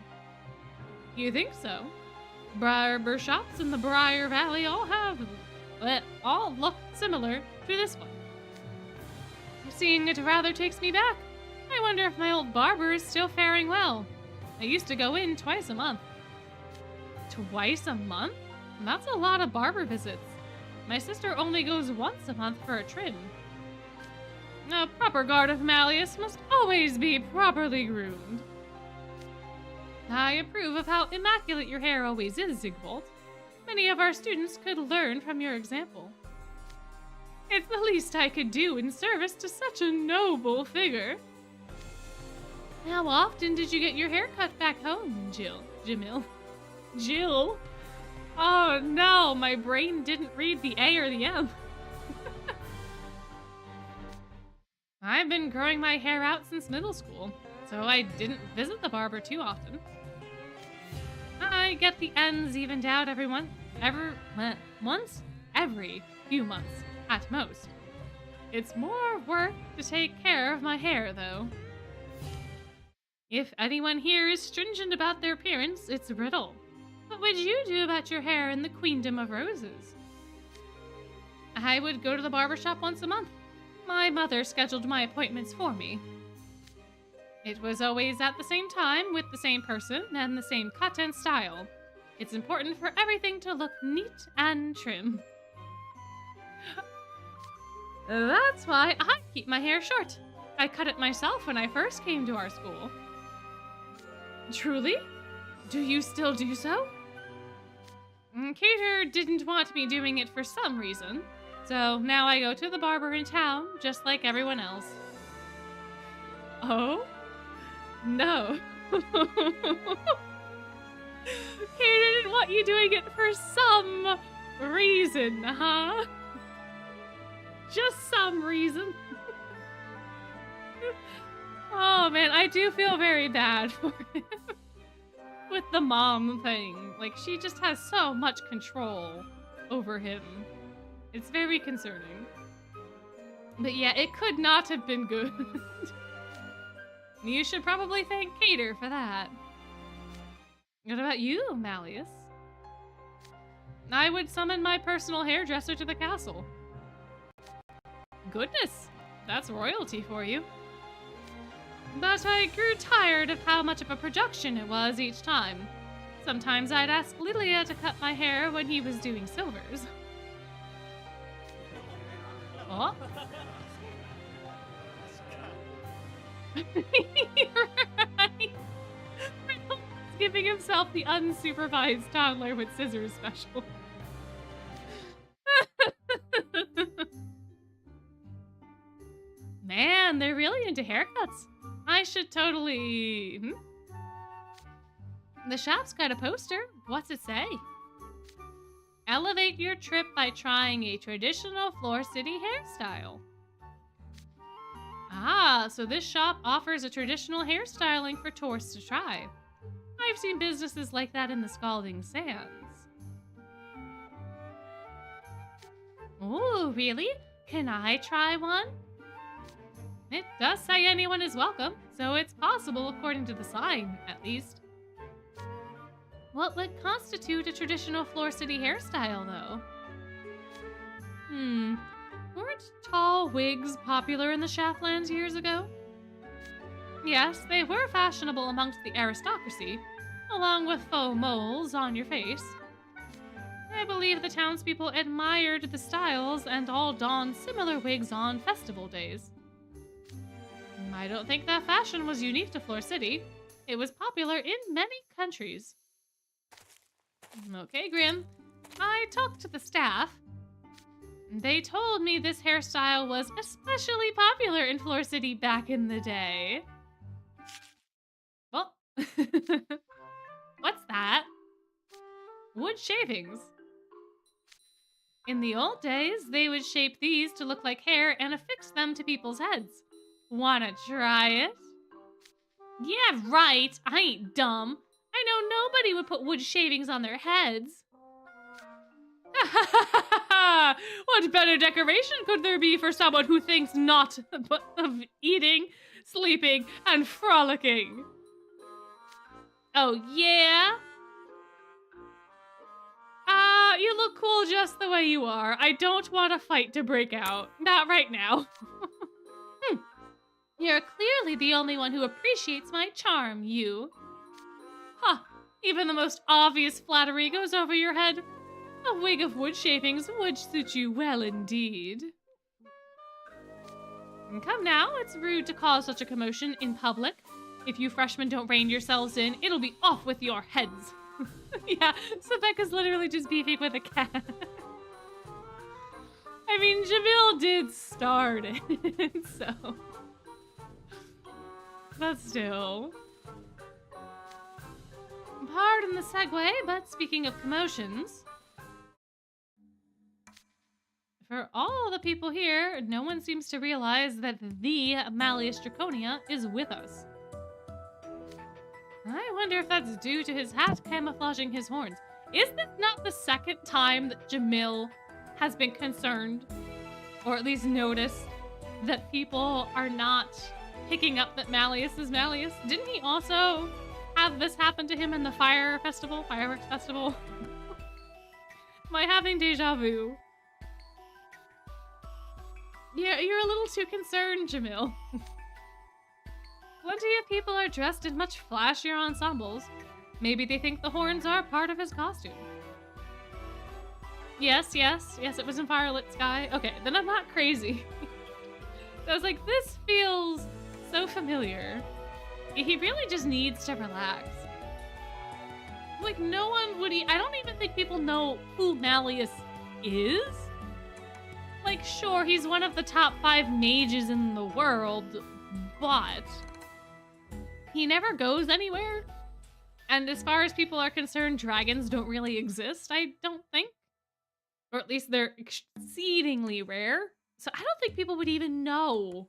You think so? Barber shops in the Briar Valley all look similar to this one. Seeing it rather takes me back. I wonder if my old barber is still faring well. I used to go in twice a month. Twice a month? That's a lot of barber visits. My sister only goes once a month for a trim. A proper guard of Malleus must always be properly groomed. I approve of how immaculate your hair always is, Zigbold. Many of our students could learn from your example. It's the least I could do in service to such a noble figure. How often did you get your hair cut back home, Jamil? Jill? Oh no, my brain didn't read the A or the M. I've been growing my hair out since middle school, so I didn't visit the barber too often. I get the ends evened out once every few months, at most. It's more work to take care of my hair, though. If anyone here is stringent about their appearance, it's Riddle. What would you do about your hair in the Queendom of Roses? I would go to the barbershop once a month. My mother scheduled my appointments for me. It was always at the same time, with the same person, and the same cut and style. It's important for everything to look neat and trim. That's why I keep my hair short. I cut it myself when I first came to our school. Truly? Do you still do so? Cater didn't want me doing it for some reason, so now I go to the barber in town, just like everyone else. Oh? No. Cater didn't want you doing it for some reason, huh? Just some reason. Oh man, I do feel very bad for him. With the mom thing. Like, she just has so much control over him. It's very concerning. But yeah, it could not have been good. You should probably thank Cater for that. What about you, Malleus? I would summon my personal hairdresser to the castle. Goodness, that's royalty for you. but I grew tired of how much of a production it was each time. Sometimes I'd ask Lilia to cut my hair when he was doing silvers. Oh? You're right. He's giving himself the unsupervised toddler with scissors special. Man, they're really into haircuts. I should totally... The shop's got a poster. What's it say? Elevate your trip by trying a traditional Fleur City hairstyle. Ah, so this shop offers a traditional hairstyling for tourists to try. I've seen businesses like that in the Scalding Sands. Ooh, really? Can I try one? It does say anyone is welcome, so it's possible according to the sign, at least. What would constitute a traditional Fleur City hairstyle, though? Weren't tall wigs popular in the Shaftlands years ago? Yes, they were fashionable amongst the aristocracy, along with faux moles on your face. I believe the townspeople admired the styles and all donned similar wigs on festival days. I don't think that fashion was unique to Fleur City. It was popular in many countries. Okay, Grim. I talked to the staff. They told me this hairstyle was especially popular in Fleur City back in the day. Well, what's that? Wood shavings. In the old days, they would shape these to look like hair and affix them to people's heads. Wanna try it? Yeah, right. I ain't dumb. I know nobody would put wood shavings on their heads. What better decoration could there be for someone who thinks not but of eating, sleeping, and frolicking? Oh, yeah? You look cool just the way you are. I don't want a fight to break out. Not right now. You're clearly the only one who appreciates my charm, you. Huh, even the most obvious flattery goes over your head. A wig of wood shavings would suit you well indeed. And come now, it's rude to cause such a commotion in public. If you freshmen don't rein yourselves in, it'll be off with your heads. Yeah, so Becca's literally just beefing with a cat. I mean, Jamil did start it, so... But still. Pardon the segue, but speaking of commotions... For all the people here, no one seems to realize that the Malleus Draconia is with us. I wonder if that's due to his hat camouflaging his horns. Is this not the second time that Jamil has been concerned, or at least noticed, that people are not picking up that Malleus is Malleus? Didn't he also have this happen to him in the fireworks festival? Am I having deja vu? Yeah, you're a little too concerned, Jamil. Plenty of people are dressed in much flashier ensembles. Maybe they think the horns are part of his costume. Yes, it was in Firelit Sky. Okay, then I'm not crazy. I was like, this feels so familiar. He really just needs to relax. Like, no one would... I don't even think people know who Malleus is. Like, sure, he's one of the top 5 mages in the world, but... he never goes anywhere. And as far as people are concerned, dragons don't really exist, I don't think. Or at least they're exceedingly rare. So I don't think people would even know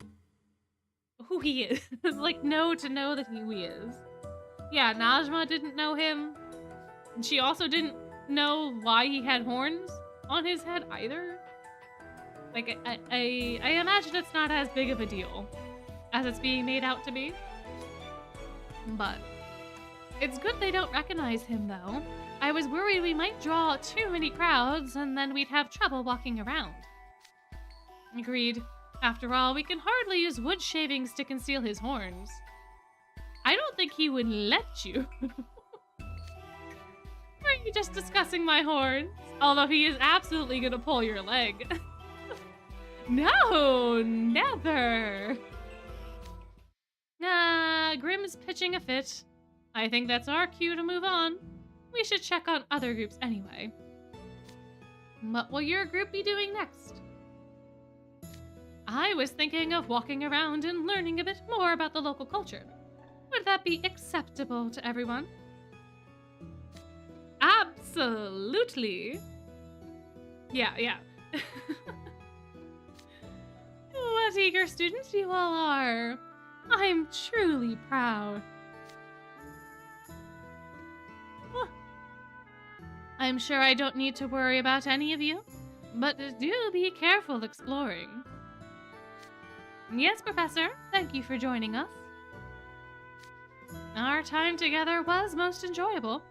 who he is. Like, know that who he is. Yeah, Najma didn't know him. And she also didn't know why he had horns on his head either. Like, I imagine it's not as big of a deal as it's being made out to be. But it's good they don't recognize him, though. I was worried we might draw too many crowds and then we'd have trouble walking around. Agreed. After all, we can hardly use wood shavings to conceal his horns. think he would let you. Are you just discussing my horns? Although he is absolutely gonna pull your leg. No, never. Grimm's pitching a fit. I think that's our cue to move on. We should check on other groups anyway. What will your group be doing next? I was thinking of walking around and learning a bit more about the local culture. Would that be acceptable to everyone? Absolutely. Yeah. What eager students you all are. I'm truly proud. I'm sure I don't need to worry about any of you, but do be careful exploring. Yes, Professor, thank you for joining us. Our time together was most enjoyable.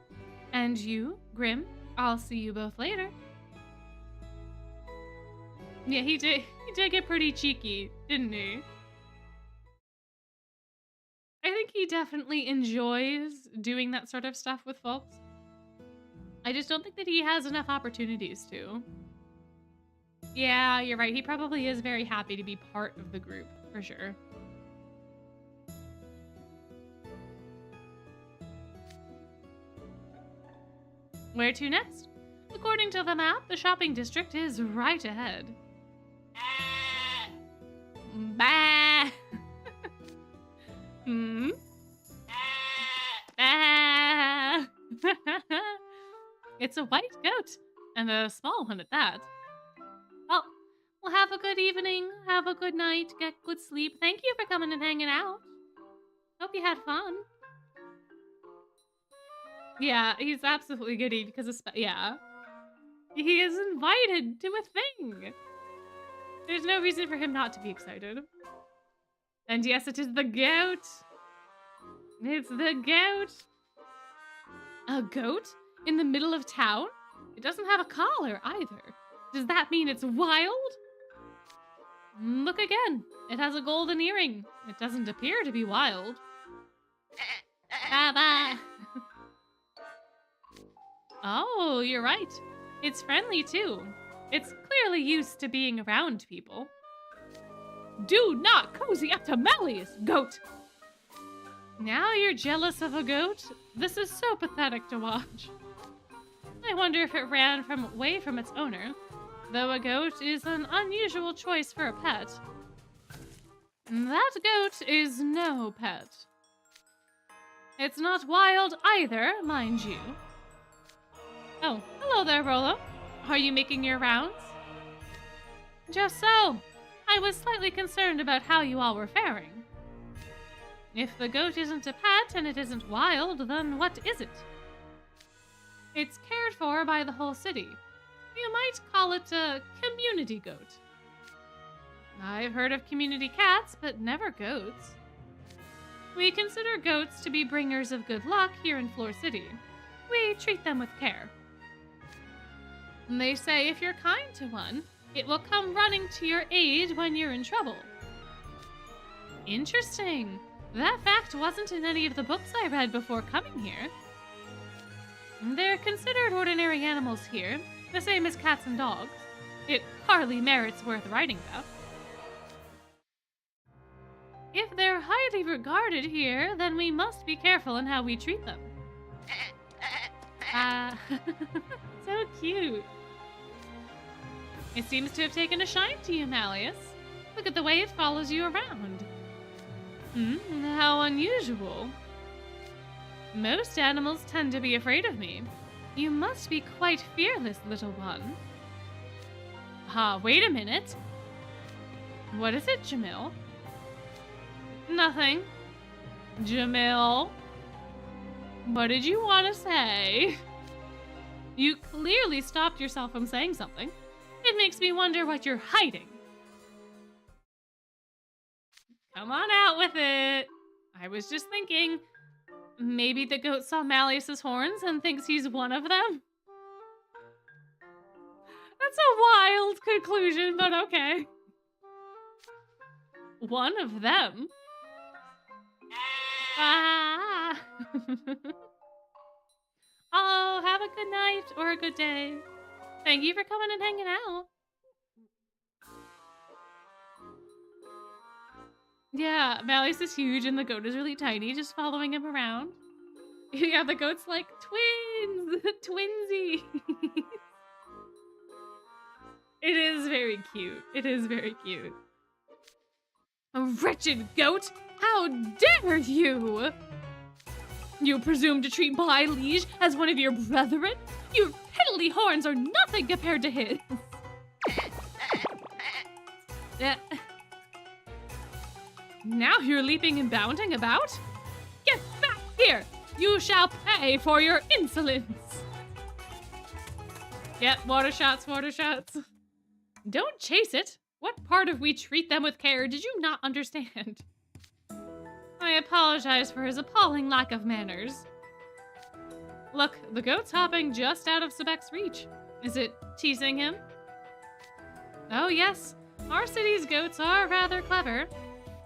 And you, Grimm, I'll see you both later. Yeah, he did get pretty cheeky, didn't he? I think he definitely enjoys doing that sort of stuff with folks. I just don't think that he has enough opportunities to. Yeah, you're right. He probably is very happy to be part of the group, for sure. Where to next? According to the map, the shopping district is right ahead. Bah! Ah! It's a white goat, and a small one at that. Oh, well, have a good evening, have a good night, get good sleep. Thank you for coming and hanging out. Hope you had fun. Yeah, he's absolutely giddy because of yeah. He is invited to a thing. There's no reason for him not to be excited. And yes, it is the goat. It's the goat. A goat in the middle of town? It doesn't have a collar either. Does that mean it's wild? Look again. It has a golden earring. It doesn't appear to be wild. Bye-bye. Oh, you're right. It's friendly too. It's clearly used to being around people. Do not cozy up to Malleus, goat! Now you're jealous of a goat? This is so pathetic to watch. I wonder if it ran away from its owner, though a goat is an unusual choice for a pet. That goat is no pet. It's not wild either, mind you. Oh, hello there, Rolo. Are you making your rounds? Just so. I was slightly concerned about how you all were faring. If the goat isn't a pet and it isn't wild, then what is it? It's cared for by the whole city. You might call it a community goat. I've heard of community cats, but never goats. We consider goats to be bringers of good luck here in Fleur City. We treat them with care. They say if you're kind to one, it will come running to your aid when you're in trouble. Interesting. That fact wasn't in any of the books I read before coming here. They're considered ordinary animals here, the same as cats and dogs. It hardly merits worth writing about. If they're highly regarded here, then we must be careful in how we treat them. So cute. It seems to have taken a shine to you, Malleus. Look at the way it follows you around. How unusual. Most animals tend to be afraid of me. You must be quite fearless, little one. Wait a minute. What is it, Jamil? Nothing. Jamil, what did you want to say? You clearly stopped yourself from saying something. It makes me wonder what you're hiding. Come on out with it. I was just thinking, maybe the goat saw Malleus's horns and thinks he's one of them? That's a wild conclusion, but okay. One of them? Oh, have a good night or a good day. Thank you for coming and hanging out. Yeah, Malleus is huge and the goat is really tiny, just following him around. Yeah, the goat's like, twins! Twinsy! It is very cute. It is very cute. A wretched goat! How dare you! You presume to treat my liege as one of your brethren? Your piddly horns are nothing compared to his. Now you're leaping and bounding about? Get back here! You shall pay for your insolence! Yep, water shots, water shots. Don't chase it. What part of we treat them with care did you not understand? I apologize for his appalling lack of manners. Look, the goat's hopping just out of Sebek's reach. Is it teasing him? Oh yes, our city's goats are rather clever.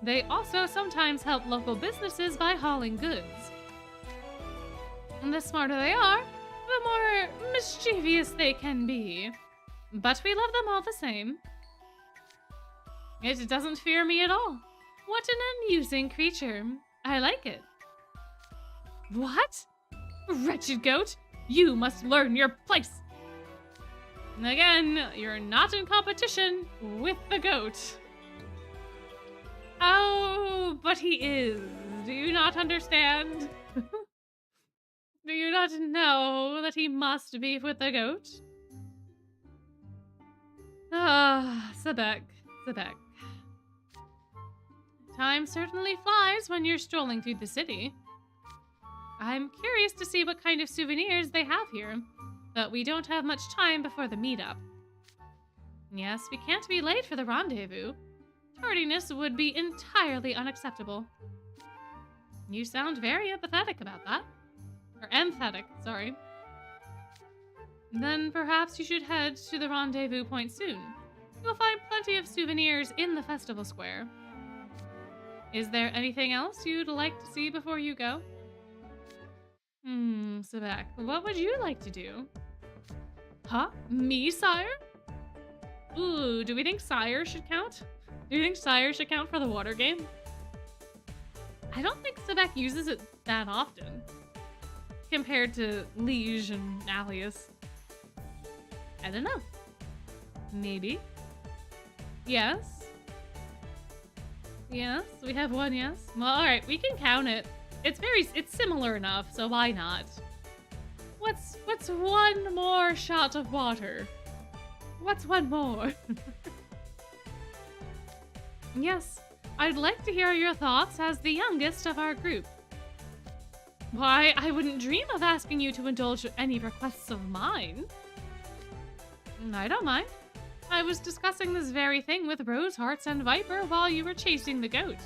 They also sometimes help local businesses by hauling goods. And the smarter they are, the more mischievous they can be. But we love them all the same. It doesn't fear me at all. What an amusing creature. I like it. What? Wretched goat, you must learn your place. And again, you're not in competition with the goat. Oh, but he is. Do you not understand? Do you not know that he must be with the goat? Ah, Sebek, Sebek. Time certainly flies when you're strolling through the city. I'm curious to see what kind of souvenirs they have here, but we don't have much time before the meetup. Yes, we can't be late for the rendezvous. Tardiness would be entirely unacceptable. You sound very empathetic about that. Or empathetic, sorry. Then perhaps you should head to the rendezvous point soon. You'll find plenty of souvenirs in the festival square. Is there anything else you'd like to see before you go? Sebek, what would you like to do? Huh? Me, sire? Ooh, do we think sire should count? Do you think sire should count for the water game? I don't think Sebek uses it that often, compared to liege and alias. I don't know. Maybe. Yes. Yes, we have one yes. Well, alright, we can count it. It's similar enough, so why not? What's one more shot of water? What's one more? Yes, I'd like to hear your thoughts as the youngest of our group. Why, I wouldn't dream of asking you to indulge any requests of mine. I don't mind. I was discussing this very thing with Rosehearts and Viper while you were chasing the goat.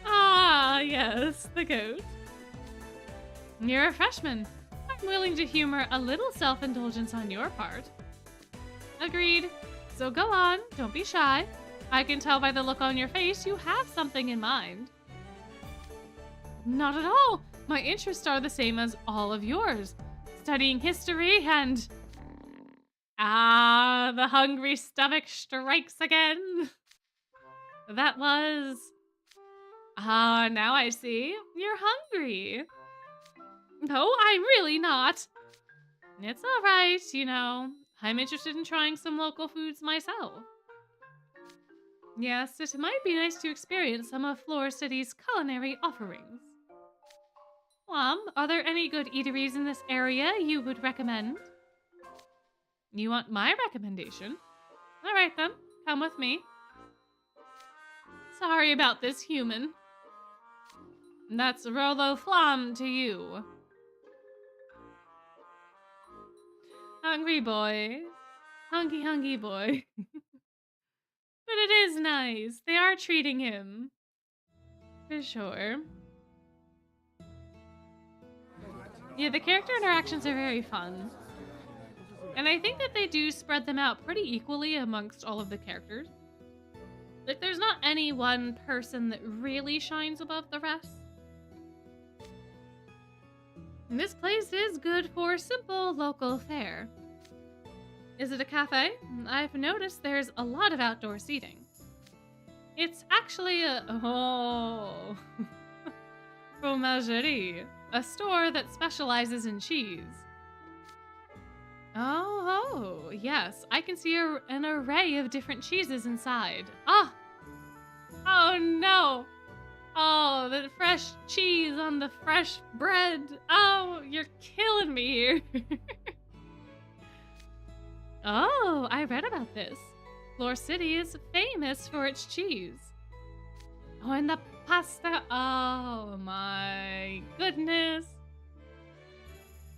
Ah, yes, the goat. You're a freshman. I'm willing to humor a little self-indulgence on your part. Agreed. So go on, don't be shy. I can tell by the look on your face you have something in mind. Not at all. My interests are the same as all of yours. Studying history and... Ah, the hungry stomach strikes again. That was... Ah, now I see. You're hungry. No, I'm really not. It's all right, you know. I'm interested in trying some local foods myself. Yes, it might be nice to experience some of Fleur City's culinary offerings. Are there any good eateries in this area you would recommend? You want my recommendation? All right then, come with me. Sorry about this, human. That's Rolo Flam to you. Hungry boy. Hungry boy. But it is nice. They are treating him. For sure. Yeah, the character interactions are very fun. And I think that they do spread them out pretty equally amongst all of the characters. Like, there's not any one person that really shines above the rest. This place is good for simple local fare. Is it a cafe? I've noticed there's a lot of outdoor seating. It's actually a fromagerie, a store that specializes in cheese. Oh, yes, I can see an array of different cheeses inside. Ah! Oh no! Oh, the fresh cheese on the fresh bread. Oh, you're killing me here. Oh, I read about this. Fleur City is famous for its cheese. Oh, and the pasta. Oh my goodness.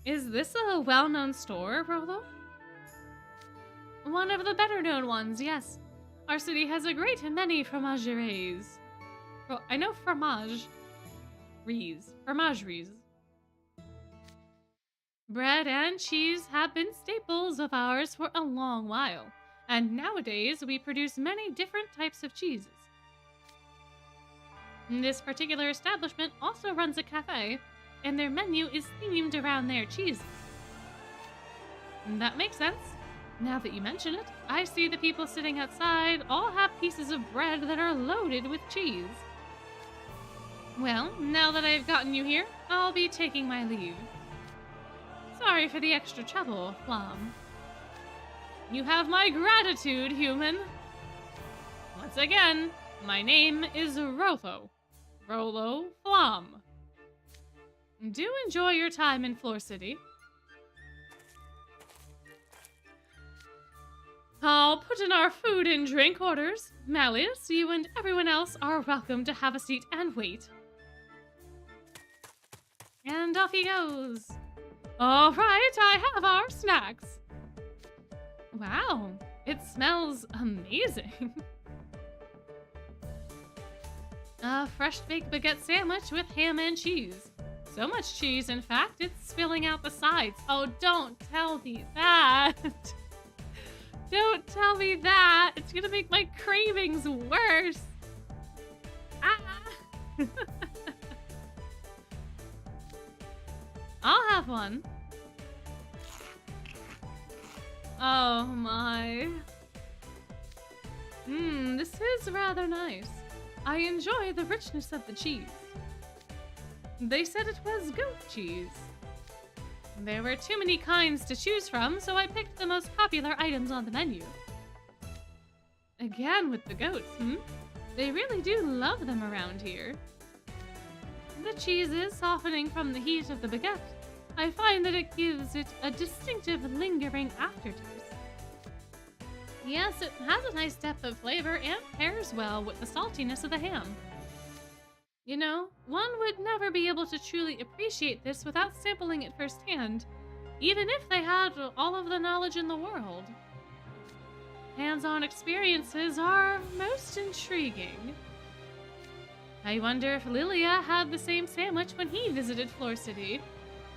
Is this a well-known store, Rolo? One of the better-known ones, yes. Our city has a great many fromageries. I know fromageries. Bread and cheese have been staples of ours for a long while, and nowadays we produce many different types of cheeses. This particular establishment also runs a cafe, and their menu is themed around their cheeses. That makes sense. Now that you mention it, I see the people sitting outside all have pieces of bread that are loaded with cheese. Well, now that I've gotten you here, I'll be taking my leave. Sorry for the extra trouble, Flom. You have my gratitude, human. Once again, my name is Rolo Flom. Do enjoy your time in Fleur City. I'll put in our food and drink orders. Malleus, you and everyone else are welcome to have a seat and wait. And off he goes. All right, I have our snacks. Wow, it smells amazing. A fresh baked baguette sandwich with ham and cheese. So much cheese, in fact, it's spilling out the sides. Oh, don't tell me that. Don't tell me that. It's gonna make my cravings worse. Ah. I'll have one. Oh my. This is rather nice. I enjoy the richness of the cheese. They said it was goat cheese. There were too many kinds to choose from, so I picked the most popular items on the menu. Again with the goats, They really do love them around here. The cheese is softening from the heat of the baguette. I find that it gives it a distinctive lingering aftertaste. Yes, it has a nice depth of flavor and pairs well with the saltiness of the ham. You know, one would never be able to truly appreciate this without sampling it firsthand, even if they had all of the knowledge in the world. Hands-on experiences are most intriguing. I wonder if Lilia had the same sandwich when he visited Fleur City.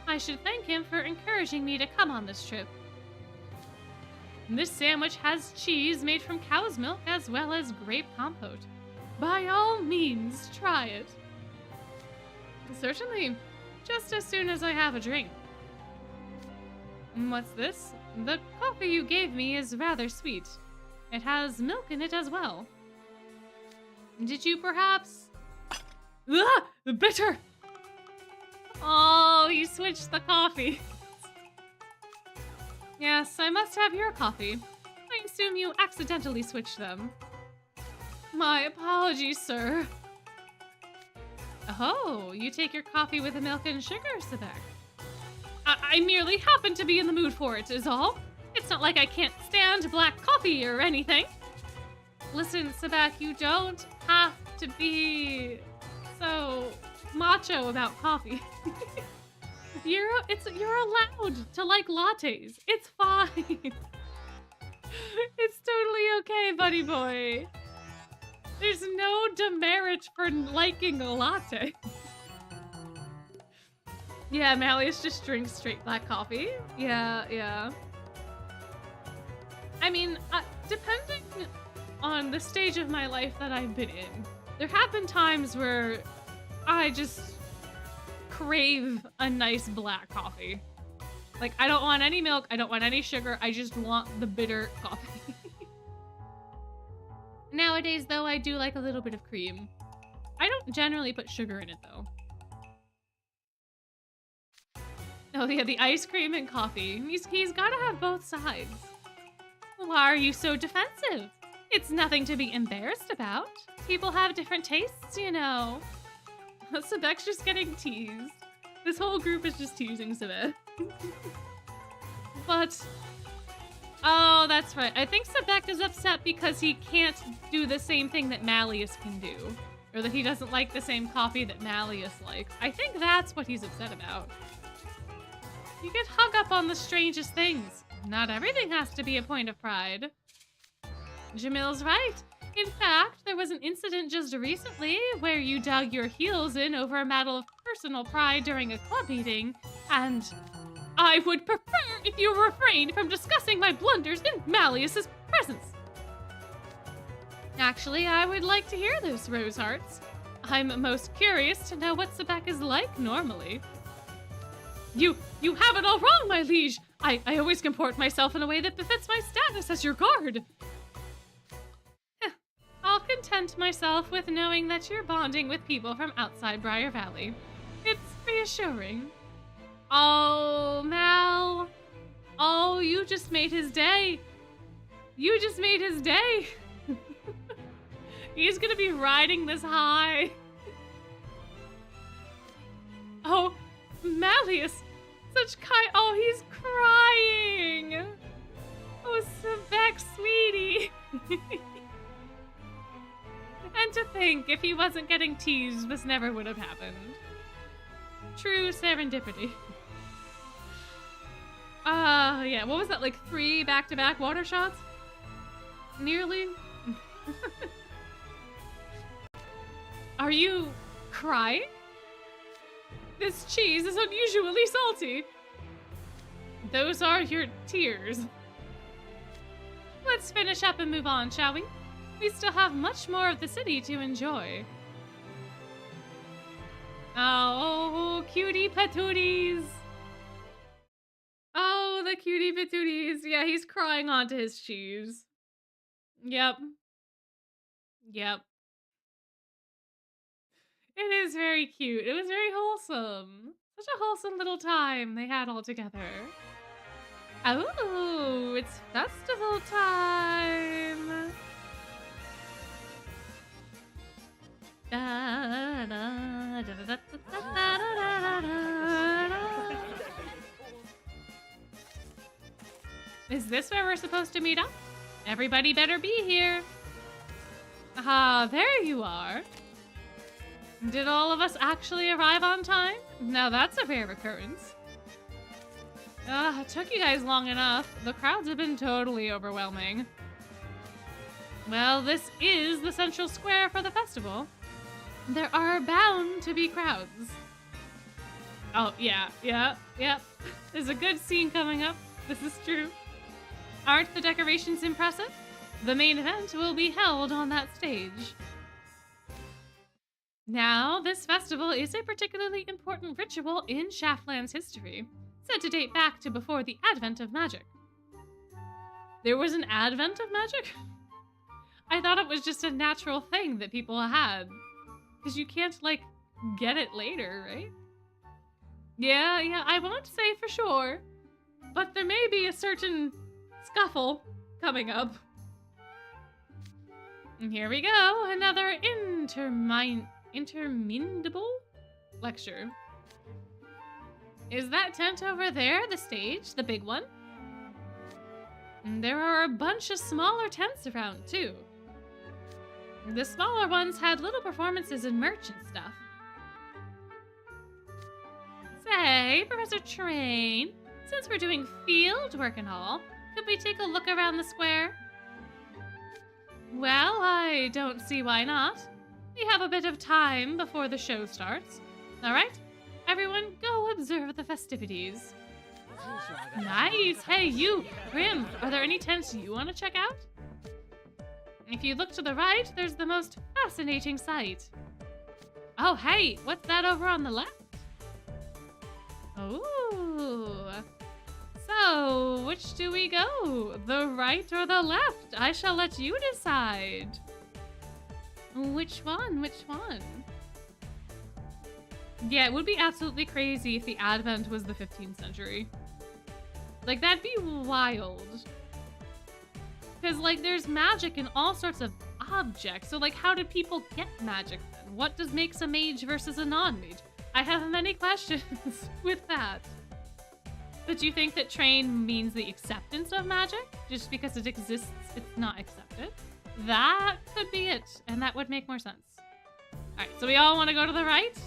I should thank him for encouraging me to come on this trip. This sandwich has cheese made from cow's milk as well as grape compote. By all means, try it. Certainly, just as soon as I have a drink. What's this? The coffee you gave me is rather sweet. It has milk in it as well. Did you perhaps... Ah! Bitter! Oh, you switched the coffee. Yes, I must have your coffee. I assume you accidentally switched them. My apologies, sir. Oh, you take your coffee with the milk and sugar, Sebek. I merely happen to be in the mood for it, is all. It's not like I can't stand black coffee or anything. Listen, Sebek, you don't have to be so macho about coffee. You're allowed to like lattes. It's fine. It's totally okay, buddy boy. There's no demerit for liking a latte. Yeah, Malleus just drinks straight black coffee. Yeah. I mean, depending on the stage of my life that I've been in, there have been times where I just crave a nice black coffee. Like, I don't want any milk. I don't want any sugar. I just want the bitter coffee. Nowadays, though, I do like a little bit of cream. I don't generally put sugar in it, though. Oh, yeah, the ice cream and coffee. He's got to have both sides. Why are you so defensive? It's nothing to be embarrassed about. People have different tastes, you know. Sebek's just getting teased. This whole group is just teasing Sebek. But... oh, that's right. I think Sebek is upset because he can't do the same thing that Malleus can do. Or that he doesn't like the same coffee that Malleus likes. I think that's what he's upset about. You get hung up on the strangest things. Not everything has to be a point of pride. Jamil's right. In fact, there was an incident just recently where you dug your heels in over a matter of personal pride during a club meeting, and I would prefer if you refrained from discussing my blunders in Malleus's presence. Actually, I would like to hear those, Rose Hearts. I'm most curious to know what Sebek is like normally. You have it all wrong, my liege. I always comport myself in a way that befits my status as your guard. I'll content myself with knowing that you're bonding with people from outside Briar Valley. It's reassuring. Oh, Mal. Oh, you just made his day. You just made his day. He's gonna be riding this high. Oh, Malleus. Such oh, he's crying. Oh, Sebek, sweetie. And to think, if he wasn't getting teased, this never would have happened. True serendipity. Yeah, what was that, like 3 back-to-back water shots? Nearly? Are you crying? This cheese is unusually salty. Those are your tears. Let's finish up and move on, shall we? We still have much more of the city to enjoy. Oh, cutie patooties. Oh, the cutie patooties. Yeah, he's crying onto his cheese. Yep. Yep. It is very cute. It was very wholesome. Such a wholesome little time they had all together. Oh, it's festival time. Is this where we're supposed to meet up? Everybody better be here. Ah, there you are. Did all of us actually arrive on time? Now that's a rare occurrence. It took you guys long enough. The crowds have been totally overwhelming. Well, this is the central square for the festival. There are bound to be crowds. Oh, yeah. There's a good scene coming up. This is true. Aren't the decorations impressive? The main event will be held on that stage. Now, this festival is a particularly important ritual in Shaftland's history, said to date back to before the advent of magic. There was an advent of magic? I thought it was just a natural thing that people had. Because you can't, like, get it later, right? Yeah, I won't say for sure. But there may be a certain scuffle coming up. And here we go, another interminable lecture. Is that tent over there the stage, the big one? And there are a bunch of smaller tents around, too. The smaller ones had little performances and merch and stuff. Say, Professor Train, since we're doing field work and all, could we take a look around the square? Well, I don't see why not. We have a bit of time before the show starts. All right, everyone go observe the festivities. Nice. Hey, you, Grim, are there any tents you want to check out? If you look to the right, there's the most fascinating sight. Oh, hey, what's that over on the left? Ooh. So, which do we go? The right or the left? I shall let you decide. Which one? Which one? Yeah, it would be absolutely crazy if the Advent was the 15th century. Like, that'd be wild. Because, like, there's magic in all sorts of objects. So, like, how did people get magic then? What makes a mage versus a non-mage? I have many questions with that. But do you think that train means the acceptance of magic? Just because it exists, it's not accepted? That could be it, and that would make more sense. Alright, so we all want to go to the right?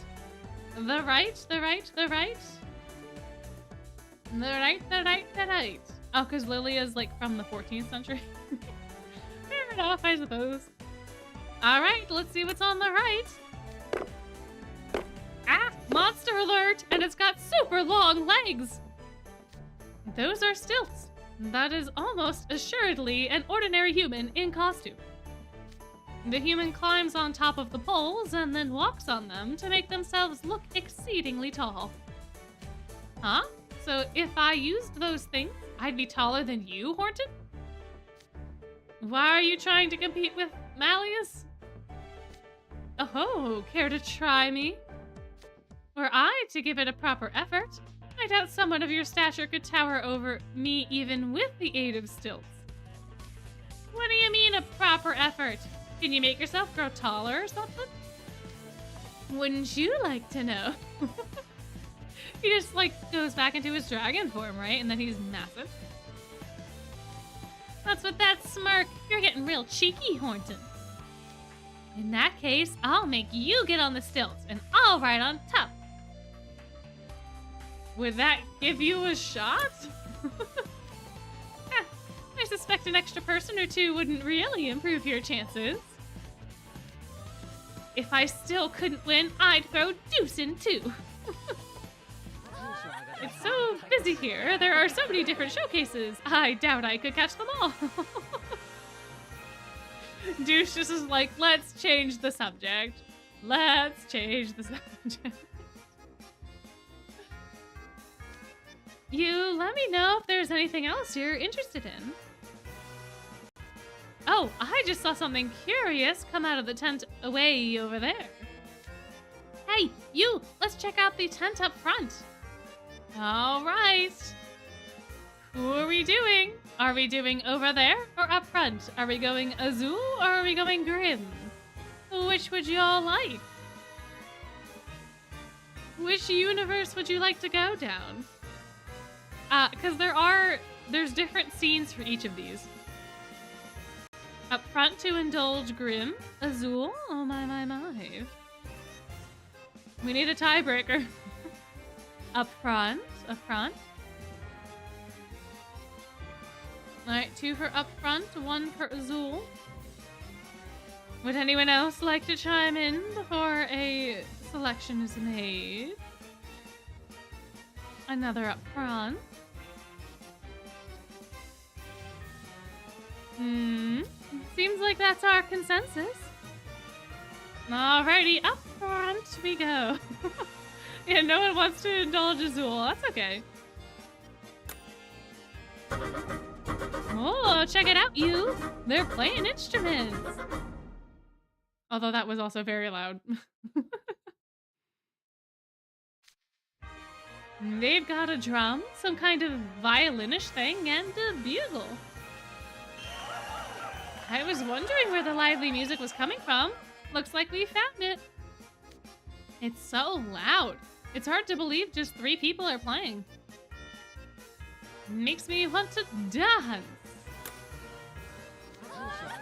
The right, the right, the right? The right, the right, the right. Oh, because Lilia's, like, from the 14th century. Fair enough, I suppose. Alright, let's see what's on the right. Ah, monster alert! And it's got super long legs! Those are stilts. That is almost assuredly an ordinary human in costume. The human climbs on top of the poles and then walks on them to make themselves look exceedingly tall. Huh? So if I used those things, I'd be taller than you, Horton? Why are you trying to compete with Malleus? Oh, care to try me? Were I to give it a proper effort, I doubt someone of your stature could tower over me even with the aid of stilts. What do you mean a proper effort? Can you make yourself grow taller or something? Wouldn't you like to know? He just, like, goes back into his dragon form, right? And then he's massive. What's with that smirk? You're getting real cheeky, Horton. In that case, I'll make you get on the stilts, and I'll ride on top. Would that give you a shot? I suspect an extra person or two wouldn't really improve your chances. If I still couldn't win, I'd throw deuce in too. It's so busy here. There are so many different showcases. I doubt I could catch them all. Deuce just is like, let's change the subject. Let's change the subject. You let me know if there's anything else you're interested in. Oh, I just saw something curious come out of the tent away over there. Hey, you! Let's check out the tent up front. All right. Who are we doing? Are we doing over there or up front? Are we going Azul or are we going Grim? Which would you all like? Which universe would you like to go down? Because there's different scenes for each of these. Up front to indulge Grim. Azul. Oh my, my, my. We need a tiebreaker. Up front. Up front. Alright, 2 for up front, 1 for Azul. Would anyone else like to chime in before a selection is made? Another up front. Seems like that's our consensus. Alrighty, up front we go. Yeah, no one wants to indulge Azul. That's okay. Oh, check it out, you! They're playing instruments! Although that was also very loud. They've got a drum, some kind of violinish thing, and a bugle. I was wondering where the lively music was coming from. Looks like we found it. It's so loud. It's hard to believe just 3 people are playing. Makes me want to dance.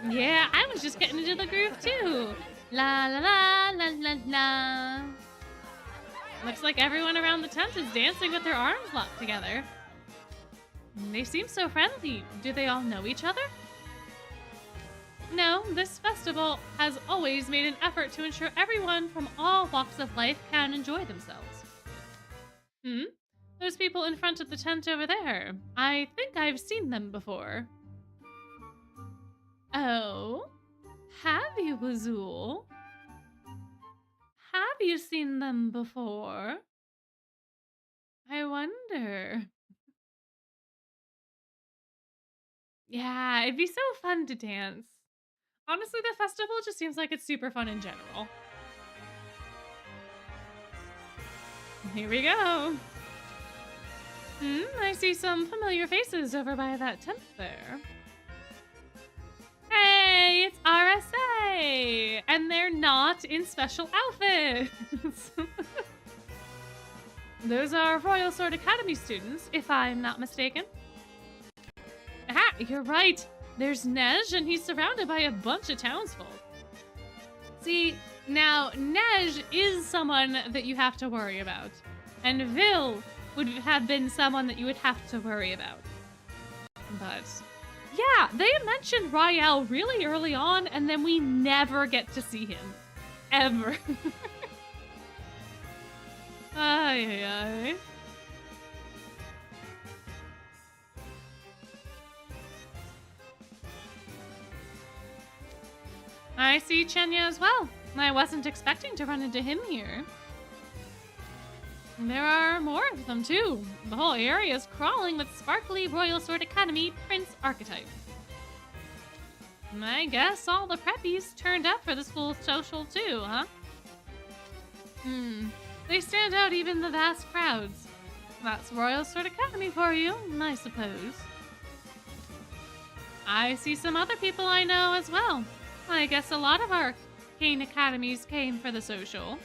Yeah, I was just getting into the groove too. La la la la la la. Looks like everyone around the tent is dancing with their arms locked together. They seem so friendly. Do they all know each other? No, this festival has always made an effort to ensure everyone from all walks of life can enjoy themselves. Those people in front of the tent over there. I think I've seen them before. Oh? Have you, Azul? Have you seen them before? I wonder. Yeah, it'd be so fun to dance. Honestly, the festival just seems like it's super fun in general. Here we go. I see some familiar faces over by that tent there. Hey, it's RSA! And they're not in special outfits. Those are Royal Sword Academy students, if I'm not mistaken. Ah, you're right. There's Nej, and he's surrounded by a bunch of townsfolk. See, now, Nej is someone that you have to worry about. And Vil would have been someone that you would have to worry about. But, yeah, they mentioned Rael really early on, and then we never get to see him. Ever. Ay, ay, ay. I see Chenya as well. I wasn't expecting to run into him here. There are more of them too. The whole area is crawling with sparkly Royal Sword Academy Prince archetype. I guess all the preppies turned up for the school social too, huh? They stand out even the vast crowds. That's Royal Sword Academy for you, I suppose. I see some other people I know as well. I guess a lot of arcane academies came for the social.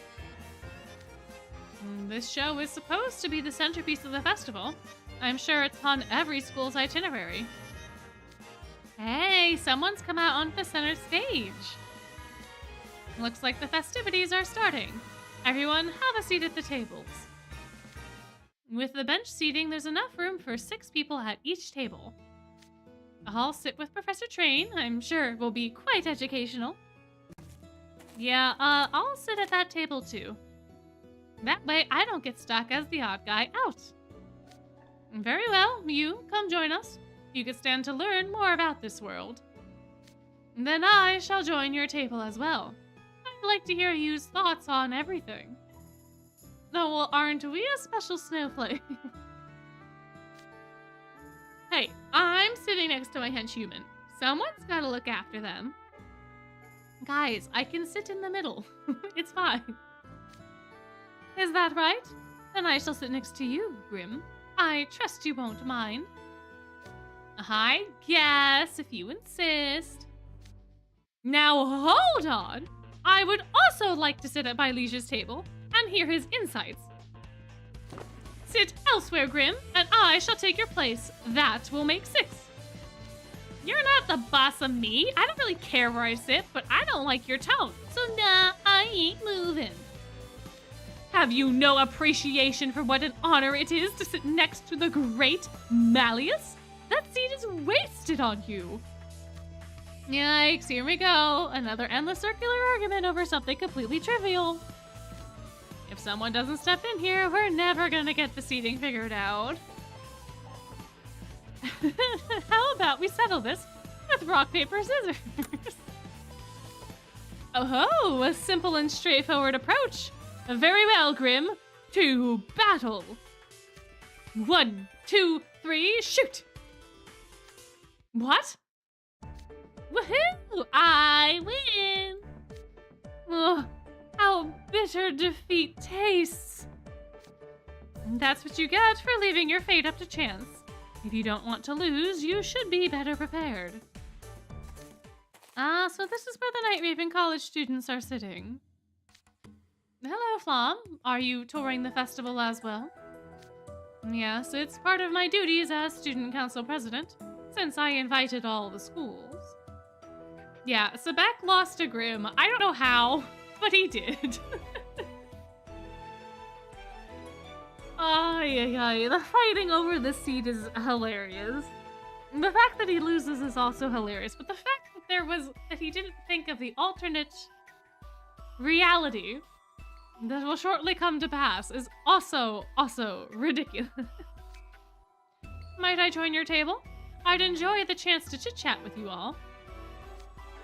This show is supposed to be the centerpiece of the festival. I'm sure it's on every school's itinerary. Hey, someone's come out onto the center stage. Looks like the festivities are starting. Everyone, have a seat at the tables. With the bench seating, there's enough room for 6 people at each table. I'll sit with Professor Train. I'm sure it will be quite educational. Yeah, I'll sit at that table too. That way I don't get stuck as the odd guy out. Very well, you come join us. You can stand to learn more about this world. Then I shall join your table as well. I'd like to hear you's thoughts on everything. Oh, well, aren't we a special snowflake? Hey, I'm sitting next to my henchhuman. Someone's gotta look after them. Guys, I can sit in the middle. It's fine. Is that right? Then I shall sit next to you, Grim. I trust you won't mind. I guess, if you insist. Now hold on! I would also like to sit at my liege's table and hear his insights. Sit elsewhere, Grim, and I shall take your place. That will make 6. You're not the boss of me. I don't really care where I sit, but I don't like your tone. So nah, I ain't moving. Have you no appreciation for what an honor it is to sit next to the great Malleus? That seat is wasted on you. Yikes, here we go. Another endless circular argument over something completely trivial. If someone doesn't step in here, we're never gonna get the seating figured out. How about we settle this with rock, paper, scissors? Oh, a simple and straightforward approach. Very well, Grim. To battle. 1, 2, 3, shoot! What? Woohoo! I win! Ugh, how bitter defeat tastes. That's what you get for leaving your fate up to chance. If you don't want to lose, you should be better prepared. So this is where the Night Raven College students are sitting. Hello, Flom. Are you touring the festival as well? Yes, it's part of my duties as student council president, since I invited all the schools. Yeah, Sebek lost to Grim. I don't know how, but he did. Ay. The fighting over this seat is hilarious. The fact that he loses is also hilarious, but the fact that he didn't think of the alternate reality that will shortly come to pass is also ridiculous. Might I join your table? I'd enjoy the chance to chit-chat with you all.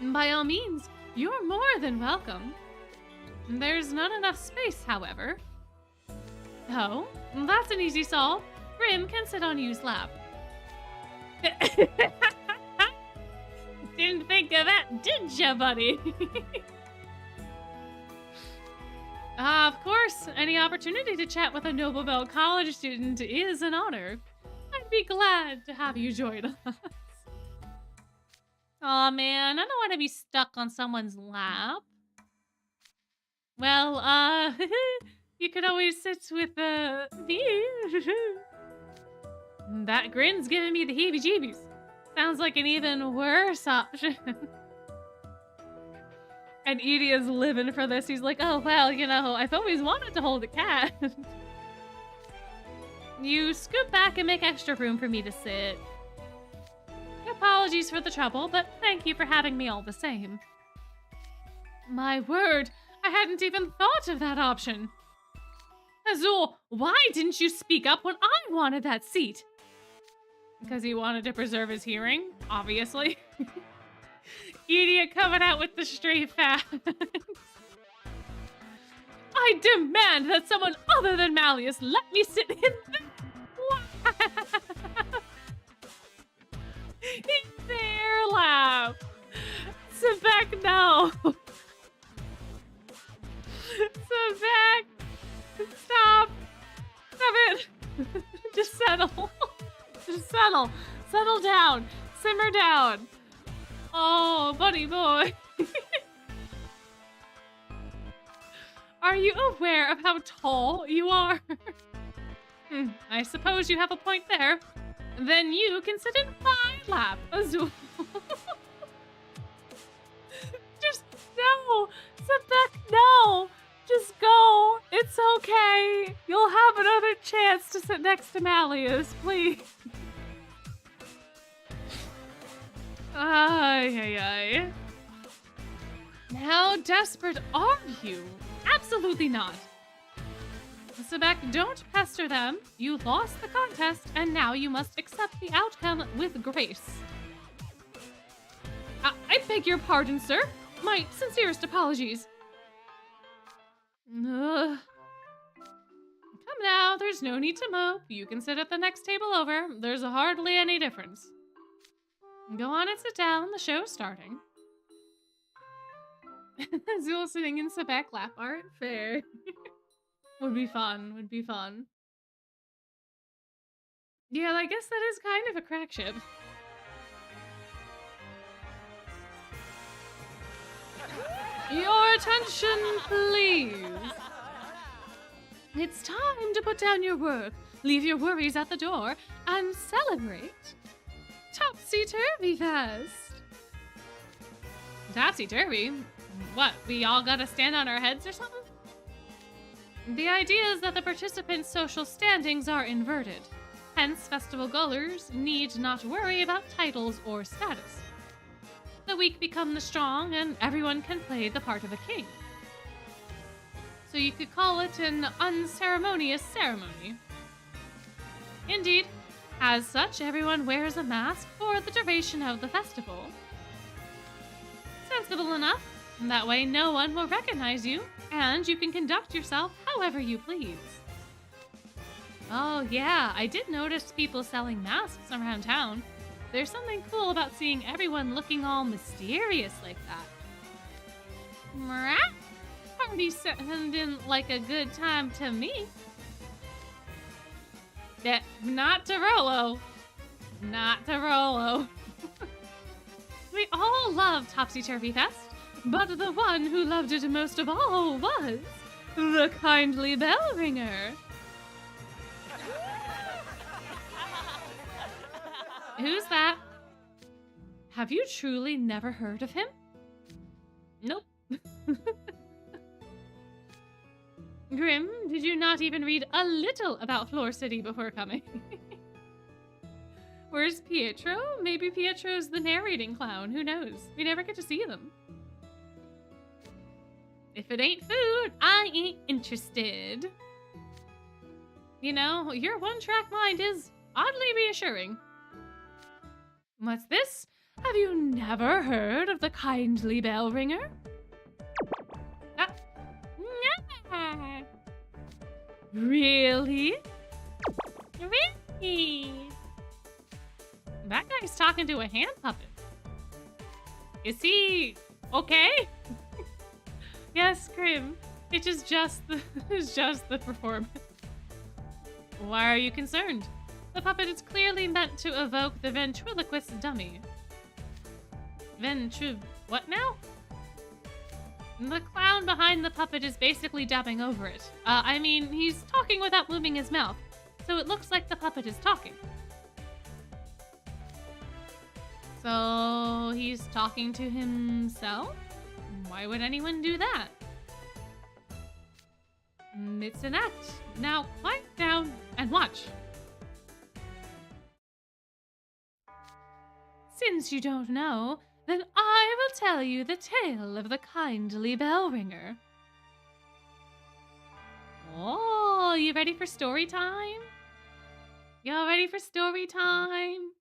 By all means, you're more than welcome. There's not enough space, however. Oh, that's an easy solve. Grim can sit on Yu's lap. Didn't think of that, did ya, buddy? Of course, any opportunity to chat with a Nobel College student is an honor. I'd be glad to have you join us. Aw, man, I don't want to be stuck on someone's lap. Well, you could always sit with, me. That grin's giving me the heebie-jeebies. Sounds like an even worse option. And Edie is living for this. He's like, oh, well, you know, I've always wanted to hold a cat. You scoot back and make extra room for me to sit. Apologies for the trouble, but thank you for having me all the same. My word, I hadn't even thought of that option. Azul, why didn't you speak up when I wanted that seat? Because he wanted to preserve his hearing, obviously. Idiot coming out with the straight facts. I demand that someone other than Malleus let me sit in their lap. Sit back now. Sit back. Stop. Stop it. Just settle. Just settle. Settle down. Simmer down. Oh, buddy boy. Are you aware of how tall you are? I suppose you have a point there. Then you can sit in my lap, Azul. Just no. Sit back, no. Just go. It's okay. You'll have another chance to sit next to Malleus, please. Ay, ay, ay. How desperate are you? Absolutely not. Sebek, don't pester them. You lost the contest, and now you must accept the outcome with grace. I beg your pardon, sir. My sincerest apologies. Come now, there's no need to mope. You can sit at the next table over. There's hardly any difference. Go on and sit down. The show's starting. Azul sitting in Sebek lap art. Fair. Would be fun. Would be fun. Yeah, I guess that is kind of a crack ship. Your attention, please. It's time to put down your work, leave your worries at the door, and celebrate Topsy-Turvy Fest. Topsy-Turvy? What, we all gotta stand on our heads or something? The idea is that the participants' social standings are inverted. Hence, festival goers need not worry about titles or status. The weak become the strong, and everyone can play the part of a king. So you could call it an unceremonious ceremony. Indeed, as such, everyone wears a mask for the duration of the festival. Sensible enough. That way no one will recognize you, and you can conduct yourself however you please. Oh yeah, I did notice people selling masks around town. There's something cool about seeing everyone looking all mysterious like that. Party sounding like a good time to me. Not to Rolo. Not to Rolo. We all love Topsy-Turvy Fest, but the one who loved it most of all was the kindly bell ringer. Who's that? Have you truly never heard of him? Nope. Grim, did you not even read a little about Fleur City before coming? Where's Pietro? Maybe Pietro's the narrating clown. Who knows? We never get to see them. If it ain't food, I ain't interested. You know, your one-track mind is oddly reassuring. What's this? Have you never heard of the kindly bell ringer? Really? Really? That guy's talking to a hand puppet. Is he okay? Yes, Grim. It is just the it's just the performance. Why are you concerned? The puppet is clearly meant to evoke the ventriloquist dummy. What now? The clown behind the puppet is basically dabbing over it. I mean, he's talking without moving his mouth, so it looks like the puppet is talking. So he's talking to himself? Why would anyone do that? It's an act. Now quiet down and watch. Since you don't know, then I will tell you the tale of the kindly bell ringer. Oh, you ready for story time? Y'all ready for story time?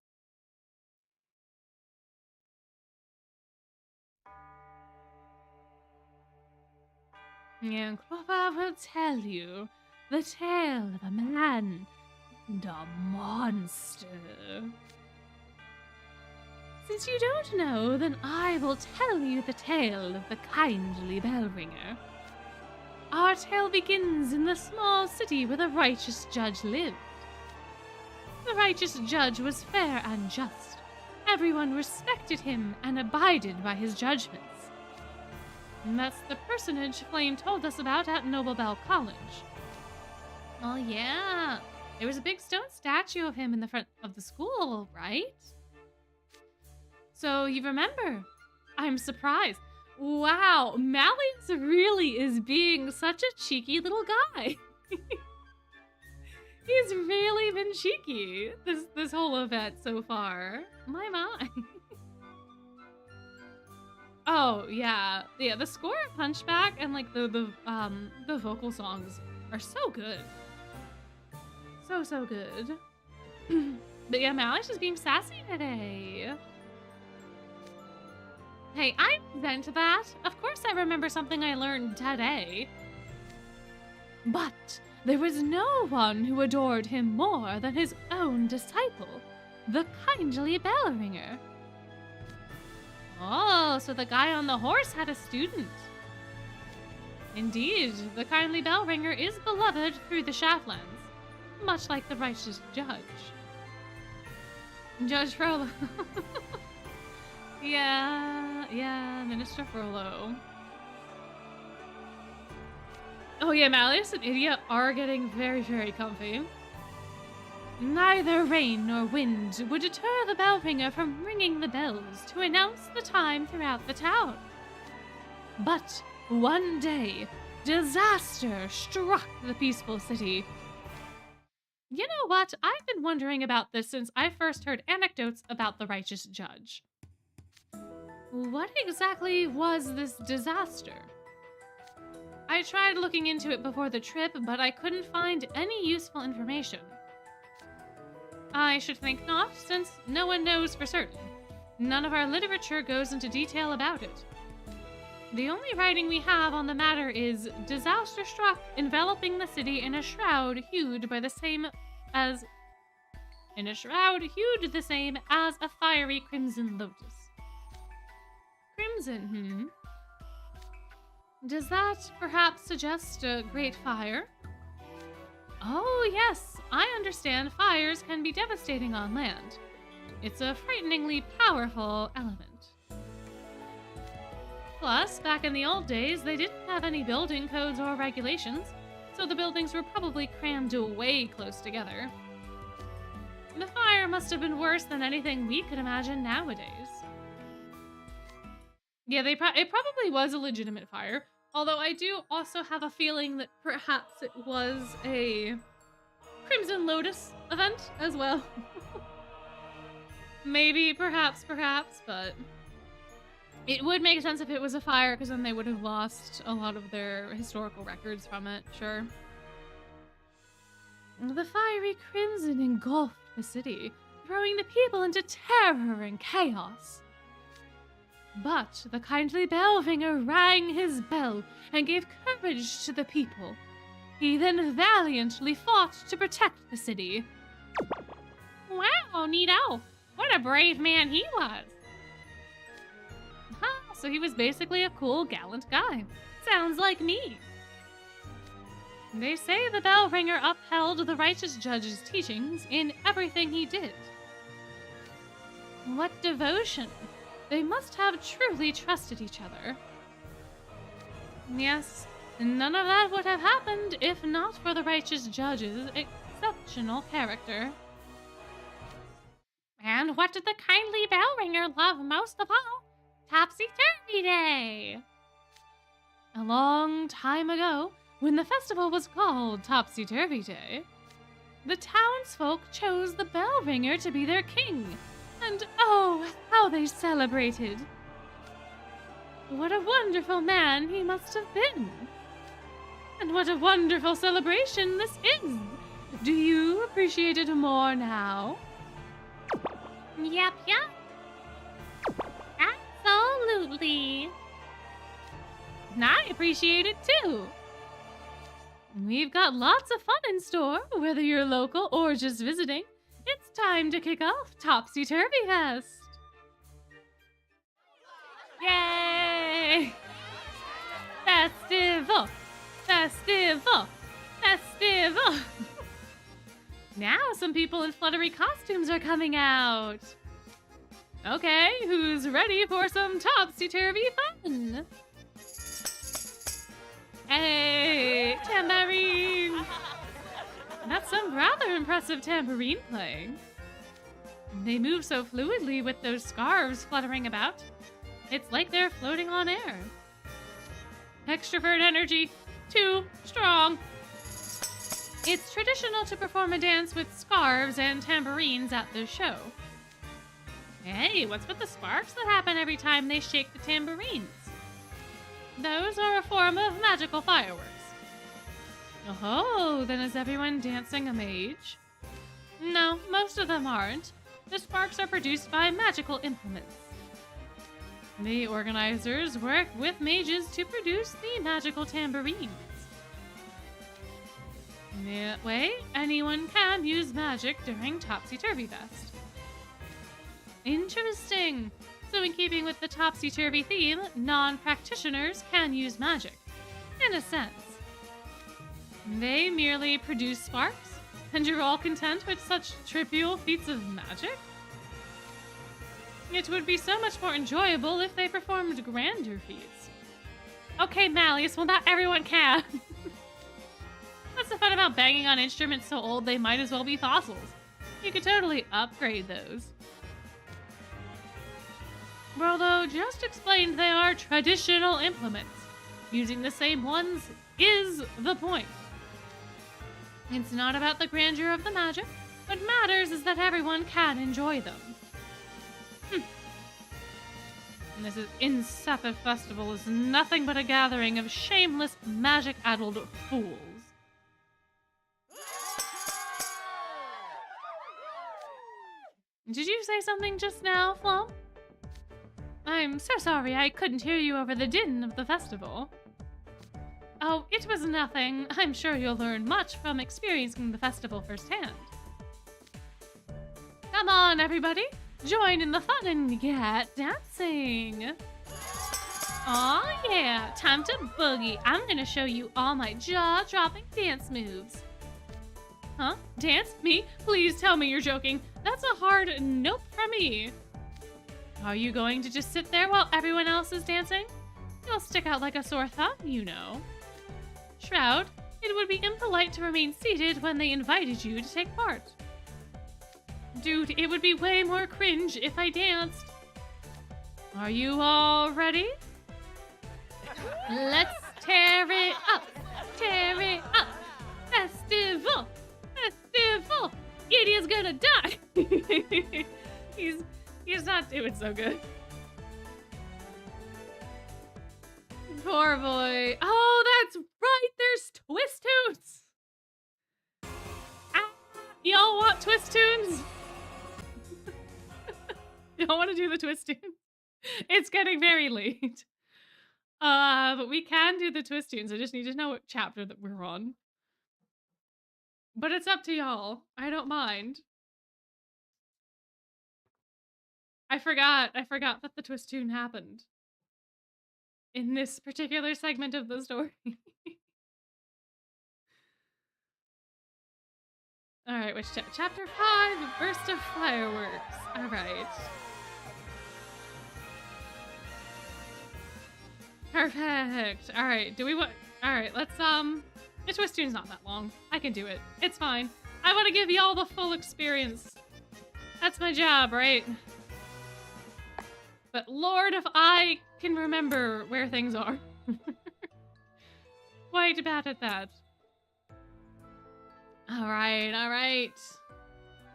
And I will tell you the tale of a man and a monster. Since you don't know, then I will tell you the tale of the kindly bell ringer. Our tale begins in the small city where the righteous judge lived. The righteous judge was fair and just. Everyone respected him and abided by his judgments. And that's the personage Flame told us about at Noble Bell College. Oh yeah, there was a big stone statue of him in the front of the school, right? So you remember. I'm surprised. Wow, Malleus really is being such a cheeky little guy. He's really been cheeky this whole event so far. My. Oh yeah, the score at Punchback and like the vocal songs are so good, so good. But yeah, Malleus is being sassy today. Hey, I meant that. Of course I remember something I learned today. But there was no one who adored him more than his own disciple, the kindly bell ringer. Oh, so the guy on the horse had a student. Indeed, the kindly bell ringer is beloved through the Shaftlands, much like the righteous judge. Judge Frollo. Yeah, Minister Frollo. Oh yeah, Malleus and Idia are getting very, very comfy. Neither rain nor wind would deter the bell ringer from ringing the bells to announce the time throughout the town. But one day, disaster struck the peaceful city. You know what? I've been wondering about this since I first heard anecdotes about the righteous judge. What exactly was this disaster? I tried looking into it before the trip, but I couldn't find any useful information. I should think not, since no one knows for certain. None of our literature goes into detail about it. The only writing we have on the matter is disaster struck, enveloping the city in a shroud hued the same as a fiery crimson lotus. Crimson, Does that perhaps suggest a great fire? Oh, yes, I understand fires can be devastating on land. It's a frighteningly powerful element. Plus, back in the old days, they didn't have any building codes or regulations, so the buildings were probably crammed way close together. The fire must have been worse than anything we could imagine nowadays. Yeah, it probably was a legitimate fire. Although I do also have a feeling that perhaps it was a Crimson Lotus event as well. Maybe, perhaps, but it would make sense if it was a fire, because then they would have lost a lot of their historical records from it, sure. The fiery crimson engulfed the city, throwing the people into terror and chaos. But the kindly bell ringer rang his bell and gave courage to the people. He then valiantly fought to protect the city. Wow, neato. What a brave man he was. Huh, so he was basically a cool, gallant guy. Sounds like me. They say the bell ringer upheld the righteous judge's teachings in everything he did. What devotion! They must have truly trusted each other. Yes, none of that would have happened if not for the righteous judge's exceptional character. And what did the kindly bell ringer love most of all? Topsy-Turvy Day! A long time ago, when the festival was called Topsy-Turvy Day, the townsfolk chose the bell ringer to be their king, and oh, how they celebrated! What a wonderful man he must have been! And what a wonderful celebration this is! Do you appreciate it more now? Yep. Absolutely. I appreciate it too. We've got lots of fun in store, whether you're local or just visiting. It's time to kick off Topsy-Turvy Fest. Yay! Festival! Now some people in fluttery costumes are coming out. Okay, who's ready for some topsy-turvy fun? Hey, tambourine! That's some rather impressive tambourine playing. They move so fluidly with those scarves fluttering about. It's like they're floating on air. Extrovert energy, too strong. It's traditional to perform a dance with scarves and tambourines at the show. Hey, what's with the sparks that happen every time they shake the tambourines? Those are a form of magical fireworks. Oh, then is everyone dancing a mage? No, most of them aren't. The sparks are produced by magical implements. The organizers work with mages to produce the magical tambourines. That way, anyone can use magic during Topsy-Turvy Fest. Interesting! So in keeping with the Topsy-Turvy theme, non-practitioners can use magic. In a sense. They merely produce sparks, and you're all content with such trivial feats of magic? It would be so much more enjoyable if they performed grander feats. Okay, Malleus, well not everyone can. What's the fun about banging on instruments so old they might as well be fossils? You could totally upgrade those. Although just explained they are traditional implements. Using the same ones is the point. It's not about the grandeur of the magic. What matters is that everyone can enjoy them. And this Insipid Festival is nothing but a gathering of shameless, magic-addled fools. Did you say something just now, Flo? I'm so sorry I couldn't hear you over the din of the festival. Oh, it was nothing. I'm sure you'll learn much from experiencing the festival firsthand. Come on, everybody. Join in the fun and get dancing. Aw, yeah. Time to boogie. I'm gonna show you all my jaw-dropping dance moves. Huh? Dance? Me? Please tell me you're joking. That's a hard nope from me. Are you going to just sit there while everyone else is dancing? You'll stick out like a sore thumb, you know. Shroud, it would be impolite to remain seated when they invited you to take part. Dude, it would be way more cringe if I danced. Are you all ready? Let's tear it up! Tear it up! Festival! Festival! Gideon's gonna die! He's not doing so good. Poor boy. Oh, that's right! There's Twist Tunes! Ah, y'all want Twist Tunes? Y'all want to do the Twist Tunes? It's getting very late. But we can do the Twist Tunes. I just need to know what chapter that we're on. But it's up to y'all. I don't mind. I forgot that the twist tune happened in this particular segment of the story. All right, which chapter 5, burst of fireworks. All right. Perfect. All right, do we want... All right, let's, the twist tune's not that long. I can do it. It's fine. I want to give y'all the full experience. That's my job, right? But Lord, if I can remember where things are. Quite bad at that. All right, all right.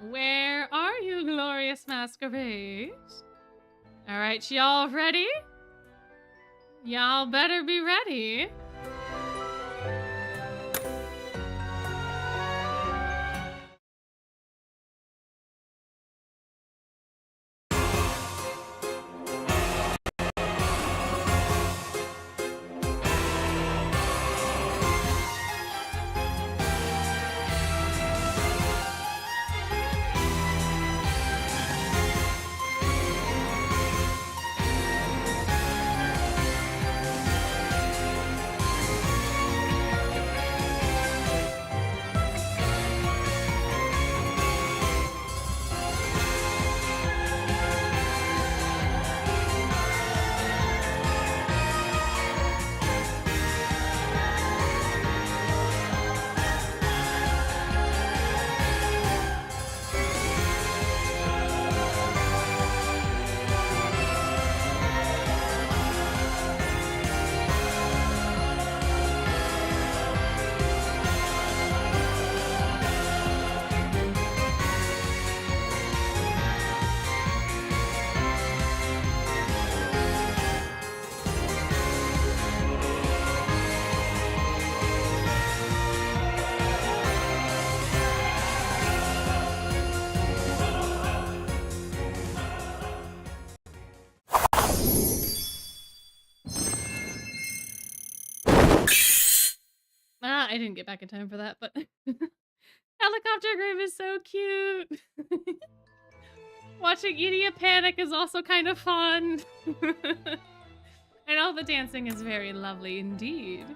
Where are you, glorious Masquerade? All right, y'all ready? Y'all better be ready. I didn't get back in time for that, but Helicopter Grave is so cute. Watching Idia panic is also kind of fun. And all the dancing is very lovely indeed.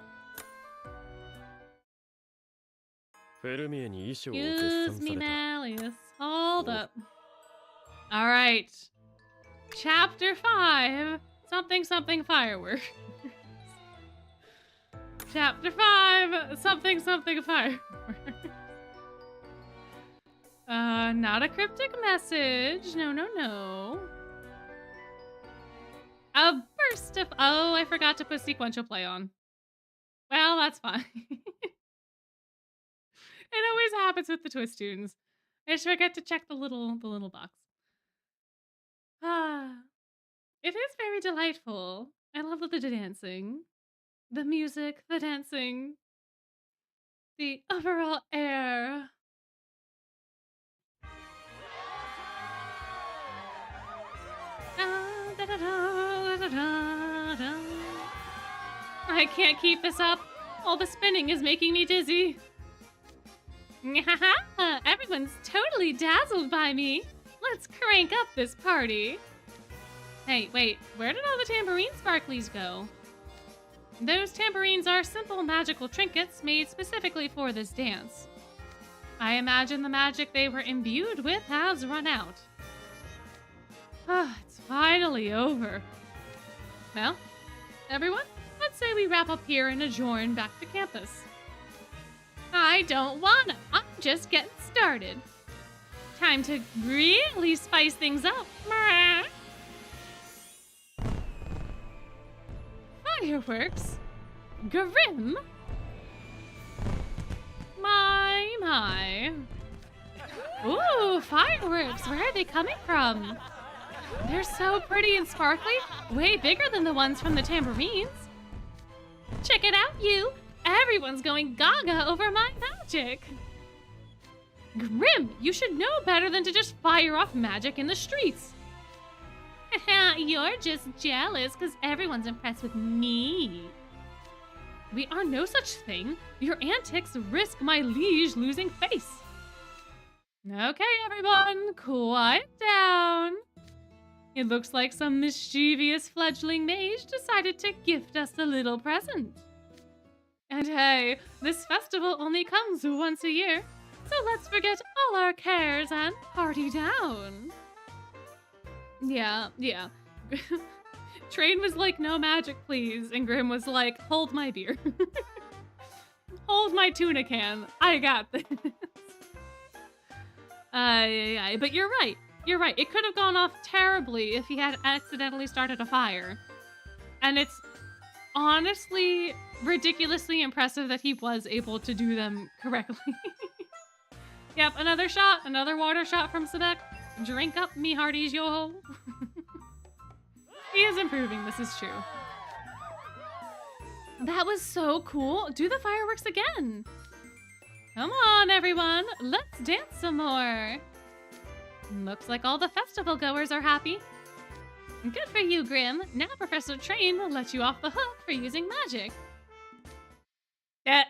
Excuse me, Malleus. Hold up. All right. Chapter 5. Something something fireworks. Chapter 5, something something fireworks. Not a cryptic message. No, no, no. A burst of... Oh, I forgot to put sequential play on. Well, that's fine. It always happens with the twist tunes. I just forget to check the little box. It is very delightful. I love the dancing. The music, the dancing, the overall air. I can't keep this up. All the spinning is making me dizzy. Everyone's totally dazzled by me. Let's crank up this party. Hey, wait, where did all the tambourine sparklies go? Those tambourines are simple magical trinkets made specifically for this dance. I imagine the magic they were imbued with has run out. It's finally over. Well, everyone, let's say we wrap up here and adjourn back to campus. I don't wanna. I'm just getting started. Time to really spice things up. Fireworks? Grim? My. Ooh, fireworks. Where are they coming from? They're so pretty and sparkly. Way bigger than the ones from the tambourines. Check it out, you. Everyone's going gaga over my magic. Grim, you should know better than to just fire off magic in the streets. You're just jealous because everyone's impressed with me. We are no such thing. Your antics risk my liege losing face. Okay, everyone, quiet down. It looks like some mischievous fledgling mage decided to gift us a little present. And hey, this festival only comes once a year, so let's forget all our cares and party down. Yeah. Train was like, no magic, please. And Grim was like, hold my beer. Hold my tuna can. I got this. But you're right. You're right. It could have gone off terribly if he had accidentally started a fire. And it's honestly ridiculously impressive that he was able to do them correctly. Yep, another shot. Another water shot from Sebek. Drink up, me hearties, yo-ho. He is improving, this is true. That was so cool. Do the fireworks again. Come on, everyone. Let's dance some more. Looks like all the festival goers are happy. Good for you, Grim. Now Professor Train will let you off the hook for using magic. Fat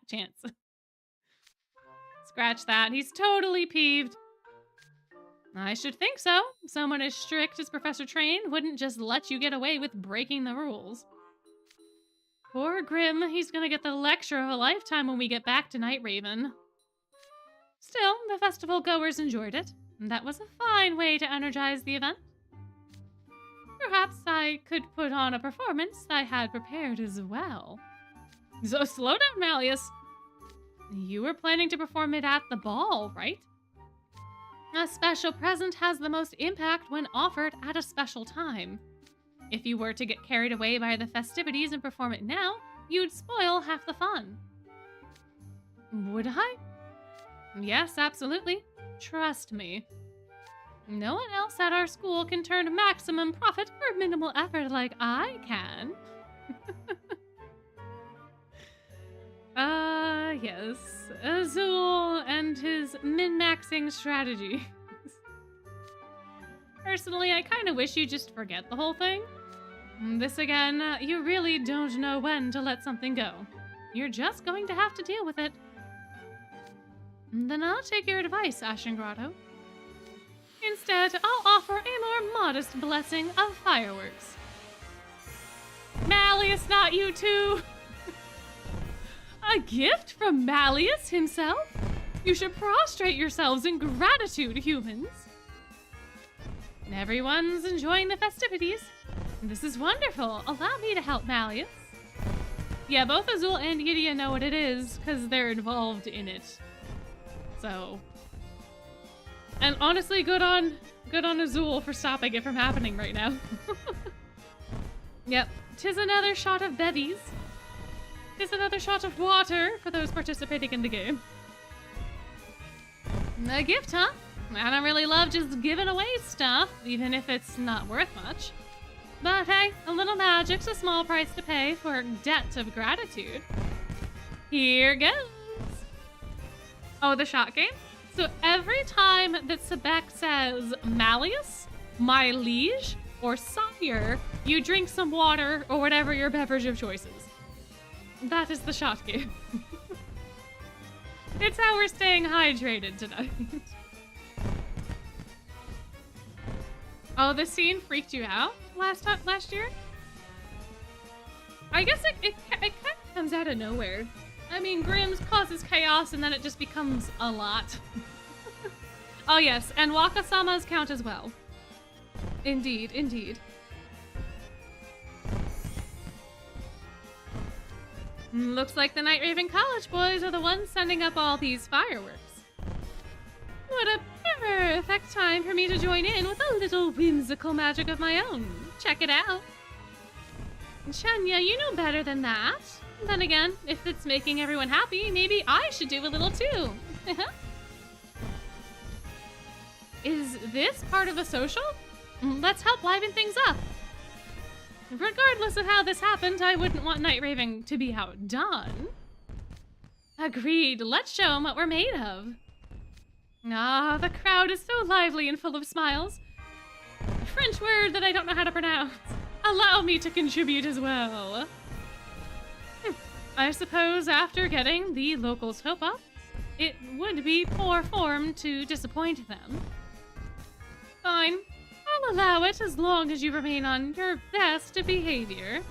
chance. Scratch that. He's totally peeved. I should think so. Someone as strict as Professor Train wouldn't just let you get away with breaking the rules. Poor Grim, he's gonna get the lecture of a lifetime when we get back to Night Raven. Still, the festival goers enjoyed it, and that was a fine way to energize the event. Perhaps I could put on a performance I had prepared as well. So slow down, Malleus. You were planning to perform it at the ball, right? A special present has the most impact when offered at a special time. If you were to get carried away by the festivities and perform it now, you'd spoil half the fun. Would I? Yes, absolutely. Trust me. No one else at our school can turn maximum profit for minimal effort like I can. Yes. Azul and his min-maxing strategy. Personally, I kind of wish you just forget the whole thing. This again, you really don't know when to let something go. You're just going to have to deal with it. Then I'll take your advice, Ashen Grotto. Instead, I'll offer a more modest blessing of fireworks. Malleus, not you too! A gift from Malleus himself? You should prostrate yourselves in gratitude, humans. Everyone's enjoying the festivities. This is wonderful. Allow me to help Malleus. Yeah, both Azul and Idia know what it is, because they're involved in it. So... And honestly, good on Azul for stopping it from happening right now. Yep, 'tis another shot of bevies. 'Tis another shot of water for those participating in the game. A gift, huh? I don't really love just giving away stuff, even if it's not worth much. But hey, a little magic's a small price to pay for a debt of gratitude. Here goes. Oh, the shot game? So every time that Sebek says Malleus, my liege, or sire, you drink some water or whatever your beverage of choice is. That is the shot game. It's how we're staying hydrated tonight. Oh, the scene freaked you out last year? I guess it kind of comes out of nowhere. I mean, Grimm's causes chaos and then it just becomes a lot. Oh yes, and Waka-samas count as well. Indeed, indeed. Looks like the Night Raven College boys are the ones sending up all these fireworks. What a perfect time for me to join in with a little whimsical magic of my own. Check it out. Chenya, you know better than that. Then again, if it's making everyone happy, maybe I should do a little too. Is this part of a social? Let's help liven things up. Regardless of how this happened, I wouldn't want Night Raven to be outdone. Agreed. Let's show them what we're made of. Ah, the crowd is so lively and full of smiles. A French word that I don't know how to pronounce. Allow me to contribute as well. I suppose after getting the locals' hope up, it would be poor form to disappoint them. Fine. I'll allow it as long as you remain on your best behavior.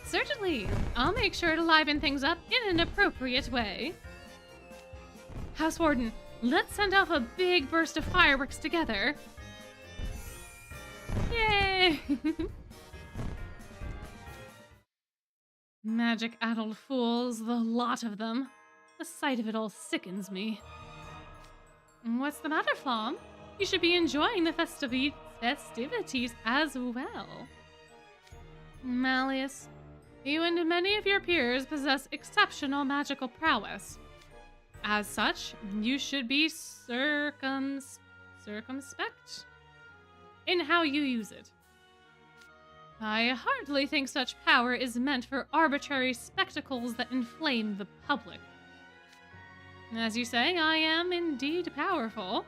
Certainly. I'll make sure to liven things up in an appropriate way. House Warden, let's send off a big burst of fireworks together. Yay! Magic-addled fools, the lot of them. The sight of it all sickens me. What's the matter, Flom? You should be enjoying the festivities as well. Malleus, you and many of your peers possess exceptional magical prowess. As such, you should be circumspect in how you use it. I hardly think such power is meant for arbitrary spectacles that inflame the public. As you say, I am indeed powerful.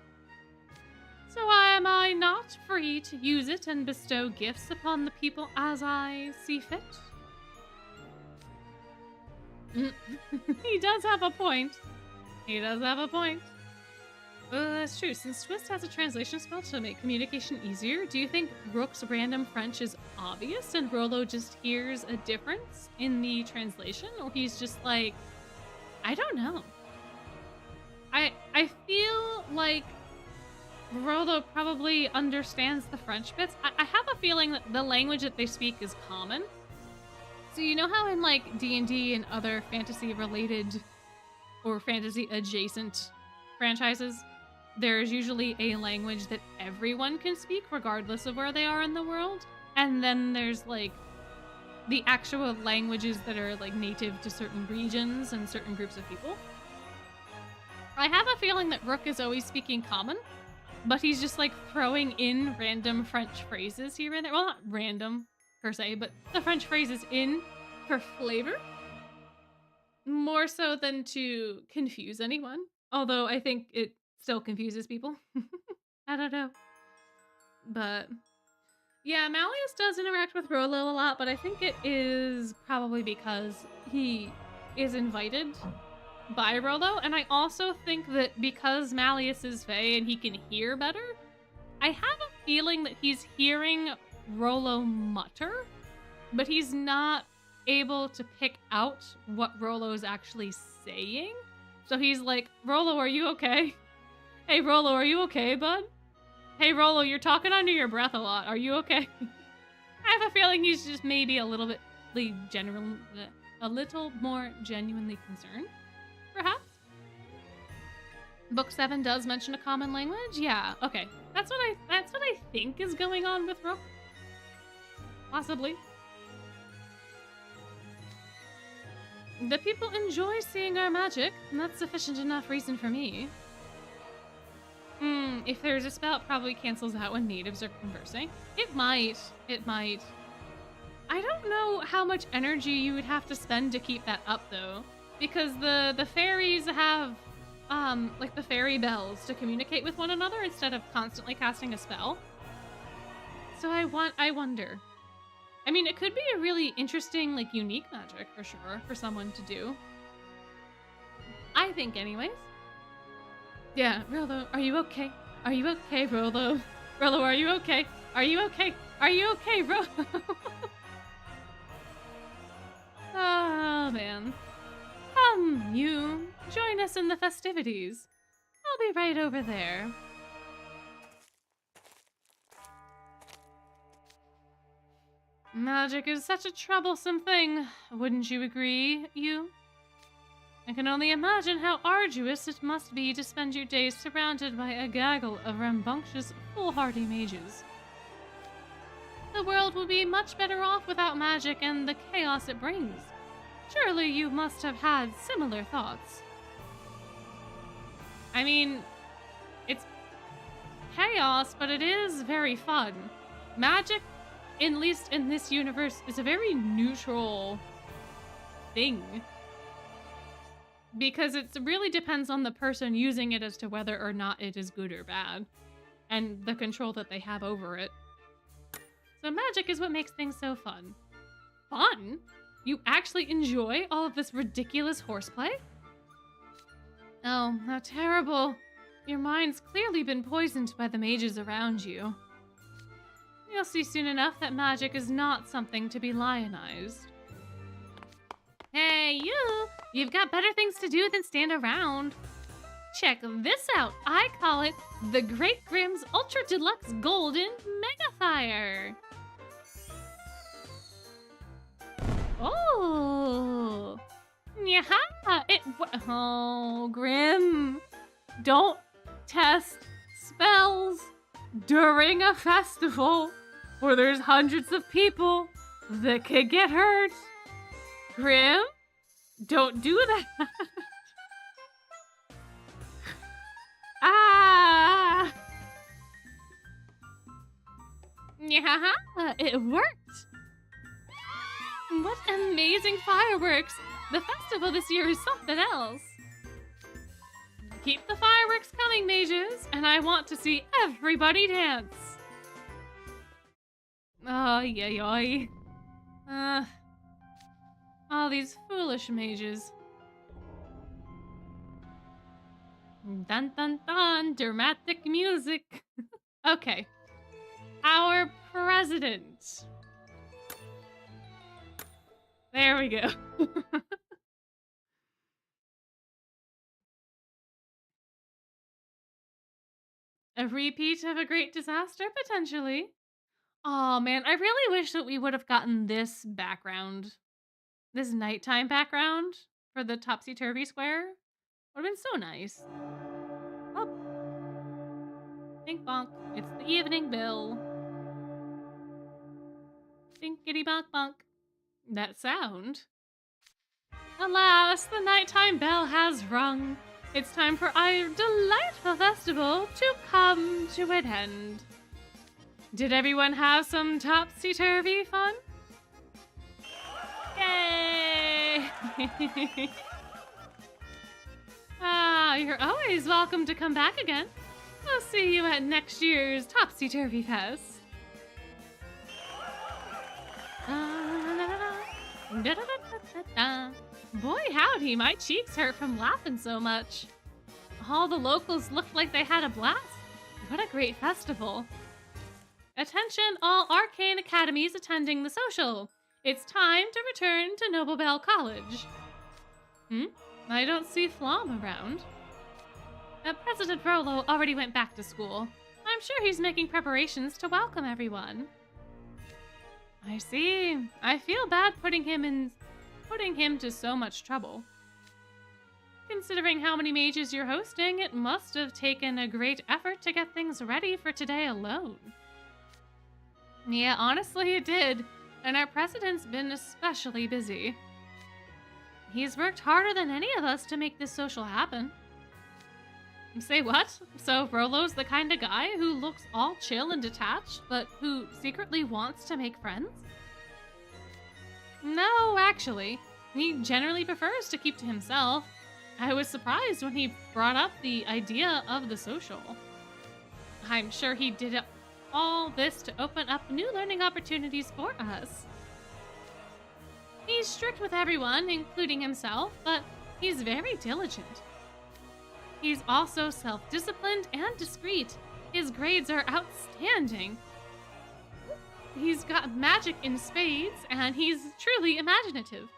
So am I not free to use it and bestow gifts upon the people as I see fit? He does have a point. He does have a point. That's true. Since Twist has a translation spell to make communication easier, do you think Rook's random French is obvious and Rollo just hears a difference in the translation? Or he's just like, I don't know. I feel like Rollo probably understands the French bits. I have a feeling that the language that they speak is common. So you know how in like D&D and other fantasy-related or fantasy-adjacent franchises, there's usually a language that everyone can speak regardless of where they are in the world? And then there's like the actual languages that are like native to certain regions and certain groups of people. I have a feeling that Rook is always speaking common, but he's just like throwing in random French phrases here and there. Well, not random per se, but the French phrases in for flavor. More so than to confuse anyone. Although I think it still confuses people. I don't know. But yeah, Malleus does interact with Rollo a lot, but I think it is probably because he is invited by Rollo. And I also think that because Malleus is Fae and he can hear better, I have a feeling that he's hearing Rollo mutter, but he's not able to pick out what Rollo's actually saying. So he's like, Rollo, are you okay? Hey, Rollo, are you okay, bud? Hey, Rollo, you're talking under your breath a lot. Are you okay? I have a feeling he's just maybe a little more genuinely concerned, perhaps. Book 7 does mention a common language. Yeah, okay. That's what I think is going on with Rook. Possibly. The people enjoy seeing our magic, and that's sufficient enough reason for me. If there's a spell, it probably cancels out when natives are conversing. It might. It might. I don't know how much energy you would have to spend to keep that up, though. Because the fairies have, like the fairy bells to communicate with one another instead of constantly casting a spell. So I wonder. I mean, it could be a really interesting, like, unique magic, for sure, for someone to do. I think, anyways. Yeah, Rollo, are you okay? Are you okay, Rollo? Rollo, are you okay? Are you okay? Are you okay, Rollo? Oh, man. You join us in the festivities. I'll be right over there. Magic is such a troublesome thing, wouldn't you agree, you? I can only imagine how arduous it must be to spend your days surrounded by a gaggle of rambunctious, foolhardy mages. The world would be much better off without magic and the chaos it brings. Surely you must have had similar thoughts. I mean, it's chaos, but it is very fun. Magic, at least in this universe, is a very neutral thing. Because it really depends on the person using it as to whether or not it is good or bad. And the control that they have over it. So magic is what makes things so fun. Fun? You actually enjoy all of this ridiculous horseplay? Oh, how terrible. Your mind's clearly been poisoned by the mages around you. You'll see soon enough that magic is not something to be lionized. Hey, you! You've got better things to do than stand around. Check this out. I call it the Great Grimm's Ultra Deluxe Golden Megafire. Oh! Yeah! Oh, Grimm. Don't test spells during a festival where there's hundreds of people that could get hurt. Grimm, don't do that. Ah! Yeah, it worked. What amazing fireworks. The festival this year is something else. Keep the fireworks coming, mages, and I want to see everybody dance. Oh, yay. All these foolish mages. Dun dun dun, dramatic music. Okay. Our president. There we go. A repeat of a great disaster, potentially. Oh man, I really wish that we would have gotten this background. This nighttime background for the topsy-turvy square. Would have been so nice. Oh. Bink bonk. It's the evening bill. Binkity bonk bonk. That sound. Alas, the nighttime bell has rung. It's time for our delightful festival to come to an end. Did everyone have some topsy-turvy fun? Yay! You're always welcome to come back again. I'll see you at next year's Topsy-Turvy Fest. Boy howdy, my cheeks hurt from laughing so much. All the locals looked like they had a blast. What a great festival. Attention all arcane academies attending the social. It's time to return to Noblebell College. I don't see Flom around. President Rolo already went back to school. I'm sure he's making preparations to welcome everyone. I see. I feel bad putting him to so much trouble. Considering how many mages you're hosting, it must have taken a great effort to get things ready for today alone. Yeah, honestly it did, and our president's been especially busy. He's worked harder than any of us to make this social happen. Say what? So Rolo's the kind of guy who looks all chill and detached, but who secretly wants to make friends? No, actually. He generally prefers to keep to himself. I was surprised when he brought up the idea of the social. I'm sure he did all this to open up new learning opportunities for us. He's strict with everyone, including himself, but he's very diligent. He's also self-disciplined and discreet. His grades are outstanding. He's got magic in spades, and he's truly imaginative.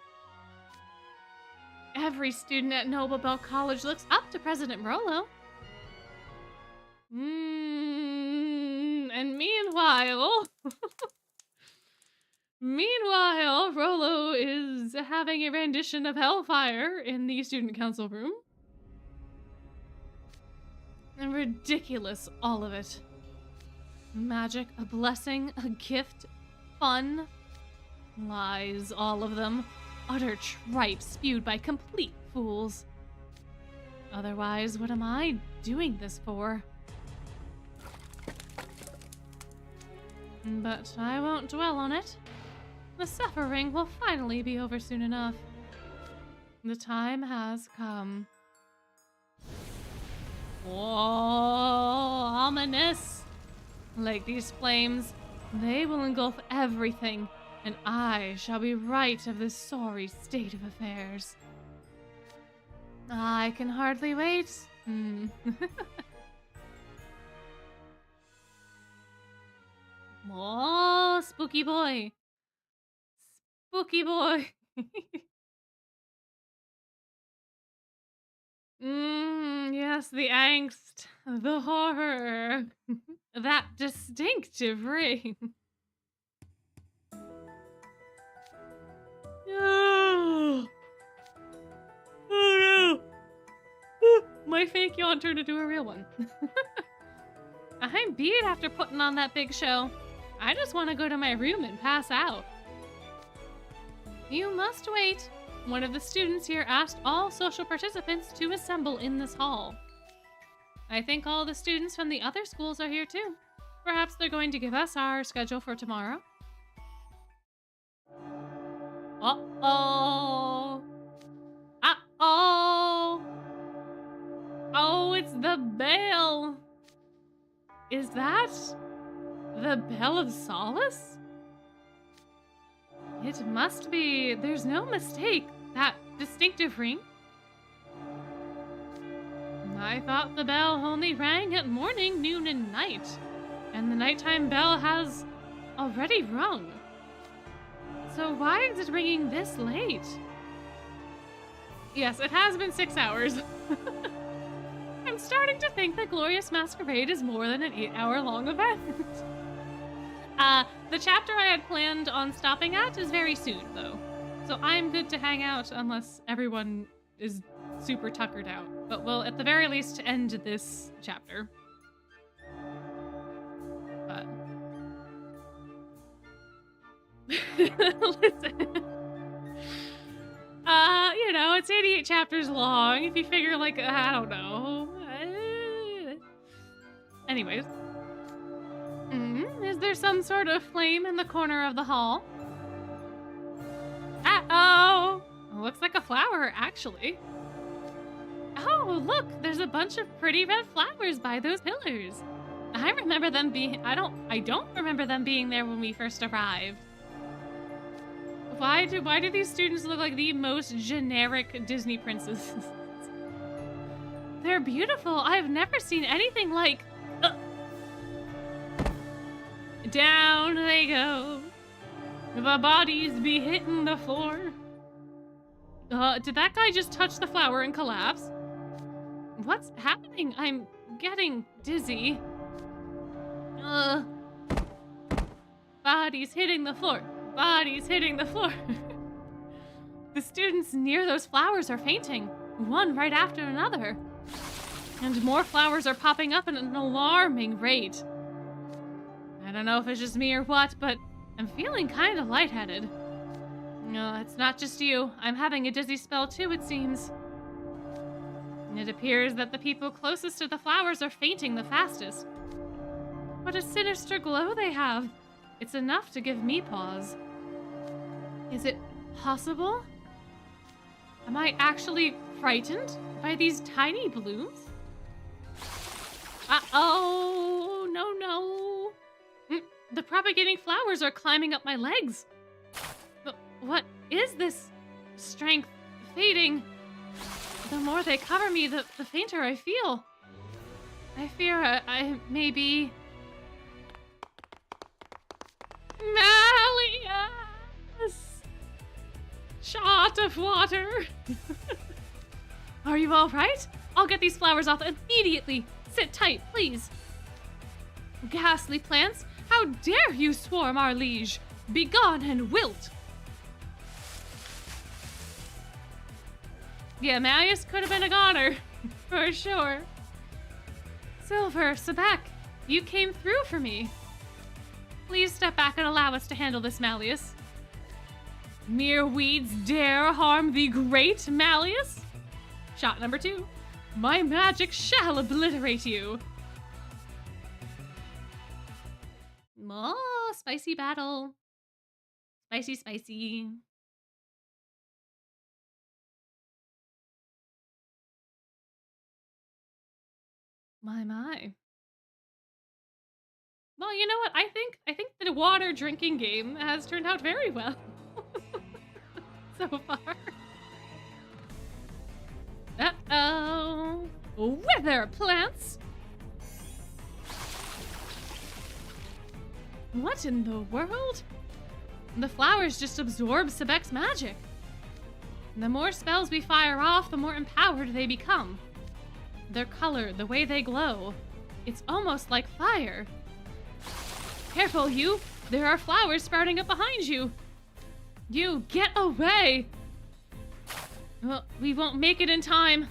Every student at Noblebell College looks up to President Rolo. And meanwhile, Rolo is having a rendition of Hellfire in the student council room. And ridiculous, all of it. Magic, a blessing, a gift, fun. Lies, all of them. Utter tripe spewed by complete fools. Otherwise, what am I doing this for? But I won't dwell on it. The suffering will finally be over soon enough. The time has come. Whoa, ominous. Like these flames They will engulf everything, and I shall be right of this sorry state of affairs. I can hardly wait. Oh, spooky boy. Spooky boy. Yes, the angst, the horror, that distinctive ring. Oh, oh no. My fake yawn turned into a real one. I'm beat after putting on that big show. I just want to go to my room and pass out. You must wait. One of the students here asked all social participants to assemble in this hall. I think all the students from the other schools are here too. Perhaps they're going to give us our schedule for tomorrow. Uh-oh. Uh-oh. Oh, it's the bell. Is that the Bell of Solace? It must be. There's no mistake. That distinctive ring. I thought the bell only rang at morning, noon, and night. And the nighttime bell has already rung. So why is it ringing this late? Yes, it has been 6 hours. I'm starting to think that Glorious Masquerade is more than an 8-hour-long event. The chapter I had planned on stopping at is very soon, though. So I'm good to hang out unless everyone is super tuckered out. But we'll, at the very least, end this chapter. But... listen. You know, it's 88 chapters long. If you figure, like, I don't know. Anyways. Is there some sort of flame in the corner of the hall? Uh-oh! Looks like a flower, actually. Oh, look! There's a bunch of pretty red flowers by those pillars. I remember them being... I don't remember them being there when we first arrived. Why do these students look like the most generic Disney princesses? They're beautiful. I've never seen anything like... Down they go. The bodies be hitting the floor. Did that guy just touch the flower and collapse? What's happening? I'm getting dizzy. Bodies hitting the floor. Bodies hitting the floor. The students near those flowers are fainting, one right after another. And more flowers are popping up at an alarming rate. I don't know if it's just me or what, but I'm feeling kind of lightheaded. No, it's not just you. I'm having a dizzy spell too, it seems. It appears that the people closest to the flowers are fainting the fastest. What a sinister glow they have. It's enough to give me pause. Is it possible? Am I actually frightened by these tiny blooms? Uh-oh, no. The propagating flowers are climbing up my legs. But what is this strength fading? The more they cover me, the fainter I feel. I fear I may be... Malleus! Shot of water. Are you all right? I'll get these flowers off immediately. Sit tight, please. Ghastly plants, how dare you swarm our liege? Begone and wilt. Yeah, Malleus could have been a goner, for sure. Silver, Sabek, you came through for me. Please step back and allow us to handle this, Malleus. Mere weeds dare harm the great Malleus? Shot number 2. My magic shall obliterate you. Oh, spicy battle. Spicy. My. Well, you know what? I think the water drinking game has turned out very well so far. Uh-oh. Wither plants! What in the world? The flowers just absorb Sebek's magic. The more spells we fire off, the more empowered they become. Their color, the way they glow, it's almost like fire. Careful, you! There are flowers sprouting up behind you! You, get away! Well, we won't make it in time.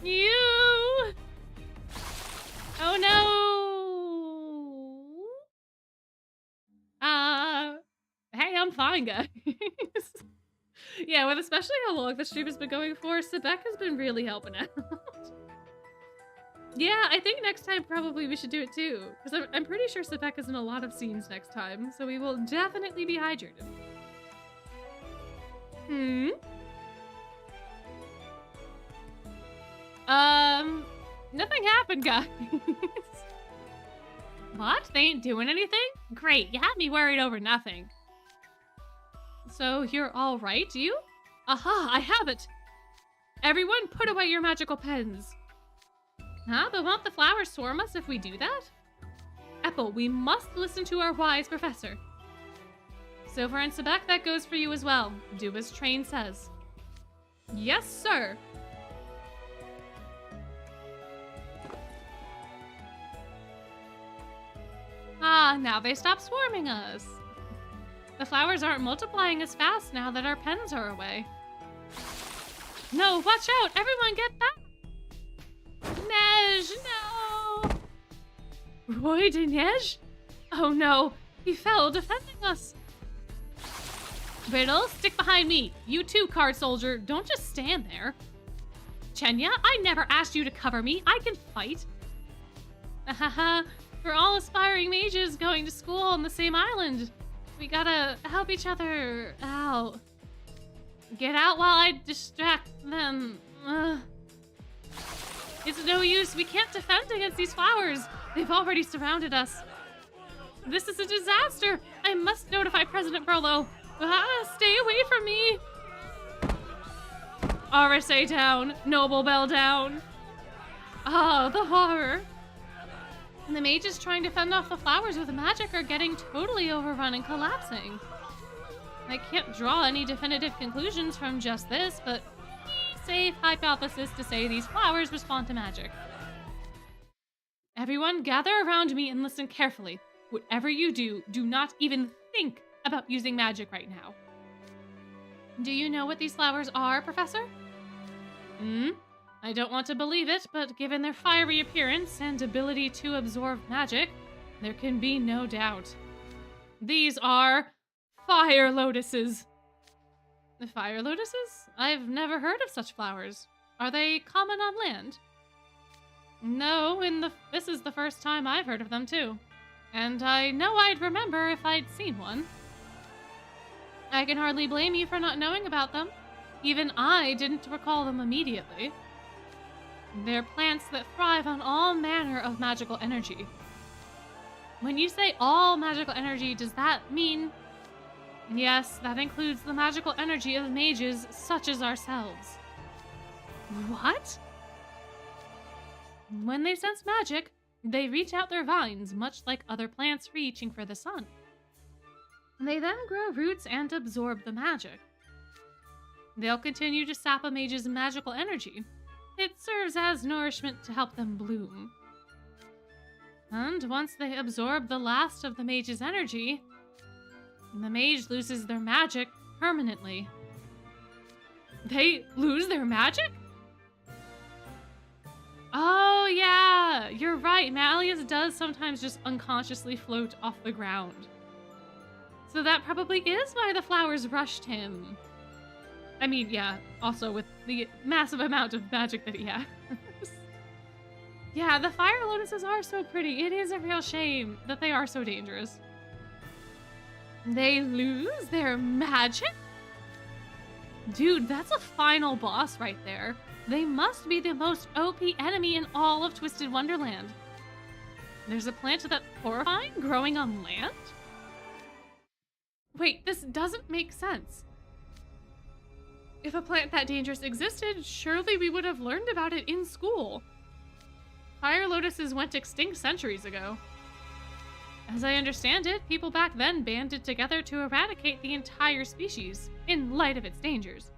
You! Oh no! Hey, I'm fine, guys. Yeah, with especially how long the stream has been going for, Sebek has been really helping out. Yeah, I think next time probably we should do it too, because I'm pretty sure Sebek is in a lot of scenes next time, so we will definitely be hydrated. Nothing happened, guys. What? They ain't doing anything? Great, you had me worried over nothing. So you're all right, you? Aha, I have it! Everyone put away your magical pens. Huh? But won't the flowers swarm us if we do that? Ethel, we must listen to our wise professor. So for Sebek, that goes for you as well. Do as Train says. Yes, sir. Ah, now they stop swarming us. The flowers aren't multiplying as fast now that our pens are away. No, watch out! Everyone get back! Neige, no! Roy de Neige? Oh no, he fell defending us. Riddle, stick behind me. You too, card soldier. Don't just stand there. Chenya, I never asked you to cover me. I can fight. Haha, we're all aspiring mages going to school on the same island. We gotta help each other out. Get out while I distract them. It's no use. We can't defend against these flowers. They've already surrounded us. This is a disaster. I must notify President Burlow. Stay away from me. RSA down. Noble Bell down. Oh, the horror. The mages trying to fend off the flowers with magic are getting totally overrun and collapsing. I can't draw any definitive conclusions from just this, but safe hypothesis to say these flowers respond to magic. Everyone gather around me and listen carefully. Whatever you do, do not even think about using magic right now. Do you know what these flowers are, Professor? I don't want to believe it, but given their fiery appearance and ability to absorb magic, there can be no doubt. These are fire lotuses. Fire lotuses? I've never heard of such flowers. Are they common on land? No, this is the first time I've heard of them too. And I know I'd remember if I'd seen one. I can hardly blame you for not knowing about them. Even I didn't recall them immediately. They're plants that thrive on all manner of magical energy. When you say all magical energy, does that mean... Yes, that includes the magical energy of mages such as ourselves. What? When they sense magic, they reach out their vines, much like other plants reaching for the sun. They then grow roots and absorb the magic. They'll continue to sap a mage's magical energy. It serves as nourishment to help them bloom. And once they absorb the last of the mage's energy, the mage loses their magic permanently. They lose their magic? Oh yeah, you're right. Malleus does sometimes just unconsciously float off the ground. So that probably is why the flowers rushed him. I mean, yeah, also with the massive amount of magic that he has. Yeah, the fire lotuses are so pretty. It is a real shame that they are so dangerous. They lose their magic? Dude, that's a final boss right there. They must be the most OP enemy in all of Twisted Wonderland. There's a plant that's horrifying growing on land? Wait, this doesn't make sense. If a plant that dangerous existed, surely we would have learned about it in school. Fire lotuses went extinct centuries ago. As I understand it, people back then banded together to eradicate the entire species, in light of its dangers.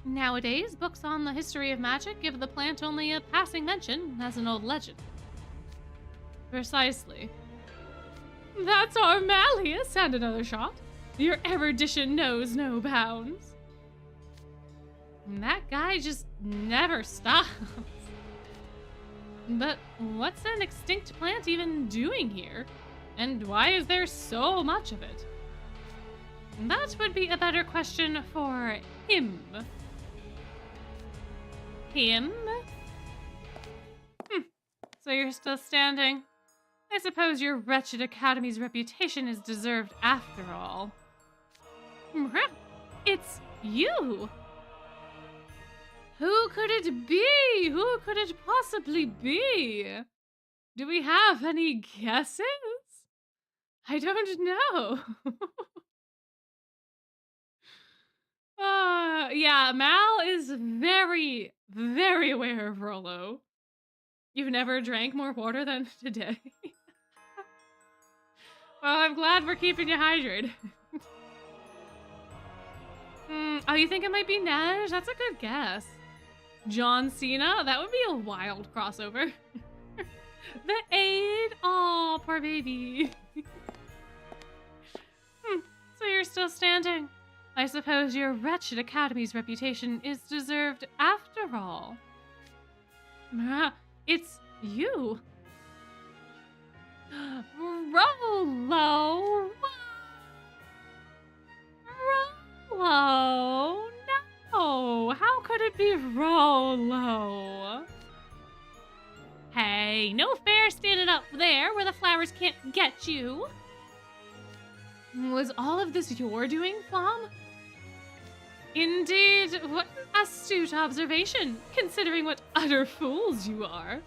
Nowadays, books on the history of magic give the plant only a passing mention as an old legend. Precisely. That's our Malleus, and another shot. Your erudition knows no bounds. That guy just never stops. But what's an extinct plant even doing here? And why is there so much of it? That would be a better question for him. Him? So you're still standing? I suppose your wretched academy's reputation is deserved after all. It's you! Who could it be? Who could it possibly be? Do we have any guesses? I don't know. Yeah, Mal is very, very aware of Rolo. You've never drank more water than today. Well, I'm glad we're keeping you hydrated. Oh, you think it might be Nej? That's a good guess. John Cena? That would be a wild crossover. The aid? Aw, poor baby. So you're still standing. I suppose your wretched academy's reputation is deserved after all. It's you. Rolo. Rolo. No. How could it be Rolo? Hey, no fair standing up there where the flowers can't get you. Was all of this your doing, Flom? Indeed, what an astute observation, considering what utter fools you are.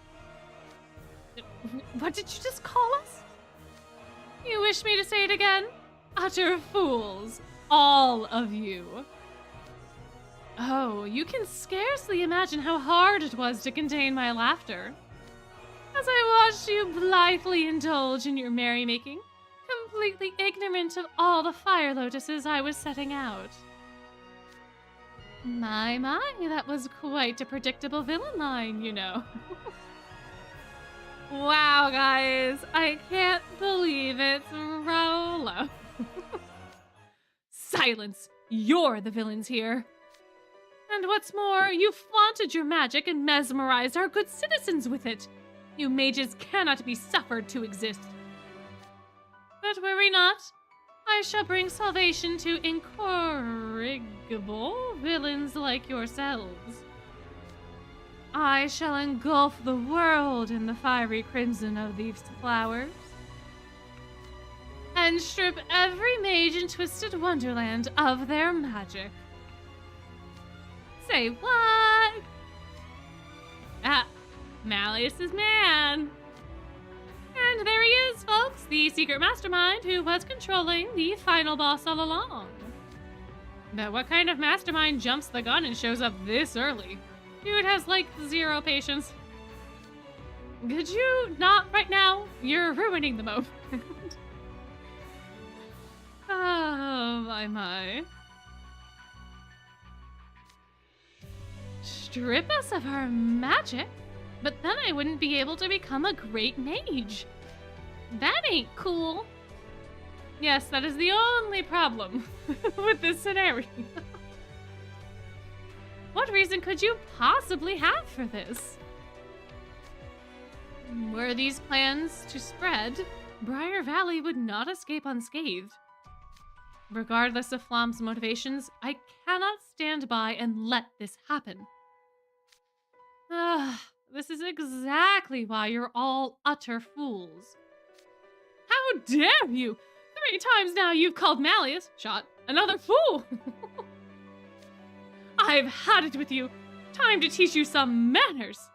What did you just call us? You wish me to say it again? Utter fools, all of you. Oh, you can scarcely imagine how hard it was to contain my laughter. As I watched you blithely indulge in your merrymaking, completely ignorant of all the fire lotuses I was setting out. My, that was quite a predictable villain line, you know. Wow, guys, I can't believe it's Rolo. Silence, you're the villains here. And what's more, you flaunted your magic and mesmerized our good citizens with it. You mages cannot be suffered to exist. But worry not. I shall bring salvation to incorrigible villains like yourselves. I shall engulf the world in the fiery crimson of these flowers, and strip every mage in Twisted Wonderland of their magic. Say what? Malleus's man. And there he is, folks, the secret mastermind who was controlling the final boss all along. But what kind of mastermind jumps the gun and shows up this early? Dude has, like, zero patience. Could you not right now? You're ruining the moment. Oh, my. Strip us of our magic? But then I wouldn't be able to become a great mage. That ain't cool. Yes, that is the only problem with this scenario. What reason could you possibly have for this? Were these plans to spread, Briar Valley would not escape unscathed. Regardless of Flom's motivations, I cannot stand by and let this happen. This is exactly why you're all utter fools. How dare you! 3 times now you've called Malleus, shot, another fool! I've had it with you. Time to teach you some manners.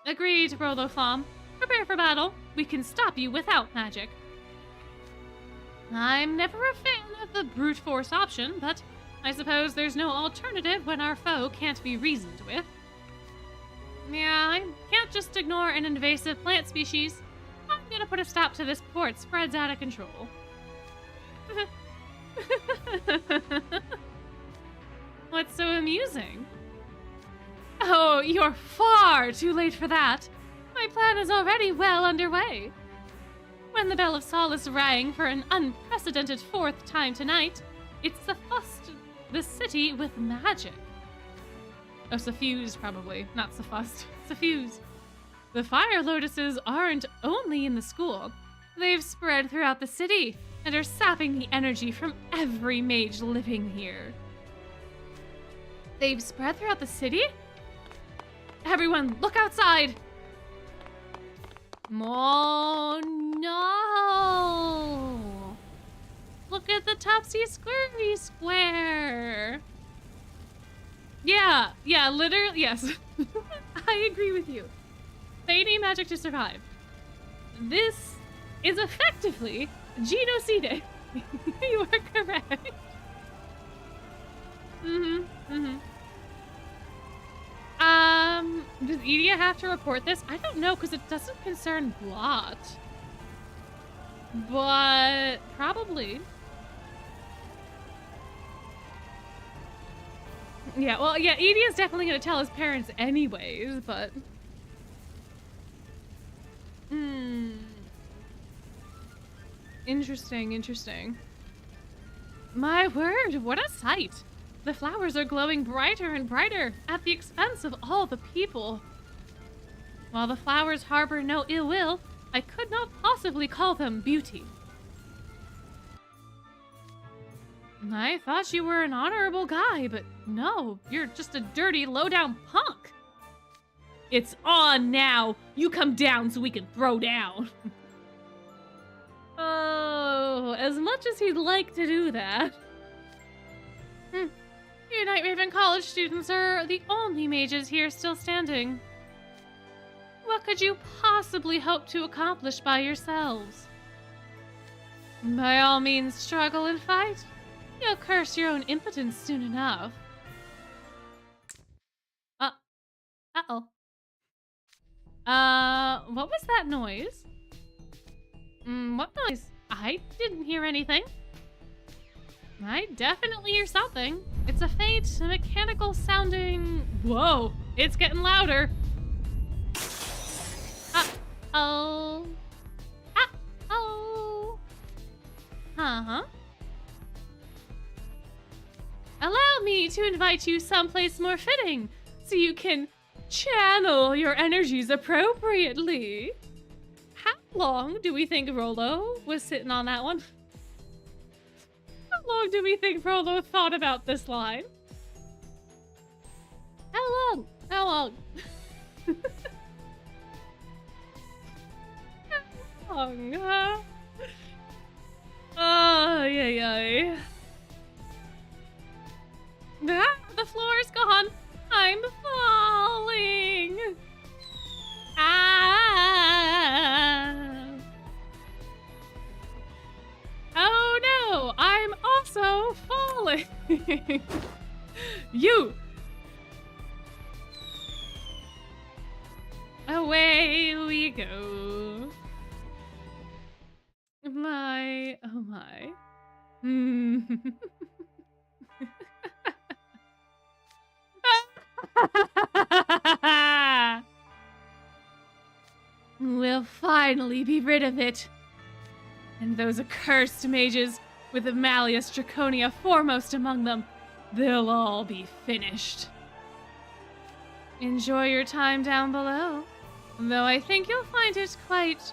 Agreed, Rolo Flom. Prepare for battle. We can stop you without magic. I'm never a fan of the brute force option, but I suppose there's no alternative when our foe can't be reasoned with. Yeah, I can't just ignore an invasive plant species. I'm gonna put a stop to this before it spreads out of control. What's so amusing? Oh, you're far too late for that. My plan is already well underway. When the Bell of Solace rang for an unprecedented 4th time tonight, it suffused the city with magic. Oh, suffused, probably. Not suffused. Suffused. The fire lotuses aren't only in the school. They've spread throughout the city and are sapping the energy from every mage living here. They've spread throughout the city? Everyone, look outside! Oh, no! Look at the topsy-scurvy square! Yeah, literally, yes. I agree with you. They need magic to survive. This is effectively genocide. You are correct. Does Edia have to report this? I don't know, because it doesn't concern Blot. But probably. Yeah, well, yeah, Edia's definitely gonna tell his parents anyways, but... Interesting. My word, what a sight! The flowers are glowing brighter and brighter at the expense of all the people. While the flowers harbor no ill will, I could not possibly call them beauty. I thought you were an honorable guy, but no, you're just a dirty, low-down punk. It's on now. You come down so we can throw down. Oh, as much as he'd like to do that. You Night Raven College students are the only mages here still standing. What could you possibly hope to accomplish by yourselves? By all means, struggle and fight. You'll curse your own impotence soon enough. Uh-oh. What was that noise? What noise? I didn't hear anything. I definitely hear something. It's a faint, mechanical sounding... Whoa, it's getting louder. Uh-oh. Uh-oh. Uh-huh. Allow me to invite you someplace more fitting, so you can channel your energies appropriately. How long do we think Rolo was sitting on that one? How long do we think Rolo thought about this line? How long? How long? How long? Oh, yay. Ah, the floor's gone. I'm falling. Ah. Oh no, I'm also falling. You. Away we go. My, oh my. We'll finally be rid of it. And those accursed mages, with the Malleus Draconia foremost among them, they'll all be finished. Enjoy your time down below, though I think you'll find it quite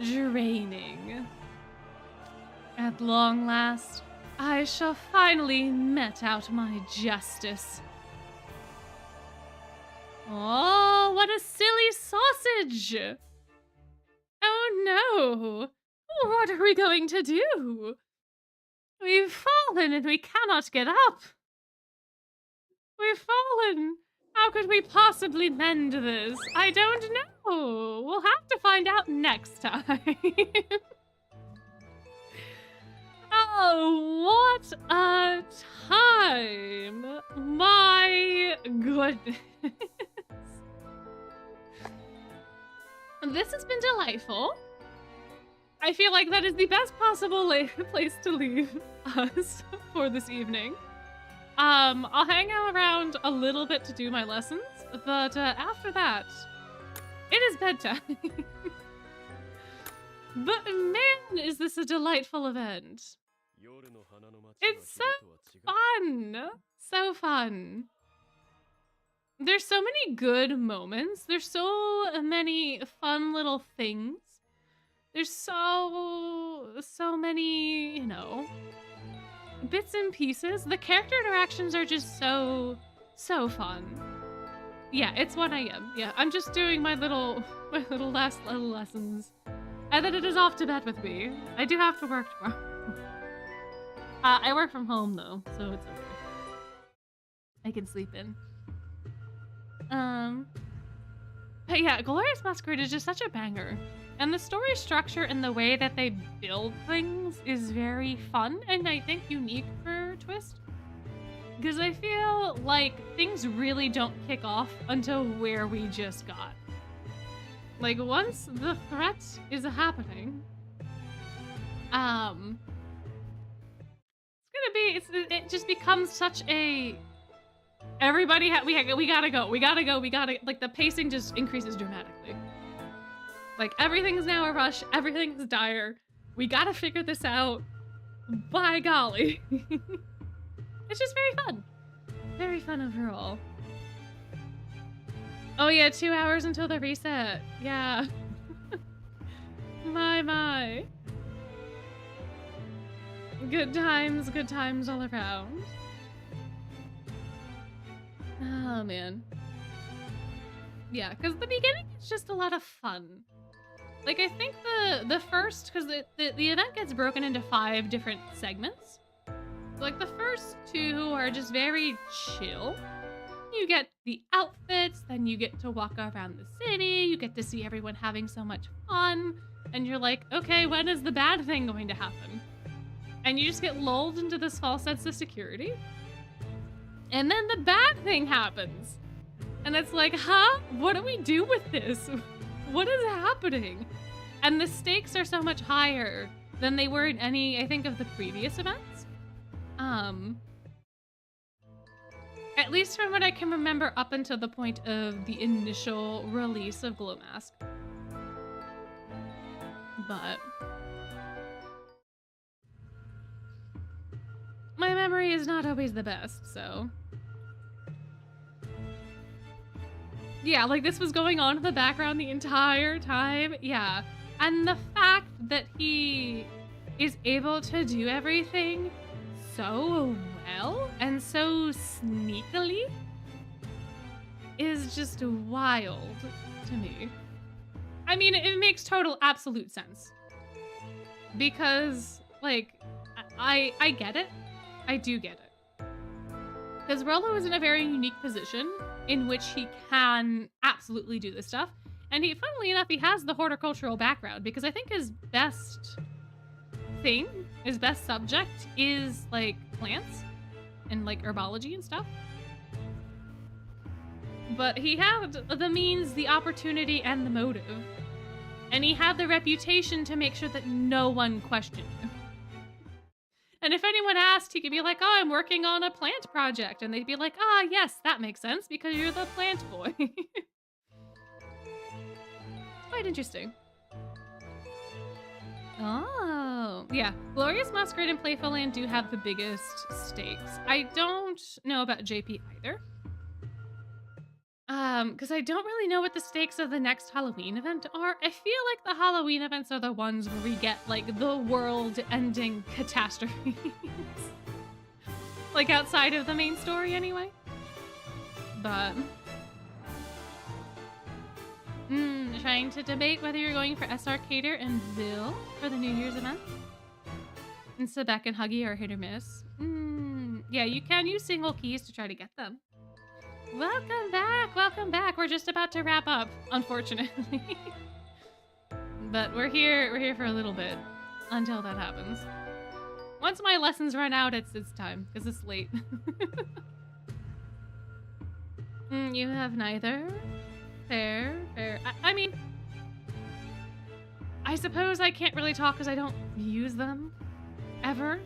draining. At long last, I shall finally met out my justice. Oh, what a silly sausage! Oh no! What are we going to do? We've fallen and we cannot get up. We've fallen How could we possibly mend this? I don't know. We'll have to find out next time. Oh, what a time! My goodness. This has been delightful. I feel like that is the best possible place to leave us for this evening. I'll hang out around a little bit to do my lessons, but after that, it is bedtime. But man, is this a delightful event. It's so fun! So fun. There's so many good moments. There's so many fun little things. There's so many, you know, bits and pieces. The character interactions are just so fun. Yeah, it's 1 a.m. Yeah, I'm just doing my little last little lessons. And then it is off to bed with me. I do have to work tomorrow. I work from home though, so it's okay. I can sleep in. But yeah, Glorious Masquerade is just such a banger. And the story structure and the way that they build things is very fun and I think unique for Twist. Because I feel like things really don't kick off until where we just got. Like, once the threat is happening, it just becomes such a, everybody, we gotta go, like, the pacing just increases dramatically. Like, everything's now a rush, everything's dire, we gotta figure this out, by golly. It's just very fun overall. Oh yeah, 2 hours until the reset. Yeah. My. Good times all around. Oh man. Yeah, because the beginning is just a lot of fun. Like, I think the first, because the event gets broken into 5 different segments. So, like, the first 2 are just very chill. You get the outfits, then you get to walk around the city, you get to see everyone having so much fun, and you're like, okay, when is the bad thing going to happen? And you just get lulled into this false sense of security. And then the bad thing happens. And it's like, huh? What do we do with this? What is happening? And the stakes are so much higher than they were in any, I think, of the previous events. At least from what I can remember up until the point of the initial release of Glow Mask. But my memory is not always the best, so yeah, like this was going on in the background the entire time. Yeah. And the fact that he is able to do everything so well and so sneakily is just wild to me. I mean, it makes total absolute sense. Because, like, I get it. I do get it. Because Rolo is in a very unique position in which he can absolutely do this stuff. And he, funnily enough, he has the horticultural background because I think his best thing, his best subject is like plants and like herbology and stuff. But he had the means, the opportunity, and the motive. And he had the reputation to make sure that no one questioned him. And if anyone asked, he could be like, oh, I'm working on a plant project. And they'd be like, ah, yes, that makes sense because you're the plant boy. Quite interesting. Oh, yeah. Glorious Masquerade and Playful Land do have the biggest stakes. I don't know about JP either. Because I don't really know what the stakes of the next Halloween event are. I feel like the Halloween events are the ones where we get, like, the world-ending catastrophes. Like, outside of the main story, anyway. But trying to debate whether you're going for SR Cater and Bill for the New Year's event. And Sebek and Huggy are hit or miss. Yeah, you can use single keys to try to get them. Welcome back, welcome back. We're just about to wrap up, unfortunately. But we're here for a little bit until that happens. Once my lessons run out, it's time, because it's late. You have neither. Fair. I mean, I suppose I can't really talk because I don't use them ever.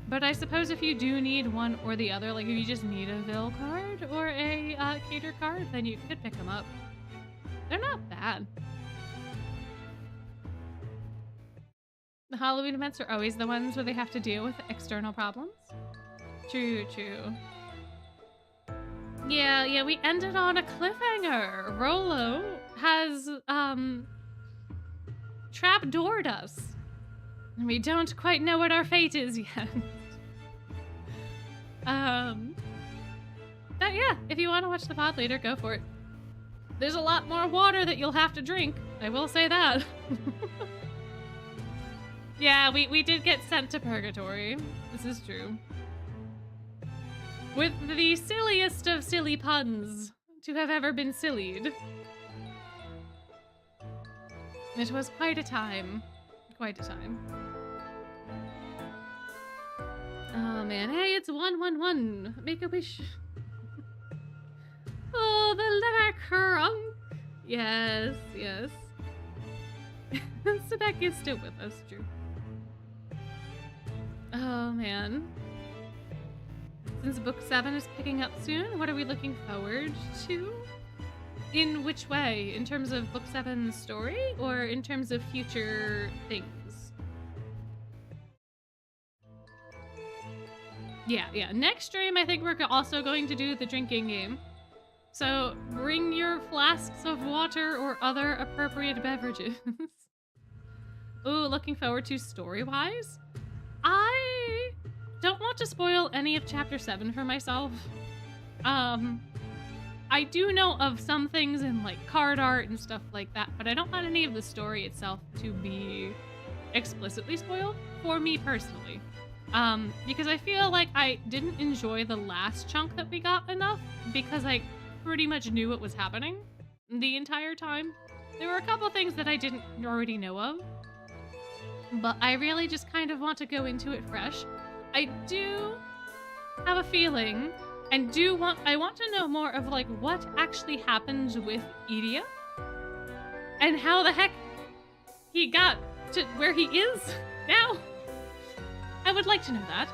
But I suppose if you do need one or the other, like if you just need a Vil card or a Cater card, then you could pick them up. They're not bad. The Halloween events are always the ones where they have to deal with external problems. True. Yeah, we ended on a cliffhanger. Rolo has, trapdoored us. And we don't quite know what our fate is yet. But yeah, if you want to watch the pod later, go for it. There's a lot more water that you'll have to drink. I will say that. Yeah, we did get sent to purgatory. This is true. With the silliest of silly puns to have ever been sillied. It was quite a time. Quite a time. Oh man, hey, it's 111. Make a wish. Oh, the liver crunk. Yes. Sebek is still with us, Drew. Oh man. Since book 7 is picking up soon, what are we looking forward to? In which way? In terms of book 7's story or in terms of future things? Yeah. Next stream, I think we're also going to do the drinking game. So bring your flasks of water or other appropriate beverages. Ooh, looking forward to story-wise. I don't want to spoil any of chapter 7 for myself. I do know of some things in like card art and stuff like that, but I don't want any of the story itself to be explicitly spoiled for me personally. Because I feel like I didn't enjoy the last chunk that we got enough because I pretty much knew what was happening the entire time. There were a couple things that I didn't already know of, but I really just kind of want to go into it fresh. I do have a feeling and I want to know more of like what actually happens with Idia and how the heck he got to where he is now. I would like to know that.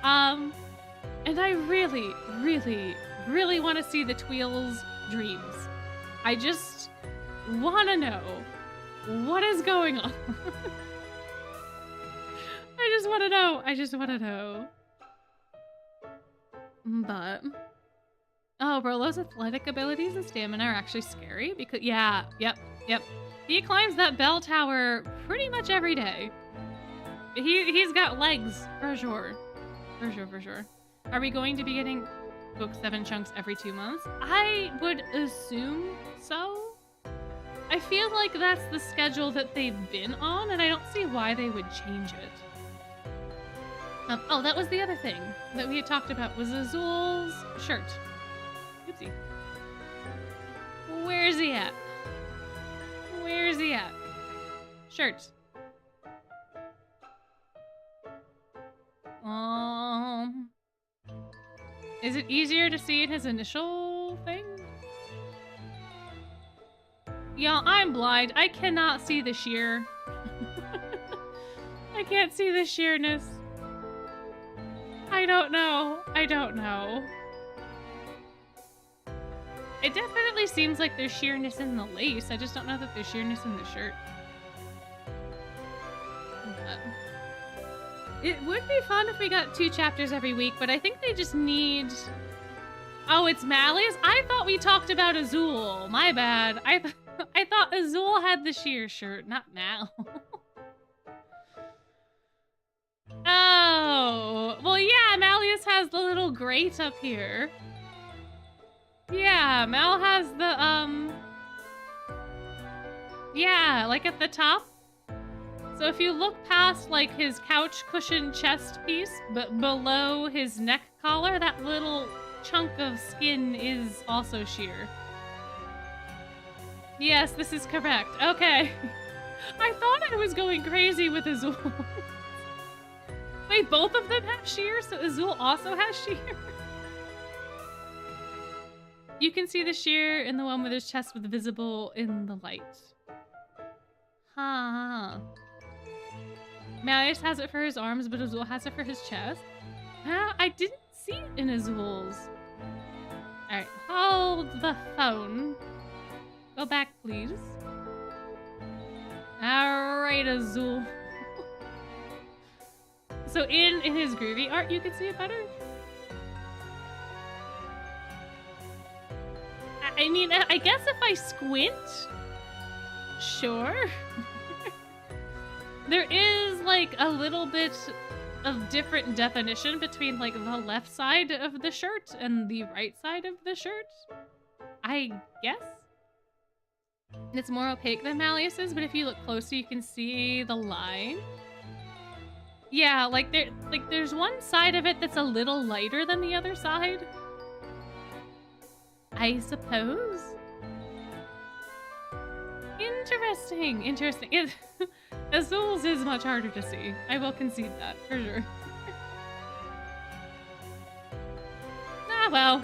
And I really want to see the Tweel's dreams. I just want to know what is going on. I just want to know. But Rolo's athletic abilities and stamina are actually scary because yep. He climbs that bell tower pretty much every day. He's got legs for sure. For sure. Are we going to be getting book 7 chunks every 2 months? I would assume so. I feel like that's the schedule that they've been on, and I don't see why they would change it. Oh, that was the other thing that we had talked about was Azul's shirt. Oopsie. Where's he at? Shirt. Is it easier to see in his initial thing? Y'all, I'm blind. I cannot see the sheer. I can't see the sheerness. I don't know. It definitely seems like there's sheerness in the lace. I just don't know that there's sheerness in the shirt. It would be fun if we got 2 chapters every week, but I think they just need... Oh, it's Mally's? I thought we talked about Azul. My bad. I thought Azul had the sheer shirt, not Mal. Oh, well, yeah, Malleus has the little grate up here. Yeah, Mal has the, yeah, like at the top. So if you look past, like, his couch cushion chest piece, but below his neck collar, that little chunk of skin is also sheer. Yes, this is correct. Okay. I thought I was going crazy with Azul. Wait, both of them have sheer, so Azul also has sheer? You can see the sheer in the one with his chest with visible in the light. Huh. Marius has it for his arms, but Azul has it for his chest. I didn't see it in Azul's. Alright, hold the phone. Go back, please. Alright, Azul. So in his groovy art, you can see it better? I mean, I guess if I squint, sure. There is like a little bit of different definition between like the left side of the shirt and the right side of the shirt, I guess. It's more opaque than Malleus's, but if you look closer, you can see the line. Yeah, there's one side of it that's a little lighter than the other side, I suppose. Interesting. Azul's is much harder to see. I will concede that, for sure. Ah, well.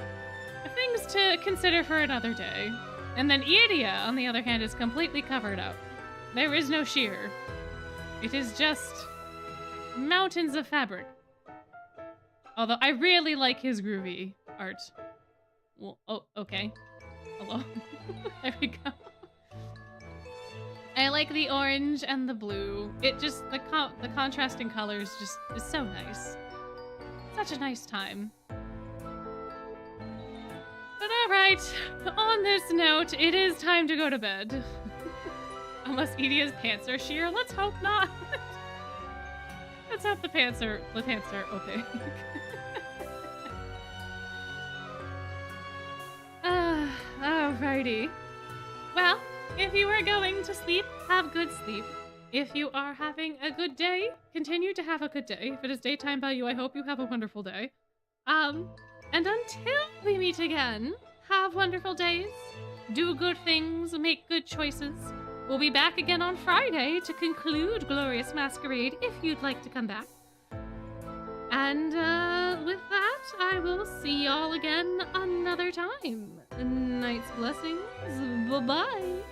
Things to consider for another day. And then Iria, on the other hand, is completely covered up. There is no sheer. It is just mountains of fabric. Although I really like his groovy art. Well, oh, okay. Hello. There we go. I like the orange and the blue. It just, the contrasting colors just is so nice. Such a nice time. But alright, on this note, it is time to go to bed. Unless Edia's pants are sheer, let's hope not. Let's hope the pants are opaque. Alrighty. Well, if you are going to sleep, have good sleep. If you are having a good day, continue to have a good day. If it is daytime by you, I hope you have a wonderful day. And until we meet again, have wonderful days, do good things, make good choices. We'll be back again on Friday to conclude Glorious Masquerade if you'd like to come back. And with that, I will see y'all again another time. Night's blessings. Bye-bye.